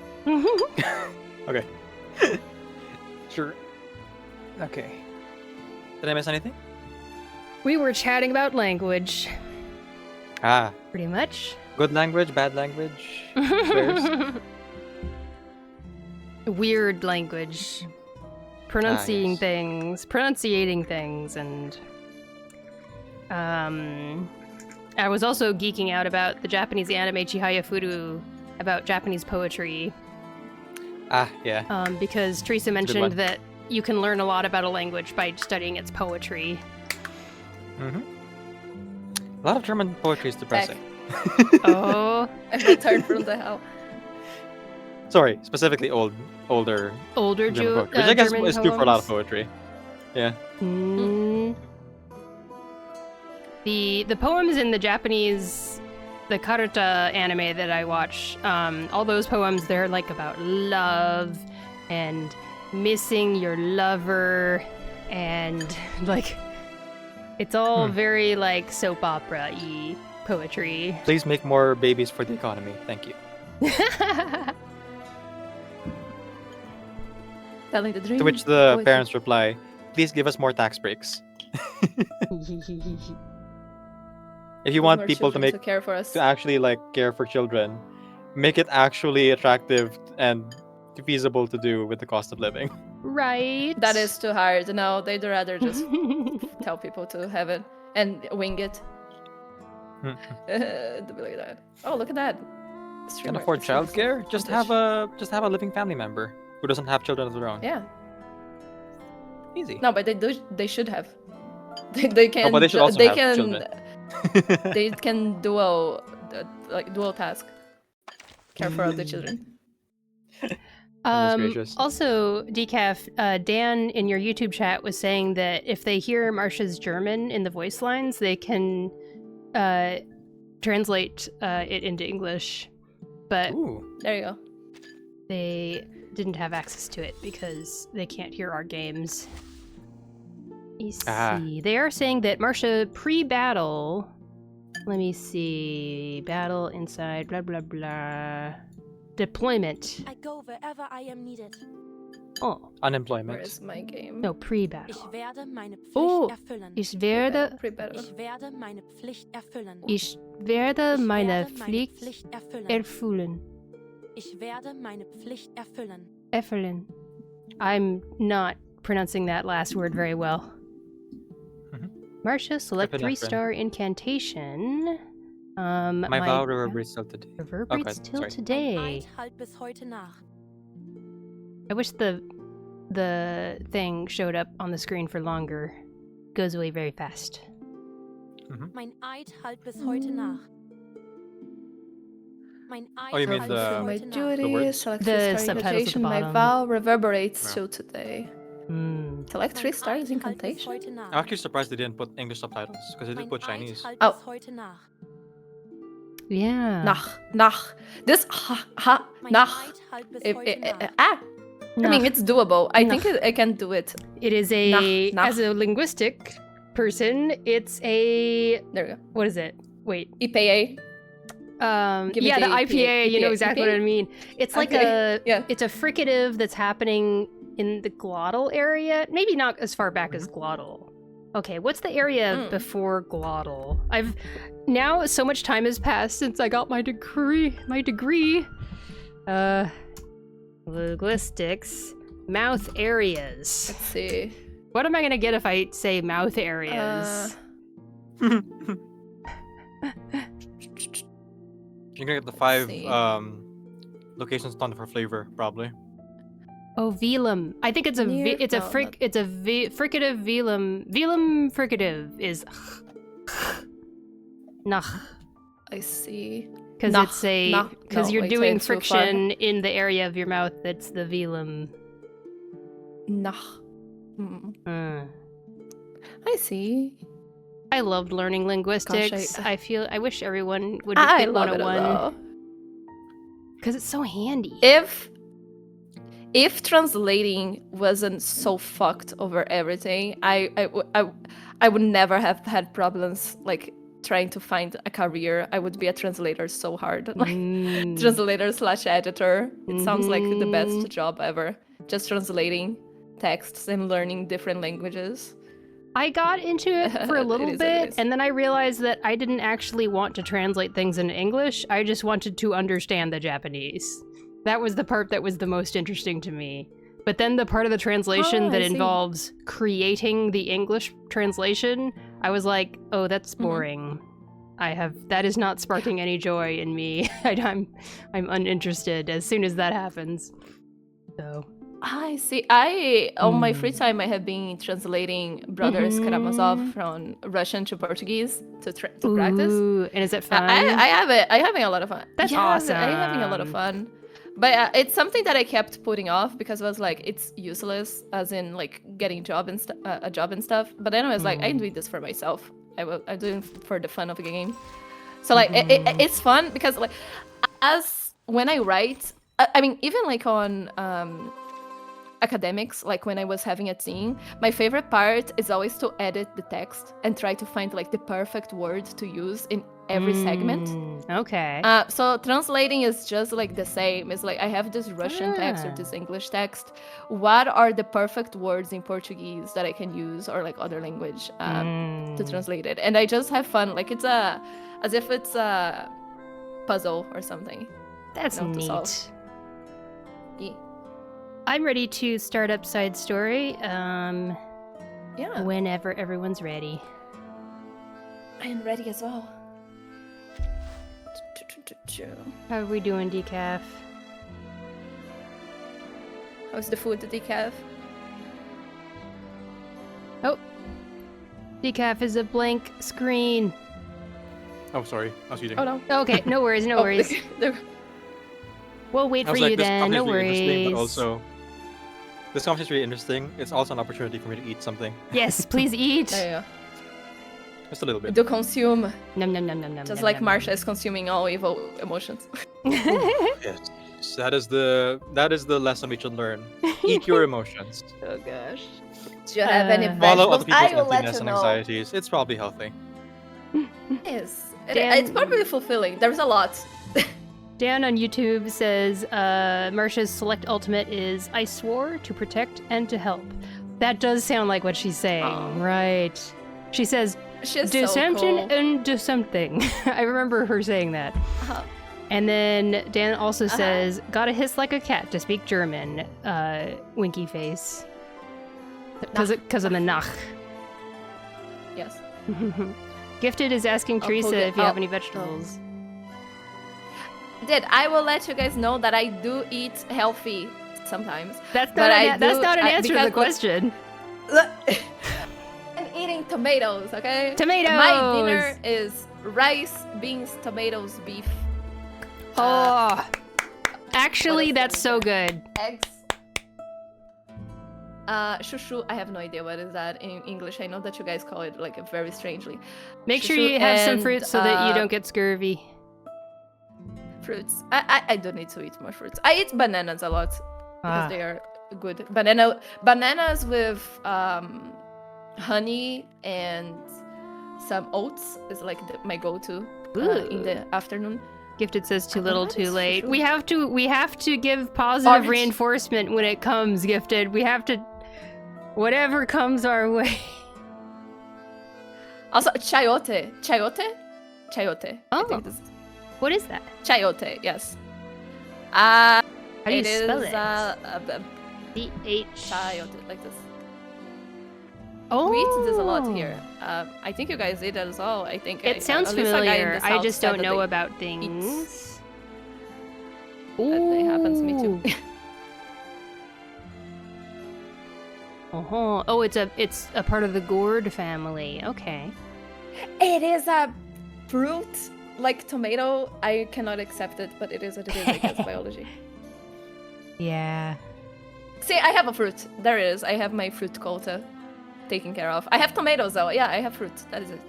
back. Okay. Sure. Okay. Did I miss anything? We were chatting about language. Ah. Pretty much. Good language, bad language. Weird language. Pronunciating things, and I was also geeking out about the Japanese anime Chihaya Furu, about Japanese poetry. Ah, yeah. Because Teresa mentioned that you can learn a lot about a language by studying its poetry. Mm-hmm. A lot of German poetry is depressing. Oh. I'm retired from the hell. Sorry, specifically older German poetry, which I guess is true for a lot of poetry. Yeah. The poems in the Japanese, the karuta anime that I watch, all those poems, they're like about love and missing your lover, and like it's all very like soap opera-y poetry. Please make more babies for the economy. Thank you. Telling the dream. To which the parents reply, least give us more tax breaks. If you want more people to children to care for us. actually like care for children, make it actually attractive and feasible to do with the cost of living. Right. That is too hard. No, they'd rather just tell people to have it and wing it. To be like that. Oh, look at that. Can afford childcare? Just have a living family member who doesn't have children of their own. Yeah. Easy. No, but they should have. They can. Oh, but they should also have children. They can dual task. Care for all the children. Also, Decaf, Dan in your YouTube chat was saying that if they hear Marsha's German in the voice lines, they can translate it into English. But there you go. They didn't have access to it because they can't hear our games. You see, they are saying that Marsha pre-battle. Let me see. Battle inside. Blah blah blah. Deployment. I go wherever I am needed. Oh. Unemployment. Where is my game? No, pre-battle. Ich werde meine Pflicht erfüllen. Ich werde meine Pflicht erfüllen. Ich werde meine Pflicht erfüllen. Ich werde meine Pflicht erfüllen. Erfüllen. I'm not pronouncing that last word very well. Marsha, select 3-star incantation. My vow reverberates till today. Reverberates till today. I wish the thing showed up on the screen for longer. Goes away very fast. Mein Eid halt bis heute nach. Oh, you mean my duty, select the 3-star subtitles at the incantation. My bottom. vow reverberates till today. Select 3 stars incantation. I'm actually surprised they didn't put English subtitles because they did put Chinese. Oh. Yeah. Nach. This nach. I mean, it's doable. I think I can do it. It is a as a linguistic person. It's a there we go. What is it? Wait. IPA. Yeah, the IPA. You know exactly what I mean. It's like it's a fricative that's happening in the glottal area. Maybe not as far back as glottal. Okay, what's the area before glottal? I've now so much time has passed since I got my degree. Linguistics, mouth areas. Let's see. What am I gonna get if I say mouth areas? You're gonna get the 5 locations done for flavor, probably. Oh, velum. I think it's a fricative velum. Velum fricative is nach. I see. Because you're doing friction in the area of your mouth. That's the velum. Nach. I see. I loved learning linguistics. Gosh, I wish everyone would get 101. Because it's so handy. If translating wasn't so fucked over everything, I would never have had problems like trying to find a career. I would be a translator so hard. Like translator/editor. It sounds like the best job ever. Just translating texts and learning different languages. I got into it for a little bit, and then I realized that I didn't actually want to translate things into English. I just wanted to understand the Japanese. That was the part that was the most interesting to me. But then the part of the translation that involves creating the English translation, I was like, oh, that's boring. That is not sparking any joy in me. I'm uninterested as soon as that happens. So I see. On my free time, I have been translating Brothers Karamazov from Russian to Portuguese to practice. And is it fun? I'm having a lot of fun. That's awesome. I'm having a lot of fun. But it's something that I kept putting off because I was like, it's useless, as in like getting a job and stuff. But then I was like, I'm doing this for myself. I'm doing it for the fun of the game. So like, it's fun because like, as when I write, I mean, even like on academics, like when I was having a team, my favorite part is always to edit the text and try to find like the perfect word to use in every segment. Okay. So translating is just like the same. It's like I have this Russian text or this English text. What are the perfect words in Portuguese that I can use or like other language to translate it? And I just have fun. Like it's as if it's a puzzle or something. That's neat. To solve. Yeah. I'm ready to start up side story. Yeah. Whenever everyone's ready. I am ready as well. How are we doing, Decaf? How's the food, Decaf? Oh. Decaf is a blank screen. Oh, sorry. I was eating. Oh, no. Okay, no worries, no worries. We'll wait for you then, no worries. But also, this conversation is really interesting. It's also an opportunity for me to eat something. Yes, please eat. Yeah. Just a little bit. Do consume. Nom nom nom nom nom. Just like Marsha is consuming all evil emotions. Yes, that is the lesson we should learn. Eat your emotions. Oh gosh. Do you have any Follow other vegetables? I people's will let emptiness you and know. anxieties. It's probably healthy. Yes. It's probably fulfilling. There's a lot. Dan on YouTube says, Marsha's select ultimate is I swore to protect and to help. That does sound like what she's saying, right? She says, do so something cool. and do something. I remember her saying that. And then Dan also says, gotta hiss like a cat to speak German. Winky face. Because of the nach. Yes. Gifted is asking Theresa Google- if you have any vegetables. I will let you guys know that I do eat healthy sometimes. That's not an answer to the question. I'm eating tomatoes, okay? Tomatoes! My dinner is rice, beans, tomatoes, beef. Oh, actually, that's so good. Eggs. Shushu, I have no idea what is that in English. I know that you guys call it like very strangely. Make sure Shushu you have some and, fruits so that you don't get scurvy. Fruits. I don't need to eat more fruits. I eat bananas a lot because they are good. Bananas with honey and some oats is like my go-to in the afternoon. Gifted says too little, too late. We have to give positive reinforcement when it comes, Gifted. We have to, whatever comes our way. Also, chayote. Oh, what is that? Chayote, yes. How do you it spell is, it? C-H... Chayote, like this. Oh. We eat this a lot here. I think you guys eat it as well. I think it sounds familiar. I just don't know about things. That happens to me too. Oh, it's a part of the gourd family. Okay. It is a fruit like tomato. I cannot accept it, but it is what it is. I guess biology. Yeah. See, I have a fruit. There it is. I have my fruit quota taken care of. I have tomatoes though. Yeah, I have fruit. That is it.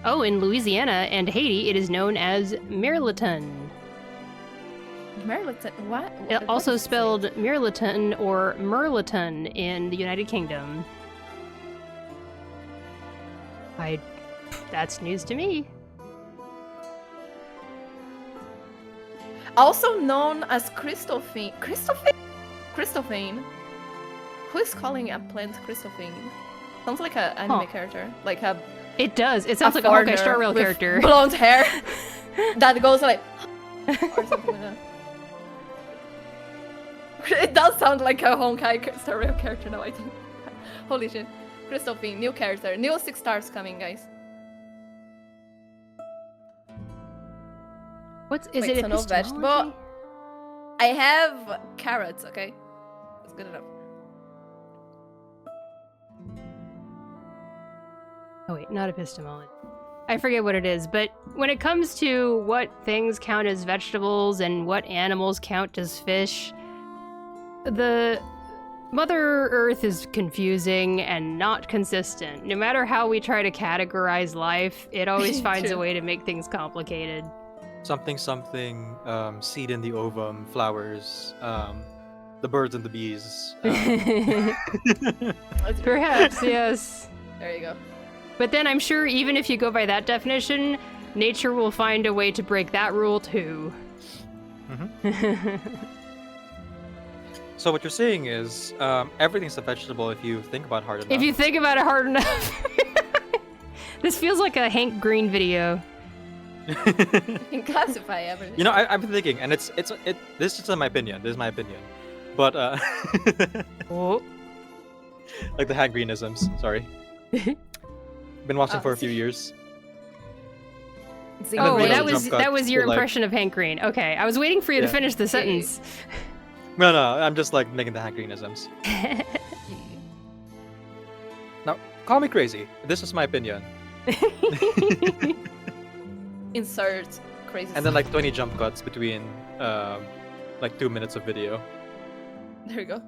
Oh, in Louisiana and Haiti, it is known as mirliton. Mirliton? What? Also spelled mirliton or merliton in the United Kingdom. That's news to me. Also known as Christophane. Christophane? Who is calling a plant Christophane? Sounds like an anime character. Like a... It does. It sounds like a Honkai Star Rail character. Blonde hair. That goes like... or something like that. It does sound like a Honkai Star Rail character now, I think. Holy shit. Christophane, new character. New 6 stars coming, guys. Is it so no vegetable? I have carrots, okay? That's good enough. Oh wait, not epistemology. I forget what it is, but when it comes to what things count as vegetables and what animals count as fish, the Mother Earth is confusing and not consistent. No matter how we try to categorize life, it always finds a way to make things complicated. Something, seed in the ovum, flowers, the birds and the bees. Perhaps, yes. There you go. But then I'm sure even if you go by that definition, nature will find a way to break that rule too. So what you're saying is, everything's a vegetable if you think about it hard enough. If you think about it hard enough. This feels like a Hank Green video. You can classify everything. You know, I've been thinking, and this is my opinion. This is my opinion, but oh. Like the Hank Greenisms. Sorry. Been watching for a few years. Oh, that was your impression of Hank Green. Okay, I was waiting for you to finish the sentence. No, I'm just like making the Hank Greenisms. Now, call me crazy. This is my opinion. Insert crazy. And then like 20 jump cuts between like 2 minutes of video. There you go.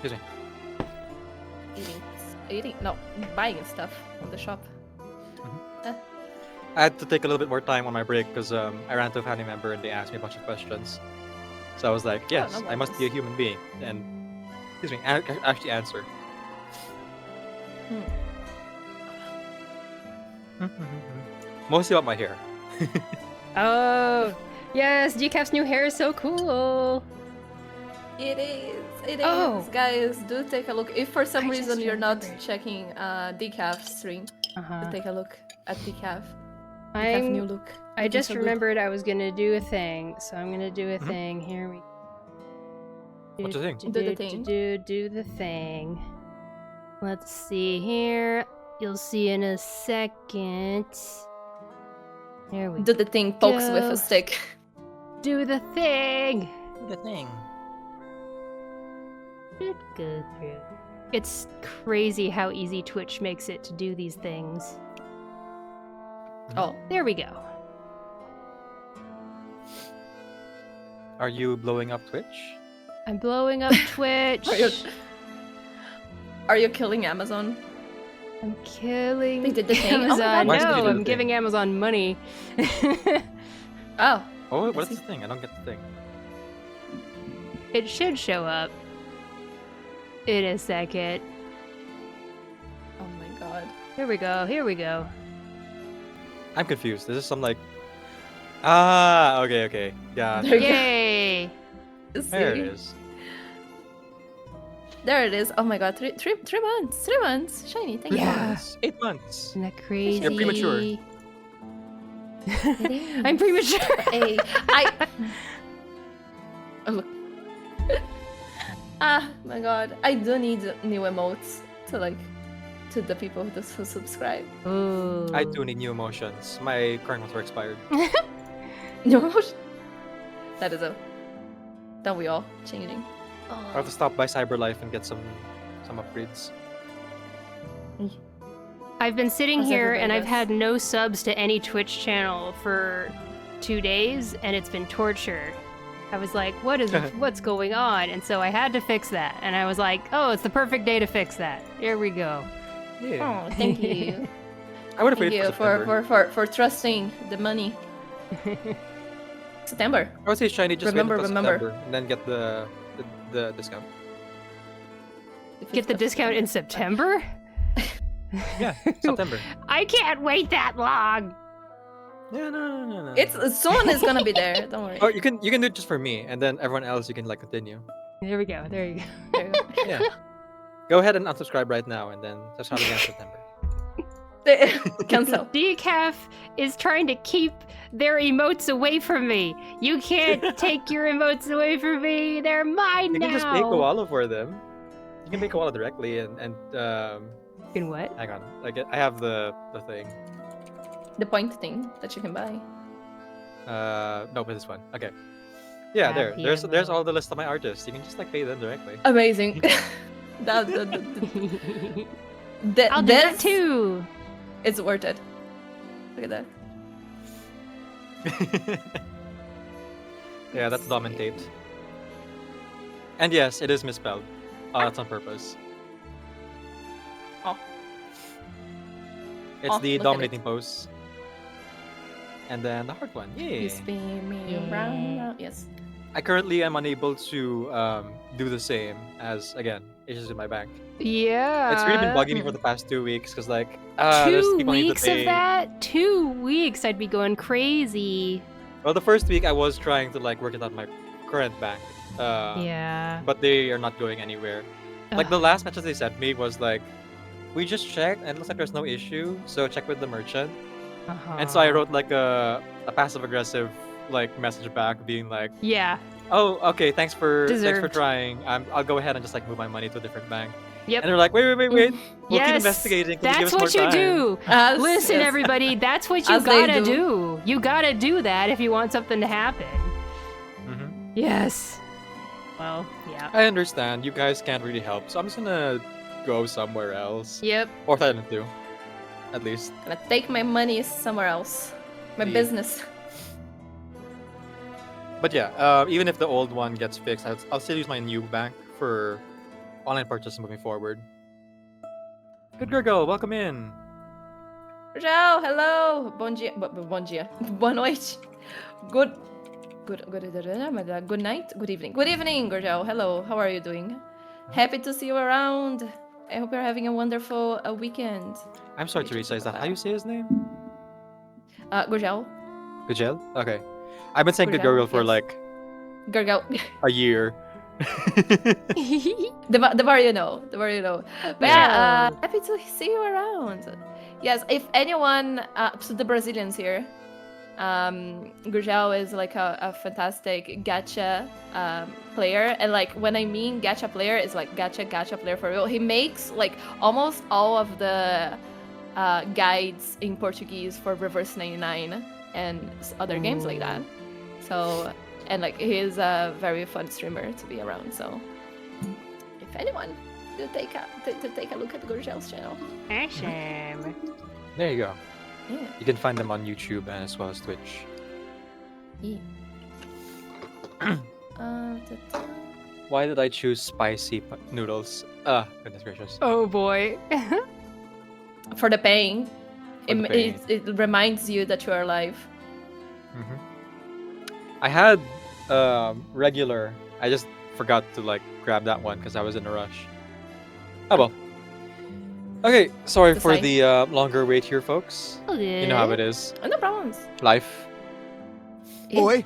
Excuse me. Eating? No, buying stuff from the shop. I had to take a little bit more time on my break because I ran to a family member and they asked me a bunch of questions. So I was like, yes, no I must be a human being and actually answer. Mostly about my hair. Oh, yes, Decaf's new hair is so cool. It is. It is. Guys, do take a look. If for some reason you're not checking Decaf's stream, take a look at Decaf. Decaf new look. I just remembered I was gonna do a thing, so I'm gonna do a thing. Here we go. What's the thing? Do the thing. Do the thing. Let's see here. You'll see in a second. There we go. Do the thing pokes with a stick. Do the thing. The thing. It goes through. It's crazy how easy Twitch makes it to do these things. Oh, there we go. Are you blowing up Twitch? I'm blowing up Twitch. Are you killing Amazon? I'm killing They did the thing? Amazon. Oh my God. No, I'm giving Amazon money. Oh, what's the thing? I don't get the thing. It should show up in a second. Oh my god. Here we go. Here we go. I'm confused. This is some like... Ah, okay. Yeah. Yay! There it is. There it is. Oh my god, 3 months. 3 months. Shiny, thank you. 8 months. Isn't that crazy? You're premature. I'm premature. Oh, look. Ah, my god. I do need new emotes to the people who subscribe. Ooh. I do need new emotions. My current ones were expired. New emotion? That is Don't we all? Changing. I have to stop by CyberLife and get some upgrades. I've been sitting As here and everybody I've does. had no subs to any Twitch channel for 2 days, and it's been torture. I was like, what's going on? And so I had to fix that. And I was like, oh, it's the perfect day to fix that. Here we go. Yeah. Oh, thank you. I would have Thank paid you for for trusting the money. September. I would say shiny just Remember. wait until September and then get the discount. Get the discount in September? Yeah, September. I can't wait that long. Yeah, no. Someone is gonna be there. Don't worry. Oh, you can do it just for me, and then everyone else you can like continue. There we go. There you go. Yeah. Go ahead and unsubscribe right now, and then subscribe again in September. Cancel. Decaf is trying to keep their emotes away from me. You can't take your emotes away from me. They're mine You now. can just make Koala for them. You can make Koala directly, and In what? hang on, I have the thing. The point thing that you can buy. No, but this one. Okay. Yeah, there. Happy There's all the list of my artists. You can just like pay them directly. Amazing. I'll do that too. It's worth it. Look at that. Yeah, that's dominate. And yes, it is misspelled. That's on purpose. Oh. It's the look at dominating pose. And then the hard one. Yay. You spin me around. Yes. I currently am unable to do the same as, again, issues in my bank. Yeah. It's really been bugging me for the past 2 weeks because, like, 2 people need to weeks pay. of that? 2 weeks, I'd be going crazy. Well, the first week I was trying to like work it out my current bank. Yeah. But they are not going anywhere. Like the last message they sent me was like, we just checked and it looks like there's no issue, so check with the merchant. And so I wrote like a passive aggressive like message back being like, yeah. Oh, okay, thanks for Deserved. trying. I'll go ahead and just like move my money to a different bank. Yep. And they're like, wait. We'll keep Yes, investigating. Can you give that's us what more you time? do. Listen, everybody, that's what you As they gotta do. do. You gotta do that if you want something to happen. Yes. Well, yeah. I understand. You guys can't really help, so I'm just gonna go somewhere else. Yep. Or try to, at least. Gonna take my money somewhere else. My business. But yeah, even if the old one gets fixed, I'll still use my new bank for online purchases moving forward. Good girl, welcome in. Ciao, hello. Bom dia. Bom dia. Boa noite. Good night. Good evening. Good evening, Gurgel. Hello. How are you doing? Happy to see you around. I hope you're having a wonderful weekend. I'm sorry, Theresa. Is that how you say his name? Gurgel. Gurgel? Okay. I've been saying good Gurgel, girl for yes. like Gurgel. a year. The more you know. The more you know. But yeah, happy to see you around. Yes, if anyone, so the Brazilians here, Gurgel is like a fantastic gacha player, and like when I mean gacha player, it's like gacha player for real. He makes like almost all of the guides in Portuguese for Reverse 99 and other games like that. So, and like he's a very fun streamer to be around. So, if anyone, do take a look at Gurgel's channel. Awesome. There you go. Yeah. You can find them on YouTube and as well as Twitch. Yeah. Why did I choose spicy noodles? Goodness gracious. Oh boy. For the pain. For the pain. It reminds you that you are alive. I had regular. I just forgot to like grab that one because I was in a rush. Oh well. Okay, sorry for the longer wait here, folks. You know how it is. No problems. Life. Boy.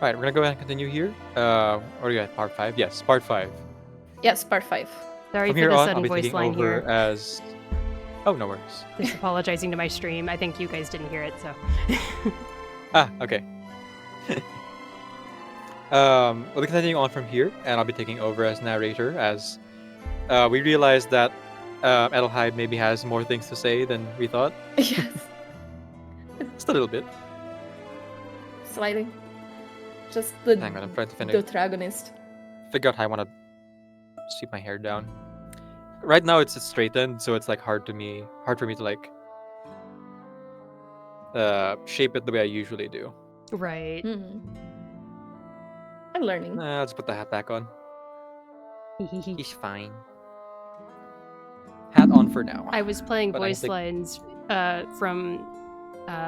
Right, we're gonna go ahead and continue here. What do you got? Part 5? Yes, part 5. Yes, part 5. Sorry From for here the on, sudden I'll be voice taking line over here. as. Oh, no worries. Just apologizing to my stream. I think you guys didn't hear it, so. Okay. We'll be continuing on from here, and I'll be taking over as narrator as we realized that Edelheid maybe has more things to say than we thought. Yes. Just a little bit. Slightly. Just the Hang on, I'm trying to finish. the protagonist. Figure out how I want to sweep my hair down. Right now it's straightened, so it's like hard for me to like shape it the way I usually do. Right. I'm learning. I'll just put the hat back on. He's fine. Hat on for now. I was playing But I voice think- lines from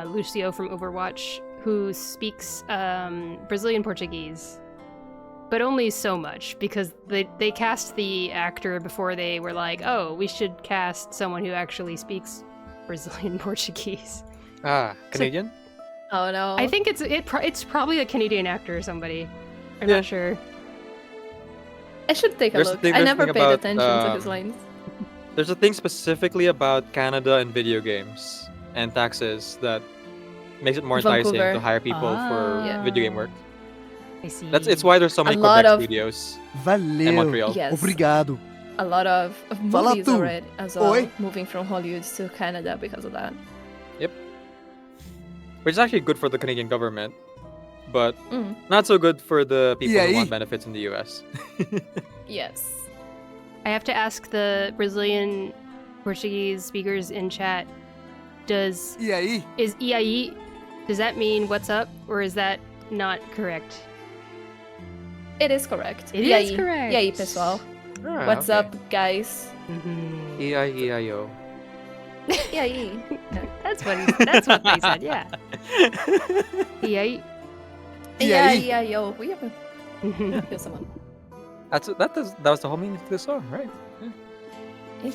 Lucio from Overwatch, who speaks Brazilian Portuguese, but only so much because they cast the actor before they were like, oh, we should cast someone who actually speaks Brazilian Portuguese. Canadian? Oh no. I think it's probably a Canadian actor or somebody. I'm Yeah. not sure. I should take a There's a look. thing- I there's a never thing paid about, attention to his lines. There's a thing specifically about Canada and video games and taxes that makes it more enticing Vancouver. to hire people for Yeah. video game work. I see. It's why there's so many lot Quebec of- studios in Valeu. Montreal. Yes. Obrigado. A lot of Fala movies tu. already as well, Oi. moving from Hollywood to Canada because of that. Yep. Which is actually good for the Canadian government, but Mm. not so good for the people Yeah, who yeah. want benefits in the US. Yes. I have to ask the Brazilian Portuguese speakers in chat, is EIE, does that mean what's up, or is that not correct? It is correct. It E is correct. E aí, pessoal. Ah, What's okay. up, guys? E-I-E-I-O. E aí? That's what they said, yeah. EIE. Yeah, yo, we have kill someone. That was the whole meaning of the song, right? Yeah.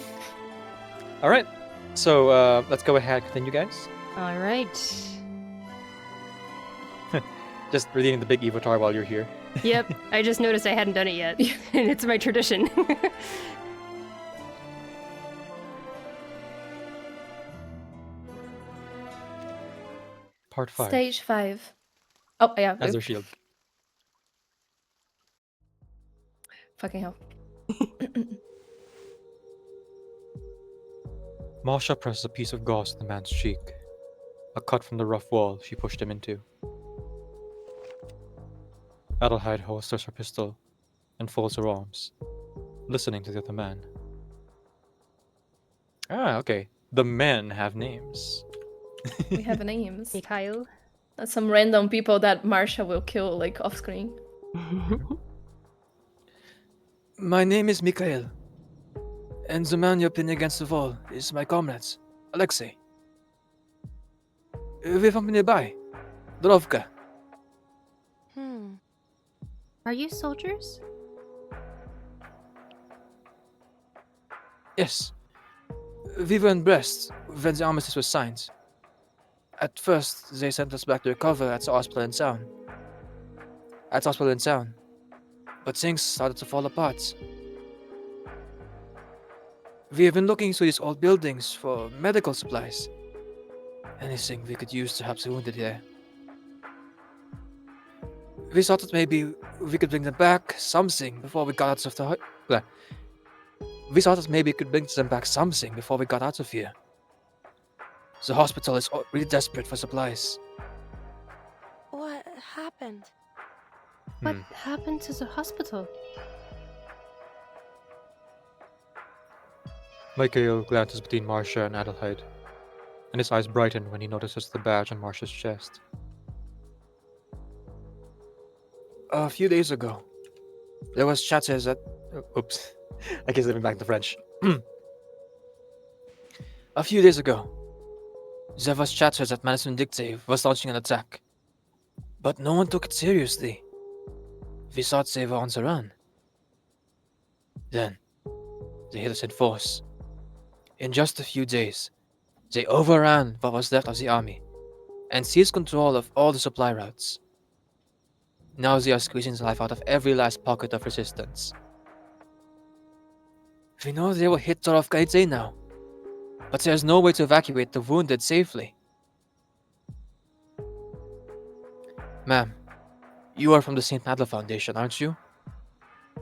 All right. So let's go ahead and continue, guys. All right. Just reading the big Evotar while you're here. Yep, I just noticed I hadn't done it yet, and it's my tradition. Part 5. Stage 5. Oh, yeah. As their shield. Fucking hell. Marsha presses a piece of gauze to the man's cheek. A cut from the rough wall she pushed him into. Adelheid holsters her pistol and folds her arms, listening to the other man. Ah, okay. The men have names. We have names. Mikhail. That's some random people that Marsha will kill, like, off screen. My name is Mikhail. And the man you're pinning against the wall is my comrade, Alexei. We're from nearby, Drovka. Are you soldiers? Yes. We were in Brest when the armistice was signed. At first, they sent us back to recover at the hospital in town. But things started to fall apart. We have been looking through these old buildings for medical supplies. Anything we could use to help the wounded here. We thought that maybe we could bring them back something before we got out of the We thought that maybe we could bring them back something before we got out of here. The hospital is really desperate for supplies. What happened? What happened to the hospital? Mikhail glances between Marsha and Adelheid, and his eyes brighten when he notices the badge on Marsha's chest. A few days ago, there was chatter that... Oops. I guess let me back to French. A few days ago, there was chatter that Madison Dictave was launching an attack. But no one took it seriously. We thought they were on the run. Then, they hit us in force. In just a few days, they overran what was left of the army and seized control of all the supply routes. Now they are squeezing the life out of every last pocket of resistance. We know they will hit Torovka any day now, but there's no way to evacuate the wounded safely. Ma'am, you are from the St. Nadler Foundation, aren't you?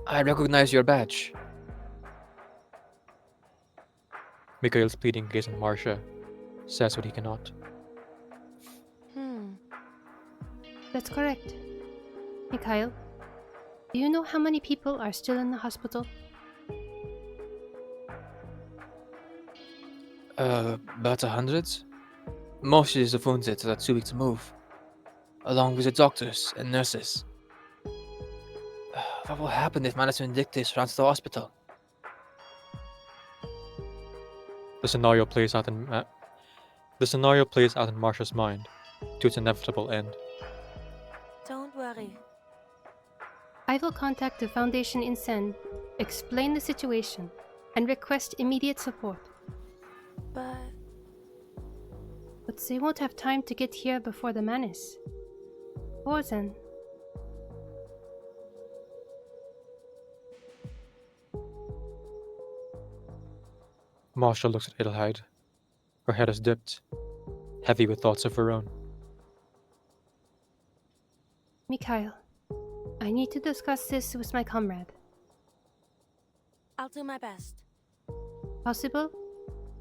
I recognize your badge. Mikhail's pleading gaze on Marsha says what he cannot. That's correct. Mikhail, do you know how many people are still in the hospital? About 100. Most of the wounded are too weak to move, along with the doctors and nurses. What will happen if Madison Dictates runs the hospital? The scenario plays out in Marsha's mind to its inevitable end. Don't worry. I will contact the Foundation in Sen, explain the situation, and request immediate support. But they won't have time to get here before the Manus. Or then. Marsha looks at Adelheid. Her head is dipped, heavy with thoughts of her own. Mikhail, I need to discuss this with my comrade. I'll do my best. Possible?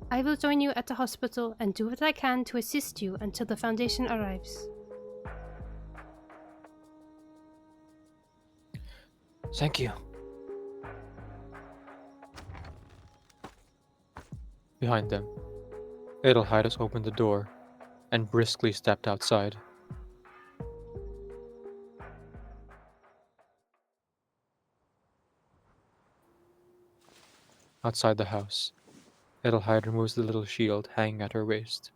I will join you at the hospital and do what I can to assist you until the Foundation arrives. Thank you. Behind them, Adelheid has opened the door and briskly stepped outside. Outside the house, Adelheid removes the little shield hanging at her waist.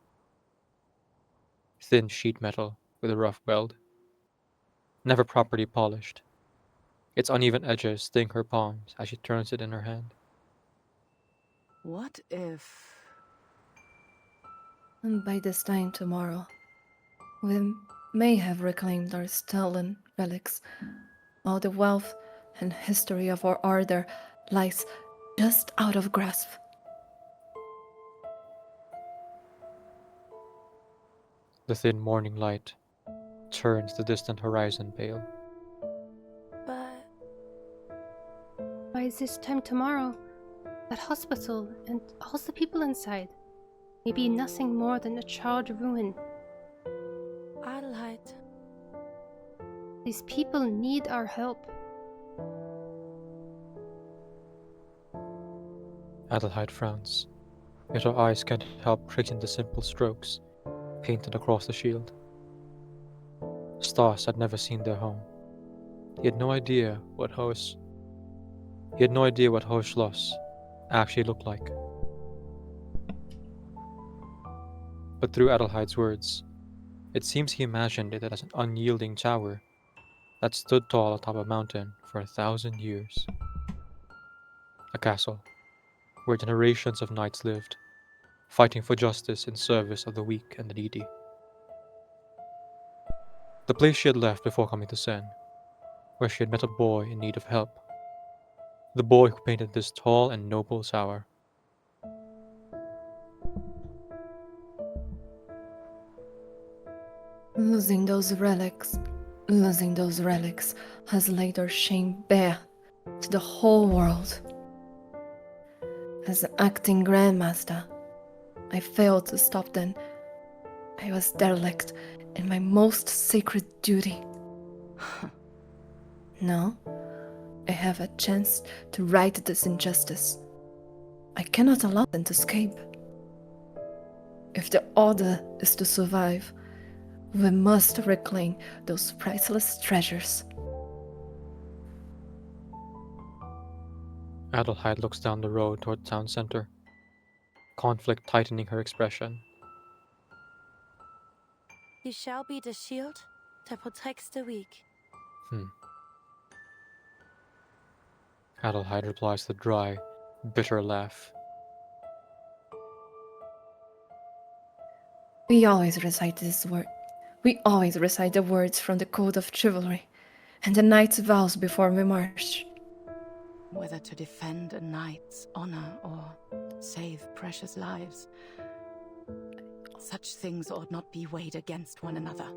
Thin sheet metal with a rough weld. never properly polished. Its uneven edges sting her palms as she turns it in her hand. What if... And by this time tomorrow, we may have reclaimed our stolen relics. All the wealth and history of our order lies just out of grasp. The thin morning light turns the distant horizon pale. But... By this time tomorrow, that hospital and all the people inside may be nothing more than a charred ruin. Adelheid. These people need our help. Adelheid frowns, yet her eyes can't help tracing the simple strokes painted across the shield. Stas had never seen their home. He had no idea what Ho's Schloss actually looked like. But through Adelheid's words, it seems he imagined it as an unyielding tower that stood tall atop a mountain for 1,000 years. A castle where generations of knights lived, fighting for justice in service of the weak and the needy. The place she had left before coming to Sen, where she had met a boy in need of help. The boy who painted this tall and noble tower. Losing those relics has laid our shame bare to the whole world. As an acting grandmaster, I failed to stop them. I was derelict in my most sacred duty. Now, I have a chance to right this injustice. I cannot allow them to escape. If the Order is to survive, we must reclaim those priceless treasures. Adelheid looks down the road toward town center, conflict tightening her expression. He shall be the shield that protects the weak. Adelheid replies with a dry, bitter laugh. We always recite the words from the Code of Chivalry and the knight's vows before we march. Whether to defend a knight's honor or save precious lives, such things ought not be weighed against one another.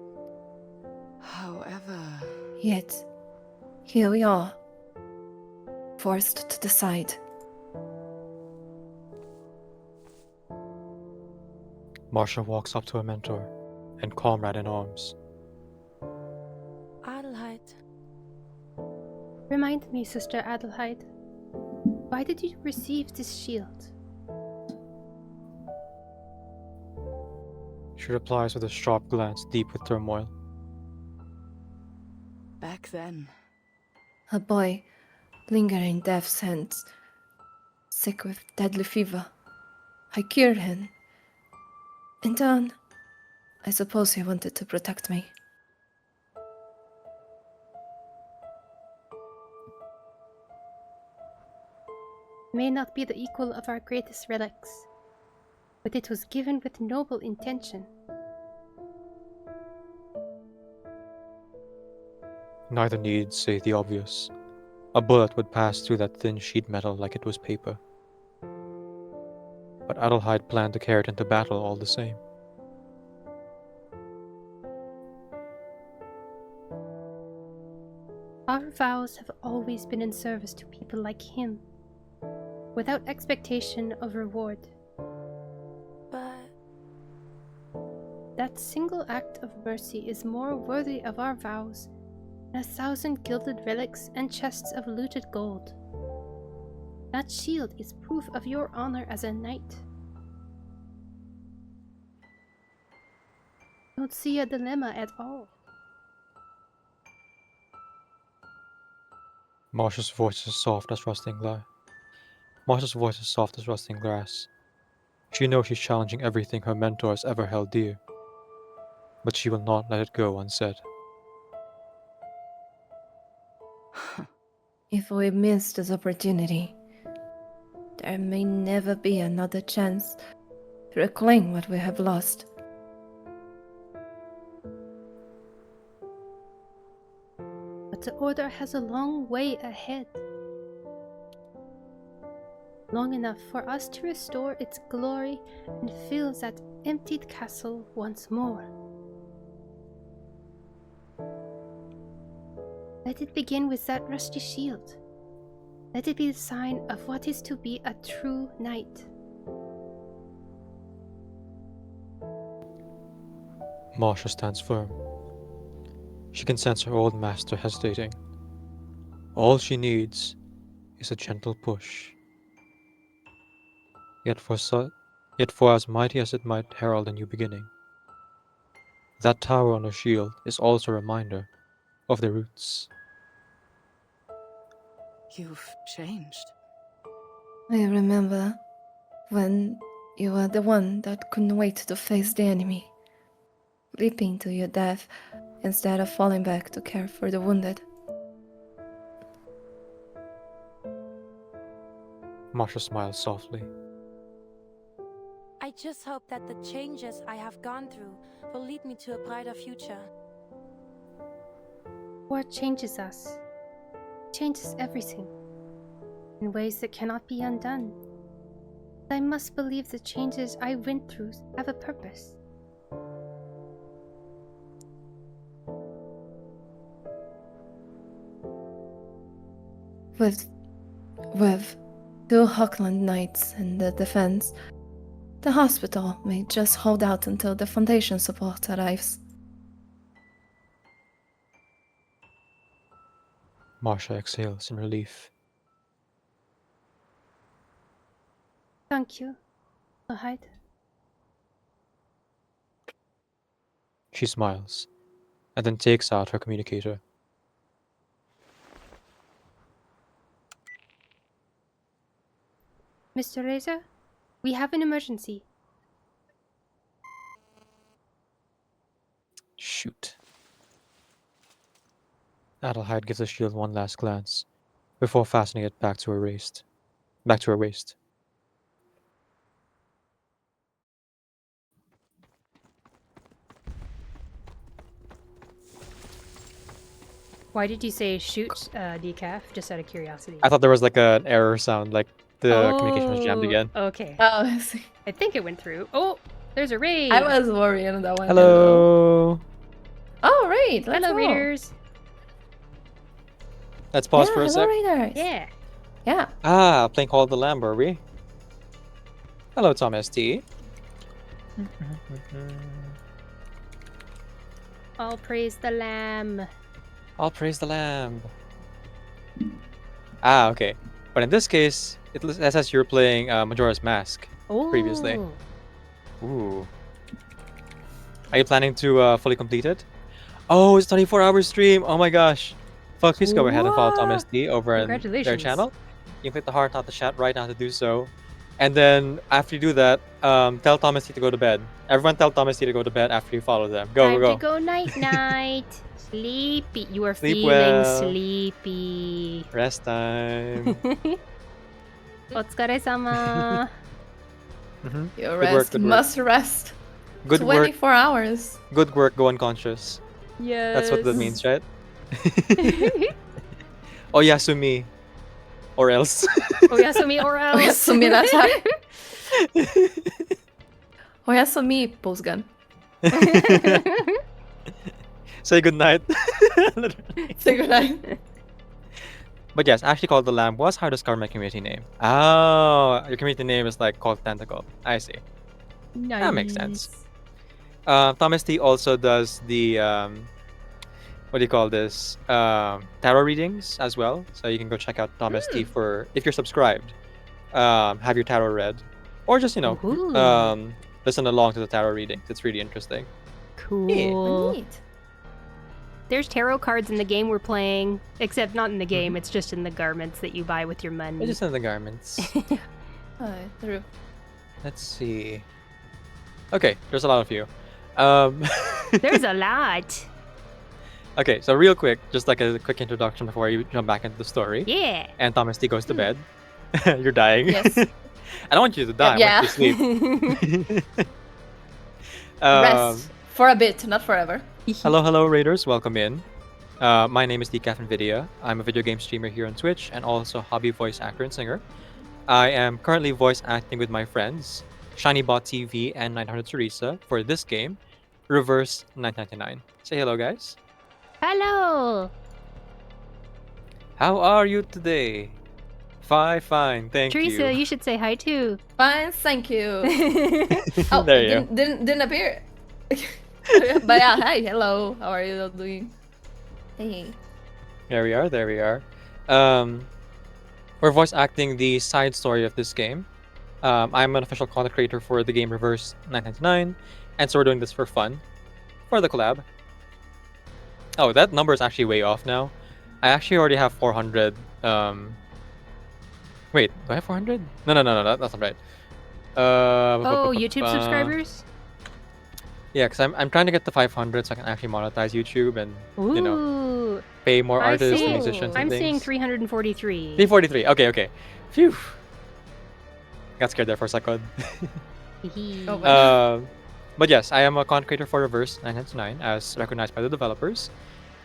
However... Yet, here we are, forced to decide. Marsha walks up to her mentor and comrade in arms. Adelheid. Remind me, Sister Adelheid, why did you receive this shield? She replies with a sharp glance deep with turmoil. Back then... A boy, lingering death's hands, sick with deadly fever. I cured him. In turn, I suppose he wanted to protect me. May not be the equal of our greatest relics, but it was given with noble intention. Neither need say the obvious. A bullet would pass through that thin sheet metal like it was paper. But Adelheid planned to carry it into battle all the same. Our vows have always been in service to people like him, without expectation of reward. But... that single act of mercy is more worthy of our vows than 1,000 gilded relics and chests of looted gold. That shield is proof of your honor as a knight. Don't see a dilemma at all. Marsha's voice is soft as rusting glass. She knows she's challenging everything her mentor has ever held dear, but she will not let it go unsaid. If we miss this opportunity, there may never be another chance to reclaim what we have lost. But the Order has a long way ahead. Long enough for us to restore its glory and fill that emptied castle once more. Let it begin with that rusty shield. Let it be the sign of what is to be a true knight. Marsha stands firm. She can sense her old master hesitating. All she needs is a gentle push. Yet for as mighty as it might herald a new beginning, that tower on her shield is also a reminder of the roots. You've changed. I remember when you were the one that couldn't wait to face the enemy, leaping to your death instead of falling back to care for the wounded. Marsha smiles softly. I just hope that the changes I have gone through will lead me to a brighter future. War changes us. Changes everything. In ways that cannot be undone. I must believe the changes I went through have a purpose. With 2 Hockland Knights in the defense, the hospital may just hold out until the Foundation support arrives. Marsha exhales in relief. Thank you, Ahide. She smiles, and then takes out her communicator. Miss Theresa, we have an emergency. Shoot. Adelheid gives the shield one last glance, before fastening it back to her waist. Why did you say shoot, Decaf? Just out of curiosity. I thought there was like an error sound, like the communication was jammed again. Okay. Oh, I see. I think it went through. Oh, there's a raid. I was worried on that one. Hello. Oh, raid. Let's Hello, go. readers. Let's pause for a sec. Readers. Yeah. Ah, playing Call of the Lamb, are we? Hello, Thomas T. All praise the Lamb. All praise the Lamb. Ah, okay. But in this case, it says you're playing Majora's Mask previously. Ooh. Are you planning to fully complete it? Oh, it's 24-hour stream. Oh my gosh. Folks, please go ahead and follow Thomas D over on their channel. You can click the heart, not the chat right now to do so. And then after you do that, tell Thomas D to go to bed. Everyone tell Thomas D to go to bed after you follow them. Go, Time go, go. to go night-night. Sleepy. You are Sleep feeling well. sleepy. Rest time. Otsukare-sama. Your Good rest work, good work. must rest. Good 24 hours. Good work, go unconscious. Yes. That's what that means, right? Oyasumi. Or else. Oyasumi or else. Oyasumi, that's how. Oyasumi, postgun. Say goodnight. Say goodnight. But yes, actually Called the Lamb was how to discover my community name. Oh, your community name is like called Tentacle. I see. Nice. That makes sense. Thomas T also does the what do you call this? Tarot readings as well. So you can go check out Thomas T for if you're subscribed. Have your tarot read, or just listen along to the tarot readings. It's really interesting. Cool. Neat. There's tarot cards in the game we're playing, except not in the game. It's just in the garments that you buy with your money. It's just in the garments. True. Let's see. Okay, there's a lot of you. There's a lot. Okay, so real quick, just like a quick introduction before you jump back into the story. Yeah. And Thomas T goes to bed. You're dying. Yes. I don't want you to die. I want you to sleep. Rest for a bit, not forever. Hello, Raiders. Welcome in. My name is Decaf and Theresa. I'm a video game streamer here on Twitch and also hobby voice actor and singer. I am currently voice acting with my friends, ShinyBot TV and 900 Theresa for this game, Reverse 999. Say hello, guys. Hello. How are you today? Fine, thank you. Teresa, you should say hi too. Fine, thank you. Oh, there you go. Didn't appear. But yeah, hi, hello. How are you all doing? Hey. There we are. We're voice acting the side story of this game. I'm an official content creator for the game Reverse 999, and so we're doing this for fun, for the collab. Oh, that number is actually way off now. I actually already have 400. Wait, do I have 400? No, that's not right. YouTube subscribers? Yeah, because I'm trying to get to 500 so I can actually monetize YouTube and, you know, pay more artists and musicians and I'm things. seeing 343. 343, okay. Phew. Got scared there for a second. But yes, I am a content creator for Reverse 999 as recognized by the developers.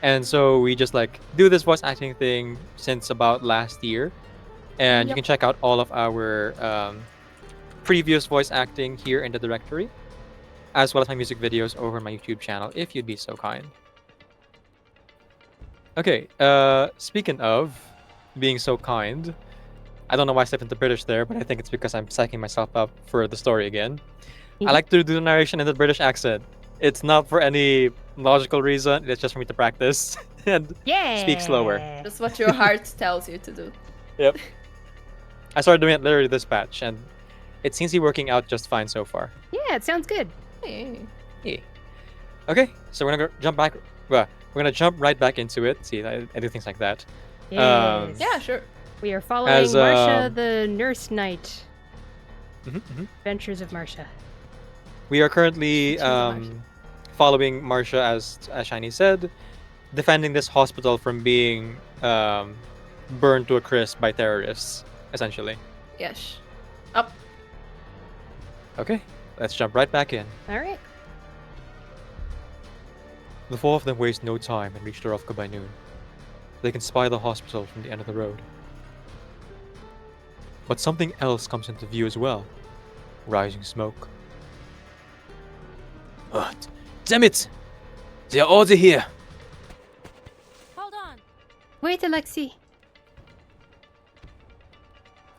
And so we just like do this voice acting thing since about last year. And you can check out all of our previous voice acting here in the directory, as well as my music videos over my YouTube channel, if you'd be so kind. Okay, speaking of being so kind, I don't know why I stepped into British there, but I think it's because I'm psyching myself up for the story again. I like to do the narration in the British accent. It's not for any logical reason, it's just for me to practice and speak slower. That's what your heart tells you to do. Yep. I started doing it literally this patch, and it seems to be working out just fine so far. Yeah, it sounds good. Hey. Okay, so we're gonna jump back. Well, we're gonna jump right back into it. See, I do things like that. Yes. Yeah, sure. We are following Marsha, the nurse knight. Adventures of Marsha. We are currently following Marsha, as Shiny said, defending this hospital from being burned to a crisp by terrorists, essentially. Yes. Up. Okay, let's jump right back in. All right. The four of them waste no time and reach Dorovka by noon. They can spy the hospital from the end of the road. But something else comes into view as well. Rising smoke. Damn it! They are already here! Hold on! Wait, Alexei.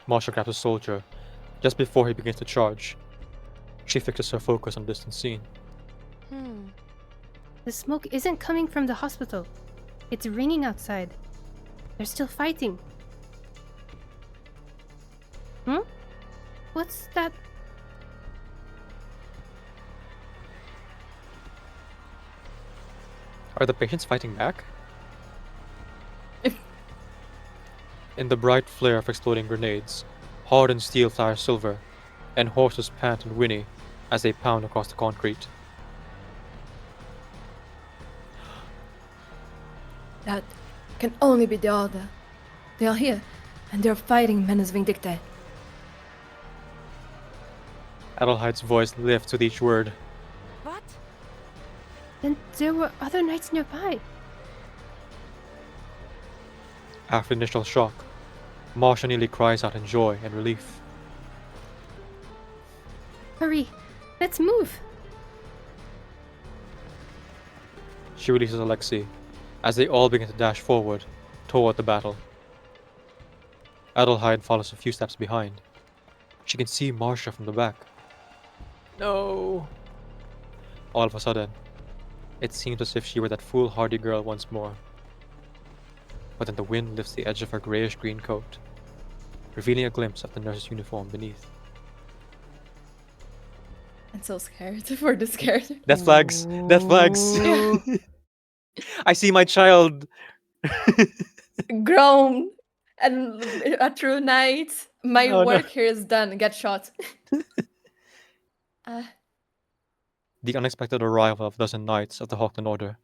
Marsha grabs a soldier just before he begins to charge. She fixes her focus on a distant scene. The smoke isn't coming from the hospital. It's ringing outside. They're still fighting. What's that? Are the patients fighting back? In the bright flare of exploding grenades, hardened steel fires silver, and horses pant and whinny as they pound across the concrete. That can only be the order. They are here, and they're fighting Menace Vindicte. Adelheide's voice lifts with each word. What? Then there were other knights nearby. After initial shock, Marsha nearly cries out in joy and relief. Hurry, let's move. She releases Alexei as they all begin to dash forward toward the battle. Adelheid follows a few steps behind. She can see Marsha from the back. No! All of a sudden, it seems as if she were that foolhardy girl once more. But then the wind lifts the edge of her grayish-green coat, revealing a glimpse of the nurse's uniform beneath. I'm so scared for the scared. Death flags! Death flags! I see my child! Grown and a true knight. My work here is done. Get shot. The unexpected arrival of a dozen knights of the Hawkton Order.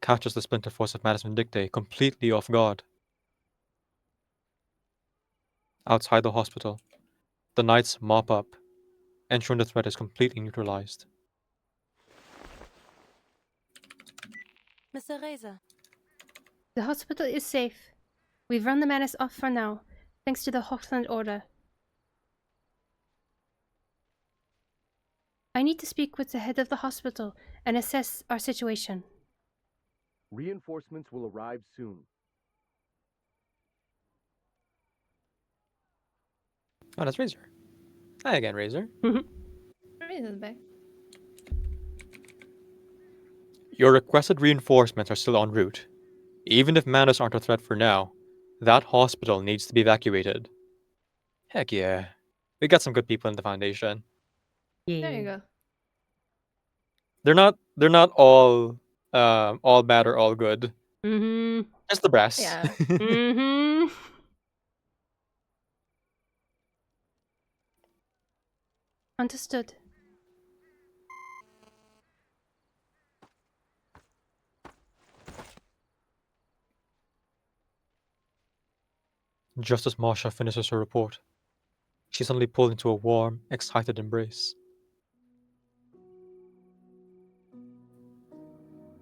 catches the splinter force of Manus Vindictae completely off guard. Outside the hospital, the knights mop up, ensuring the threat is completely neutralized. Miss Theresa. The hospital is safe. We've run the Manus off for now, thanks to the Hochland order. I need to speak with the head of the hospital and assess our situation. Reinforcements will arrive soon. Oh, that's Razor. Hi again, Razor. Razor's back. Your requested reinforcements are still en route. Even if Manus aren't a threat for now, that hospital needs to be evacuated. Heck yeah. We got some good people in the Foundation. There you go. They're not all bad or all good. Mm-hmm. Just the brass. Yeah. Mm-hmm. Understood. Just as Marsha finishes her report, she's suddenly pulled into a warm, excited embrace.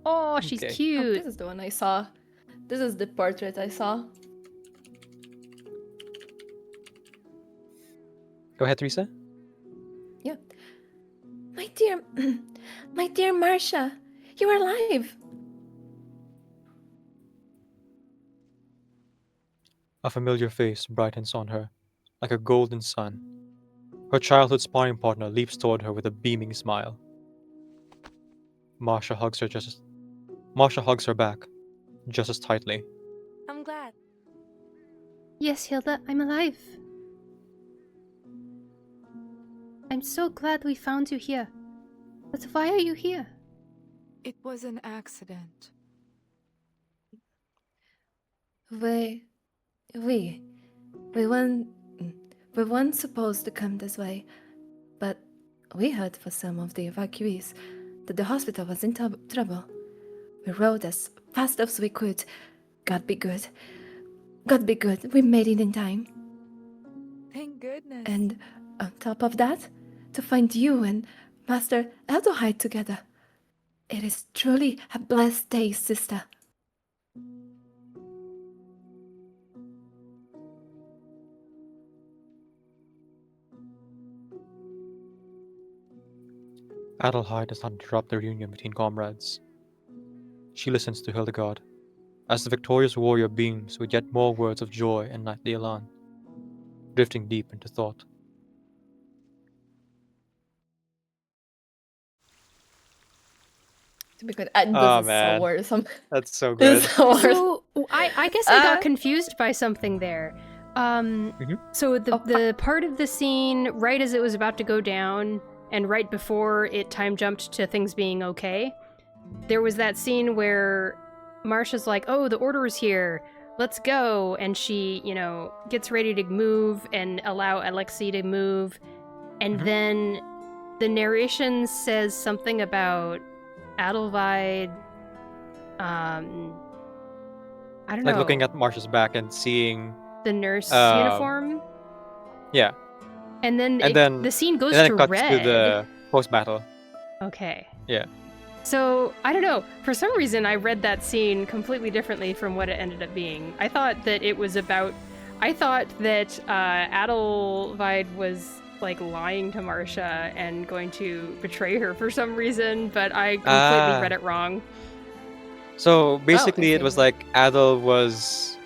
Oh, she's Okay. cute. Oh, this is the one I saw. This is the portrait I saw. Go ahead, Theresa. Yeah. My dear Marsha, you are alive. A familiar face brightens on her, like a golden sun. Her childhood sparring partner leaps toward her with a beaming smile. Marsha hugs her back, just as tightly. I'm glad. Yes, Hilda, I'm alive. I'm so glad we found you here. But why are you here? It was an accident. We weren't supposed to come this way, but we heard for some of the evacuees that the hospital was in trouble. We rode as fast as we could. God be good. God be good. We made it in time. Thank goodness. And on top of that, to find you and Master Eldohide together. It is truly a blessed day, sister. Adelheid does not interrupt the reunion between comrades. She listens to Hildegard, as the victorious warrior beams with yet more words of joy and knightly elan, drifting deep into thought. To be good, this is man. so worrisome. That's so good. So I guess I got confused by something there. So the part of the scene right as it was about to go down and right before it time jumped to things being okay, there was that scene where Marsha's like, "Oh, the order is here. Let's go." And she, gets ready to move and allow Alexei to move. And then the narration says something about Adelheid, I don't know. Like looking at Marsha's back and seeing the nurse uniform. Yeah. And then the scene goes to to cuts red. to the post-battle. Okay. Yeah. So, I don't know. For some reason, I read that scene completely differently from what it ended up being. I thought that Adelheid was like lying to Marsha and going to betray her for some reason, but I completely read it wrong. So basically, it was like Adel was,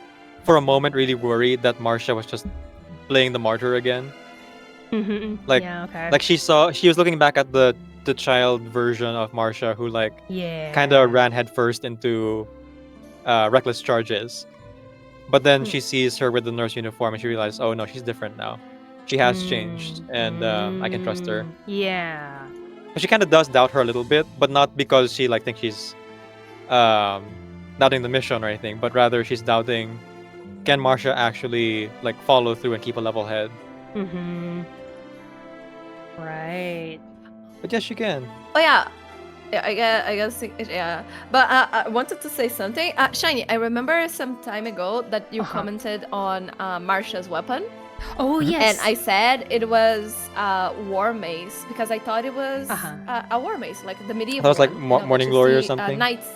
for a moment, really worried that Marsha was just playing the martyr again. Like, yeah, okay. Like she was looking back at the child version of Marsha who kind of ran headfirst into reckless charges, but then she sees her with the nurse uniform and she realizes, oh no, she's different now. She has changed, and I can trust her. Yeah. But she kind of does doubt her a little bit, but not because she thinks she's doubting the mission or anything, but rather she's doubting, can Marsha actually follow through and keep a level head? Mm-hmm. Right. But yes, she can. Oh yeah, I guess, yeah. But I wanted to say something. Shiny, I remember some time ago that you commented on Marsha's weapon. Oh, yes. And I said it was war mace because I thought it was a war mace, like the medieval That was like one, Morning Glory or something? Knights.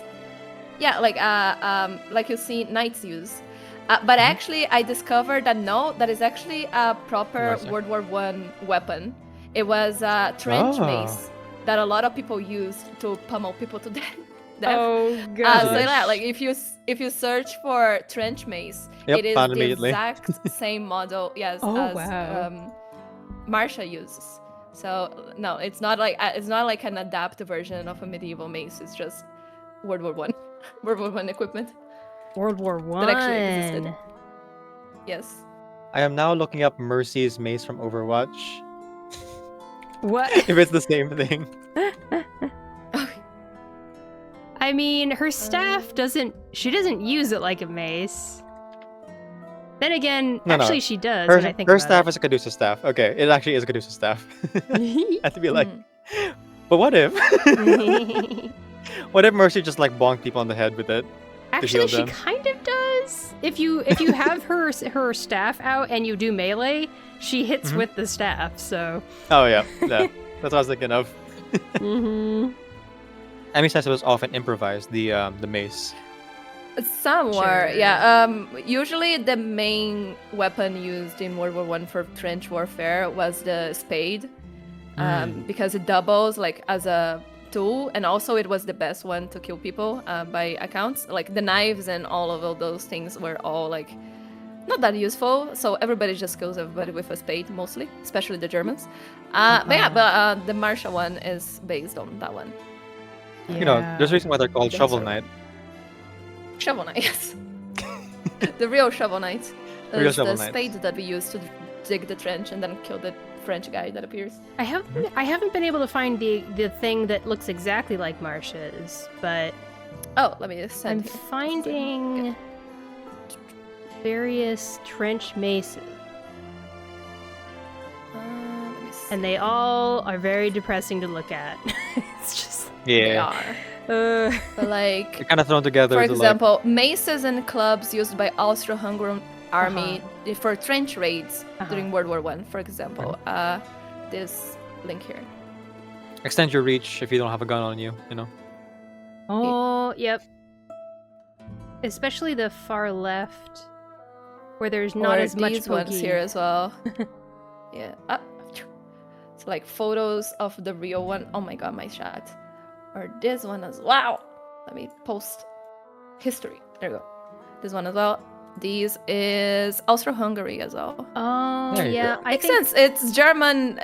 Yeah, like you see knights use. But actually, I discovered that no, that is actually a proper World War I weapon. It was a trench mace that a lot of people used to pummel people to death. Oh god! So yeah, like if you search for trench mace, it is the exact same model, as Marsha uses. So no, it's not like an adapted version of a medieval mace. It's just World War I, World War I equipment. World War I. That actually existed. Yes. I am now looking up Mercy's mace from Overwatch. What? If it's the same thing. I mean, her staff doesn't use it like a mace. Then again, she does. Her staff is a Caduceus staff. Okay, it actually is a Caduceus staff. I have to be like, but what if? What if Mercy just like bonked people on the head with it? Actually, she kind of does. If you have her staff out and you do melee, she hits with the staff. So. Oh yeah. That's what I was thinking of. Emmy says it was often improvised. The mace. Some were, yeah. Usually the main weapon used in World War I for trench warfare was the spade, because it doubles like as a tool, and also it was the best one to kill people by accounts. Like the knives and all of those things were all like not that useful, so everybody just kills everybody with a spade mostly, especially the Germans. But the Marsha one is based on that one. Yeah. You know, there's a reason why they're called Shovel Knight. Shovel Knight, yes. The real Shovel Knight. The spade that we use to dig the trench and then kill the French guy that appears. I haven't been able to find the thing that looks exactly like Marsha's, but let me send. I'm finding various trench maces. And they all are very depressing to look at. It's just they are. But like they're kind of thrown together. For example, maces and clubs used by Austro-Hungarian army for trench raids during World War I, for example. This link here. Extend your reach if you don't have a gun on you. You know. Oh, yep. Especially the far left, where there's not as much these ones here as well. Yeah. So like photos of the real one. Oh my god, my shot. Or this one as well. Let me post history. There we go. This one as well. This is Austro-Hungary as well. Oh yeah, makes sense. It's German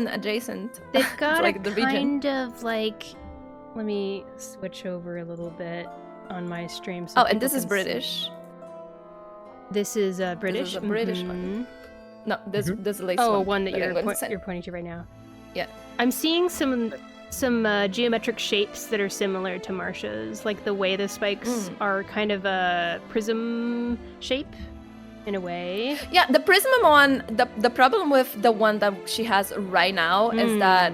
adjacent. They've got like the kind region. of like. Let me switch over a little bit on my stream. So and this is British. This is British. This is a British one. No, this is the latest one. Oh, one that you're pointing to right now. Yeah, I'm seeing some geometric shapes that are similar to Marsha's, like the way the spikes are kind of a prism shape, in a way. Yeah, the prism one. The problem with the one that she has right now is that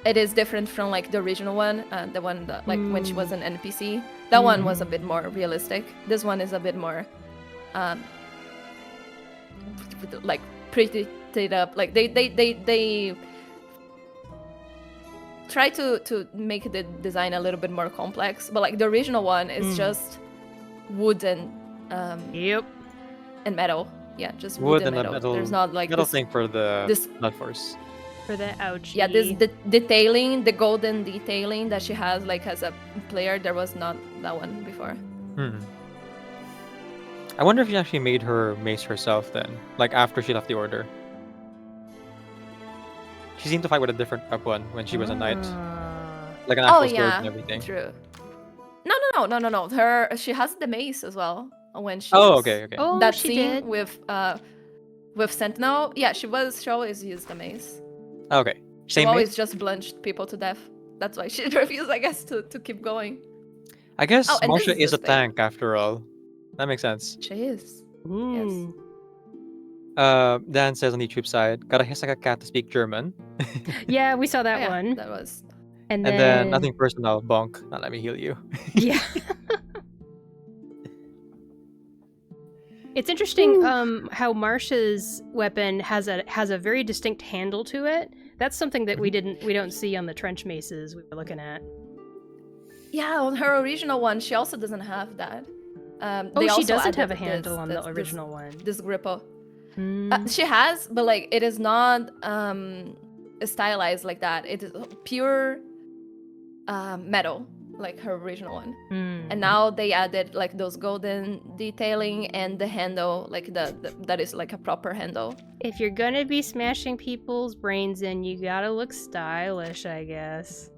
it is different from like the original one, the one that like when she was an NPC. That one was a bit more realistic. This one is a bit more, like pretty up. Like they try to make the design a little bit more complex, but like the original one is just wood and and metal. Yeah, just wood and metal. There's not like metal thing for the blood force. For the ouch. Yeah, the detailing, the golden detailing that she has like as a player, there was not that one before. I wonder if she actually made her mace herself then, like after she left the order. She seemed to fight with a different weapon when she was a knight, like an actual sword and everything. True. No. She has the mace as well when she. Okay. Oh, that scene with Sentinel. Yeah, she always used the mace. Okay. She always just bludgeoned people to death. That's why she refused, I guess, to keep going. I guess Marsha is a tank after all. That makes sense. She is. Yes. Dan says on the YouTube side, gotta hiss like a cat to speak German. Yeah, we saw that one. That was. And then nothing personal, bonk. Now let me heal you. Yeah. It's interesting how Marsha's weapon has a very distinct handle to it. That's something that we don't see on the trench maces we were looking at. Yeah, on her original one, she also doesn't have that. She doesn't have a handle on the original one. This grippo. She has, but like it is not stylized like that. It is pure metal, like her original one. And now they added like those golden detailing and the handle, like that is like a proper handle. If you're gonna be smashing people's brains in, you gotta look stylish, I guess.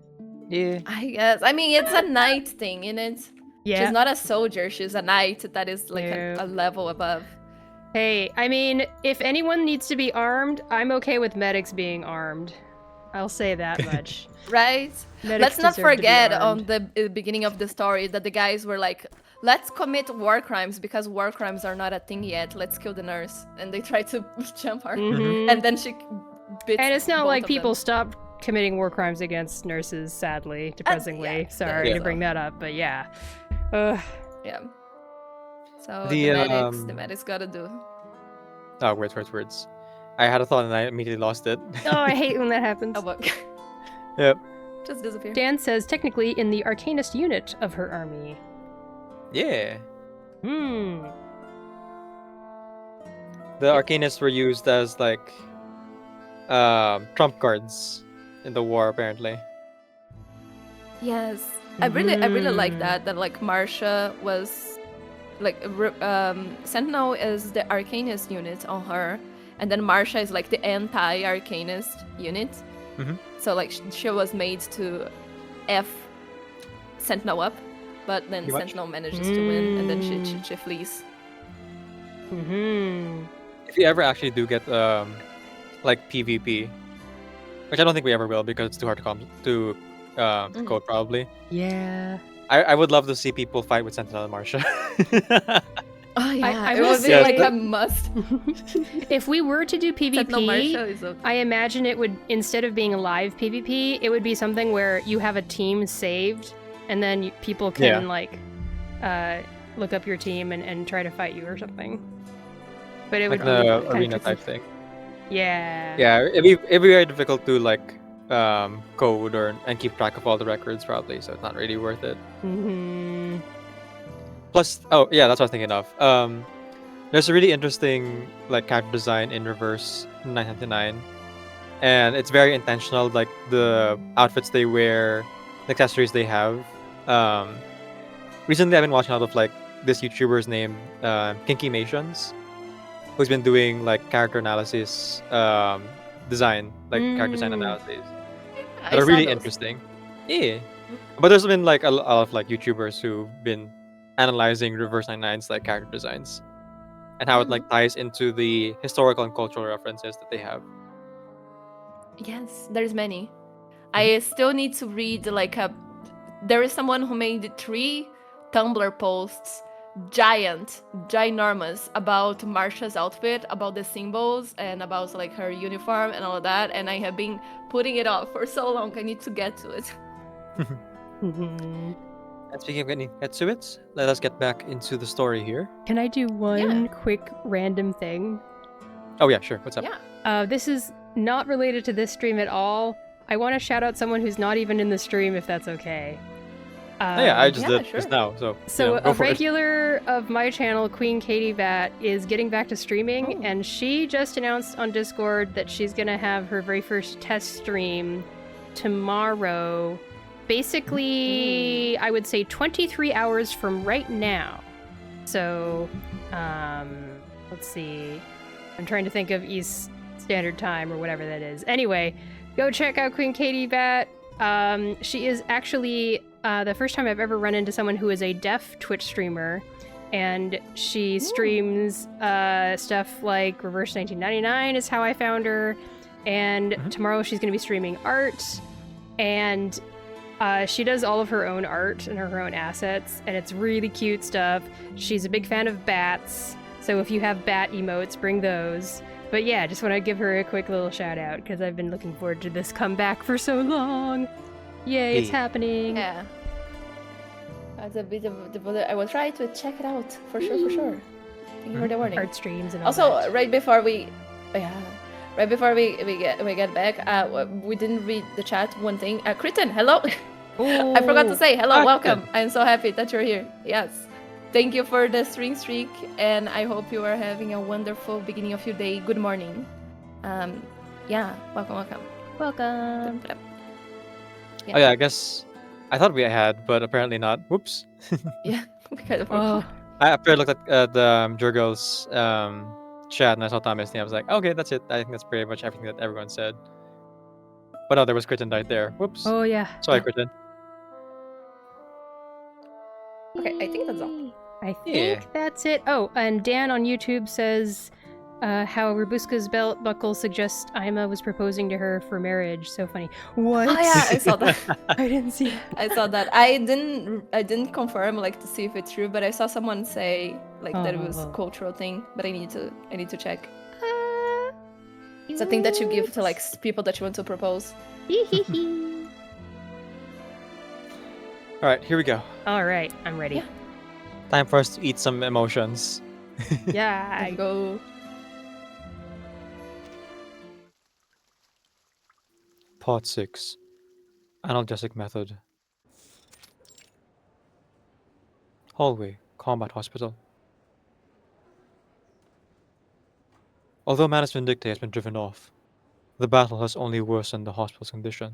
Yeah. I guess. I mean, it's a knight thing, in it. Yeah. She's not a soldier. She's a knight. That is like a level above. Hey, I mean, if anyone needs to be armed, I'm okay with medics being armed. I'll say that much. Right? Medics Let's not deserve to be forget armed. on the beginning of the story that the guys were like, let's commit war crimes because war crimes are not a thing yet. Let's kill the nurse. And they try to jump her. And then she bits And it's not both like of people them. stopped committing war crimes against nurses, sadly, depressingly. Sorry to bring that up, but yeah. Yeah. So The medics gotta do. Oh, words. I had a thought and I immediately lost it. Oh, I hate when that happens. Oh, look. Yep. Just disappear. Dan says technically in the Arcanist unit of her army. Yeah. Hmm. The Arcanists were used as like trump cards in the war, apparently. Yes, I really like that like Marsha was like Sentinel is the Arcanist unit on her, and then Marsha is like the anti-Arcanist unit. So like she was made to F Sentinel up, but then Pretty much. Sentinel manages to win, and then she flees. If you ever actually do get like PvP, which I don't think we ever will because it's too hard to code probably. Yeah. I would love to see people fight with Sentinel and Marsha. Oh yeah, I it will would be say- like a must. If we were to do Sentinel Marsha PvP, is okay. I imagine it would, instead of being a live PvP, it would be something where you have a team saved, and then people can like look up your team and try to fight you or something. But it Like would the be kind of arena tricky. type thing. Yeah. Yeah, it'd be very difficult to like code and keep track of all the records probably, so it's not really worth it. Plus, oh yeah, that's what I was thinking of. There's a really interesting like character design in Reverse 999, and it's very intentional. Like the outfits they wear, the accessories they have. Recently, I've been watching a lot of like this YouTuber's named Kinky Mations, who's been doing like character analysis, design, like character design analyses that are really interesting. Yeah, but there's been like a lot of like YouTubers who've been analyzing Reverse 99's like character designs and how it like ties into the historical and cultural references that they have. Yes, there's many. I still need to read like there is someone who made 3 Tumblr posts, ginormous, about Marsha's outfit, about the symbols, and about like her uniform and all of that, and I have been putting it off for so long. I need to get to it. And speaking of getting to it, let us get back into the story here. Can I do one quick random thing? Oh yeah, sure. What's up? Yeah. This is not related to this stream at all. I want to shout out someone who's not even in the stream, if that's okay. Oh yeah, I just did just now. So So go a for it. regular of my channel, Queen Katie Vat, is getting back to streaming, and she just announced on Discord that she's gonna have her very first test stream tomorrow. Basically, I would say 23 hours from right now. So, let's see. I'm trying to think of East Standard Time or whatever that is. Anyway, go check out Queen Katie Vat. She is actually the first time I've ever run into someone who is a deaf Twitch streamer, and she streams stuff like Reverse 1999 is how I found her, and tomorrow she's going to be streaming art, and she does all of her own art and her own assets, and it's really cute stuff. She's a big fan of bats, so if you have bat emotes, bring those. But yeah, just want to give her a quick little shout out because I've been looking forward to this comeback for so long. Yay, it's happening. Yeah. That's a bit of I will try to check it out for sure. Thank you for the warning. Art streams and all also, that. right before we get back, we didn't read the chat. One thing, Kritten, hello. I forgot to say hello, welcome. I'm so happy that you're here. Yes, thank you for the string streak, and I hope you are having a wonderful beginning of your day. Good morning. Yeah, welcome. Welcome. Oh yeah, I guess I thought we had, but apparently not. Whoops. Yeah, we kind of forgot. After I looked at the Jurgil's chat and I saw Thomas' name, I was like, okay, that's it. I think that's pretty much everything that everyone said. But no, there was Kritten right there. Whoops. Oh yeah. Sorry, Kritten. Okay, I think that's all. I think that's it. Oh, and Dan on YouTube says how Robuska's belt buckle suggests Ima was proposing to her for marriage. So funny. What? Oh yeah, I saw that. I didn't see it. I saw that. I didn't confirm like to see if it's true, but I saw someone say like that it was a cultural thing. But I need to check. It's a thing that you give to like people that you want to propose. All right, here we go. All right, I'm ready. Yeah. Time for us to eat some emotions. Yeah, I go. Part 6. Analgesic method. Hallway, Combat Hospital. Although Manus Vindicta has been driven off, the battle has only worsened the hospital's condition.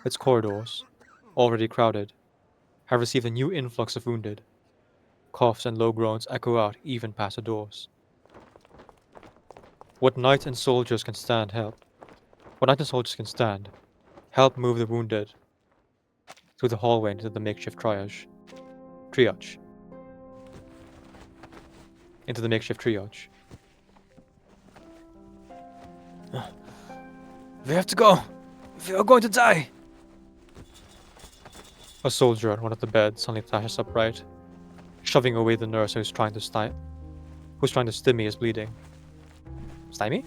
Its corridors, already crowded, have received a new influx of wounded. Coughs and low groans echo out even past the doors. What knights and soldiers can stand help move the wounded through the hallway into the makeshift triage. Into the makeshift triage. We have to go! We are going to die! A soldier at one of the beds suddenly flashes upright, shoving away the nurse who's trying to stymie his bleeding. Stymie?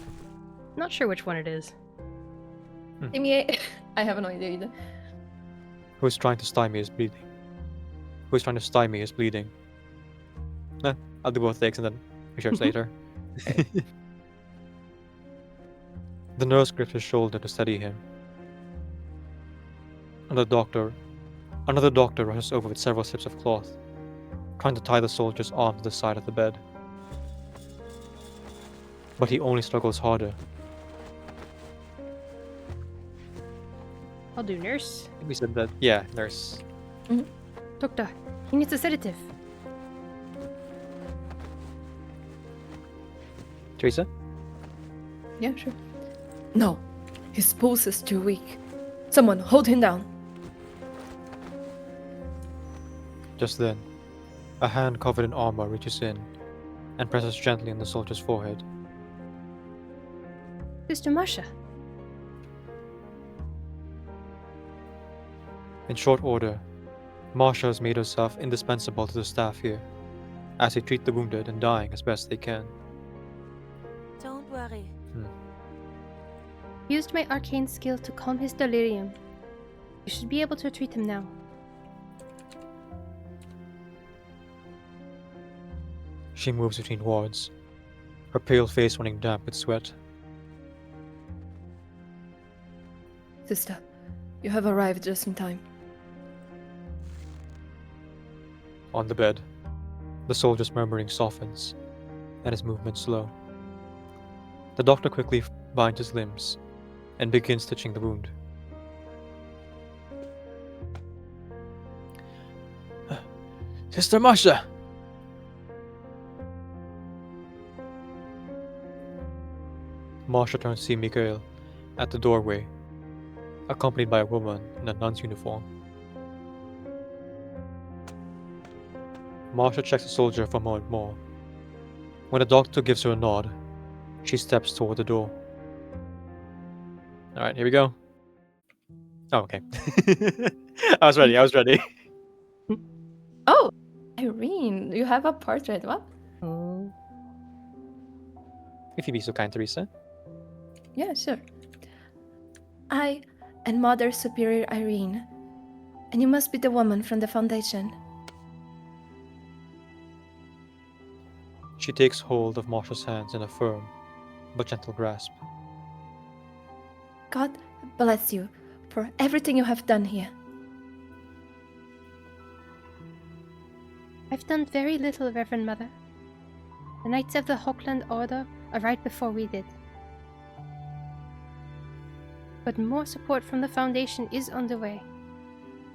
Not sure which one it is. I have no idea either. Who's trying to stymie his bleeding? I'll do both takes and then research later. The nurse grips his shoulder to steady him. Another doctor rushes over with several strips of cloth, trying to tie the soldier's arm to the side of the bed. But he only struggles harder. I'll do nurse. We said that. Yeah, nurse. Doctor, he needs a sedative. Theresa? Yeah, sure. No, his pulse is too weak. Someone hold him down. Just then, a hand covered in armor reaches in and presses gently on the soldier's forehead. Sister Marsha. In short order, Marsha has made herself indispensable to the staff here, as they treat the wounded and dying as best they can. Don't worry. Used my arcane skill to calm his delirium. You should be able to treat him now. She moves between wards, her pale face running damp with sweat. Sister, you have arrived just in time. On the bed, the soldier's murmuring softens, and his movement slow. The doctor quickly binds his limbs and begins stitching the wound. Sister Marsha! Marsha turns to see Mikhail at the doorway, accompanied by a woman in a nun's uniform. Marsha checks the soldier for a moment more. When the doctor gives her a nod, she steps toward the door. Alright, here we go. Oh, okay. I was ready. Oh, Irene, you have a portrait. What? Oh. If you be so kind, Theresa. Yeah, sure. I and Mother Superior Irene. And you must be the woman from the Foundation. She takes hold of Marsha's hands in a firm but gentle grasp. God bless you for everything you have done here. I've done very little, Reverend Mother. The Knights of the Hochland Order arrived before we did. But more support from the Foundation is underway.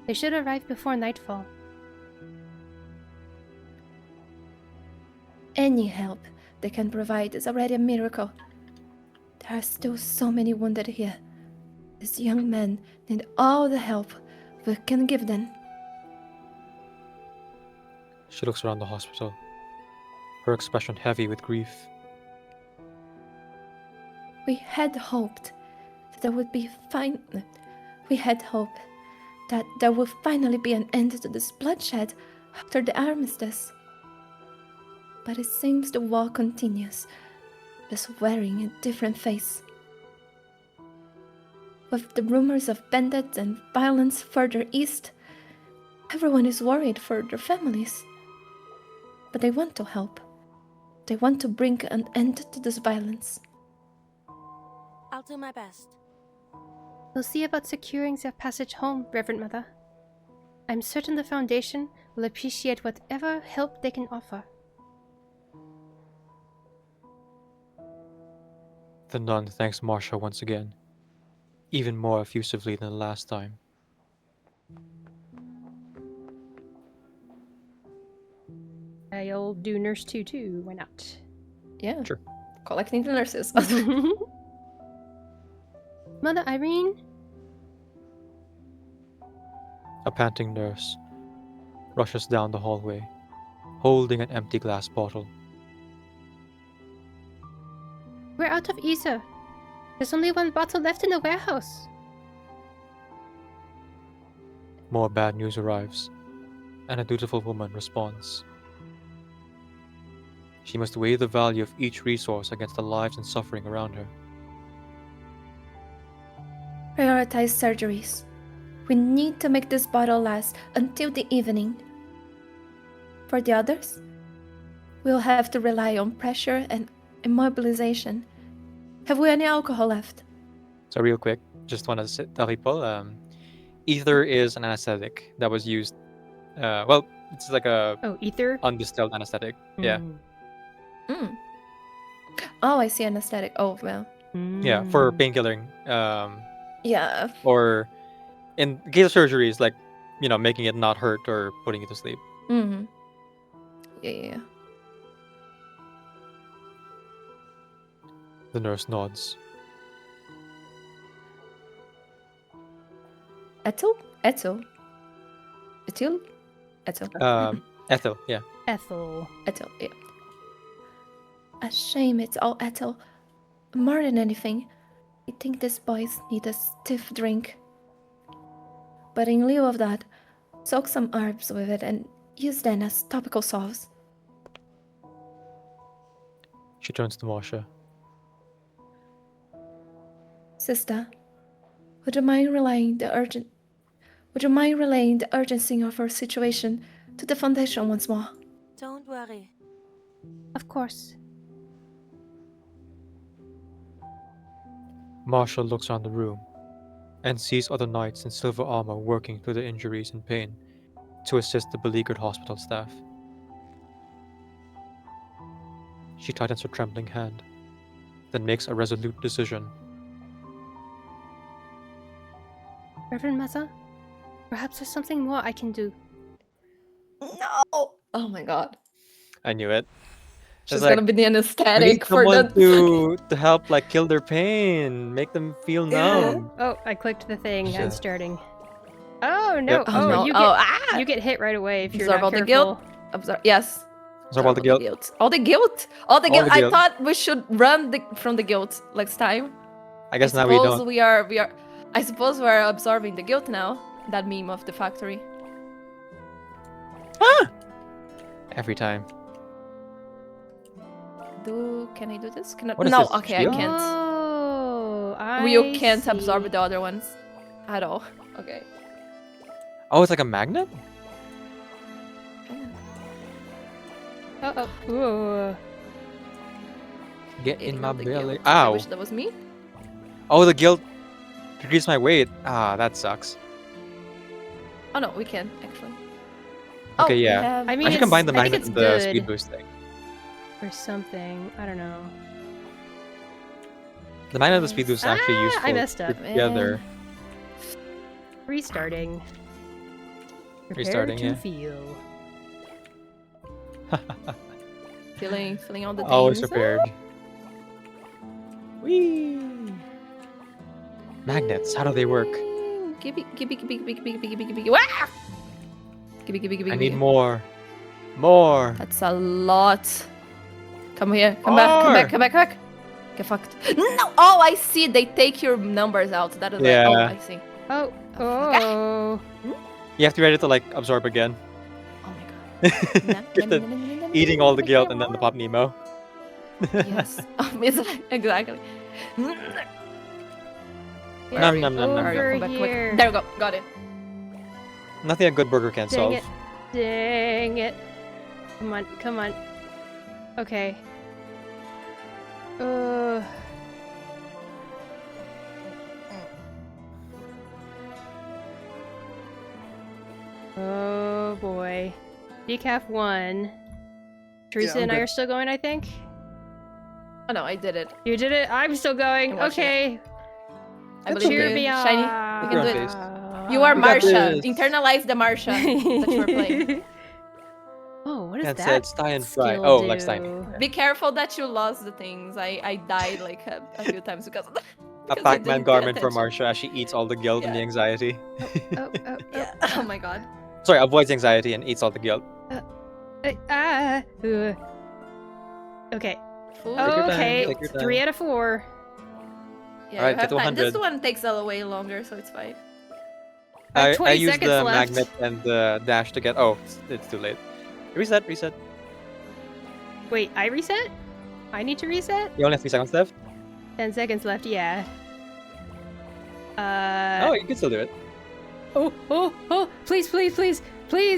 They should arrive before nightfall. Any help they can provide is already a miracle. There are still so many wounded here. These young men need all the help we can give them. She looks around the hospital, her expression heavy with grief. We had hoped that there would be that there would finally be an end to this bloodshed after the armistice. But it seems the war continues, just wearing a different face. With the rumors of bandits and violence further east, everyone is worried for their families. But they want to help. They want to bring an end to this violence. I'll do my best. We'll see about securing their passage home, Reverend Mother. I'm certain the Foundation will appreciate whatever help they can offer. The nun thanks Marsha once again, even more effusively than the last time. I'll do Nurse 2 too, why not? Yeah. Sure. Collecting the nurses. Mother Irene? A panting nurse rushes down the hallway, holding an empty glass bottle. We're out of ether. There's only one bottle left in the warehouse. More bad news arrives, and a dutiful woman responds. She must weigh the value of each resource against the lives and suffering around her. Prioritize surgeries. We need to make this bottle last until the evening. For the others, we'll have to rely on pressure and immobilization. Have we any alcohol left? So real quick, just want to tell people, ether is an anesthetic that was used, it's like a ether? Undistilled anesthetic. Yeah. Mm. Oh, I see anesthetic. Oh, well. Yeah, for painkilling. Yeah. Or in case of surgeries, like, making it not hurt or putting you to sleep. Mm-hmm. Yeah. The nurse nods. Ethel, yeah. Ethel, yeah. Ethel, yeah. A shame it's all Ethel. More than anything, I think these boys need a stiff drink. But in lieu of that, soak some herbs with it and use them as topical salves. She turns to Marsha. Sister, would you mind relaying the urgency of our situation to the Foundation once more? Don't worry. Of course. Marsha looks around the room and sees other knights in silver armor working through their injuries and pain to assist the beleaguered hospital staff. She tightens her trembling hand, then makes a resolute decision. Reverend Mother, perhaps there's something more I can do. No! Oh my god. I knew it. She's gonna be the anesthetic for someone to help, kill their pain, make them feel numb. Oh, I clicked the thing. I'm starting. Oh no! Yep. Oh, no. You get hit right away if you're Absorb not all careful. the guilt. Yes. Absorb all the guilt. All the guilt. I thought we should run from the guilt next time. I guess now we don't. We are. I suppose we are absorbing the guilt now. That meme of the factory. Every time. Can I do this? Can I? What is No, this? okay, I can't. Oh, You can't absorb the other ones. at all. Okay. Oh, it's like a magnet? Ooh. Get in my belly. Guilt. I Ow. wish that was me. Oh, the guilt decreased my weight. Ah, that sucks. Oh no, we can actually. Okay, Oh, we yeah. have- I mean, I should combine the I think magnet it's and the good. speed boost thing. Or something. I don't know. The magnet and the speed boost is actually useful I messed up. together. Restarting. Prepare Restarting, to yeah. feel. Feeling all the things. Always prepared. Whee! Magnets, how do they work? Gibby. Wah! Gibby. I need more. More. That's a lot. Come here. Come back. Get fucked. No! Oh, I see. They take your numbers out. That is Yeah. Oh, I see. Oh. You have to be ready to like absorb again. Oh my god. Just eating all the guilt and then the Pop Nemo. Yes. Exactly. Nom, nom, nom, nom. Over Come back. here. There we go. Got it. Nothing a good burger can solve. Dang it. Come on. Okay. Oh boy. Decaf 1. Teresa and I are still going, I think? Oh no, I did it. You did it? I'm still going. I'm watching Okay. I believe Cheer you. me on. Shiny. We can do it. You are We got Marsha. this. Internalize the Marsha that you were playing. Oh, what is Can't that? say it's tie and fry. skill Oh, like Stein. do? Be careful that you lost the things. I died like a few times because of that. A because I Pac-Man didn't pay garment for attention. Marsha as she eats all the guilt and the anxiety. Yeah. Oh my god. Sorry, avoids anxiety and eats all the guilt. Okay. Ooh. Okay. Take your time. 3 out of 4. Yeah, Alright, you get have to time. This 100. one takes a way longer, so it's fine. have I 20 used seconds the left. magnet and the dash to get. Oh, it's too late. Reset. Wait, I reset? I need to reset? You only have 3 seconds left. 10 seconds left, yeah. Oh, you can still do it. Oh, please,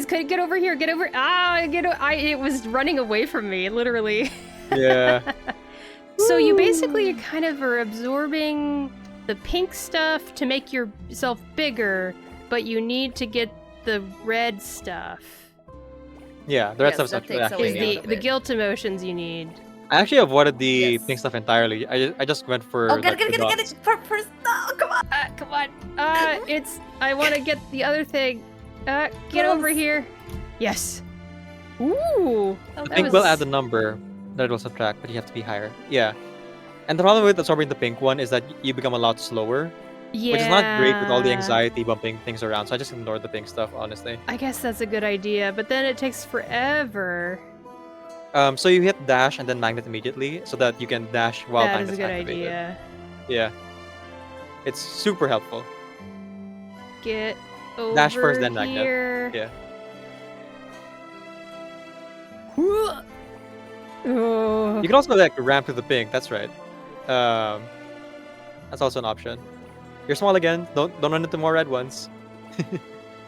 get over here, get over. It was running away from me, literally. Yeah. So you basically kind of are absorbing the pink stuff to make yourself bigger, but you need to get the red stuff. Yeah, the red Yes, stuff's that actually. takes away Is the guilt emotions you need. I actually avoided the Yes. pink stuff entirely. I just went for. Oh, get like, the it. dots. First, no, come on. Come on. I want to get the other thing. Get over here. Yes. Ooh. I think we'll add the number that it will subtract, but you have to be higher. Yeah. And the problem with absorbing the pink one is that you become a lot slower. Yeah. Which is not great with all the anxiety bumping things around, so I just ignored the pink stuff, honestly. I guess that's a good idea, but then it takes forever. So you hit dash and then magnet immediately, so that you can dash while That is magnet's a good activated. idea. Yeah. It's super helpful. Get over Dash first, then magnet. here. Yeah. Oh. You can also like ramp to the pink, that's right. That's also an option. You're small again, don't run into more red ones.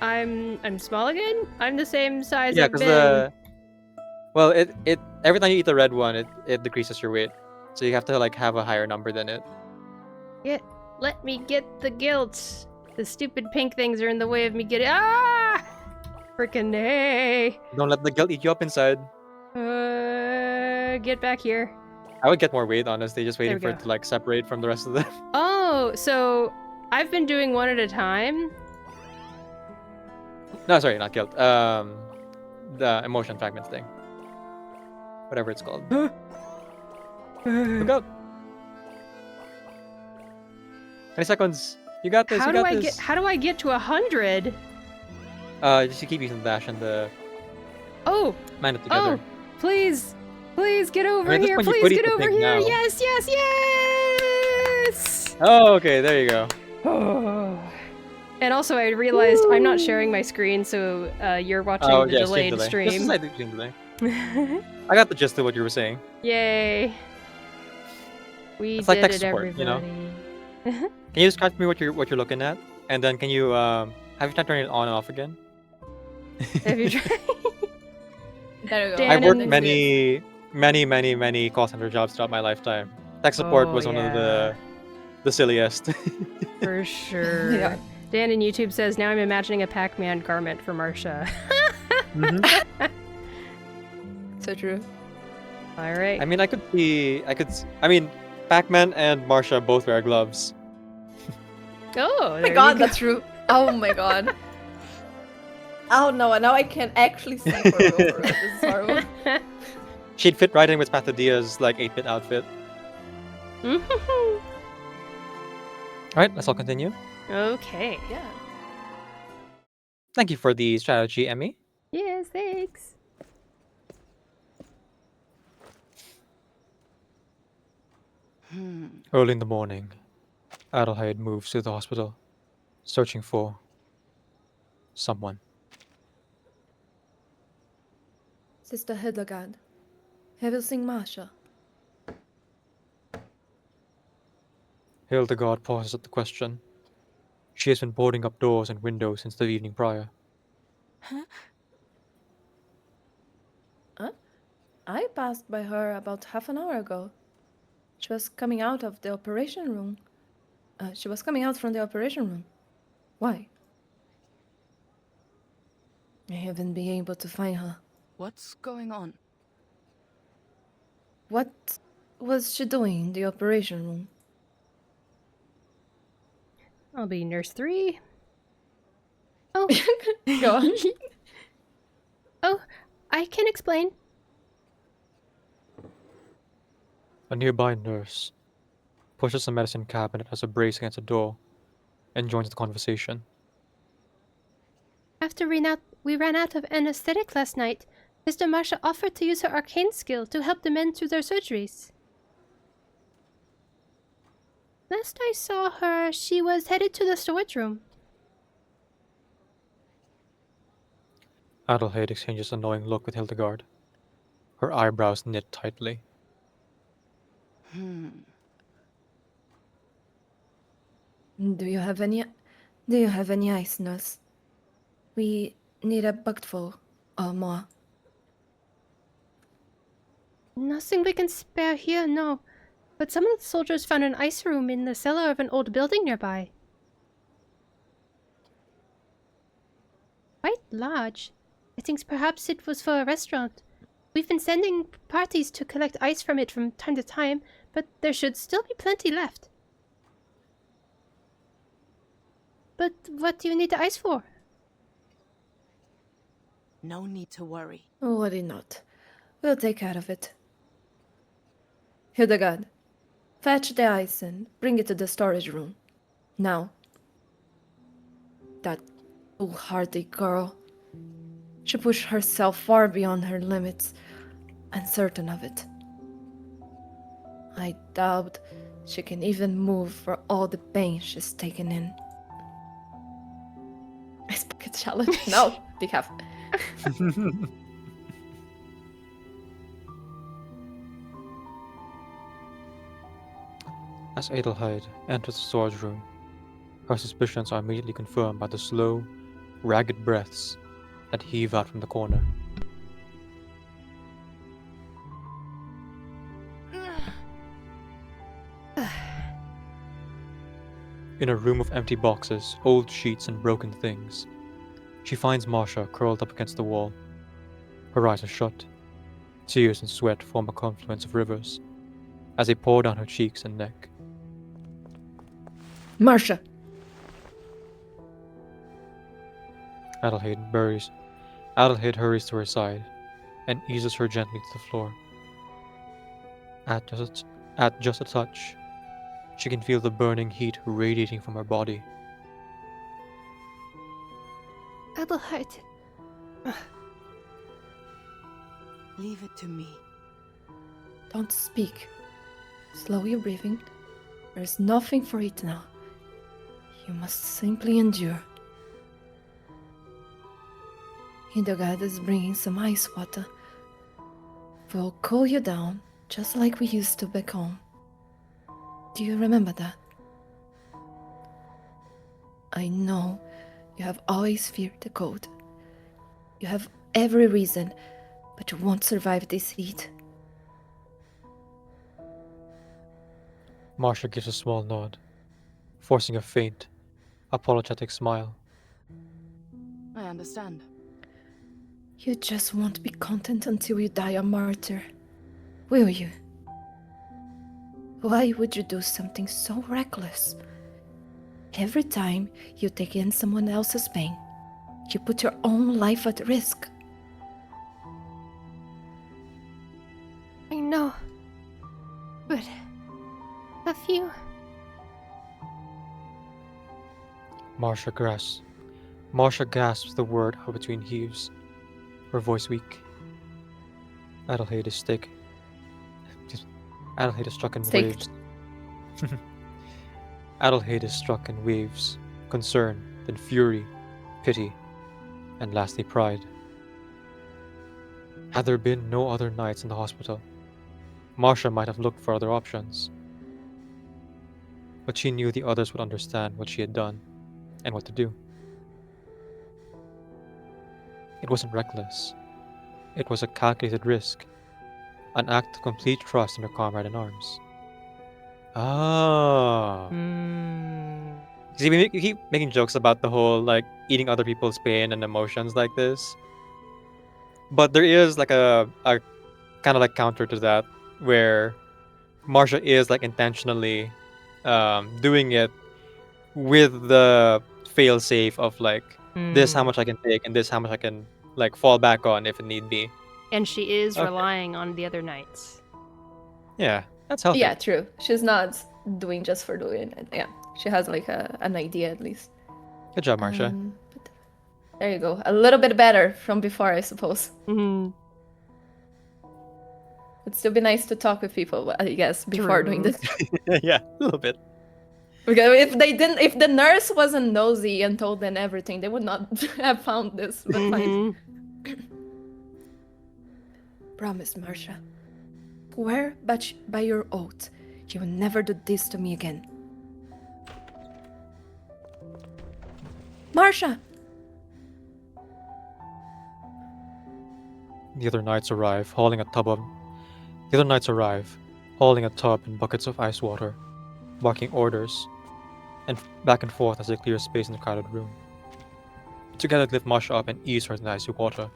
I'm small again? I'm the same size Yeah, I've because been. well, it every time you eat the red one, it decreases your weight. So you have to like have a higher number than it. Let me get the guilt. The stupid pink things are in the way of me getting. Frickin' nay. Don't let the guilt eat you up inside. Get back here. I would get more weight, honestly, just waiting we for go. it to like separate from the rest of them. Oh, so I've been doing one at a time. No, sorry, not guilt. The emotion fragments thing. Whatever it's called. Look out! 20 seconds. You got this. How you do got I this. How do I get to 100? Just keep using the dash and the Oh. magnet together. Oh, please get over I mean, at this here. point, you Please could eat get the over pig here. now. Yes. Oh, okay, there you go. And also, I realized I'm not sharing my screen, so you're watching the yeah, delayed stream. stream. Just I did stream delay. I got the gist of what you were saying. Yay! We It's did like tech it, support, everybody. you know? Can you describe to me what you're looking at? And then can you have you tried turning it on and off again? Have you tried? There you go. I've worked Experience. many call center jobs throughout my lifetime. Tech support was one of the silliest. For sure. Yeah. Dan in YouTube says, now I'm imagining a Pac-Man garment for Marsha. So true. All right. I mean, I mean, Pac-Man and Marsha both wear gloves. Oh my god, that's true. Oh my god. Oh no, now I can actually see for real. This is horrible. She'd fit right in with Pathodia's like 8-bit outfit. Alright, let's all continue. Okay. Yeah. Thank you for the strategy, Emmy. Yes, thanks. Early in the morning, Adelheid moves to the hospital, searching for someone. Sister Hildegard, have you seen Marsha? Hildegard pauses at the question. She has been boarding up doors and windows since the evening prior. Huh? I passed by her about half an hour ago. She was coming out of the operation room. She was coming out from the operation room. Why? I haven't been able to find her. What's going on? What was she doing in the operation room? I'll be nurse 3. Oh. Go on. Oh, I can explain. A nearby nurse pushes a medicine cabinet as a brace against a door and joins the conversation. After we ran out of anesthetic last night, Sister Marsha offered to use her arcane skill to help the men through their surgeries. Last I saw her, she was headed to the storage room. Adelheid exchanges a knowing look with Hildegard, her eyebrows knit tightly. Do you have any ice, nurse? We need a bucketful or more. Nothing we can spare here, no. But some of the soldiers found an ice room in the cellar of an old building nearby. Quite large. I think perhaps it was for a restaurant. We've been sending parties to collect ice from it from time to time, but there should still be plenty left. But what do you need the ice for? No need to worry. Worry not. We'll take care of it. Hildegard, fetch the ice and bring it to the storage room. Now. That foolhardy girl. She pushed herself far beyond her limits, uncertain of it. I doubt she can even move for all the pain she's taken in. Ice bucket challenge? No, decaf. As Adelheid enters the storage room, her suspicions are immediately confirmed by the slow, ragged breaths that heave out from the corner. In a room of empty boxes, old sheets, and broken things, she finds Marsha curled up against the wall. Her eyes are shut. Tears and sweat form a confluence of rivers as they pour down her cheeks and neck. Marsha! Adelheid hurries to her side and eases her gently to the floor. At just a touch, she can feel the burning heat radiating from her body. Adelheid. Leave it to me. Don't speak. Slow your breathing. There's nothing for it now. You must simply endure. Hildegard is bringing some ice water. We'll cool you down, just like we used to back home. Do you remember that? I know you have always feared the cold. You have every reason, but you won't survive this heat. Marsha gives a small nod, forcing a faint, apologetic smile. I understand. You just won't be content until you die a martyr, will you? Why would you do something so reckless? Every time you take in someone else's pain, you put your own life at risk. I know. But a few. Marsha gasps the word out between heaves, her voice weak. Adelheid is struck in waves. Adelheid is struck in waves, concern, then fury, pity, and lastly pride. Had there been no other nights in the hospital, Marsha might have looked for other options. But she knew the others would understand what she had done and what to do. It wasn't reckless. It was a calculated risk, an act of complete trust in her comrade in arms. Ah. See, we keep making jokes about the whole like eating other people's pain and emotions like this, but there is like a kind of like counter to that where Marsha is like intentionally doing it with the fail safe of like this how much I can take and this how much I can like fall back on if it need be. And she is relying on the other knights. Yeah, that's healthy. Yeah, true. She's not doing just for doing it. Yeah, she has like an idea at least. Good job, Marsha. But there you go. A little bit better from before, I suppose. Mm-hmm. It'd still be nice to talk with people, I guess, before doing this. Yeah, a little bit. Because if the nurse wasn't nosy and told them everything, they would not have found this. But fine. Promise, Marsha. Swear by your oath, you will never do this to me again. Marsha! The other knights arrive, hauling a tub and buckets of ice water, barking orders, and back and forth as they clear space in the crowded room. Together they lift Marsha up and ease her in the icy water.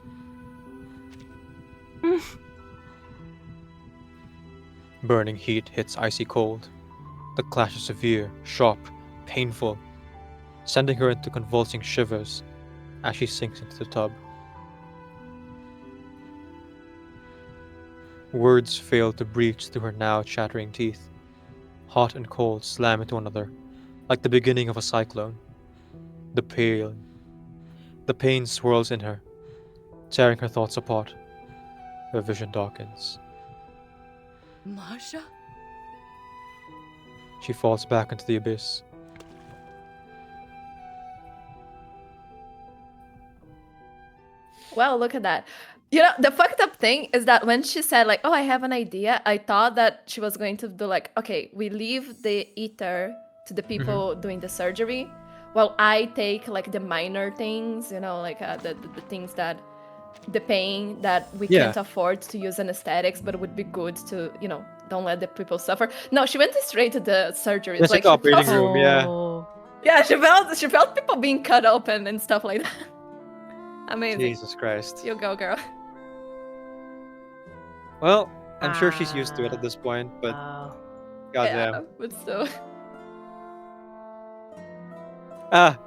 Burning heat hits icy cold. The clash is severe, sharp, painful, sending her into convulsing shivers as she sinks into the tub. Words fail to breach through her now chattering teeth. Hot and cold slam into one another, like the beginning of a cyclone. The pain swirls in her, tearing her thoughts apart. Her vision darkens. Marsha? She falls back into the abyss. Well, look at that. You know, the fucked up thing is that when she said, like, oh, I have an idea, I thought that she was going to do, like, okay, we leave the ether to the people doing the surgery, while I take, like, the minor things, you know, like, the things that, the pain that we can't afford to use anesthetics, but it would be good to, you know, don't let the people suffer. No, she went straight to the surgery. It's like the operating room, Yeah, she felt people being cut open and stuff like that. Amazing. Jesus Christ. You go, girl. Well, I'm sure she's used to it at this point, but goddamn. Yeah, but still.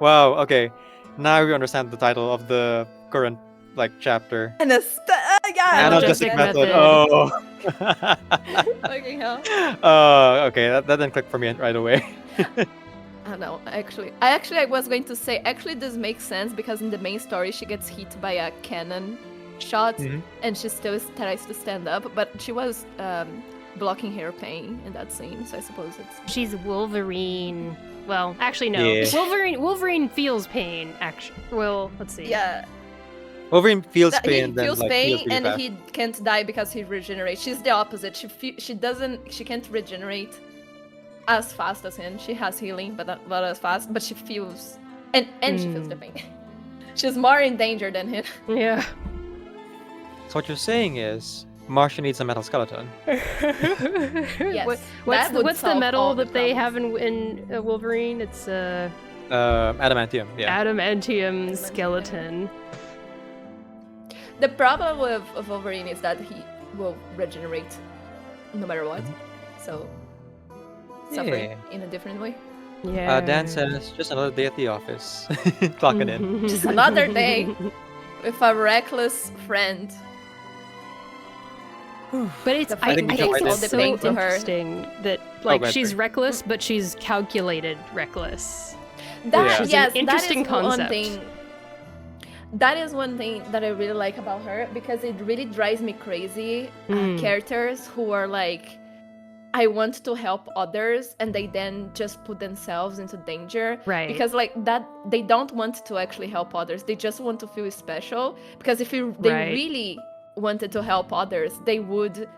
Wow, okay. Now we understand the title of the current, like, chapter. Analgesic method. Oh. Fucking hell. Okay, that didn't click for me right away. I don't know, I was going to say, actually this makes sense because in the main story she gets hit by a cannon shot and she still tries to stand up, but she was blocking her pain in that scene, so I suppose she's Wolverine. Well, actually no. Yeah. Wolverine feels pain, actually. Well, let's see. Yeah. Wolverine feels pain, he feels pain and fast. he can't die because he regenerates. She's the opposite. She can't regenerate as fast as him. She has healing, but not as fast. But she feels And she feels the pain. She's more in danger than him. Yeah. So what you're saying is, Marsha needs a metal skeleton. Yes. What's the metal that they problems. have in Wolverine? It's adamantium. Yeah. Adamantium skeleton. The problem with Wolverine is that he will regenerate no matter what. So suffering in a different way. Yeah. Dan says, just another day at the office. Clocking in. Just another day with a reckless friend. But it's I think it's so interesting that like she's reckless, but she's calculated reckless. That an interesting concept. That is one thing that I really like about her, because it really drives me crazy. Characters who are like, I want to help others, and they then just put themselves into danger. Right. Because like that, they don't want to actually help others. They just want to feel special. Because if they really wanted to help others, they would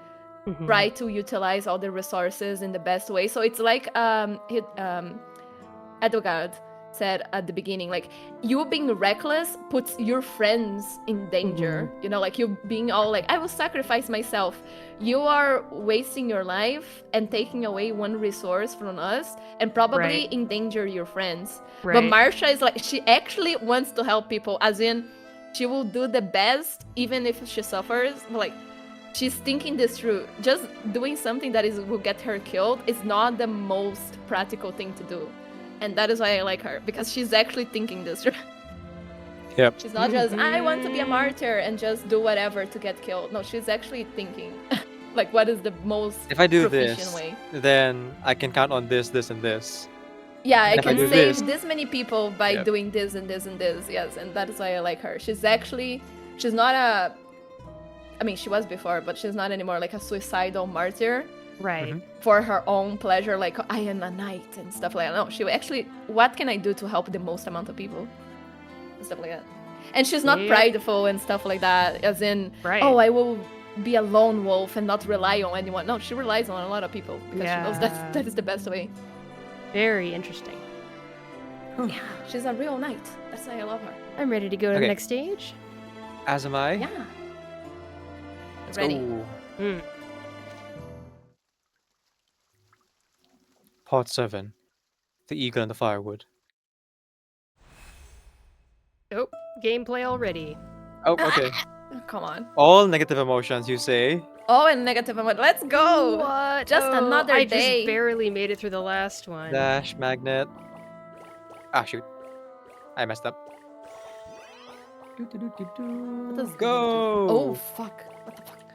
try to utilize all the resources in the best way. So it's like Edward said at the beginning, like, you being reckless puts your friends in danger. You know, like you being all like, I will sacrifice myself. You are wasting your life and taking away one resource from us and probably endanger your friends. But Marsha is like, she actually wants to help people, as in she will do the best even if she suffers. Like, she's thinking this through. Just doing something that will get her killed is not the most practical thing to do. And that is why I like her, because she's actually thinking this through. Yep. She's not just, I want to be a martyr and just do whatever to get killed. No, she's actually thinking, like, what is the most if I do proficient this, way? then I can count on this, this, and this. Yeah, I And if can do save this many people by Yep. doing this and this and this. Yes, and that is why I like her. She's not a, I mean, she was before, but she's not anymore like a suicidal martyr. Right. For her own pleasure, like, I am a knight and stuff like that. No, she actually, what can I do to help the most amount of people? And stuff like that. And she's not prideful and stuff like that, as in, oh, I will be a lone wolf and not rely on anyone. No, she relies on a lot of people because she knows that is the best way. Very interesting. Yeah, she's a real knight. That's why I love her. I'm ready to go to the next stage. As am I. Yeah. Let's Ready. go. Part 7. The Eagle and the Firewood. Oh, gameplay already. Oh, okay. Come on. All negative emotions, you say? Oh, and negative emotion. Let's go. What? Just another I day. just barely made it through the last one. Dash, magnet. Ah, shoot. I messed up. Go! Oh, fuck. What the fuck?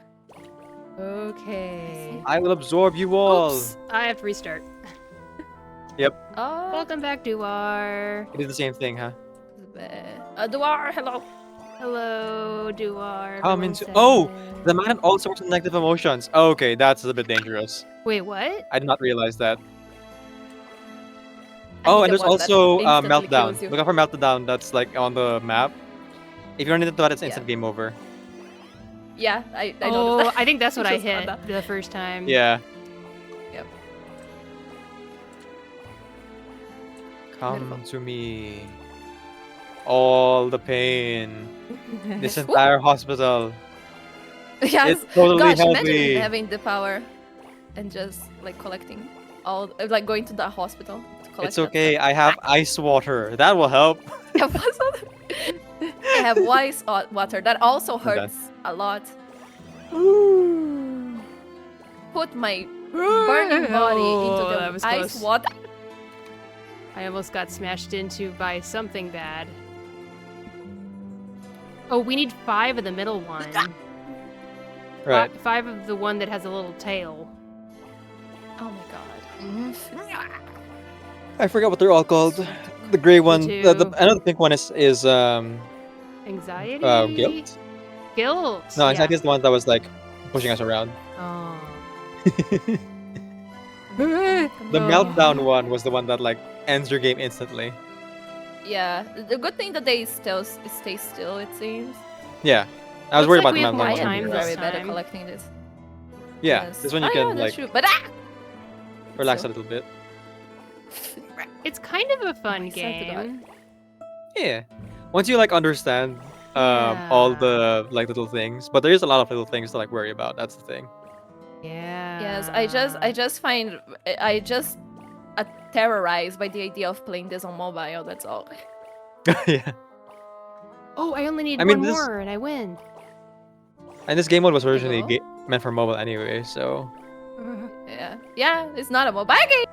Okay. I will absorb you all. Oops. I have to restart. Yep. Welcome back, Duar. It is the same thing, huh? Duar, hello. Hello, Duar. Come into. Oh! The magnet also works with negative emotions. Okay, that's a bit dangerous. Wait, what? I did not realize that. Oh, and there's also Meltdown. Look out for Meltdown that's like on the map. If you run into that, it's instant game over. Yeah, I noticed that. I think that's what I Just hit found that. the first time. Yeah. Yep. Come to me. All the pain. This entire hospital. Yes. It's totally Gosh, healthy. imagine having the power and just like collecting all, like going to the hospital to collect. It's okay. I have ice water. That will help. I have ice water. That also hurts a lot. Put my burning body into the ice close. water. I almost got smashed into by something bad. Oh, we need 5 of the middle one. Right. 5 of the one that has a little tail. Oh my god. I forgot what they're all called. The gray one. too. Another pink one is Anxiety? guilt. Guilt. No, yeah. anxiety is the one that was like pushing us around. Oh. The meltdown one was the one that like ends your game instantly. Yeah, the good thing that they still stay still, it seems. Yeah, I was worried about the meltdown I one. am very bad at collecting this. Yeah, Yes. this one you Oh, can yeah, that's like true. But relax a little bit. It's kind of a fun excited about game. Yeah. Once you like understand all the like little things, but there is a lot of little things to like worry about. That's the thing. Yeah. Yes, I just find I just terrorized by the idea of playing this on mobile. That's all. Yeah. Oh, I only need I mean, one this- more and I win. And this game mode was you originally go. meant for mobile anyway, so. Yeah, yeah, it's not a mobile game.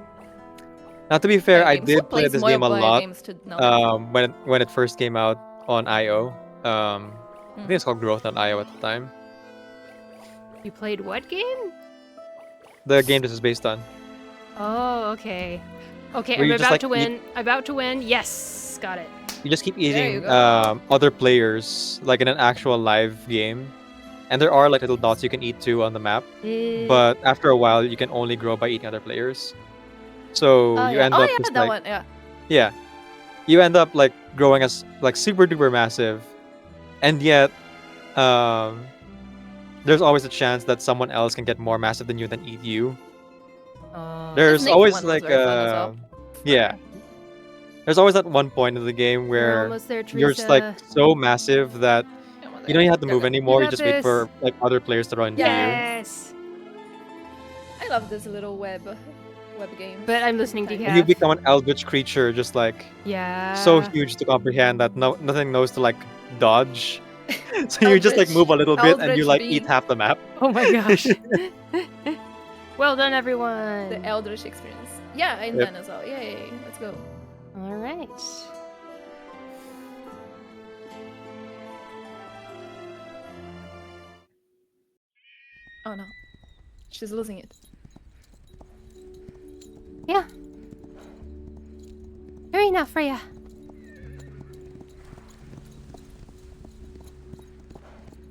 Now, to be fair, Mobile I games. Who did play plays this game a mobile lot games to know? when it first came out on IO. I think it's called Growth.io at the time. You played what game? The game this is based on. Oh, okay. Okay, Where I'm you just, about like, to win. About to win. Yes, got it. You just keep There you eating go. other players, like in an actual live game. And there are like little dots you can eat too on the map. But after a while, you can only grow by eating other players. So Oh you yeah, end up just that like, one. Yeah. yeah, you end up like growing as like super duper massive, and yet there's always a chance that someone else can get more massive than you then eat you. There's Snake always one was like very fun as well. yeah. There's always that one point in the game where almost there, you're just like Teresa. so massive that you don't even have to move anymore. You got just wait this. for like other players to run into you. Yes. I love this little web game. But I'm listening to And you Decaf. become an eldritch creature, just like Yeah. so huge to comprehend that nothing knows to like dodge. So you just like move a little bit and you Eldritch like being. eat half the map. Oh my gosh. Well done, everyone. The Eldritch experience. Yeah, I'm Yep. done as well. Yay, let's go. All right. Oh no, she's losing it. Yeah. Hurry now, Freya.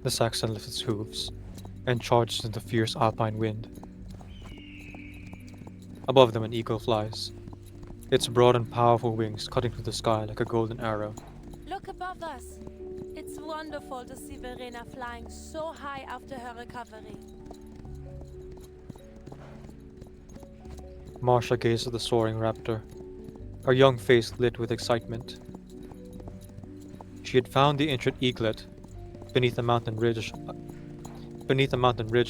The Saxon lifts its hooves and charges into fierce alpine wind. Above them an eagle flies, its broad and powerful wings cutting through the sky like a golden arrow. Look above us. It's wonderful to see Verena flying so high after her recovery. Marsha gazed at the soaring raptor, her young face lit with excitement. She had found the ancient eaglet beneath a mountain ridge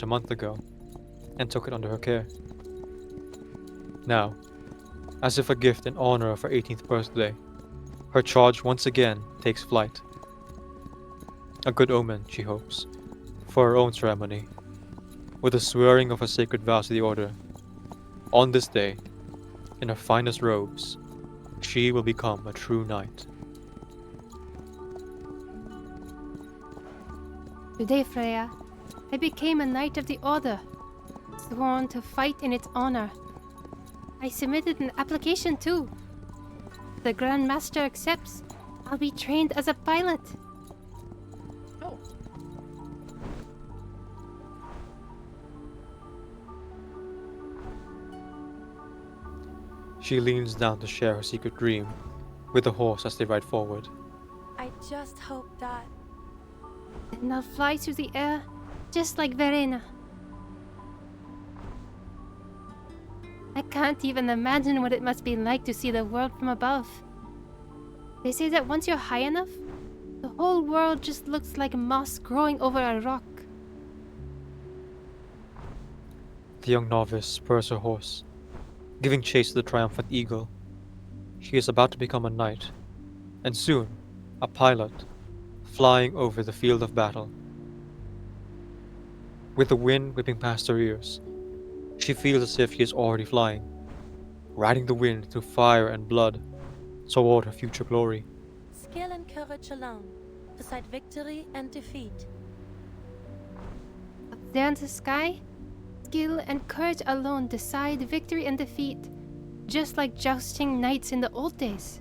a month ago, and took it under her care. Now, as if a gift in honor of her 18th birthday, her charge once again takes flight. A good omen, she hopes, for her own ceremony, with the swearing of a sacred vows to the Order. On this day, in her finest robes, she will become a true knight. Today, Freya, I became a Knight of the Order, sworn to fight in its honor. I submitted an application too. If the Grand Master accepts, I'll be trained as a pilot. Oh. She leans down to share her secret dream with the horse as they ride forward. I just hope that... And I'll fly through the air, just like Verena. I can't even imagine what it must be like to see the world from above. They say that once you're high enough, the whole world just looks like moss growing over a rock. The young novice spurs her horse, giving chase to the triumphant eagle. She is about to become a knight, and soon, a pilot, flying over the field of battle. With the wind whipping past her ears, she feels as if she is already flying, riding the wind through fire and blood toward her future glory. Skill and courage alone decide victory and defeat. Up there in the sky, skill and courage alone decide victory and defeat, just like jousting knights in the old days.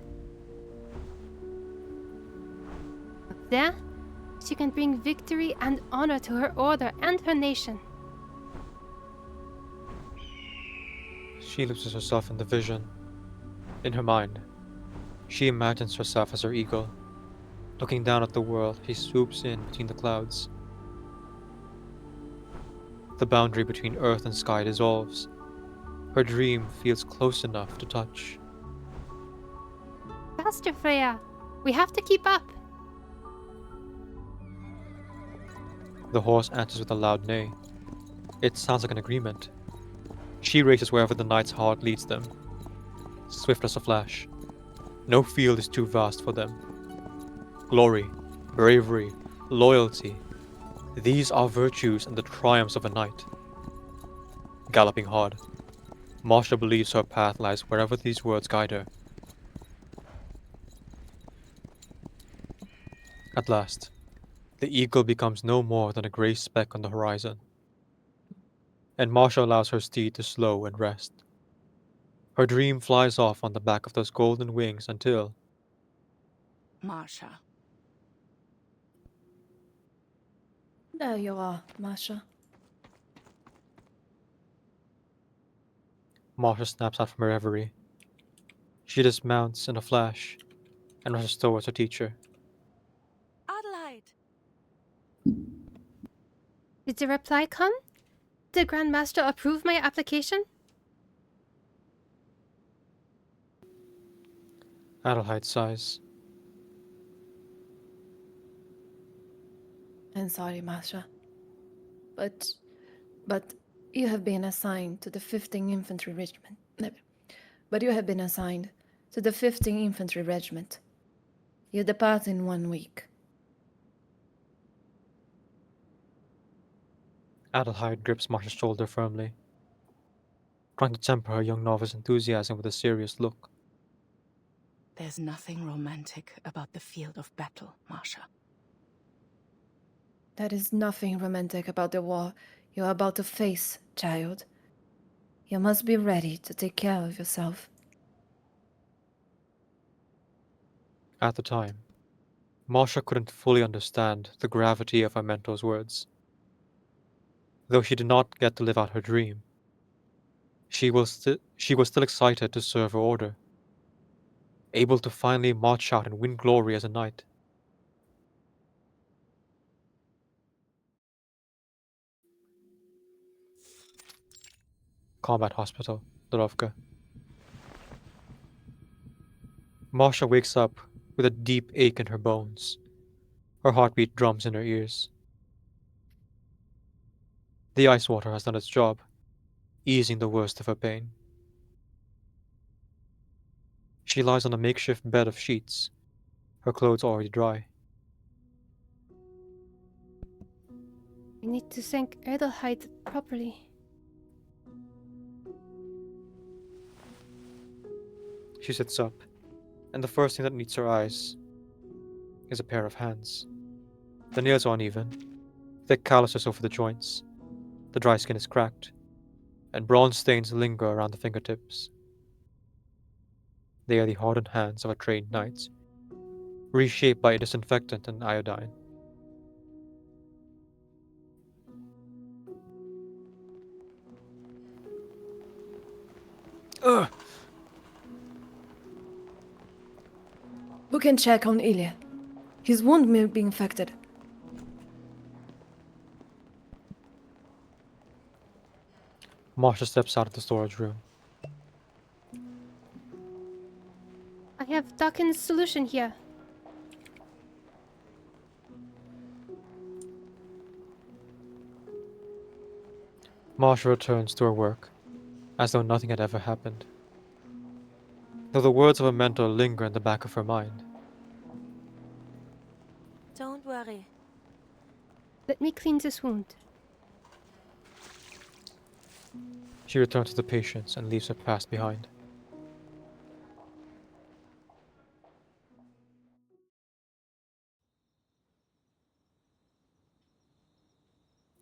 Up there, she can bring victory and honor to her order and her nation. She loses herself in the vision. In her mind, she imagines herself as her eagle, looking down at the world. She swoops in between the clouds. The boundary between earth and sky dissolves. Her dream feels close enough to touch. Faster, Freya! We have to keep up. The horse answers with a loud neigh. It sounds like an agreement. She races wherever the knight's heart leads them. Swift as a flash. No field is too vast for them. Glory, bravery, loyalty. These are virtues and the triumphs of a knight. Galloping hard, Marsha believes her path lies wherever these words guide her. At last, the eagle becomes no more than a grey speck on the horizon, and Marsha allows her steed to slow and rest. Her dream flies off on the back of those golden wings until... Marsha. There you are, Marsha. Marsha snaps out from her reverie. She dismounts in a flash and rushes towards her teacher. Adelheid! Did the reply come? Did Grandmaster approve my application? Adelheid sighs. I'm sorry, Marsha. But you have been assigned to the 15th Infantry Regiment. But you have been assigned to the 15th Infantry Regiment. You depart in 1 week. Adelheid grips Marsha's shoulder firmly, trying to temper her young novice enthusiasm with a serious look. There's nothing romantic about the field of battle, Marsha. There is nothing romantic about the war you are about to face, child. You must be ready to take care of yourself. At the time, Marsha couldn't fully understand the gravity of her mentor's words. Though she did not get to live out her dream, she was still excited to serve her order, able to finally march out and win glory as a knight. Combat Hospital, Dorovka. Marsha wakes up with a deep ache in her bones. Her heartbeat drums in her ears. The ice water has done its job, easing the worst of her pain. She lies on a makeshift bed of sheets, her clothes already dry. I need to thank Adelheid properly. She sits up, and the first thing that meets her eyes is a pair of hands. The nails are uneven, thick calluses over the joints, the dry skin is cracked, and bronze stains linger around the fingertips. They are the hardened hands of a trained knight, reshaped by a disinfectant and iodine. Ugh. Who can check on Ilya? His wound may be infected. Marsha steps out of the storage room. I have Dawkins' solution here. Marsha returns to her work, as though nothing had ever happened. Though the words of her mentor linger in the back of her mind. Don't worry. Let me clean this wound. She returns to the patients and leaves her past behind.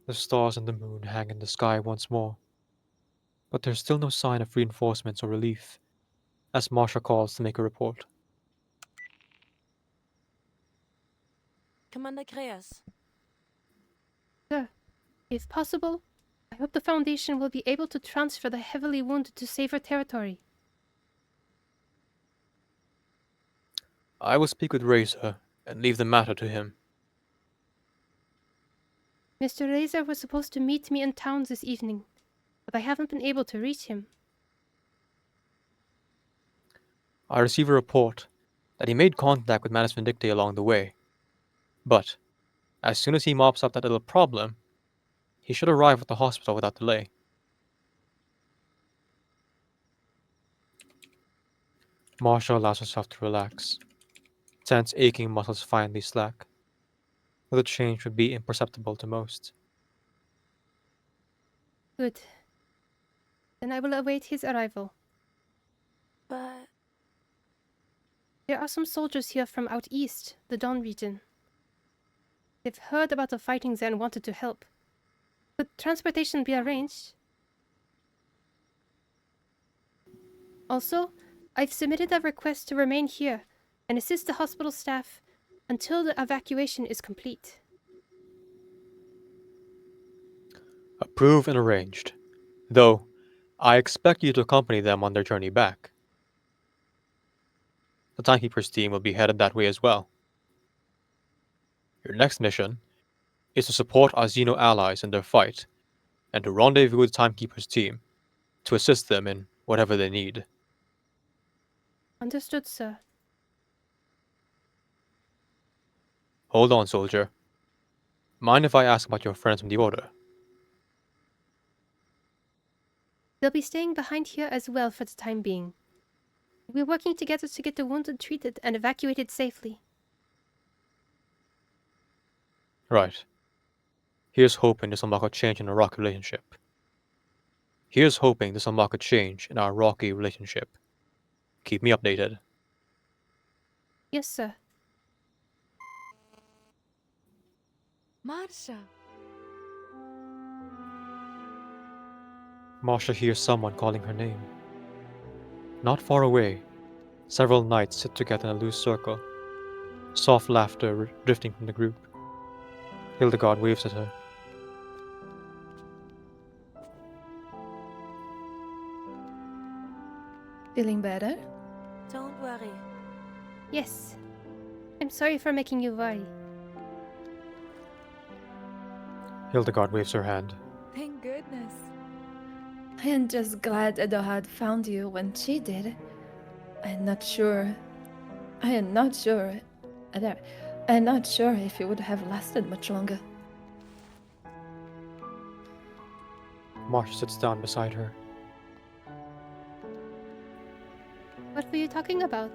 The stars and the moon hang in the sky once more, but there's still no sign of reinforcements or relief, as Marsha calls to make a report. Commander Kreas. Sir, if possible, I hope the Foundation will be able to transfer the heavily wounded to safer territory. I will speak with Razor and leave the matter to him. Mr. Razor was supposed to meet me in town this evening, but I haven't been able to reach him. I receive a report that he made contact with Manus Vindictae along the way. But, as soon as he mops up that little problem, he should arrive at the hospital without delay. Marsha allows herself to relax. Tense, aching muscles finally slack. The change would be imperceptible to most. Good. Then I will await his arrival. But... There are some soldiers here from out east, the Don region. They've heard about the fighting there and wanted to help. Could transportation be arranged? Also, I've submitted a request to remain here and assist the hospital staff until the evacuation is complete. Approved and arranged. Though, I expect you to accompany them on their journey back. The Timekeepers team will be headed that way as well. Your next mission is to support our Xeno allies in their fight, and to rendezvous with the Timekeepers team to assist them in whatever they need. Understood, sir. Hold on, soldier. Mind if I ask about your friends from the Order? They'll be staying behind here as well for the time being. We're working together to get the wounded treated and evacuated safely. Right. Here's hoping this will mark a change in our rocky relationship. Here's hoping this will mark a change in our rocky relationship. Keep me updated. Yes, sir. Marsha. Marsha hears someone calling her name. Not far away, several knights sit together in a loose circle, soft laughter drifting from the group. Hildegard waves at her. Feeling better? Don't worry. Yes. I'm sorry for making you worry. Hildegard waves her hand. Thank goodness. I am just glad Edo had found you when she did. I'm not sure if you would have lasted much longer. Marsha sits down beside her. What were you talking about?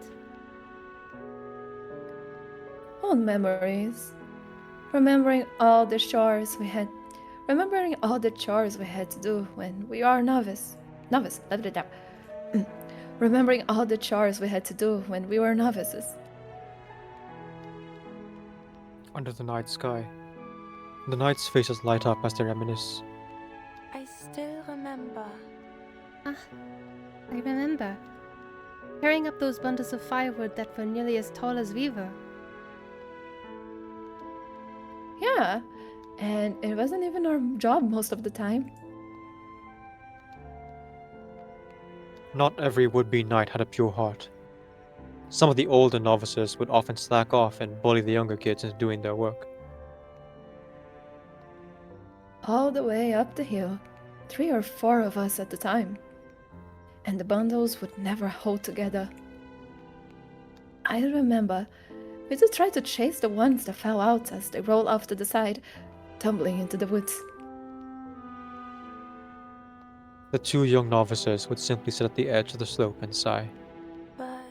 Old memories. Remembering all the chores we had to do when we are novices. Remembering all the chores we had to do when we were novices. Under the night sky, the knights' faces light up as they reminisce. I still remember. I remember. Carrying up those bundles of firewood that were nearly as tall as we were. Yeah, and it wasn't even our job most of the time. Not every would-be knight had a pure heart. Some of the older novices would often slack off and bully the younger kids into doing their work. All the way up the hill, 3 or 4 of us at the time. And the bundles would never hold together. I remember we just tried to chase the ones that fell out as they rolled off to the side, tumbling into the woods. The 2 young novices would simply sit at the edge of the slope and sigh. But...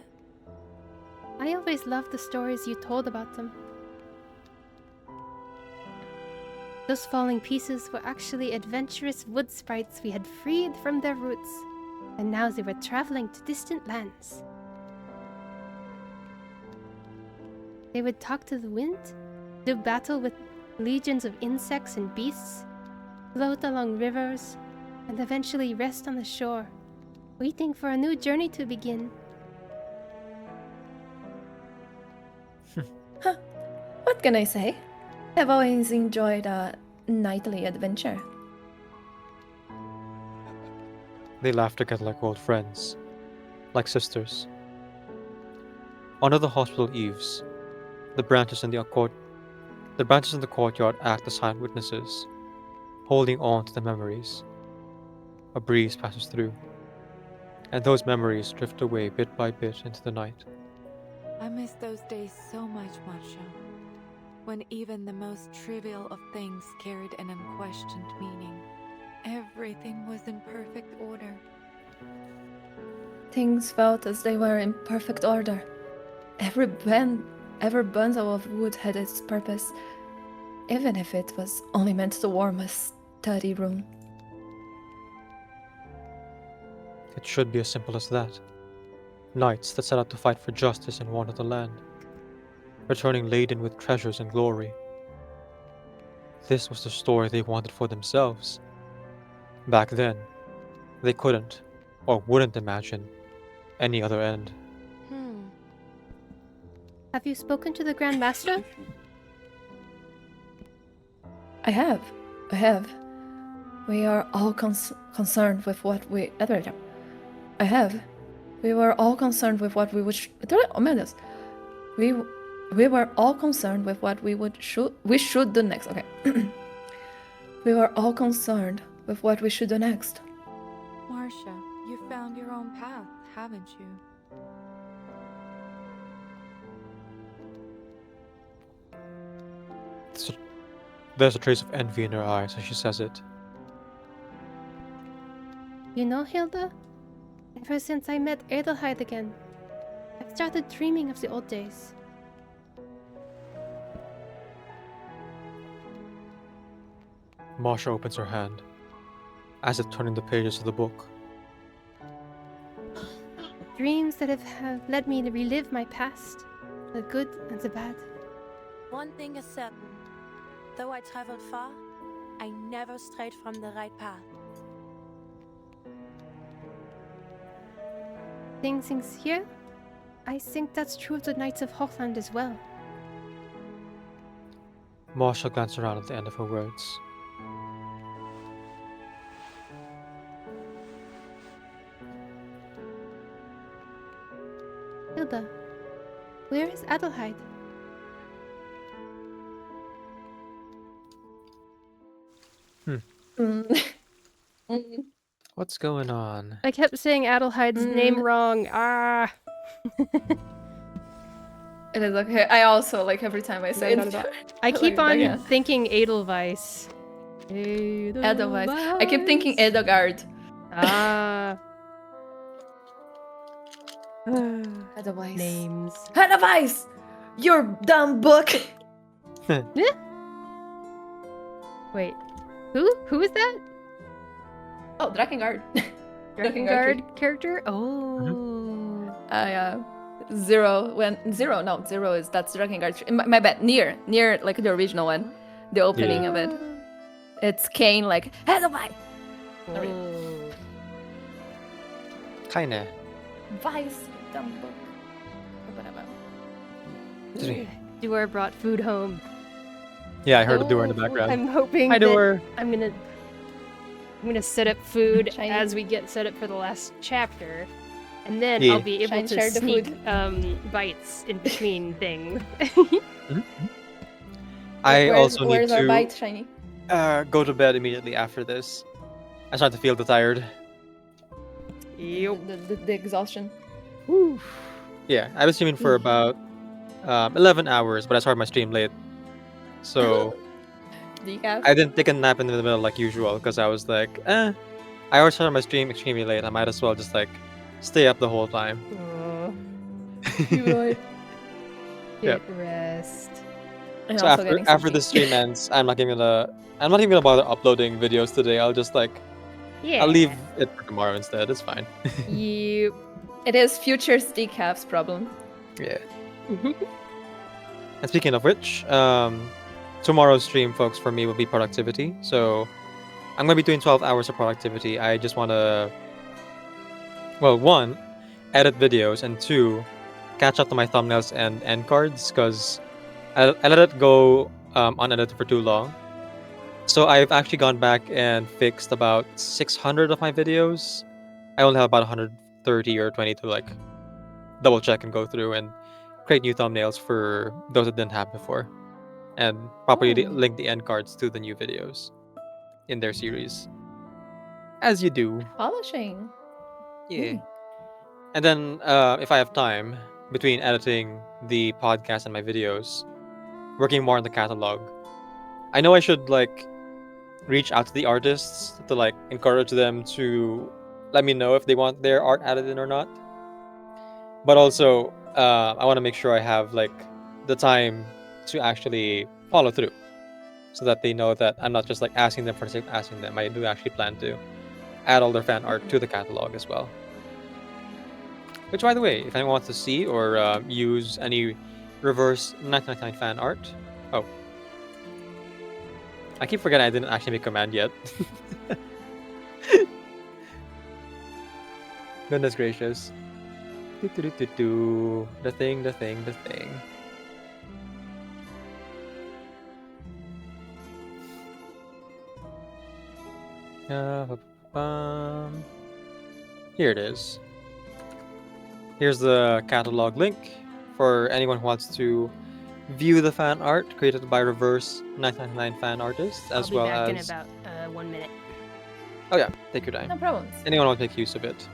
I always loved the stories you told about them. Those falling pieces were actually adventurous wood sprites we had freed from their roots, and now they were traveling to distant lands. They would talk to the wind, do battle with legions of insects and beasts, float along rivers, and eventually rest on the shore, waiting for a new journey to begin. What can I say? I've always enjoyed a knightly adventure. They laugh together like old friends, like sisters. Under the hospital eaves, the branches in the courtyard act as silent witnesses, holding on to the memories. A breeze passes through, and those memories drift away bit by bit into the night. I miss those days so much, Marsha. When even the most trivial of things carried an unquestioned meaning. Everything was in perfect order. Things felt as they were in perfect order. Every bundle of wood had its purpose, even if it was only meant to warm a study room. It should be as simple as that. Knights that set out to fight for justice in one of the land, returning laden with treasures and glory. This was the story they wanted for themselves. Back then, they couldn't, or wouldn't imagine, any other end. Have you spoken to the Grand Master? I have. We are all concerned with what we... I have. We were all concerned with what we would... Oh my goodness. We were all concerned with what we should do next. Okay. We were all concerned with what we should do next. Marsha, you found your own path, haven't you? There's a trace of envy in her eyes as she says it. You know, Hilda? Ever since I met Adelheid again, I've started dreaming of the old days. Marsha opens her hand, as if turning the pages of the book. Dreams that have led me to relive my past, the good and the bad. One thing is certain. Though I traveled far, I never strayed from the right path. Things here? I think that's true of the Knights of Hochland as well. Marsha glanced around at the end of her words. Hilda, where is Adelheid? What's going on? I kept saying Adelheid's name wrong. Ah. It is okay. I also, like, every time I say it. I keep on thinking Edelweiss. Edelweiss. I keep thinking Edogard. Ah. Edelweiss. Names. Edelweiss! Your dumb book! Wait. Who is that? Oh, Drakengard. Drakengard character? Oh. Zero is that's Drakengard. My bad. Near like the original one, the opening of it. It's Kane like Edelweiss. Kinda. Vice, dumb book. Or whatever. Duer brought food home. Yeah, I heard a Duer in the background. I'm hoping Hi, Duer. I'm gonna set up food as we get set up for the last chapter, and then I'll be able to sneak bites in between things. I also need where's our to bite, Shiny? Go to bed immediately after this. I start to feel tired. Yep. The exhaustion. Woo. Yeah, I was streaming for about 11 hours, but I started my stream late. So Decaf? I didn't take a nap in the middle like usual because I was like, I already started my stream extremely late. I might as well just like stay up the whole time. Get rest. So after the stream ends, I'm not even gonna bother uploading videos today. I'll just like I'll leave it for tomorrow instead. It's fine. Yep. It is future Decaf's problem. Yeah. And speaking of which, tomorrow's stream, folks, for me will be productivity. So I'm gonna be doing 12 hours of productivity. I just wanna, well, 1, edit videos, and 2, catch up to my thumbnails and end cards because I let it go unedited for too long. So I've actually gone back and fixed about 600 of my videos. I only have about 130 or 20 to like double check and go through and create new thumbnails for those that didn't have before, and properly link the end cards to the new videos in their series, as you do. Polishing. Yeah. And then if I have time, between editing the podcast and my videos, working more on the catalog. I know I should like reach out to the artists to like encourage them to let me know if they want their art added in or not. But also, I want to make sure I have like the time to actually follow through, so that they know that I'm not just like asking them for the sake of asking them. I do actually plan to add all their fan art to the catalog as well. Which, by the way, if anyone wants to see or use any reverse 1999 fan art, oh, I keep forgetting I didn't actually make command yet. Goodness gracious. The thing. Here it is. Here's the catalog link for anyone who wants to view the fan art created by reverse 999 fan artists, as well I'll be back as in about 1 minute. Oh yeah, take your time. No problems. Anyone want to make use of it?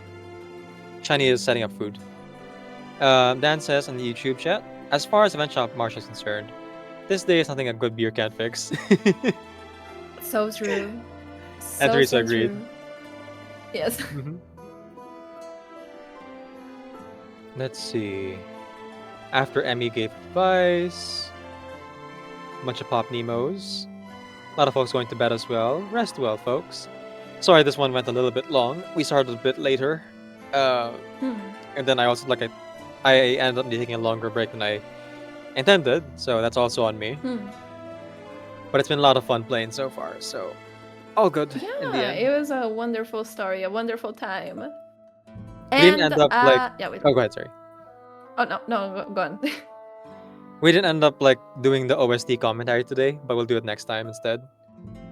Shiny is setting up food. Dan says in the YouTube chat, as far as event shop Marsha is concerned, this day is something a good beer can't fix. So true. And Theresa So agreed. true. Yes. Let's see. After Emmy gave advice, bunch of Pop Nemos. A lot of folks going to bed as well. Rest well, folks. Sorry, this one went a little bit long. We started a bit later, and then I also I ended up taking a longer break than I intended, so that's also on me. But it's been a lot of fun playing so far, so all good in the Yeah, end. it was a wonderful story, a wonderful time. We didn't end up like. yeah, wait. Oh, go ahead. Sorry. Oh no, go on. We didn't end up like doing the OST commentary today, but we'll do it next time instead.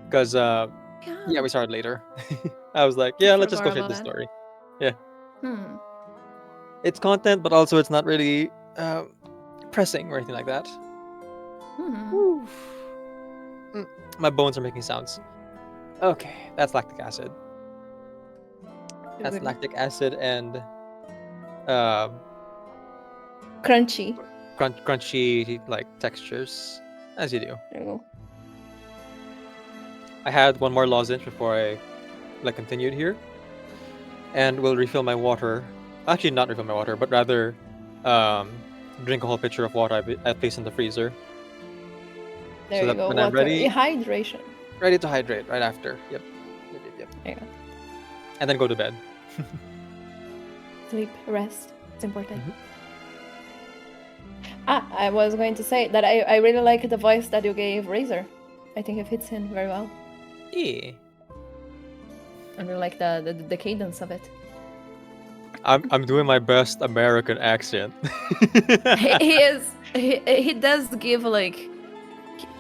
Because yeah, we started later. I was like, yeah, let's just go straight to the story. Yeah. It's content, but also it's not really pressing or anything like that. My bones are making sounds. Okay, that's lactic acid. That's lactic acid and crunchy. Crunchy like textures, as you do. There you go. I had one more lozenge before I continued here, and will refill my water. Actually, not refill my water, but rather drink a whole pitcher of water I placed in the freezer. There so you that go. when Water. I'm ready, Hydration. ready to hydrate right after. Yep. There you go. And then go to bed. Sleep, rest. It's important. I was going to say that I really like the voice that you gave Razor. I think it fits in very well. Yeah. I really like the cadence of it. I'm doing my best American accent. He does give like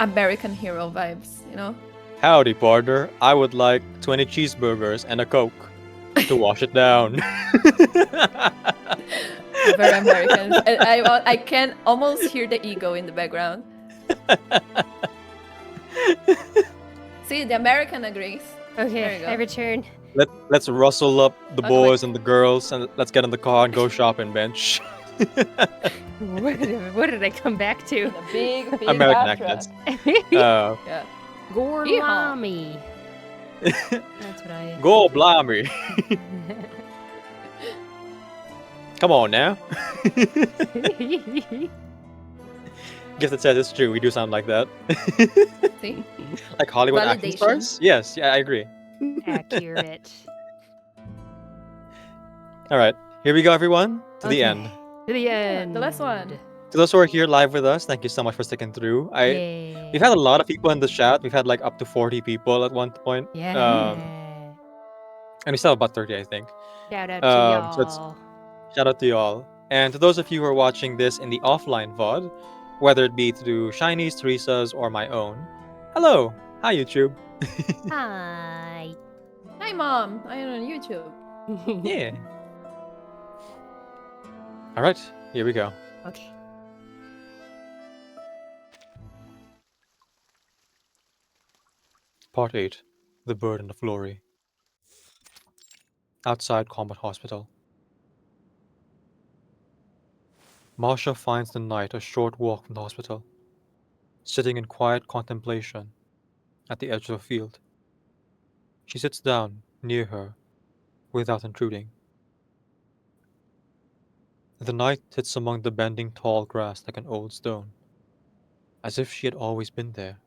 American hero vibes, you know? Howdy, partner. I would like 20 cheeseburgers and a Coke to wash it down. Very American. I can almost hear the ego in the background. See, the American agrees. Okay, I return. Let's rustle up the boys and the girls and let's get in the car and go shopping, bench. What did I come back to? A big American accents. Yeah. Gorlami. That's what I. Go blimey. Come on now. Guess it says it's true. We do sound like that. See? Like Hollywood action stars? Yes, yeah, I agree. Accurate. All right, here we go, everyone. To the end. To the end. The last one. To those who are here live with us, thank you so much for sticking through. We've had a lot of people in the chat. We've had like up to 40 people at one point. Yeah. And we still have about 30, I think. Shout out to y'all. Shout out to y'all. And to those of you who are watching this in the offline VOD, whether it be through Shiny's, Theresa's, or my own, hello. Hi, YouTube. Hi. Hi, Mom. I'm on YouTube. Yeah. All right, here we go. Okay. Part 8. The Bird and the Flory. Outside Combat Hospital. Marsha finds the knight a short walk from the hospital, sitting in quiet contemplation at the edge of a field. She sits down near her without intruding. The knight sits among the bending tall grass like an old stone, as if she had always been there.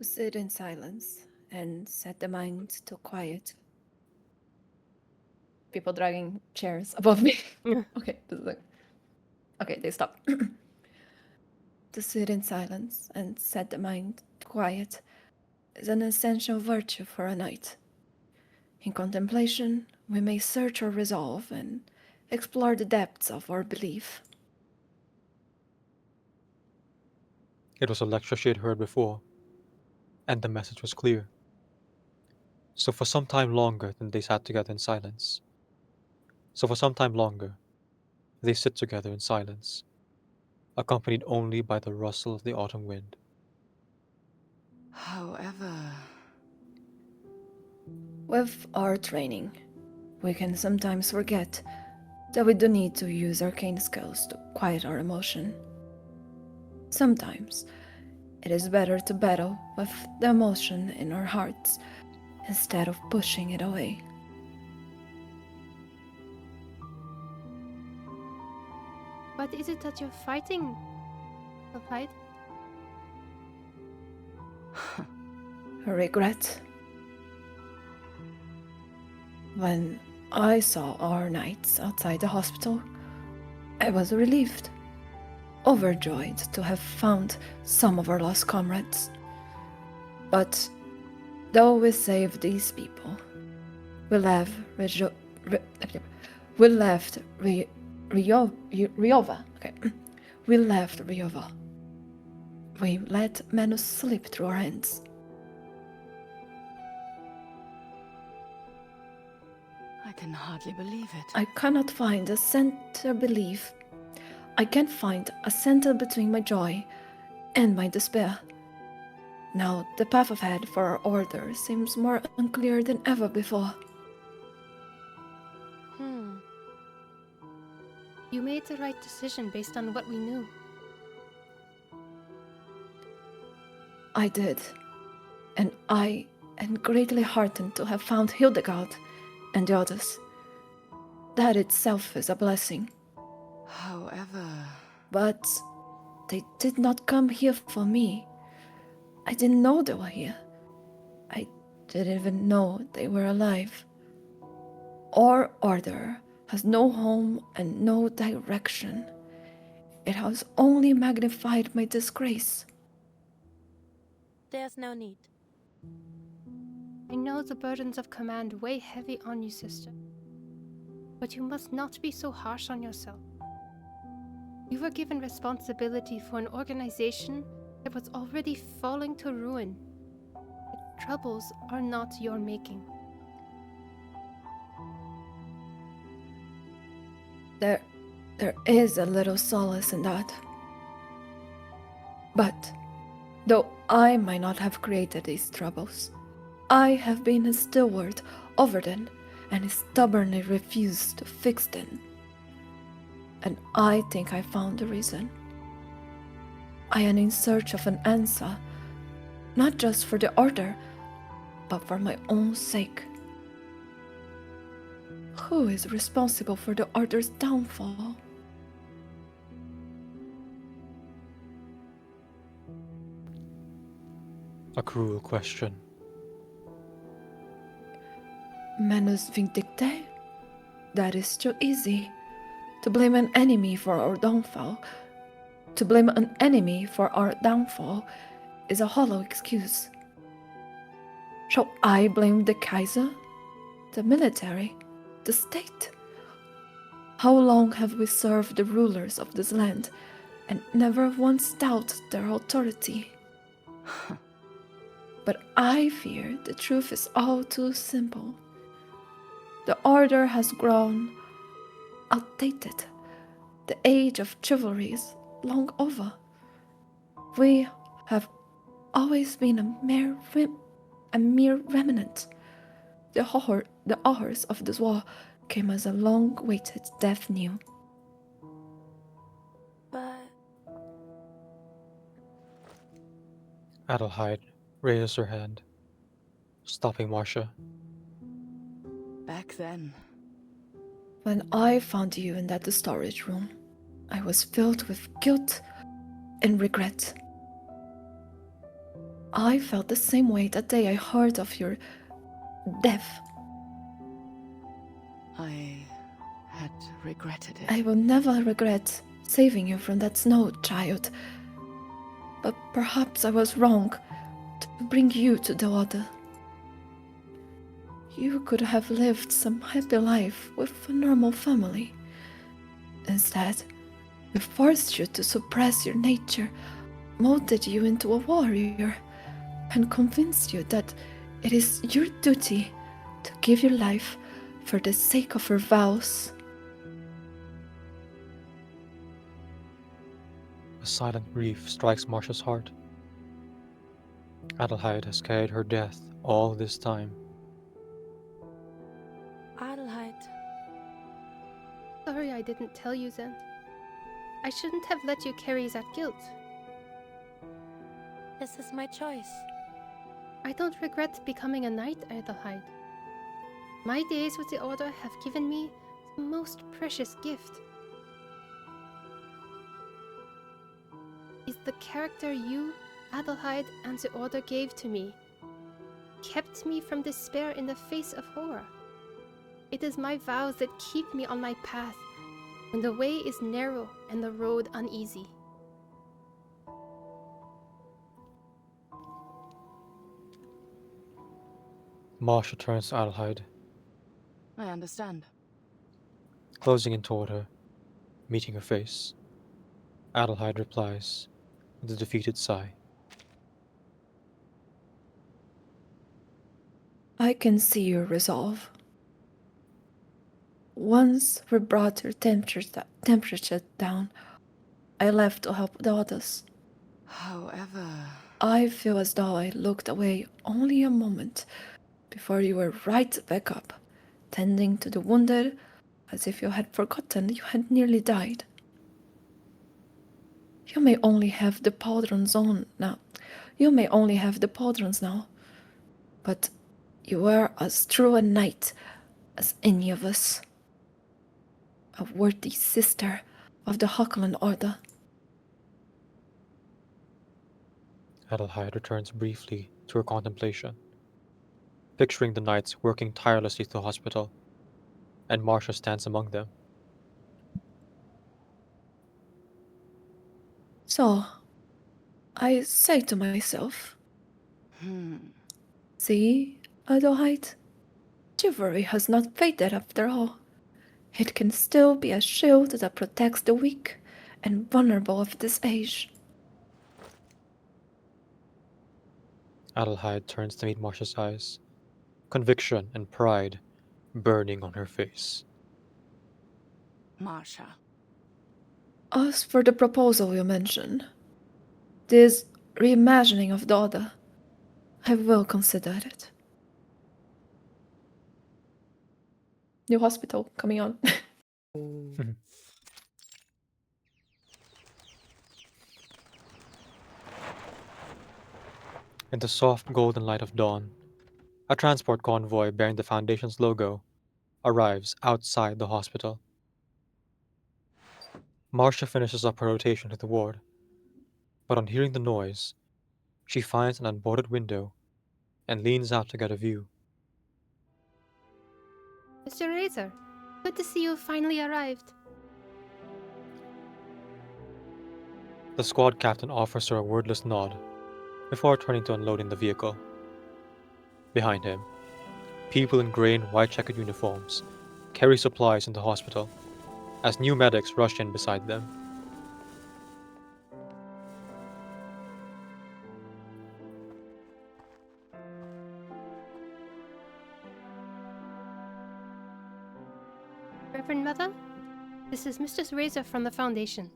Sit in silence and set the mind to quiet. People dragging chairs above me. Okay, this is like... Okay, they stop. To sit in silence and set the mind to quiet is an essential virtue for a knight. In contemplation, we may search our resolve and explore the depths of our belief. It was a lecture she had heard before, and the message was clear. So for some time longer they sat together in silence. They sit together in silence, accompanied only by the rustle of the autumn wind. However... With our training, we can sometimes forget that we do need to use arcane skills to quiet our emotion. Sometimes, it is better to battle with the emotion in our hearts instead of pushing it away. What is it that you're fighting, Alfred? Regret. When I saw our knights outside the hospital, I was relieved, overjoyed to have found some of our lost comrades. But though we saved these people, we left Ryova. We left Ryova. We let Manus slip through our hands. I can hardly believe it. I cannot find a center belief. I can't find a center between my joy and my despair. Now the path ahead for our order seems more unclear than ever before. You made the right decision based on what we knew. I did. And I am greatly heartened to have found Hildegard and the others. That itself is a blessing. However... But they did not come here for me. I didn't know they were here. I didn't even know they were alive. Our order has no home and no direction. It has only magnified my disgrace. There's no need. I know the burdens of command weigh heavy on you, sister. But you must not be so harsh on yourself. You were given responsibility for an organization that was already falling to ruin. The troubles are not your making. There is a little solace in that. But, though I might not have created these troubles, I have been a steward over them and stubbornly refused to fix them. And I think I found the reason. I am in search of an answer, not just for the order, but for my own sake. Who is responsible for the order's downfall? A cruel question. Manus vindicte? That is too easy. To blame an enemy for our downfall. To blame an enemy for our downfall is a hollow excuse. Shall I blame the Kaiser? The military? The state? How long have we served the rulers of this land and never once doubted their authority? But I fear the truth is all too simple. The order has grown outdated. The age of chivalry is long over. We have always been a mere remnant. The horrors of this war came as a long-awaited death news. But... Adelheid raises her hand, stopping Marsha. Back then, when I found you in that storage room, I was filled with guilt and regret. I felt the same way that day I heard of your death. I had regretted it. I will never regret saving you from that snow, child. But perhaps I was wrong to bring you to the water. You could have lived some happy life with a normal family. Instead, we forced you to suppress your nature, molded you into a warrior, and convinced you that it is your duty to give your life for the sake of your vows. A silent grief strikes Marsha's heart. Adelheid has carried her death all this time. Adelheid. Sorry I didn't tell you then. I shouldn't have let you carry that guilt. This is my choice. I don't regret becoming a knight, Adelheid. My days with the Order have given me the most precious gift. Is the character you, Adelheid, and the Order gave to me, kept me from despair in the face of horror. It is my vows that keep me on my path when the way is narrow and the road uneasy. Marsha turns to Adelheid, I understand. closing in toward her, meeting her face. Adelheid replies with a defeated sigh. I can see your resolve. Once we brought your temperature down, I left to help the others. However, I feel as though I looked away only a moment before you were right back up, tending to the wounded as if you had forgotten you had nearly died. You may only have the pauldrons on now. You may only have the pauldrons now, but you were as true a knight as any of us. A worthy sister of the Hockland Order. Adelheid returns briefly to her contemplation, picturing the knights working tirelessly to the hospital, and Marsha stands among them. So, I say to myself, see, Adelheid, chivalry has not faded after all. It can still be a shield that protects the weak and vulnerable of this age. Adelheid turns to meet Marsha's eyes, conviction and pride burning on her face. Marsha. As for the proposal you mentioned, this reimagining of the Order, I will consider it. New hospital coming on. In the soft golden light of dawn, a transport convoy bearing the Foundation's logo arrives outside the hospital. Marsha finishes up her rotation to the ward, but on hearing the noise, she finds an unboarded window and leans out to get a view. Mr. Razor, good to see you finally arrived. The squad captain offers her a wordless nod before turning to unloading the vehicle. Behind him, people in grey and white checkered uniforms carry supplies into hospital as new medics rush in beside them. Reverend Mother, this is Mistress Razor from the Foundation.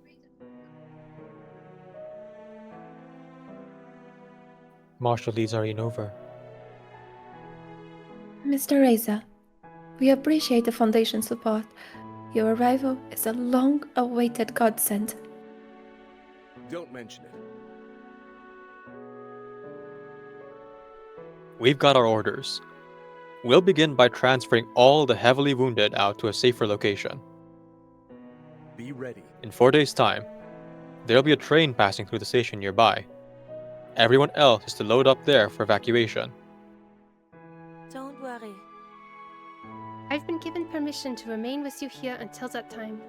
Marsha leads Irene over. Mr. Razor, We appreciate the Foundation's support. Your arrival is a long-awaited godsend. Don't mention it. We've got our orders. We'll begin by transferring all the heavily wounded out to a safer location. Be ready. In 4 days' time, there'll be a train passing through the station nearby. Everyone else is to load up there for evacuation. Don't worry. I've been given permission to remain with you here until that time.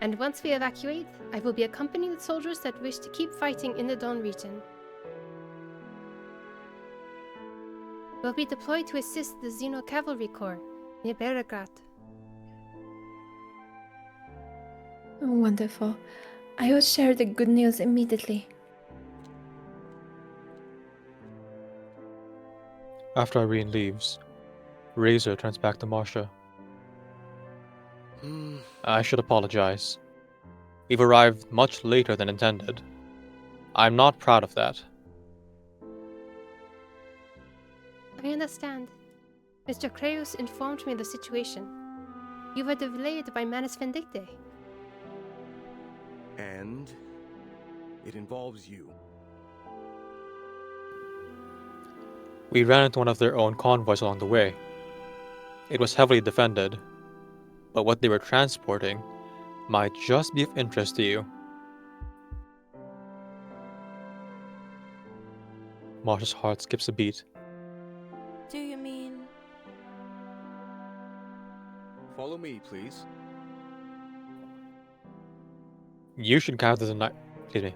And once we evacuate, I will be accompanying the soldiers that wish to keep fighting in the Don region. We'll be deployed to assist the Xeno Cavalry Corps near Belgrade. Wonderful. I will share the good news immediately. After Irene leaves, Razor turns back to Marsha. I should apologize. We've arrived much later than intended. I'm not proud of that. I understand. Mr. Creus informed me of the situation. You were delayed by Manus Vindicte. And it involves you. We ran into one of their own convoys along the way. It was heavily defended, but what they were transporting might just be of interest to you. Marsha's heart skips a beat. Do you mean... Follow me, please. You should gather the night. Excuse me.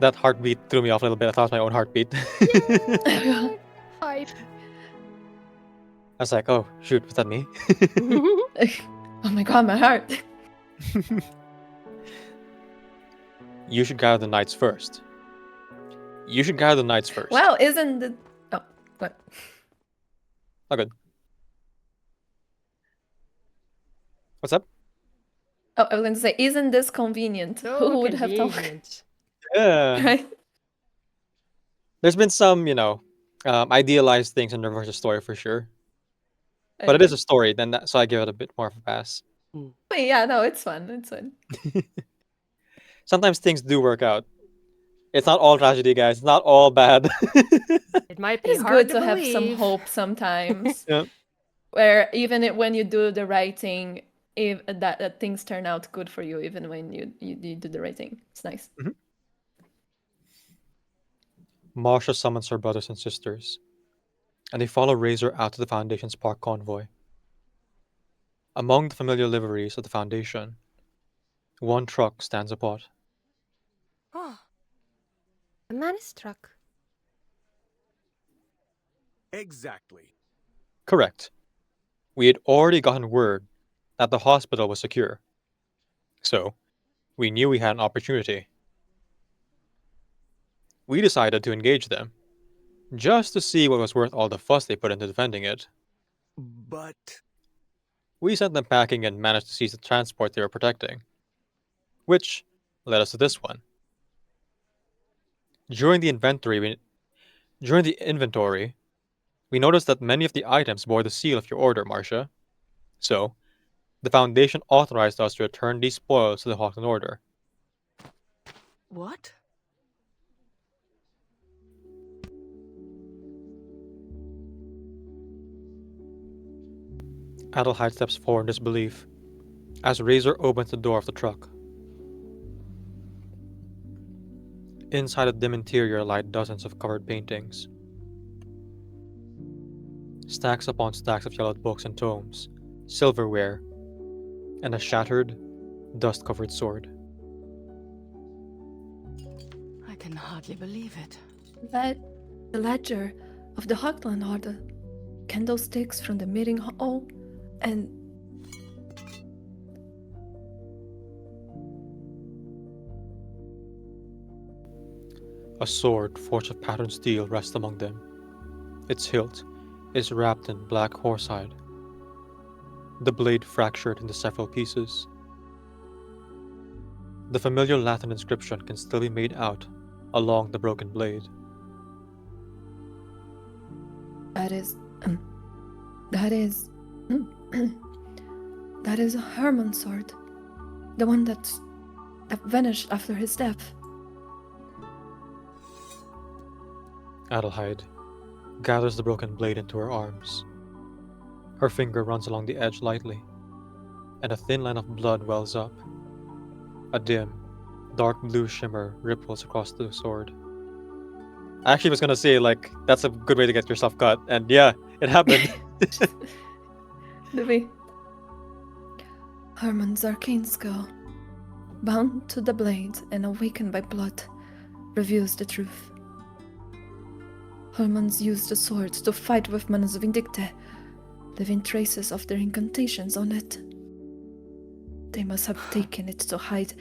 That heartbeat threw me off a little bit. I thought it was my own heartbeat. Hype. I was like, oh, shoot, was that me? Oh my god, my heart. You should gather the knights first. Well, isn't the... Oh, what? Oh, good. What's up? Oh, I was going to say, isn't this convenient? So Who would have thought? convenient. Yeah. Right? There's been some, idealized things in the Versus story for sure. But it is a story, so I give it a bit more of a pass. Yeah, no, it's fun. It's fun. Sometimes things do work out. It's not all tragedy, guys. It's not all bad. It might be It's hard good to have some believe. hope sometimes. Yeah. Where even when you do the right thing, if that things turn out good for you, even when you do the right thing. It's nice. Mm-hmm. Marsha summons her brothers and sisters, and they follow Razor out to the Foundation's park convoy. Among the familiar liveries of the Foundation, one truck stands apart. Oh. A Manus truck. Exactly. Correct. We had already gotten word that the hospital was secure, so we knew we had an opportunity. We decided to engage them, just to see what was worth all the fuss they put into defending it. But... We sent them packing and managed to seize the transport they were protecting, which led us to this one. During the inventory, we noticed that many of the items bore the seal of your order, Marsha. So, the Foundation authorized us to return these spoils to the Hawkland Order. What? Adelheid steps forward in disbelief as Razor opens the door of the truck. Inside the dim interior lie dozens of covered paintings. Stacks upon stacks of yellowed books and tomes, silverware, and a shattered, dust-covered sword. I can hardly believe it. That the ledger of the Hawkland Order, candlesticks from the meeting hall, and a sword forged of patterned steel rests among them. Its hilt is wrapped in black horsehide, the blade fractured into several pieces. The familiar Latin inscription can still be made out along the broken blade. that is That is Herman's sword. The one that vanished after his death. Adelheid gathers the broken blade into her arms. Her finger runs along the edge lightly, and a thin line of blood wells up. A dim, dark blue shimmer ripples across the sword. I actually was gonna say, like, that's a good way to get yourself cut, and yeah, it happened. Louis. Herman's arcane skill, bound to the blade and awakened by blood, reveals the truth. Herman's used the sword to fight with Manus Vindicte, leaving traces of their incantations on it. They must have taken it to hide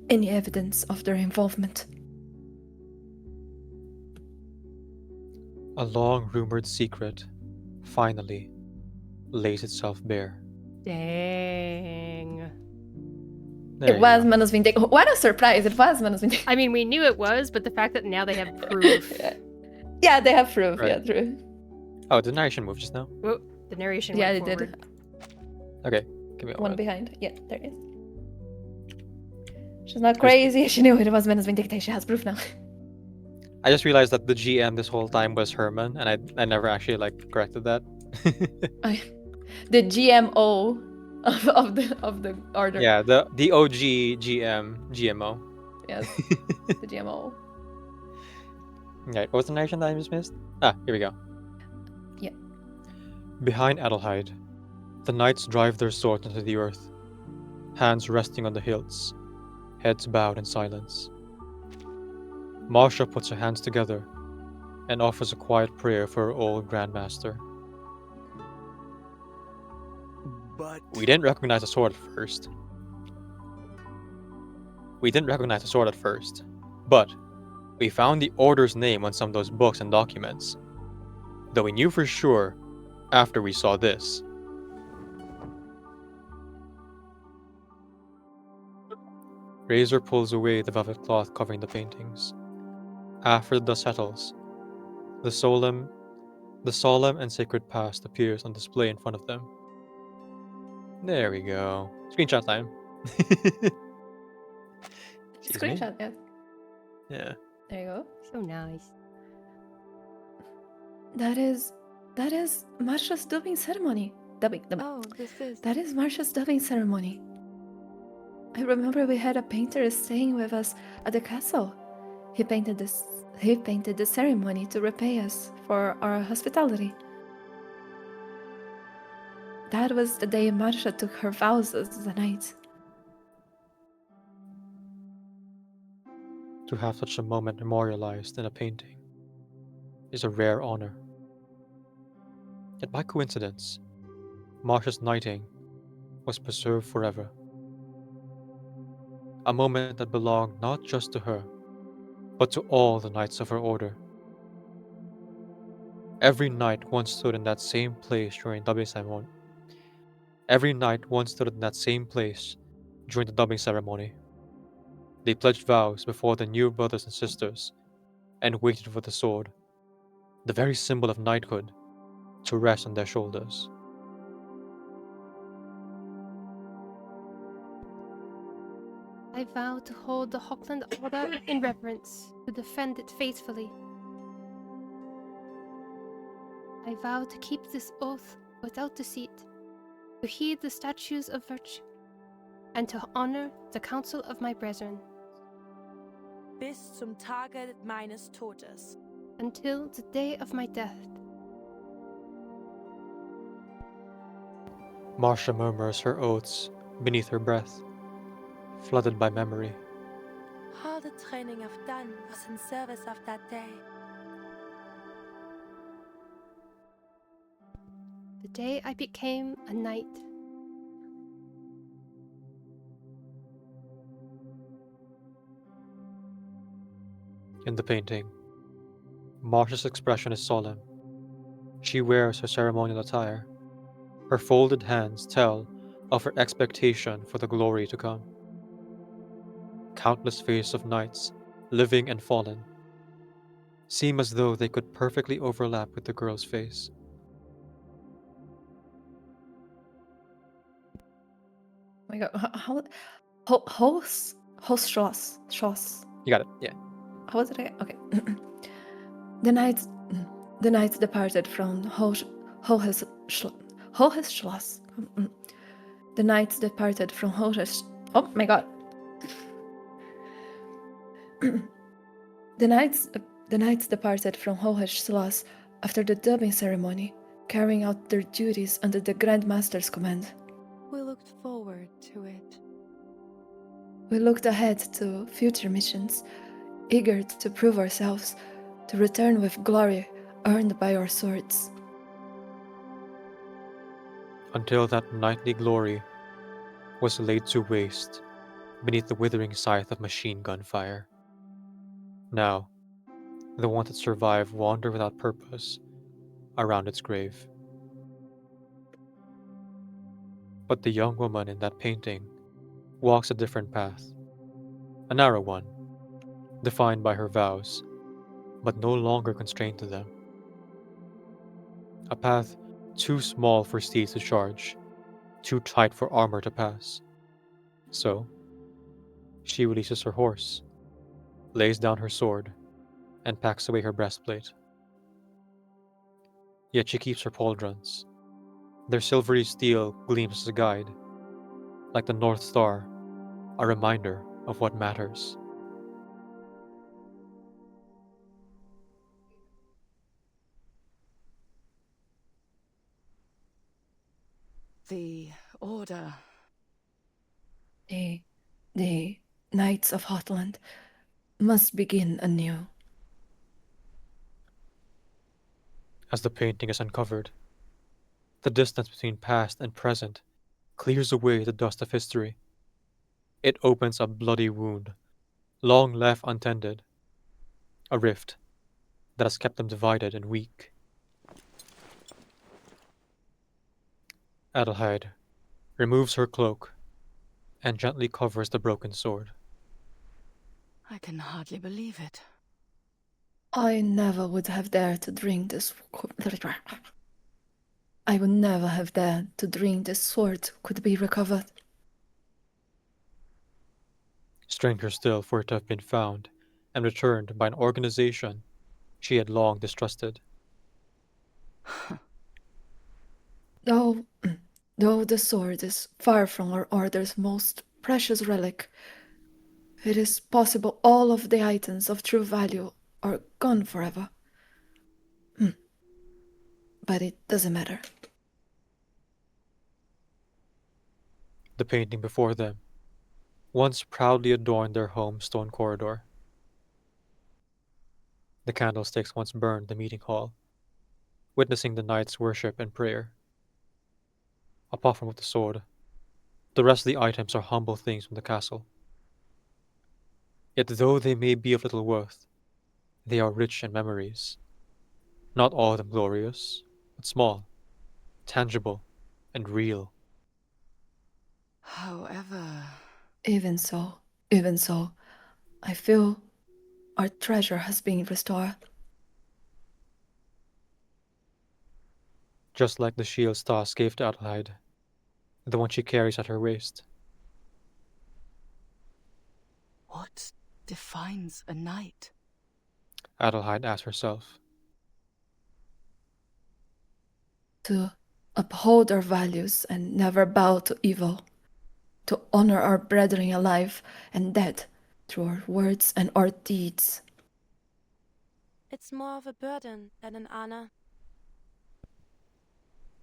any evidence of their involvement. A long-rumored secret, finally, lays itself bare. Dang. It was Manus Vindicte. What a surprise! It was Manus Vindicte. I mean, we knew it was, but the fact that now they have proof. Yeah, they have proof. Right. Yeah, true. Oh, the narration moved just now? Whoa, the narration Yeah, went it forward. did. Okay, give me a One moment. behind. Yeah, there it is. She's not crazy. She knew it was Manus Vindicte. She has proof now. I just realized that the GM this whole time was Herman, and I never actually, like, corrected that. The GMO of the order. Yeah, the OG GMO. Yes, the GMO. Right, what was the narration that I just missed? Ah, here we go. Yeah. Behind Adelheid, the knights drive their swords into the earth, hands resting on the hilts, heads bowed in silence. Marsha puts her hands together and offers a quiet prayer for her old grandmaster. But We didn't recognize the sword at first. But we found the order's name on some of those books and documents, though we knew for sure after we saw this. Razor pulls away the velvet cloth covering the paintings. After the dust settles, the solemn and sacred past appears on display in front of them. There we go. Screenshot time. Excuse me? Screenshot, yeah. Yeah. There you go. So nice. That is Marsha's dubbing ceremony. Dubbing. Oh, this is. That is Marsha's dubbing ceremony. I remember we had a painter staying with us at the castle. He painted the ceremony to repay us for our hospitality. That was the day Marsha took her vows as a knight. To have such a moment memorialized in a painting is a rare honor. Yet by coincidence, Marsha's knighting was preserved forever. A moment that belonged not just to her, but to all the knights of her order. Every knight once stood in that same place during the dubbing ceremony. They pledged vows before their new brothers and sisters, and waited for the sword, the very symbol of knighthood, to rest on their shoulders. I vow to hold the Hockland Order in reverence, to defend it faithfully. I vow to keep this oath without deceit, to heed the statutes of virtue, and to honor the counsel of my brethren. Bis zum Tage meines Todes. Until the day of my death. Marsha murmurs her oaths beneath her breath, flooded by memory. All the training I've done was in service of that day. The day I became a knight. In the painting, Marsha's expression is solemn. She wears her ceremonial attire. Her folded hands tell of her expectation for the glory to come. Countless faces of knights, living and fallen, seem as though they could perfectly overlap with the girl's face. my god, Schloss. You got it. Yeah. How was it again? Okay. the knights departed from Hohes Schloss. The knights departed from Hohes. Oh my god. The knights departed from Hohes Schloss after the dubbing ceremony, carrying out their duties under the Grand Master's command. We looked forward to it. We looked ahead to future missions, eager to prove ourselves, to return with glory earned by our swords. Until that knightly glory was laid to waste beneath the withering scythe of machine gun fire. Now, the ones that survive wander without purpose around its grave. But the young woman in that painting walks a different path, a narrow one, defined by her vows, but no longer constrained to them. A path too small for steeds to charge, too tight for armor to pass. So, she releases her horse, lays down her sword, and packs away her breastplate. Yet she keeps her pauldrons. Their silvery steel gleams as a guide, like the North Star, a reminder of what matters. The Order. The Knights of Hotland must begin anew. As the painting is uncovered, the distance between past and present clears away the dust of history. It opens a bloody wound, long left untended, a rift that has kept them divided and weak. Adelheid removes her cloak and gently covers the broken sword. I can hardly believe it. I never would have dared to dream this. I would never have dared to dream this sword could be recovered. Stranger still for it to have been found and returned by an organization she had long distrusted. Though the sword is far from our order's most precious relic, it is possible all of the items of true value are gone forever. But it doesn't matter. The painting before them once proudly adorned their home stone corridor. The candlesticks once burned the meeting hall, witnessing the knights' worship and prayer. Apart from the sword, the rest of the items are humble things from the castle. Yet though they may be of little worth, they are rich in memories. Not all of them glorious, but small, tangible, and real. However... Even so, I feel our treasure has been restored. Just like the shield Stas gave to Adelheid, the one she carries at her waist. What defines a knight? Adelheid asked herself. To uphold our values and never bow to evil. To honor our brethren alive and dead through our words and our deeds. It's more of a burden than an honor.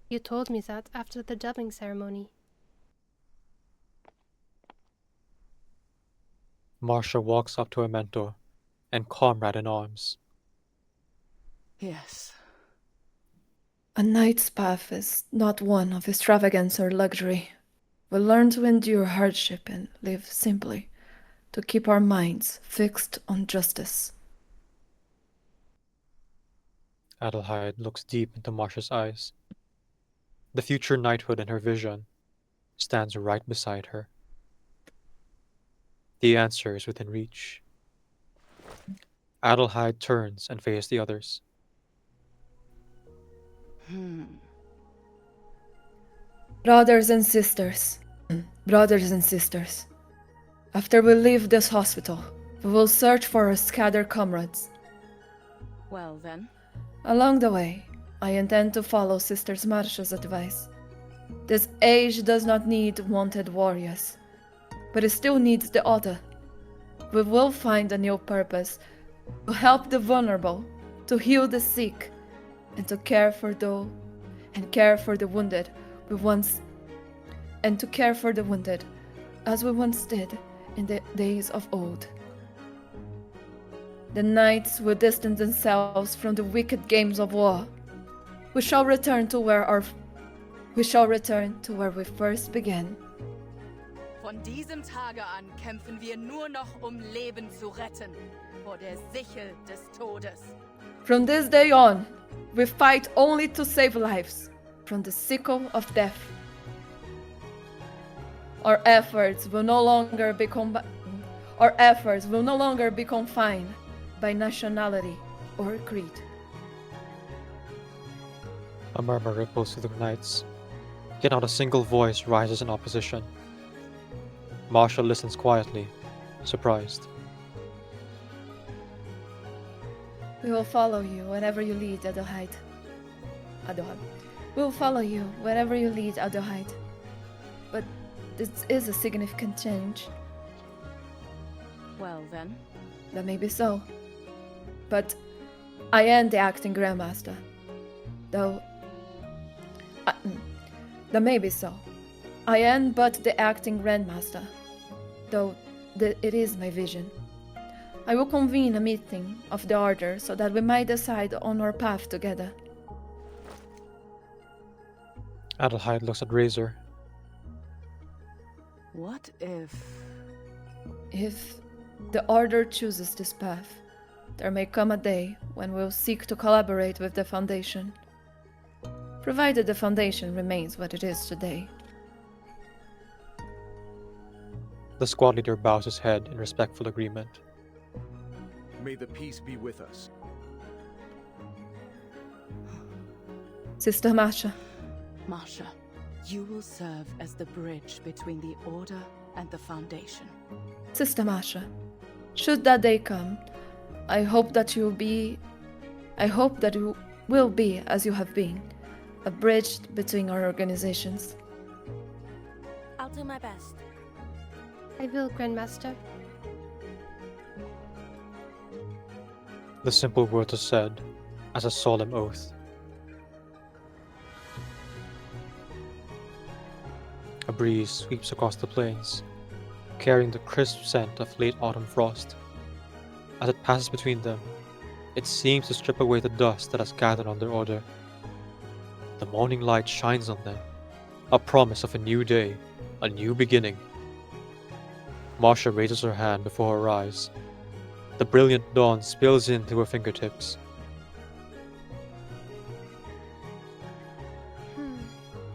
You told me that after the dubbing ceremony. Marsha walks up to her mentor and comrade in arms. Yes. A knight's path is not one of extravagance or luxury. We learn to endure hardship and live simply, to keep our minds fixed on justice. Adelheid looks deep into Marsha's eyes. The future knighthood in her vision stands right beside her. The answer is within reach. Adelheid turns and faces the others. Brothers and sisters, brothers and sisters, after we leave this hospital, we will search for our scattered comrades. Well then. Along the way, I intend to follow Sister Marsha's advice. This age does not need wanted warriors, but it still needs the other. We will find a new purpose to help the vulnerable, to heal the sick, and to care for the wounded as we once did in the days of old. The knights will distance themselves from the wicked games of war. We shall return to where we first began. Von diesem Tage an kämpfen wir nur noch Leben zu retten, vor der Sichel des Todes. From this day on, we fight only to save lives from the sickle of death. Our efforts will no longer be confined by nationality or creed. A murmur ripples through the knights, yet not a single voice rises in opposition. Marsha listens quietly, surprised. We will follow you wherever you lead, Adelheid. We will follow you wherever you lead, Adelheid. But this is a significant change. Well then. That may be so. But I am the acting Grandmaster. Though... that may be so. I am but the acting Grandmaster. Though it is my vision. I will convene a meeting of the Order so that we might decide on our path together. Adelheid looks at Razor. What if... If the Order chooses this path, there may come a day when we'll seek to collaborate with the Foundation. Provided the Foundation remains what it is today. The squad leader bows his head in respectful agreement. May the peace be with us. Sister Marsha. Marsha, you will serve as the bridge between the Order and the Foundation. Sister Marsha, should that day come, I hope that you will be, as you have been, a bridge between our organizations. I'll do my best. I will, Grandmaster. The simple words are said as a solemn oath. A breeze sweeps across the plains, carrying the crisp scent of late autumn frost. As it passes between them, it seems to strip away the dust that has gathered on their order. The morning light shines on them, a promise of a new day, a new beginning. Marsha raises her hand before her eyes. The brilliant dawn spills in through her fingertips.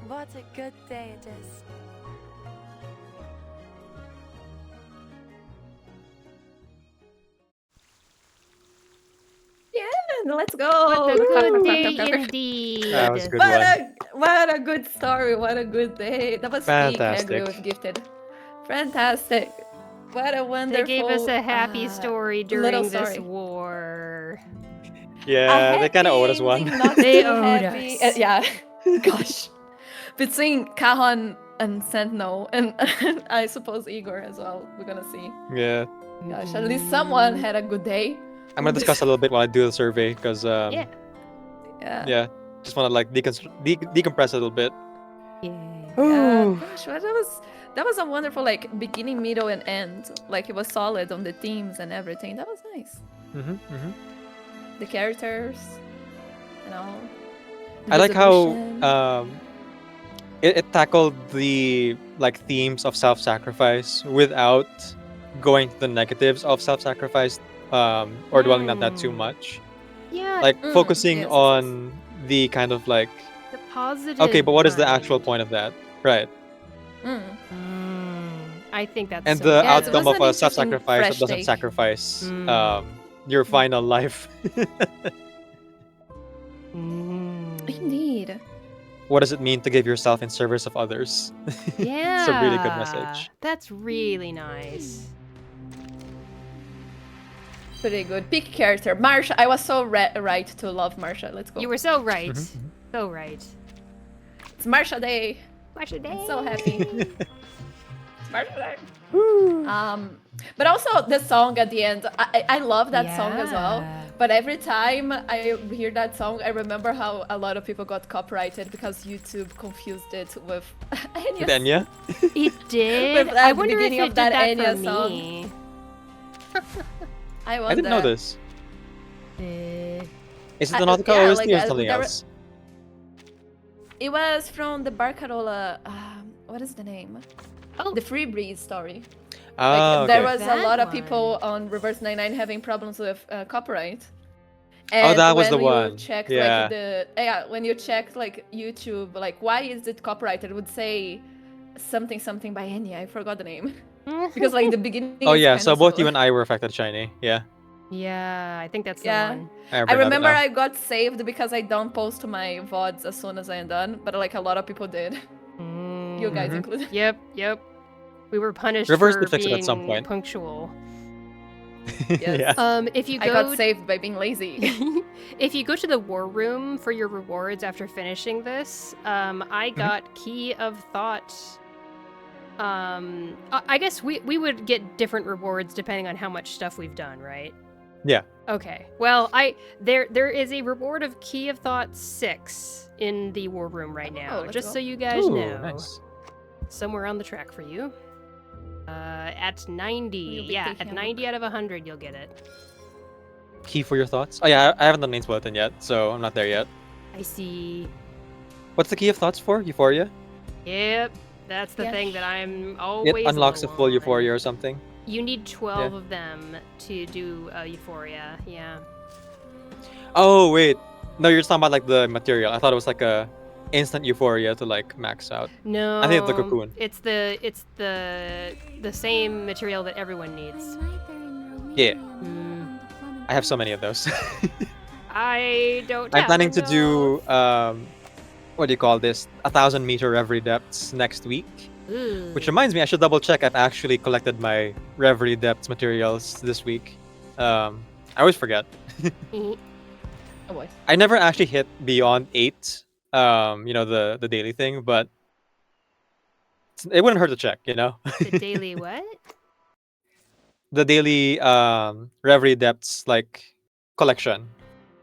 What a good day it is. Yeah, let's go! What a good day indeed. That was a good one. What a good story, what a good day. That was peak, I agree with Gifted. Fantastic. What a wonderful... They gave us a happy story during this war. Yeah, they kind of owed us one. They owed us. Yeah. Gosh. Between Kahan and Sentinel, and I suppose Igor as well, we're gonna see. Yeah. Gosh, at least someone had a good day. I'm gonna discuss a little bit while I do the survey, because Yeah. just want to like decompress a little bit. Gosh, that was a wonderful beginning, middle, and end. Like it was solid on the themes and everything. That was nice. The characters, and all. I like how it tackled the themes of self-sacrifice without going to the negatives of self-sacrifice, or dwelling on that too much. Yeah. Focusing on the kind of the positive. Okay, but what is the actual point of that? Right. I think that's and the outcome of a self-sacrifice that doesn't sacrifice your final life. Indeed. what does it mean to give yourself in service of others? Yeah. It's a really good message. That's really nice. Pretty good. Pick character. Marsha. I was so right to love Marsha. Let's go. You were so right. So right. It's Marsha Day. Marsha Day. I'm so happy. It's Marsha Day. But also the song at the end. I love that song as well. But every time I hear that song, I remember how a lot of people got copyrighted because YouTube confused it with Enya. It did. I wonder if it did that Enya for song. me. I didn't know this. Is it the Nautical OST or something else? It was from the Barcarola. What is the name? Oh, the Free Breeze story. Oh, There was a lot of people on Reverse 99 having problems with copyright. And that was the when one. You checked, Yeah. When you checked YouTube, why is it copyrighted? It would say something by Enya. I forgot the name. Because the beginning. Oh is yeah, kind so of both slow. you and I were affected, Shiny. Yeah. Yeah, I think that's the Yeah. one. I remember I got saved because I don't post my VODs as soon as I am done, but a lot of people did. You guys included. Yep. We were punished Reverse for did fix it being at some point. punctual. Yes. If you go, I got saved by being lazy. If you go to the war room for your rewards after finishing this, I got Key of Thought. I guess we would get different rewards depending on how much stuff we've done, right? Yeah. Okay. Well, there is a reward of Key of Thought 6 in the war room right now, let's just go. so you guys Ooh, know. nice. Somewhere on the track for you. At 90. You'll be Yeah, taking at a 90 out of 100 you'll get it. Key for your thoughts? Oh yeah, I haven't done Names Bulletin yet, so I'm not there yet. I see. What's the Key of Thoughts for? Euphoria? Yep, that's the thing that I'm It always unlocks a low full on. Euphoria or something. You need 12 of them to do Euphoria, yeah. Oh wait, no, you're talking about the material. I thought it was a instant Euphoria to max out. No, I think it's the cocoon. It's the same material that everyone needs. Yeah. I have so many of those. I don't. I'm planning to do what do you call this? 1,000 meter Reverie depths next week. Ooh. Which reminds me, I should double check. I've actually collected my Reverie depths materials this week. I always forget. Oh boy. I never actually hit beyond 8. The daily thing, but it wouldn't hurt to check. The daily what? The daily Reverie depths collection.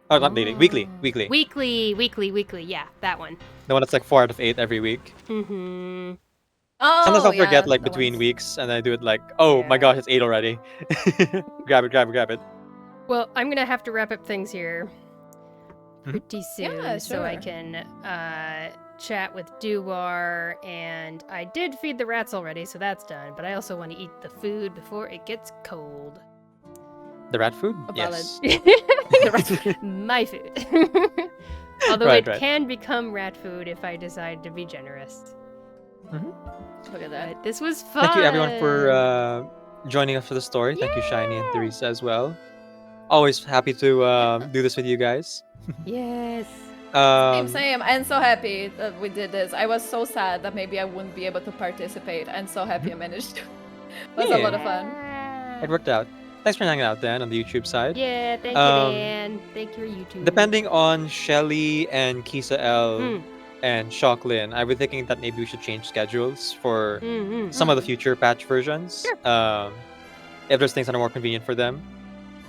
Oh, not daily. Weekly. Weekly. Yeah, that one. The one that's 4 out of 8 every week. Mm-hmm. Oh, Sometimes I'll forget the between ones. weeks, and I do it oh my gosh, it's 8 already. grab it. Well, I'm gonna have to wrap up things here pretty soon, Yeah, so I sure. can chat with Duwar, and I did feed the rats already, so that's done. But I also want to eat the food before it gets cold. The rat food? Valid. Yes. My food. Although Right. it can become rat food if I decide to be generous. Look at that. But this was fun. Thank you everyone for joining us for the story. Thank you, Shiny and Theresa as well. Always happy to do this with you guys. Yes. Same. I'm so happy that we did this. I was so sad that maybe I wouldn't be able to participate. I'm so happy I managed to. It was a lot of fun. It worked out. Thanks for hanging out, Dan, on the YouTube side. Yeah, thank you, Dan. Thank you, YouTube. Depending on Shelly and Kisa L and Shocklin, I was thinking that maybe we should change schedules for some of the future patch versions. Sure. If there's things that are more convenient for them.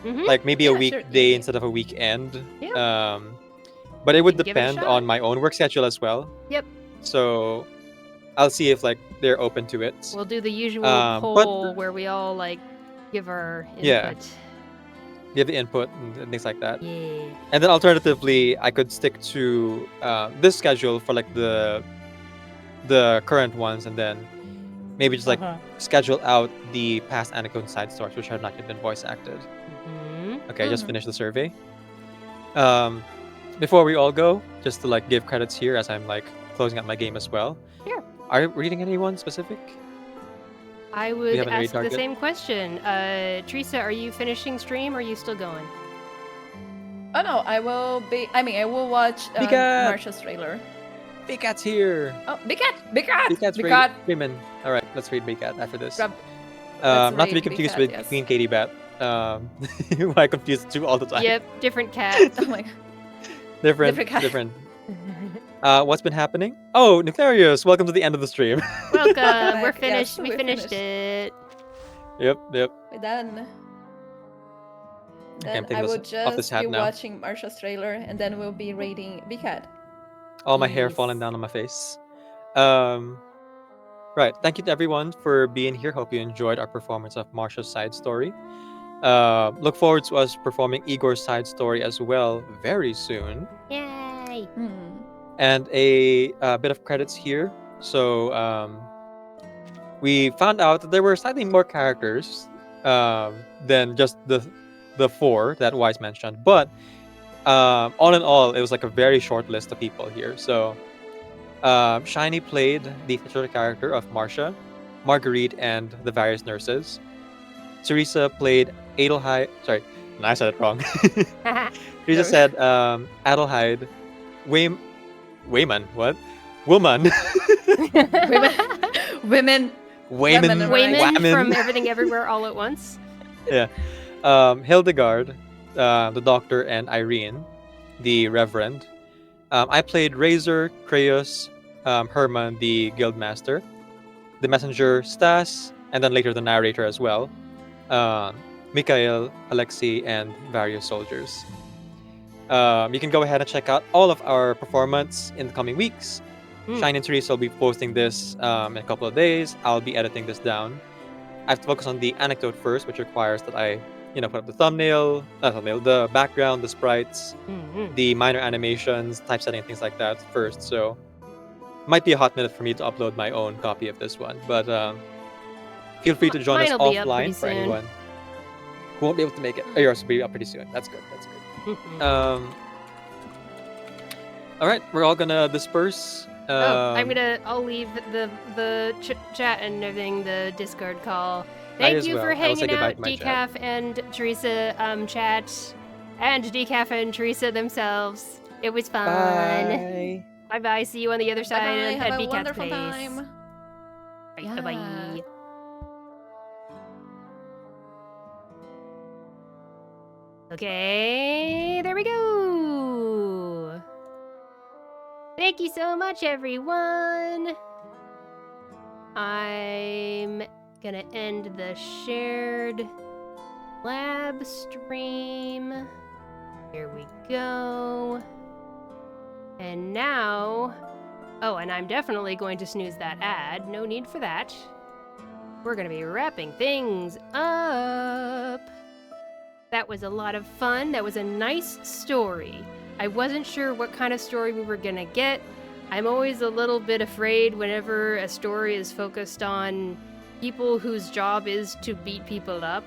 Maybe a weekday instead of a weekend. Yeah. But it would Give it a depend shot. on my own work schedule as well. Yep. So I'll see if they're open to it. We'll do the usual But- poll where we all give our input. Yeah. Give the input and things like that. Yeah. And then alternatively, I could stick to this schedule for the current ones, and then maybe just schedule out the past Anacone side stories which have not yet been voice acted. Okay, just finish the survey. Before we all go, just to give credits here as I'm closing out my game as well. Sure. Are you reading anyone specific? I have would an area ask the target? same question. Teresa, are you finishing stream or are you still going? Oh no, I will be. I will watch Mika! Marsha's trailer. Big Cat's here! Oh, Big Cat! Big Cat! Big Cat's Big Cat! screaming. Alright, let's read Big Cat after this. Let's Not to be read confused Big with Cat, yes. Queen Katie Bat. Who I confuse the two all the time. Yep, different cat. Oh my god. Different. What's been happening? Oh, Nuclearius, welcome to the end of the stream. Welcome. We're Yes, finished. we're we finished finished. it. Yep. We're done. Then take I this will off this just hat be now. watching Marsha's trailer, and then we'll be reading Big Cat. All my hair falling down on my face. Right. Thank you to everyone for being here. Hope you enjoyed our performance of Marsha's side story. Look forward to us performing Igor's side story as well very soon. Yay! And a bit of credits here. So we found out that there were slightly more characters than just the 4 that Wise mentioned. But all in all, it was like a very short list of people here. So Shiny played the titular character of Marsha, Marguerite, and the various nurses. Theresa played Adelheid. Sorry, no, I said it wrong. Theresa said Adelheid. Wayman. What? Woman. Women. Wayman from Everything Everywhere All at Once. Yeah. Hildegard, the doctor, and Irene, the Reverend. I played Razor, Kraos, Herman, the Guildmaster, the Messenger, Stas, and then later the narrator as well. Mikhail, Alexei, and various soldiers. You can go ahead and check out all of our performance in the coming weeks. Shiny and Theresa will be posting this in a couple of days. I'll be editing this down. I have to focus on the anecdote first, which requires that I put up the the background, the sprites, the minor animations, typesetting, things like that first. So might be a hot minute for me to upload my own copy of this one. But feel free to join us offline for anyone who won't be able to make it. Oh, yours will be up pretty soon. That's good. All right, we're all gonna disperse. I'll leave the chat and everything, the Discord call. Thank you for hanging out, Decaf and Theresa chat, and Decaf and Theresa themselves. It was fun. Bye bye. See you on the other side Have at a Decaf's wonderful place. time. Bye bye. Okay, there we go. Thank you so much, everyone. I'm gonna end the shared lab stream. Here we go. And now, and I'm definitely going to snooze that ad. No need for that. We're gonna be wrapping things up. That was a lot of fun. That was a nice story. I wasn't sure what kind of story we were gonna get. I'm always a little bit afraid whenever a story is focused on people whose job is to beat people up.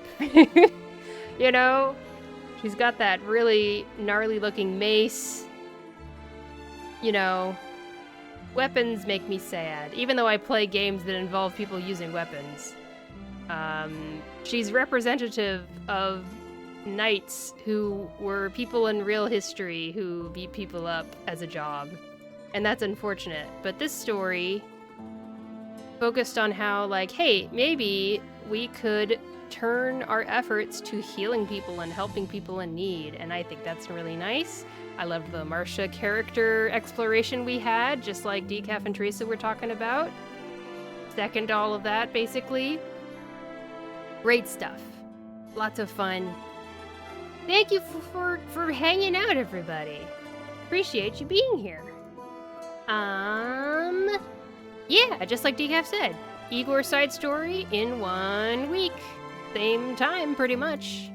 You know? She's got that really gnarly looking mace. You know, weapons make me sad, even though I play games that involve people using weapons. She's representative of knights who were people in real history who beat people up as a job. And that's unfortunate. But this story focused on how, like, hey, maybe we could turn our efforts to healing people and helping people in need. And I think that's really nice. I loved the Marsha character exploration we had, just like Decaf and Theresa were talking about. Second all of that, basically. Great stuff. Lots of fun. Thank you for hanging out, everybody. Appreciate you being here. Yeah, just like Decaf said, Igor's side story in 1 week. Same time, pretty much.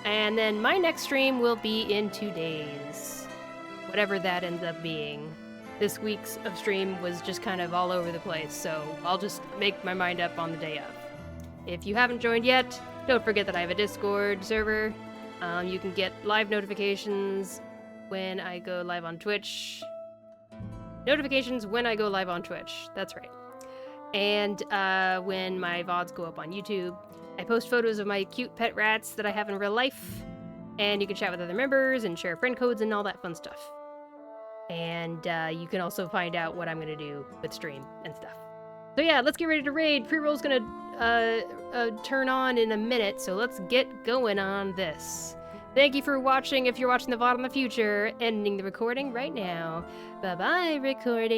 And then my next stream will be in 2 days. Whatever that ends up being. This week's of stream was just kind of all over the place, so I'll just make my mind up on the day of. If you haven't joined yet, don't forget that I have a Discord server. You can get live notifications when I go live on Twitch. Notifications when I go live on Twitch. That's right. And when my VODs go up on YouTube. I post photos of my cute pet rats that I have in real life. And you can chat with other members and share friend codes and all that fun stuff. And you can also find out what I'm going to do with stream and stuff. So yeah, let's get ready to raid. Pre-roll's going to turn on in a minute, so let's get going on this. Thank you for watching if you're watching the VOD in the future. Ending the recording right now. Bye-bye, recording.